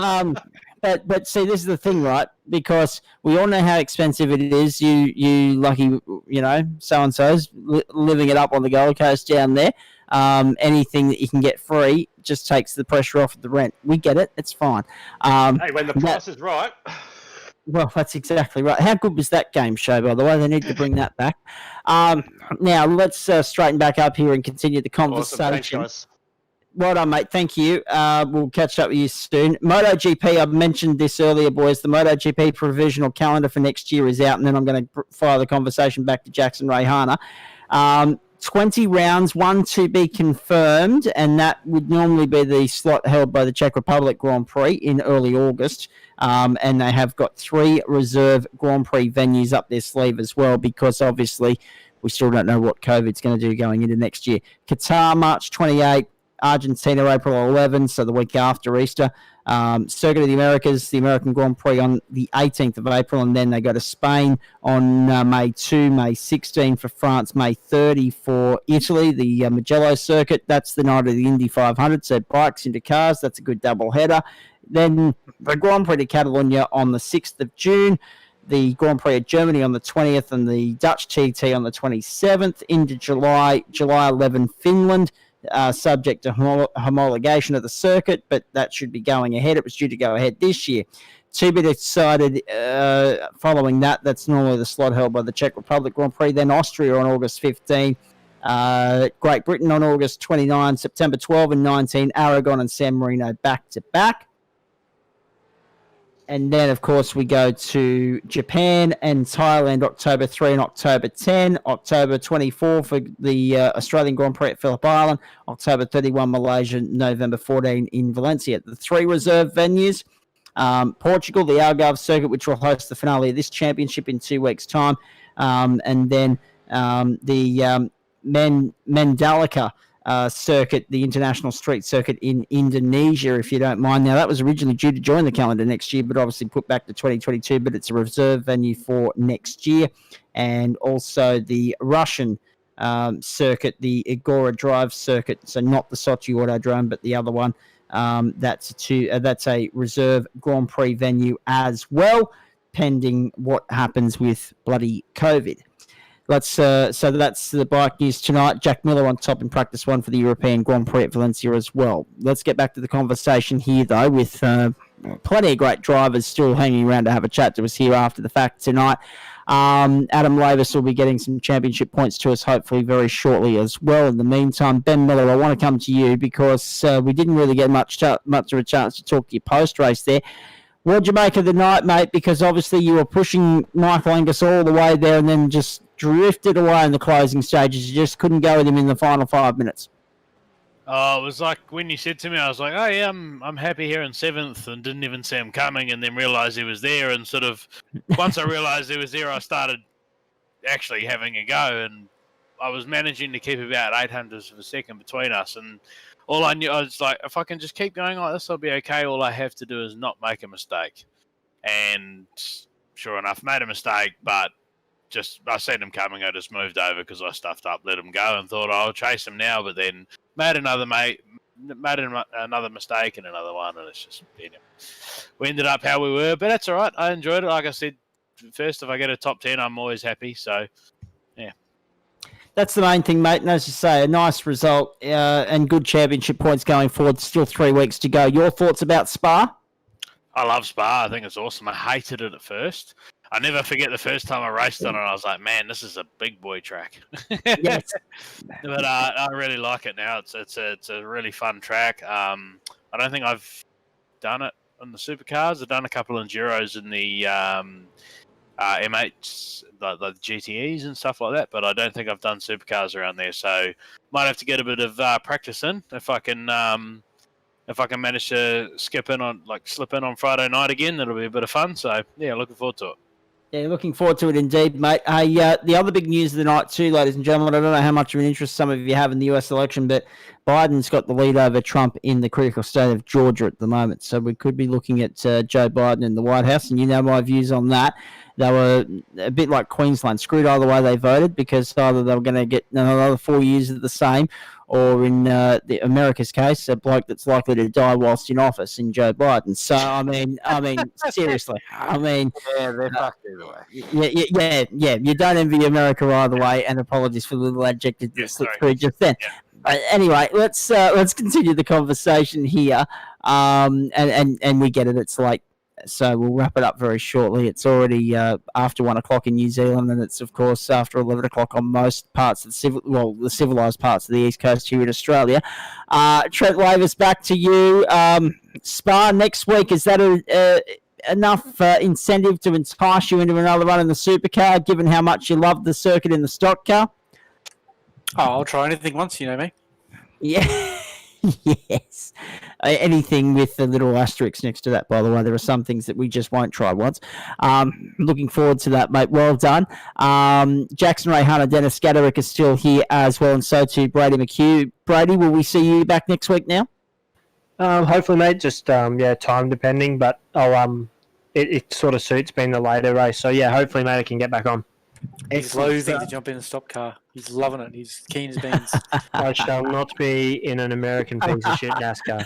go. But see, this is the thing, right? Because we all know how expensive it is. You lucky, so and so's living it up on the Gold Coast down there. Anything that you can get free just takes the pressure off of the rent. We get it. It's fine. Hey, when the price is right. Well, that's exactly right. How good was that game show, by the way? They need to bring that back. Now, let's straighten back up here and continue the conversation. Awesome. Thanks, guys. Well done, mate. Thank you. We'll catch up with you soon. MotoGP, I mentioned this earlier, boys. The MotoGP provisional calendar for next year is out, and then I'm going to fire the conversation back to Jackson Rayhana. 20 rounds, one to be confirmed, and that would normally be the slot held by the Czech Republic Grand Prix in early August. And they have got 3 reserve Grand Prix venues up their sleeve as well, because obviously we still don't know what COVID's going to do going into next year. Qatar, March 28, Argentina, April 11, so the week after Easter. Circuit of the Americas, the American Grand Prix on the 18th of April, and then they go to Spain on May 2, May 16 for France, May 30 for Italy, the Mugello circuit. That's the night of the Indy 500, so bikes into cars. That's a good double header. Then the Grand Prix de Catalonia on the 6th of June, the Grand Prix of Germany on the 20th, and the Dutch TT on the 27th. Into July 11, Finland. Subject to homologation of the circuit, but that should be going ahead. It was due to go ahead this year. To be decided following that. That's normally the slot held by the Czech Republic Grand Prix. Then Austria on August 15. Great Britain on August 29. September 12 and 19. Aragon and San Marino back to back. And then, of course, we go to Japan and Thailand, October 3 and October 10. October 24 for the Australian Grand Prix at Phillip Island. October 31, Malaysia. November 14 in Valencia. The 3 reserve venues. Portugal, the Algarve circuit, which will host the finale of this championship in 2 weeks' time. And then the Mandalika circuit, the international street circuit in Indonesia, if you don't mind. Now, that was originally due to join the calendar next year, but obviously put back to 2022, but it's a reserve venue for next year. And also the Russian circuit, the Igora Drive circuit, so not the Sochi Autodrome, but the other one. That's a reserve Grand Prix venue as well, pending what happens with bloody COVID. So that's the bike news tonight. Jack Miller on top in practice 1 for the European Grand Prix at Valencia as well. Let's get back to the conversation here, though, with plenty of great drivers still hanging around to have a chat to us here after the fact tonight. Adam Lavis will be getting some championship points to us hopefully very shortly as well. In the meantime, Ben Miller, I want to come to you because we didn't really get much of a chance to talk to you post-race there. What'd you make of the night, mate? Because obviously you were pushing Michael Angus all the way there and then just drifted away in the closing stages. You just couldn't go with him in the final 5 minutes. Oh, it was like when you said to me, I was like, "Oh yeah, I'm happy here in 7th," and didn't even see him coming, and then realised he was there. And sort of once I realised he was there, I started actually having a go, and I was managing to keep about 800ths of a second between us. And all I knew, I was like, if I can just keep going like this, I'll be okay. All I have to do is not make a mistake. And sure enough, made a mistake, but I seen him coming. I just moved over because I stuffed up, let him go, and thought I'll chase him now. But then made another mistake and another one, and it's just we ended up how we were. But that's all right. I enjoyed it. Like I said, first if I get a top 10, I'm always happy. So yeah. That's the main thing, mate. And as you say, a nice result and good championship points going forward. Still 3 weeks to go. Your thoughts about Spa? I love Spa. I think it's awesome. I hated it at first. I never forget the first time I raced on it. I was like, man, this is a big boy track. Yes. But I really like it now. It's a really fun track. I don't think I've done it on the supercars. I've done a couple of Enduros in the M8s, the GTEs and stuff like that, but I don't think I've done supercars around there. So might have to get a bit of practice in if I can manage to slip in on Friday night again. That'll be a bit of fun. So yeah, looking forward to it. Yeah, looking forward to it indeed, mate. Hey, the other big news of the night too, ladies and gentlemen, I don't know how much of an interest some of you have in the US election, but Biden's got the lead over Trump in the critical state of Georgia at the moment. So we could be looking at Joe Biden in the White House, and you know my views on that. They were a bit like Queensland, screwed either way they voted, because either they were going to get another 4 years of the same, or in the America's case, a bloke that's likely to die whilst in office in Joe Biden. So I mean, seriously, yeah, they're fucked either way. Yeah. You don't envy America either way, and apologies for the little adjective that slipped through just then. Yeah. But anyway, let's continue the conversation here, and we get it. It's late. So we'll wrap it up very shortly. It's already after 1 o'clock in New Zealand, and it's of course after 11 o'clock on most parts of the civilized parts of the East Coast here in Australia. Trent Lavis, back to you. Spa next week, is that enough incentive to entice you into another run in the supercar, given how much you love the circuit in the stock car? Oh, I'll try anything once, you know me. Yeah. Yes. Anything with the little asterisk next to that, by the way. There are some things that we just won't try once. Looking forward to that, mate. Well done. Jackson Ray Hunter, Dennis Scaderick is still here as well, and so too Brady McHugh. Brady, will we see you back next week now? Hopefully, mate. Just time depending, but it sort of suits being the later race. So yeah, hopefully, mate, I can get back on. He's loathing to jump in a stock car. He's loving it. He's keen as beans. I shall not be in an American piece of shit NASCAR.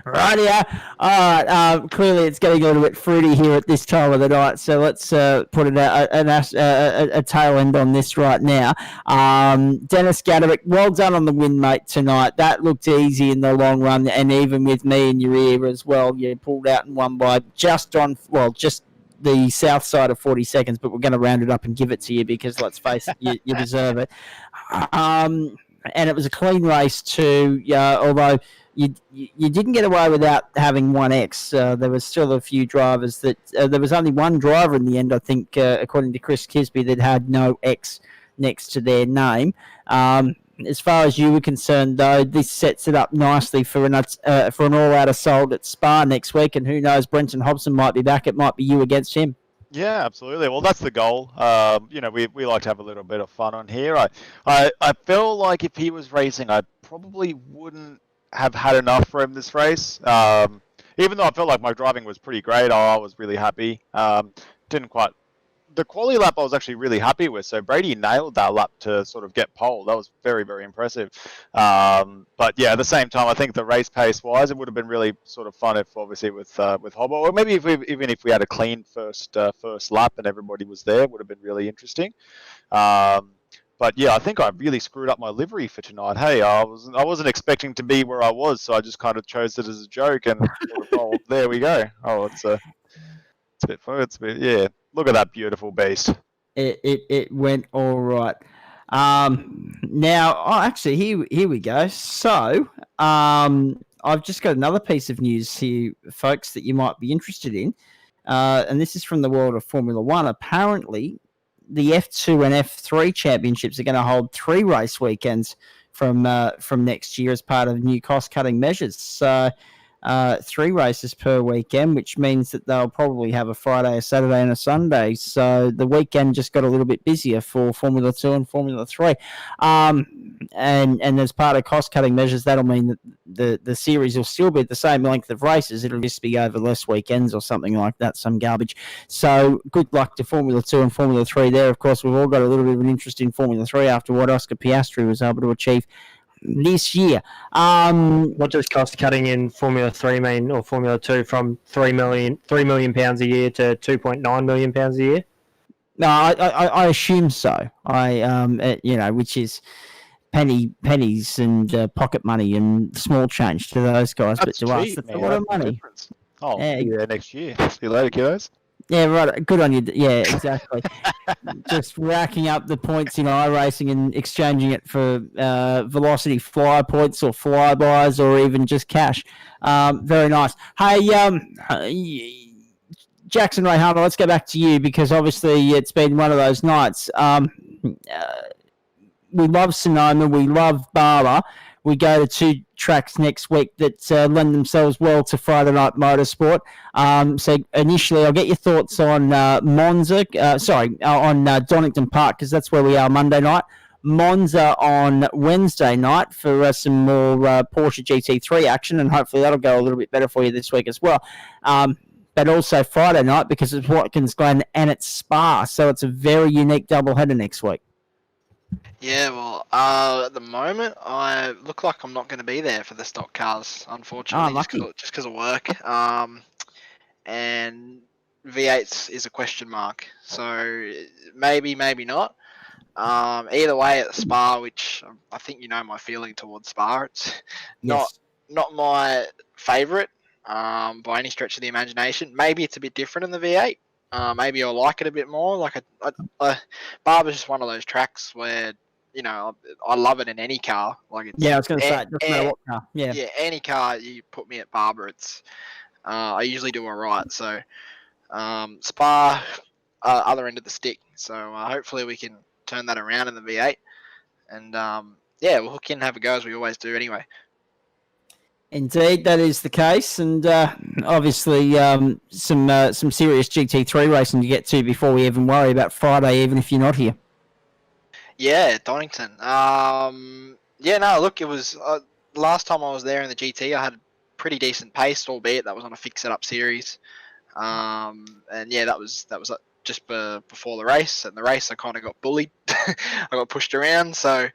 Right, yeah. All right. Clearly, it's getting a little bit fruity here at this time of the night, so let's put a tail end on this right now. Dennis Gaderick, well done on the win, mate, tonight. That looked easy in the long run, and even with me in your ear as well, you pulled out and won by just the south side of 40 seconds, but we're going to round it up and give it to you because, let's face it, you deserve it. And it was a clean race too, although you didn't get away without having 1X. There was still a few drivers that there was only one driver in the end, I think, according to Chris Kisby, that had no X next to their name. As far as you were concerned, though, this sets it up nicely for an all-out assault at Spa next week, and who knows, Brenton Hobson might be back. It might be you against him. Yeah, absolutely. Well, that's the goal. We like to have a little bit of fun on here. I feel like if he was racing, I probably wouldn't have had enough for him this race. Even though I felt like my driving was pretty great, I was really happy. The quality lap I was actually really happy with. So Brady nailed that lap to sort of get pole. That was very, very impressive. But yeah, at the same time, I think the race pace wise, it would have been really sort of fun if obviously with Hobbo, or maybe even if we had a clean first lap and everybody was there, it would have been really interesting. But yeah, I think I really screwed up my livery for tonight. Hey, I wasn't expecting to be where I was, so I just kind of chose it as a joke, and there we go. Oh, it's a bit, yeah. Look at that beautiful beast. It went all right. Actually, here we go. So, I've just got another piece of news here, folks, that you might be interested in. And this is from the world of Formula One. Apparently, the F2 and F3 championships are going to hold 3 race weekends from next year as part of new cost-cutting measures. So 3 races per weekend, which means that they'll probably have a Friday, a Saturday, and a Sunday. So the weekend just got a little bit busier for Formula 2 and Formula 3. And as part of cost-cutting measures, that'll mean that the series will still be at the same length of races. It'll just be over less weekends or something like that, some garbage. So good luck to Formula 2 and Formula 3 there. Of course, we've all got a little bit of an interest in Formula 3 after what Oscar Piastri was able to achieve this year. What does cost cutting in Formula 3 mean, or Formula 2, from £3 million a year to £2.9 million a year? No, I assume so. Which is pennies and pocket money and small change to those guys, That's but to us, cheap, that's man. a lot of That's the money. difference. Oh, Yeah. yeah, next year. See you later, kiddos. Yeah, right. Good on you. Yeah, exactly. Just racking up the points in iRacing and exchanging it for velocity fly points or flybys or even just cash. Very nice. Hey, Jackson Rayhana, let's go back to you because obviously it's been one of those nights. We love Sonoma. We love Bala. We go to 2 tracks next week that lend themselves well to Friday night motorsport. So initially, I'll get your thoughts on Monza. On Donington Park, because that's where we are Monday night. Monza on Wednesday night for some more Porsche GT3 action, and hopefully that'll go a little bit better for you this week as well. But also Friday night because it's Watkins Glen and it's Spa, so it's a very unique doubleheader next week. Yeah, well, at the moment, I look like I'm not going to be there for the stock cars, unfortunately, just because of work. And V8s is a question mark, so maybe, maybe not. Either way, at Spa, which I think you know my feeling towards Spa, it's not my favourite by any stretch of the imagination. Maybe it's a bit different in the V8. Maybe I'll like it a bit more. Like Barber's just one of those tracks where I love it in any car. Like it's, I was going to say, it doesn't matter what car. Yeah, any car you put me at Barber, it's I usually do all right. So Spa, other end of the stick. So hopefully we can turn that around in the V8, and we'll hook in and have a go as we always do anyway. Indeed, that is the case, and obviously some serious GT3 racing to get to before we even worry about Friday, even if you're not here. Yeah, Donington. Look, it was last time I was there in the GT, I had a pretty decent pace, albeit that was on a fixed setup series. That was just before the race, and the race I kind of got bullied. I got pushed around, so.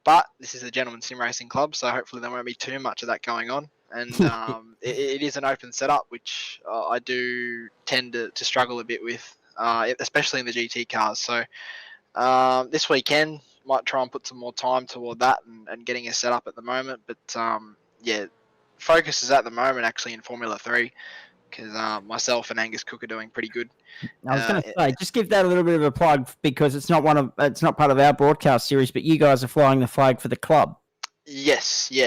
But this is a gentleman sim racing club, so hopefully there won't be too much of that going on. And it is an open setup, which I do tend to struggle a bit with, especially in the GT cars. So this weekend, might try and put some more time toward that and getting a setup at the moment. But focus is at the moment actually in Formula 3, because myself and Angus Cook are doing pretty good. I was going to say, just give that a little bit of a plug because it's not part of our broadcast series, but you guys are flying the flag for the club. Yes. The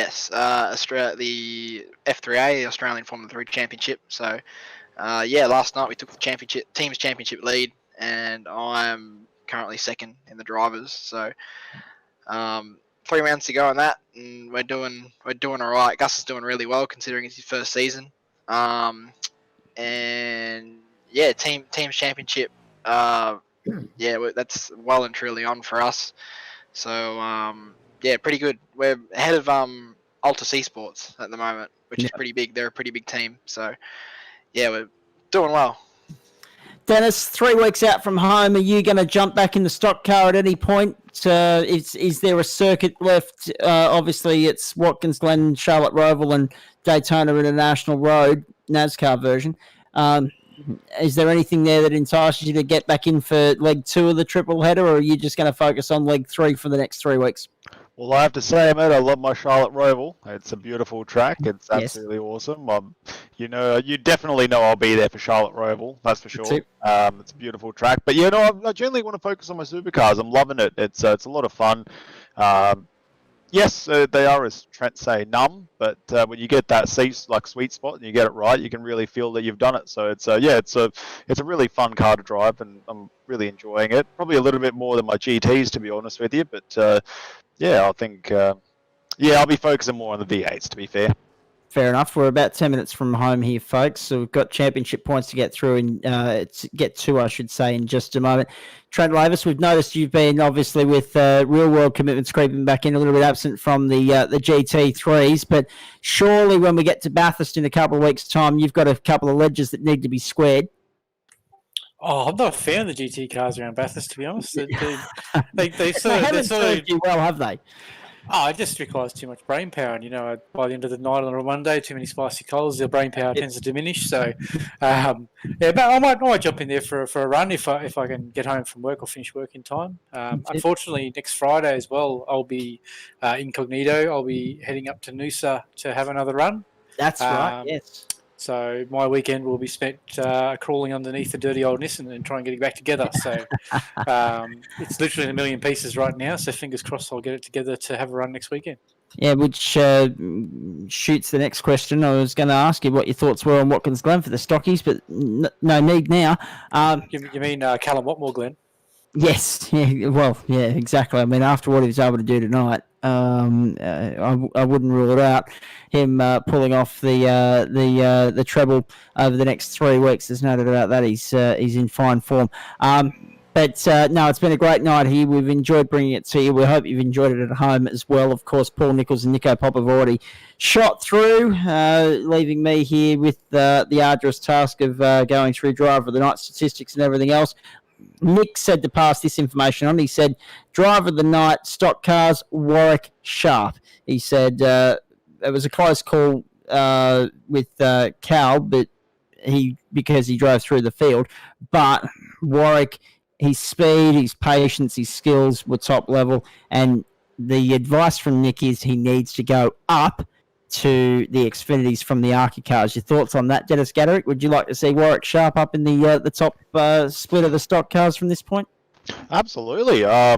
F3A, the Australian Formula 3 Championship. So, last night we took the team's championship lead, and I'm currently second in the drivers. So, 3 rounds to go on that, and we're doing all right. Gus is doing really well considering it's his first season. Team's championship. That's well and truly on for us. So pretty good. We're ahead of Altus Esports at the moment, which is pretty big. They're a pretty big team. So we're doing well. Dennis, 3 weeks out from home, are you going to jump back in the stock car at any point? Is there a circuit left? Obviously, it's Watkins Glen, Charlotte Roval, and Daytona International Road, NASCAR version. Is there anything there that entices you to get back in for leg 2 of the triple header, or are you just going to focus on leg 3 for the next 3 weeks? Well, I have to say, mate, I love my Charlotte Roval. It's a beautiful track. It's absolutely awesome. You definitely know I'll be there for Charlotte Roval. That's for sure. It's a beautiful track. But I generally want to focus on my supercars. I'm loving it. It's a lot of fun. Yes, they are, as Trent say, numb. But when you get that sweet spot and you get it right, you can really feel that you've done it. So it's a really fun car to drive, and I'm really enjoying it. Probably a little bit more than my GTs, to be honest with you. But yeah, I think I'll be focusing more on the V8s, to be fair. Fair enough. We're about 10 minutes from home here, folks. So we've got championship points to get through and get to, I should say, in just a moment. Trent Lavis, we've noticed you've been obviously with real world commitments creeping back in, a little bit absent from the GT3s. But surely when we get to Bathurst in a couple of weeks' time, you've got a couple of ledges that need to be squared. Oh, I'm not a fan of the GT cars around Bathurst, to be honest. They haven't served you well, have they? Oh, it just requires too much brain power, and by the end of the night on a Monday, too many spicy coals, the brain power tends to diminish. So, but I might jump in there for a run if I can get home from work or finish work in time. Unfortunately, next Friday as well, I'll be incognito. I'll be heading up to Noosa to have another run. That's right. Yes. So my weekend will be spent crawling underneath the dirty old Nissan and trying to get it back together. So it's literally in a million pieces right now. So fingers crossed I'll get it together to have a run next weekend. Yeah, which shoots the next question. I was going to ask you what your thoughts were on Watkins Glen for the stockies, but no need now. You mean Callum Watmore Glen? Yes. Yeah. Well, yeah, exactly. I mean, after what he was able to do tonight, I wouldn't rule it out. Him pulling off the treble over the next 3 weeks. There's no doubt about that. He's in fine form. But no, it's been a great night here. We've enjoyed bringing it to you. We hope you've enjoyed it at home as well. Of course, Paul Nichols and Nico Pop have already shot through, leaving me here with the arduous task of going through driver of the night statistics and everything else. Nick said to pass this information on. He said, driver of the night, stock cars, Warwick Sharp. He said it was a close call with Cal, but because he drove through the field. But Warwick, his speed, his patience, his skills were top level. And the advice from Nick is he needs to go up to the Xfinities from the Arca cars. Your thoughts on that, Dennis Gadderick? Would you like to see Warwick Sharp up in the top split of the stock cars from this point? Absolutely. I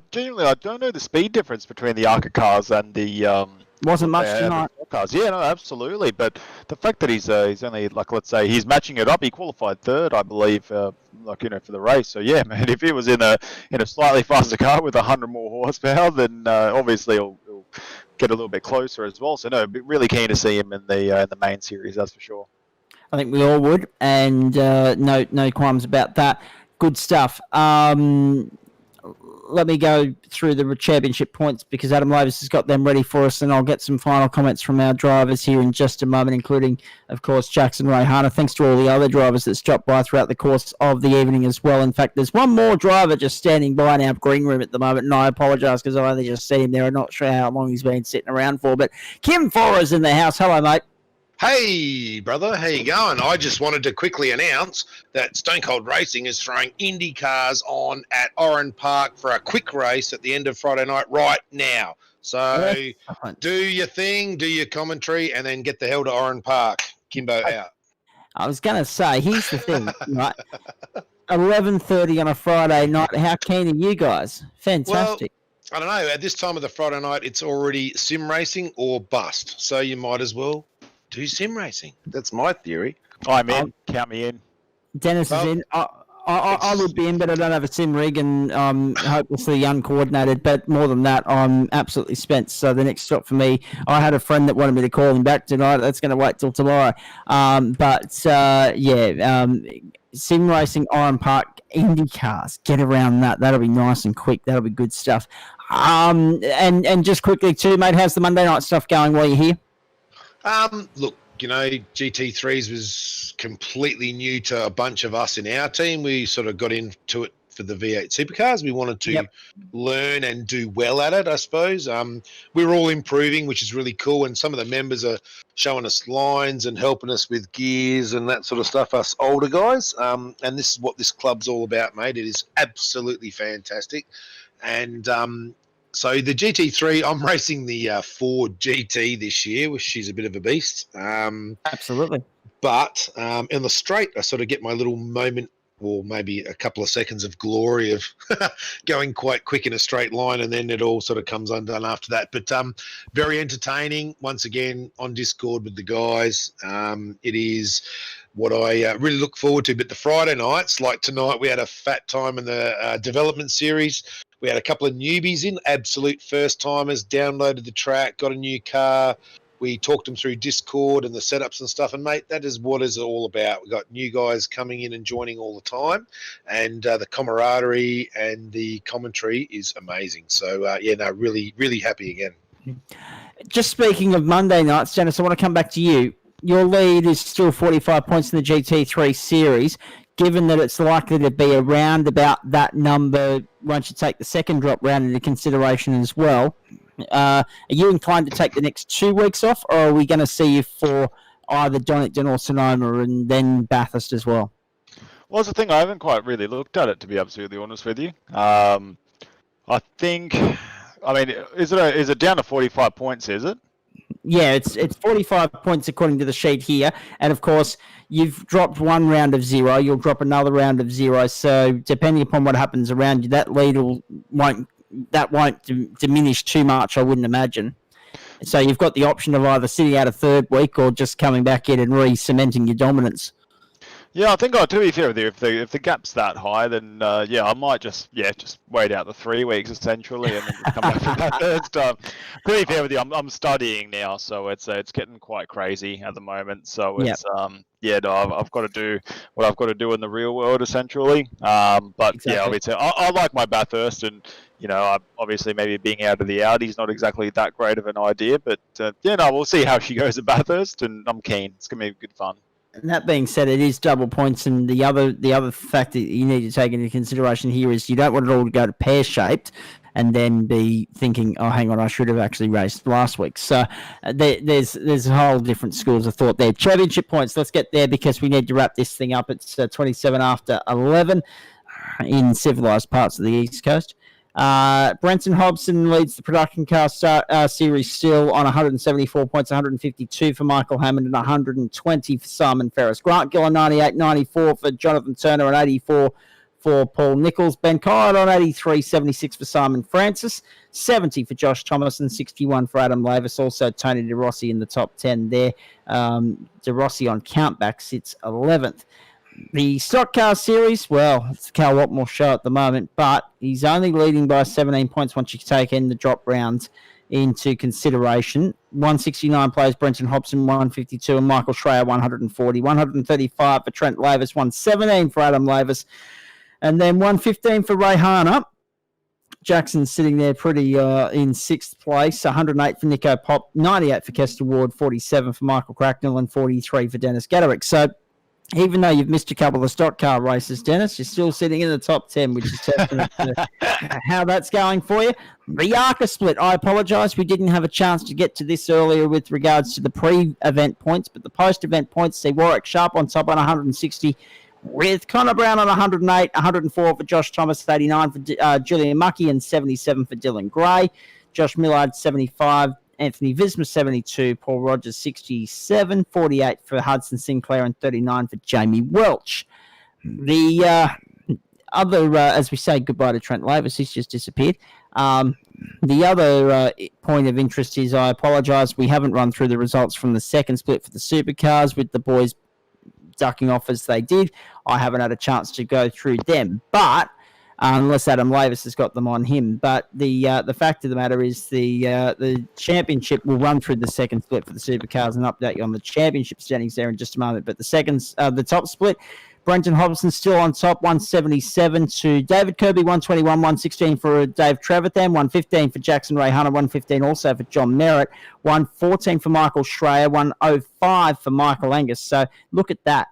genuinely don't know the speed difference between the Arca cars and the wasn't much tonight. Cars. Yeah, no, absolutely. But the fact that he's only let's say he's matching it up. He qualified third, I believe, for the race. So yeah, man, if he was in a slightly faster car with 100 more horsepower, then obviously he'll get a little bit closer as well. So no, really keen to see him in the main series, that's for sure. I think we all would, and no qualms about that. Good stuff. Let me go through the championship points because Adam Lavis has got them ready for us, and I'll get some final comments from our drivers here in just a moment, including, of course, Jackson Rayhana. Thanks to all the other drivers that stopped by throughout the course of the evening as well. In fact, there's one more driver just standing by in our green room at the moment, and I apologise because I only just seen him there. I'm not sure how long he's been sitting around for, but Kim Forer's in the house. Hello, mate. Hey, brother, how you going? I just wanted to quickly announce that Stone Cold Racing is throwing Indy cars on at Oran Park for a quick race at the end of Friday night right now. So do your thing, do your commentary, and then get the hell to Oran Park. Kimbo out. I was going to say, here's the thing, right? 11:30 on a Friday night. How keen are you guys? Fantastic. Well, I don't know. At this time of the Friday night, it's already sim racing or bust. So you might as well do sim racing. That's my theory. I'm in. Count me in. Dennis is in. I would be in, but I don't have a sim rig and I'm hopelessly uncoordinated. But more than that, I'm absolutely spent. So the next stop for me, I had a friend that wanted me to call him back tonight. That's going to wait till tomorrow. Sim racing, Oran Park, Indy cars. Get around that. That'll be nice and quick. That'll be good stuff. And just quickly too, mate, how's the Monday night stuff going while you're here? Look, GT3s was completely new to a bunch of us in our team. We sort of got into it for the V8 supercars. We wanted to learn and do well at it, I suppose. We're all improving, which is really cool, and some of the members are showing us lines and helping us with gears and that sort of stuff, us older guys. And this is what this club's all about, mate. It is absolutely fantastic. And so the GT3, I'm racing the Ford GT this year, which she's a bit of a beast. Absolutely. But in the straight, I sort of get my little moment or maybe a couple of seconds of glory of going quite quick in a straight line, and then it all sort of comes undone after that. But very entertaining. Once again, on Discord with the guys. It is what I really look forward to. But the Friday nights, like tonight, we had a fat time in the development series. We had a couple of newbies in, absolute first-timers, downloaded the track, got a new car. We talked them through Discord and the setups and stuff. And, mate, that is what it's all about. We've got new guys coming in and joining all the time. And the camaraderie and the commentary is amazing. So, really, really happy again. Just speaking of Monday nights, Dennis, I want to come back to you. Your lead is still 45 points in the GT3 series. Given that it's likely to be around about that number once you take the second drop round into consideration as well, are you inclined to take the next 2 weeks off, or are we going to see you for either Donington or Sonoma and then Bathurst as well? Well, that's the thing. I haven't quite really looked at it, to be absolutely honest with you. I think, is it down to 45 points, is it? Yeah, it's 45 points according to the sheet here. And, of course, you've dropped one round of 0. You'll drop another round of 0. So, depending upon what happens around you, that lead won't diminish too much, I wouldn't imagine. So you've got the option of either sitting out a third week or just coming back in and re-cementing your dominance. Yeah, I think to be fair with you, if the gap's that high, then I might just wait out the 3 weeks essentially, and then just come back for that third stuff. To be fair with you, I'm studying now, so it's getting quite crazy at the moment. So it's I've got to do what I've got to do in the real world essentially. But exactly. Yeah, obviously I like my Bathurst, and obviously maybe being out of the Audi is not exactly that great of an idea, but we'll see how she goes at Bathurst, and I'm keen. It's gonna be good fun. And that being said, it is double points, and the other fact that you need to take into consideration here is you don't want it all to go to pear-shaped and then be thinking, oh, hang on, I should have actually raced last week. So there's a whole different schools of thought there. Championship points, let's get there because we need to wrap this thing up. It's 27 after 11 in civilised parts of the East Coast. Brenton Hobson leads the production car series still on 174 points, 152 for Michael Hammond and 120 for Simon Ferris. Grant Gill on 98, 94 for Jonathan Turner and 84 for Paul Nichols. Ben Kyle on 83, 76 for Simon Francis, 70 for Josh Thomas and 61 for Adam Lavis. Also Tony De Rossi in the top 10 there. De Rossi on countback sits 11th. The stock car series, well, it's the Cal Watmore show at the moment, but he's only leading by 17 points once you take in the drop rounds into consideration. 169 plays Brenton Hobson, 152, and Michael Schreier, 140. 135 for Trent Lavis, 117 for Adam Lavis, and then 115 for Ray Harner. Jackson's sitting there pretty in 6th place. 108 for Nico Pop, 98 for Kester Ward, 47 for Michael Cracknell, and 43 for Dennis Gaderick. So, even though you've missed a couple of stock car races, Dennis, you're still sitting in the top 10, which is testament to how that's going for you. The ARCA split, I apologise. We didn't have a chance to get to this earlier with regards to the pre-event points, but the post-event points see Warwick Sharp on top on 160, with Connor Brown on 108, 104 for Josh Thomas, 89 for Julian Muckey, and 77 for Dylan Gray. Josh Millard, 75. Anthony Visma, 72. Paul Rogers, 67. 48 for Hudson Sinclair and 39 for Jamie Welch. The other, as we say goodbye to Trent Lavis, he's just disappeared. The other point of interest is, I apologise, we haven't run through the results from the second split for the supercars with the boys ducking off as they did. I haven't had a chance to go through them, but unless Adam Lavis has got them on him. But the fact of the matter is the championship will run through the second split for the supercars and update you on the championship standings there in just a moment. But the top split, Brenton Hobson still on top, 177 to David Kirby, 121, 116 for Dave Trevathan, 115 for Jackson Ray Hunter, 115 also for John Merritt, 114 for Michael Schreier, 105 for Michael Angus. So look at that.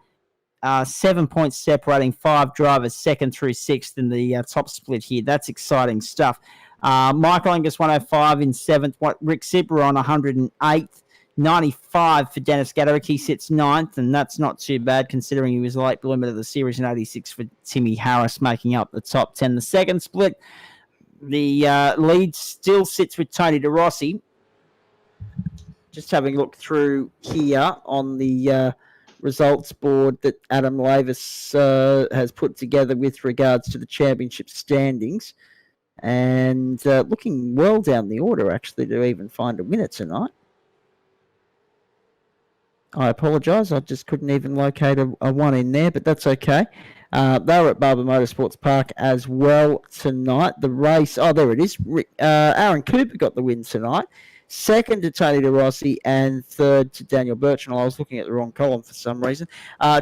7 points separating 5 drivers, 2nd through 6th in the top split here. That's exciting stuff. Michael Angus, 105 in 7th. Rick Sipper on 108th. 95 for Dennis Gaderick. He sits 9th, and that's not too bad considering he was a late bloomer of the series, and 86 for Timmy Harris making up the top 10. The second split, the lead still sits with Tony De Rossi. Just having a look through here on the results board that Adam Lavis has put together with regards to the championship standings, and looking well down the order actually to even find a winner tonight. I apologise, I just couldn't even locate a one in there, but that's okay. They were at Barber Motorsports Park as well tonight. The race, there it is. Aaron Cooper got the win tonight. Second to Tony De Rossi and third to Daniel Birchnell. I was looking at the wrong column for some reason.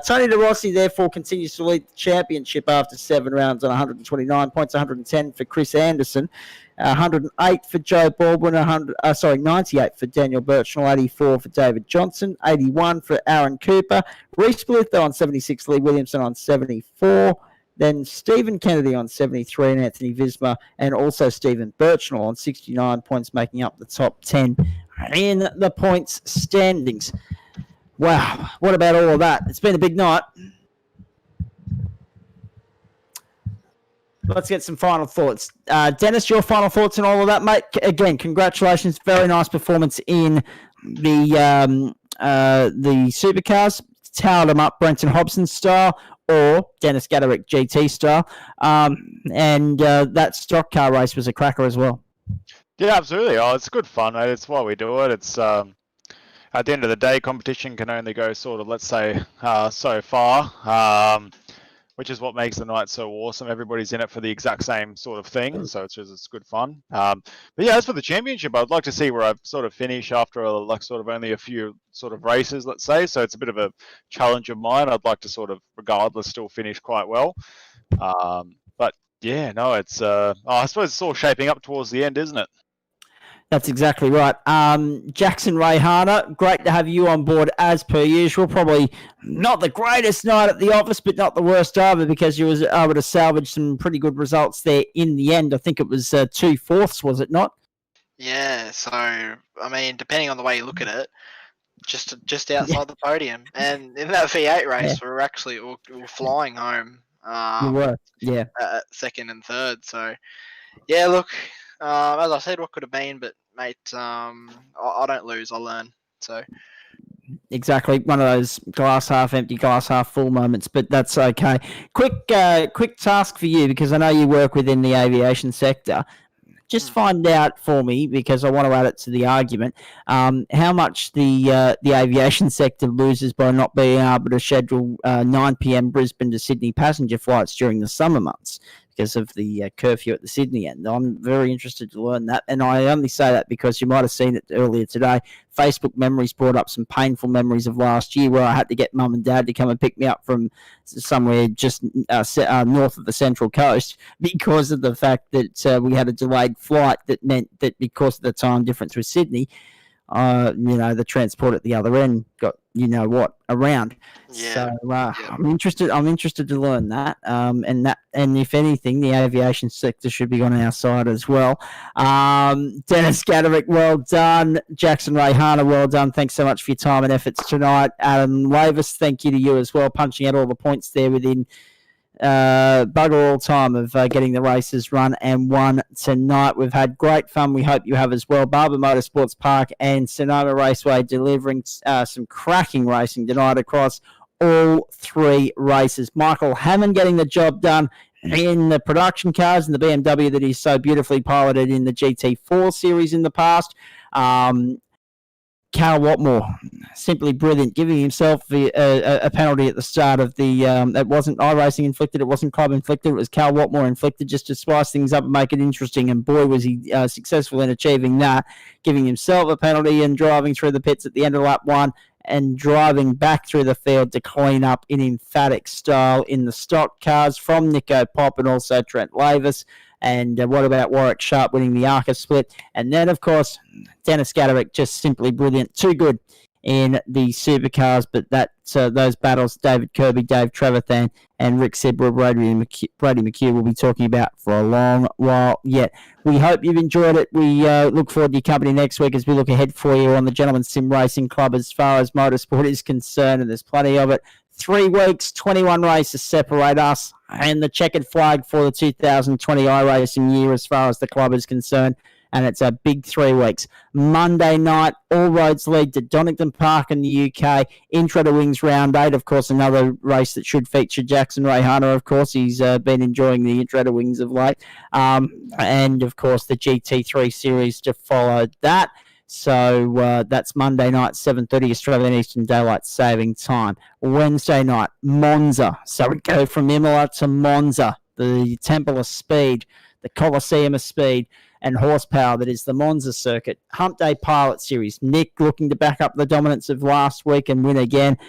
Tony De Rossi, therefore, continues to lead the championship after 7 rounds on 129 points, 110 for Chris Anderson, 108 for Joe Baldwin, 98 for Daniel Birchnell, 84 for David Johnson, 81 for Aaron Cooper, Reece Blitho on 76, Lee Williamson on 74, then Stephen Kennedy on 73 and Anthony Visma, and also Stephen Birchnell on 69 points, making up the top 10 in the points standings. Wow, what about all of that? It's been a big night. Let's get some final thoughts. Dennis, your final thoughts on all of that, mate? Again, congratulations. Very nice performance in the supercars. Towered them up Brenton Hobson style, or Dennis Gaderick GT style. And that stock car race was a cracker as well. Yeah, absolutely. It's good fun, mate. It's why we do it. It's at the end of the day, competition can only go sort of, let's say, so far, which is what makes the night so awesome. Everybody's in it for the exact same sort of thing, so it's good fun. But yeah, as for the championship, I'd like to see where I sort of finish after only a few sort of races, let's say. So it's a bit of a challenge of mine. I'd like to sort of, regardless, still finish quite well. But yeah, no, it's I suppose it's all shaping up towards the end, isn't it? That's exactly right. Jackson Rayhana, great to have you on board as per usual. Probably not the greatest night at the office, but not the worst either, because you was able to salvage some pretty good results there in the end. I think it was 2/4, was it not? Yeah, so, I mean, depending on the way you look at it, just outside the podium. And in that V8 race, we were actually we were flying home. You were, yeah. At second and third. So, yeah, look, as I said, what could have been, but mate, I don't lose, I learn. So Exactly, one of those glass half empty, glass half full moments, but that's okay. Quick task for you, because I know you work within the aviation sector. Just find out for me, because I want to add it to the argument, how much the aviation sector loses by not being able to schedule 9 p.m. Brisbane to Sydney passenger flights during the summer months because of the curfew at the Sydney end. I'm very interested to learn that, and I only say that because you might have seen it earlier today. Facebook Memories brought up some painful memories of last year where I had to get mum and dad to come and pick me up from somewhere just north of the Central Coast because of the fact that we had a delayed flight that meant that because of the time difference with Sydney, the transport at the other end got around. Yeah. So I'm interested to learn that. And if anything, the aviation sector should be on our side as well. Dennis Gaderick, well done. Jackson Rayhana, well done. Thanks so much for your time and efforts tonight. Adam Lavis, thank you to you as well, punching out all the points there within bugger all time of getting the races run and won tonight. We've had great fun. We hope you have as well. Barber Motorsports Park and Sonoma Raceway delivering some cracking racing tonight across all 3 races. Michael Hammond getting the job done in the production cars and the BMW that he's so beautifully piloted in the GT4 series in the past. Carl Watmore, simply brilliant, giving himself a penalty at the start of the... it wasn't iRacing inflicted, it wasn't Club inflicted, it was Carl Watmore inflicted, just to spice things up and make it interesting, and boy was he successful in achieving that, giving himself a penalty and driving through the pits at the end of lap 1 and driving back through the field to clean up in emphatic style in the stock cars from Nico Pop and also Trent Lavis. And what about Warwick Sharp winning the ARCA split? And then, of course, Dennis Gaderick, just simply brilliant. Too good in the supercars, but those battles, David Kirby, Dave Trevathan, and Rick Sibber, Brady McHugh will be talking about for a long while yet. We hope you've enjoyed it. We look forward to your company next week as we look ahead for you on the Gentlemen's Sim Racing Club as far as motorsport is concerned, and there's plenty of it. 3 weeks, 21 races separate us and the checkered flag for the 2020 iRacing year as far as the club is concerned. and it's a big 3 weeks. Monday night, all roads lead to Donington Park in the UK. Intro to Wings Round 8, of course, another race that should feature Jackson Rayhana, of course. He's been enjoying the Intro to Wings of late. And, of course, the GT3 series to follow that. So that's Monday night, 7:30 Australian Eastern Daylight Saving Time. Wednesday night, Monza. So we go from Imola to Monza, the Temple of Speed, the Colosseum of Speed and horsepower that is the Monza circuit. Hump Day Pilot Series. Nick looking to back up the dominance of last week and win again,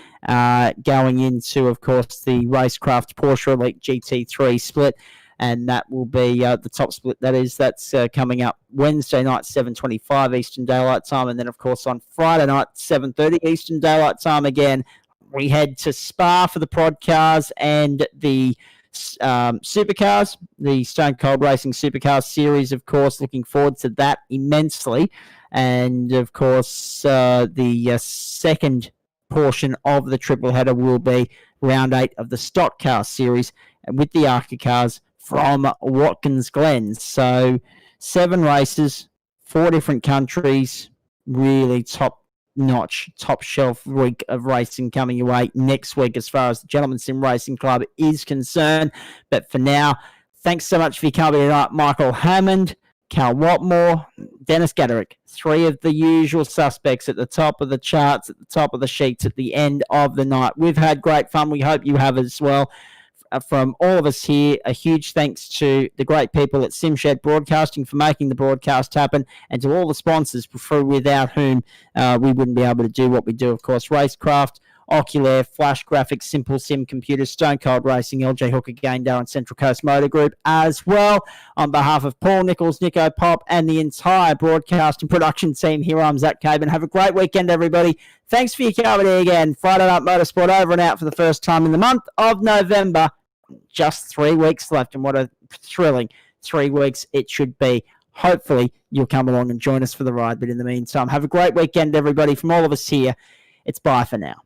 going into, of course, the Racecraft Porsche Elite GT3 split. And that will be the top split. That's coming up Wednesday night, 7:25 Eastern Daylight Time. And then, of course, on Friday night, 7:30 Eastern Daylight Time again, we head to Spa for the Prod Cars and the Supercars, the Stone Cold Racing Supercars series, of course. Looking forward to that immensely. And, of course, the second portion of the triple header will be round 8 of the Stock Car series with the ARCA cars from Watkins Glen. So 7 races, 4 different countries, really top-notch, top-shelf week of racing coming your way next week as far as the Gentleman Sim Racing Club is concerned. But for now, thanks so much for your company tonight, Michael Hammond, Cal Watmore, Dennis Gaderick, 3 of the usual suspects at the top of the charts, at the top of the sheets at the end of the night. We've had great fun. We hope you have as well. From all of us here, a huge thanks to the great people at SimShed Broadcasting for making the broadcast happen, and to all the sponsors without whom we wouldn't be able to do what we do. Of course, Racecraft, Oculair, Flash Graphics, Simple Sim Computers, Stone Cold Racing, LJ Hooker, Gaindar, and Central Coast Motor Group as well. On behalf of Paul Nichols, Nico Pop, and the entire broadcast and production team here, I'm Zach Caban. Have a great weekend, everybody. Thanks for your company again. Friday Night Motorsport over and out for the first time in the month of November. Just 3 weeks left, and what a thrilling 3 weeks it should be. Hopefully, you'll come along and join us for the ride. But in the meantime, have a great weekend, everybody. From all of us here, it's bye for now.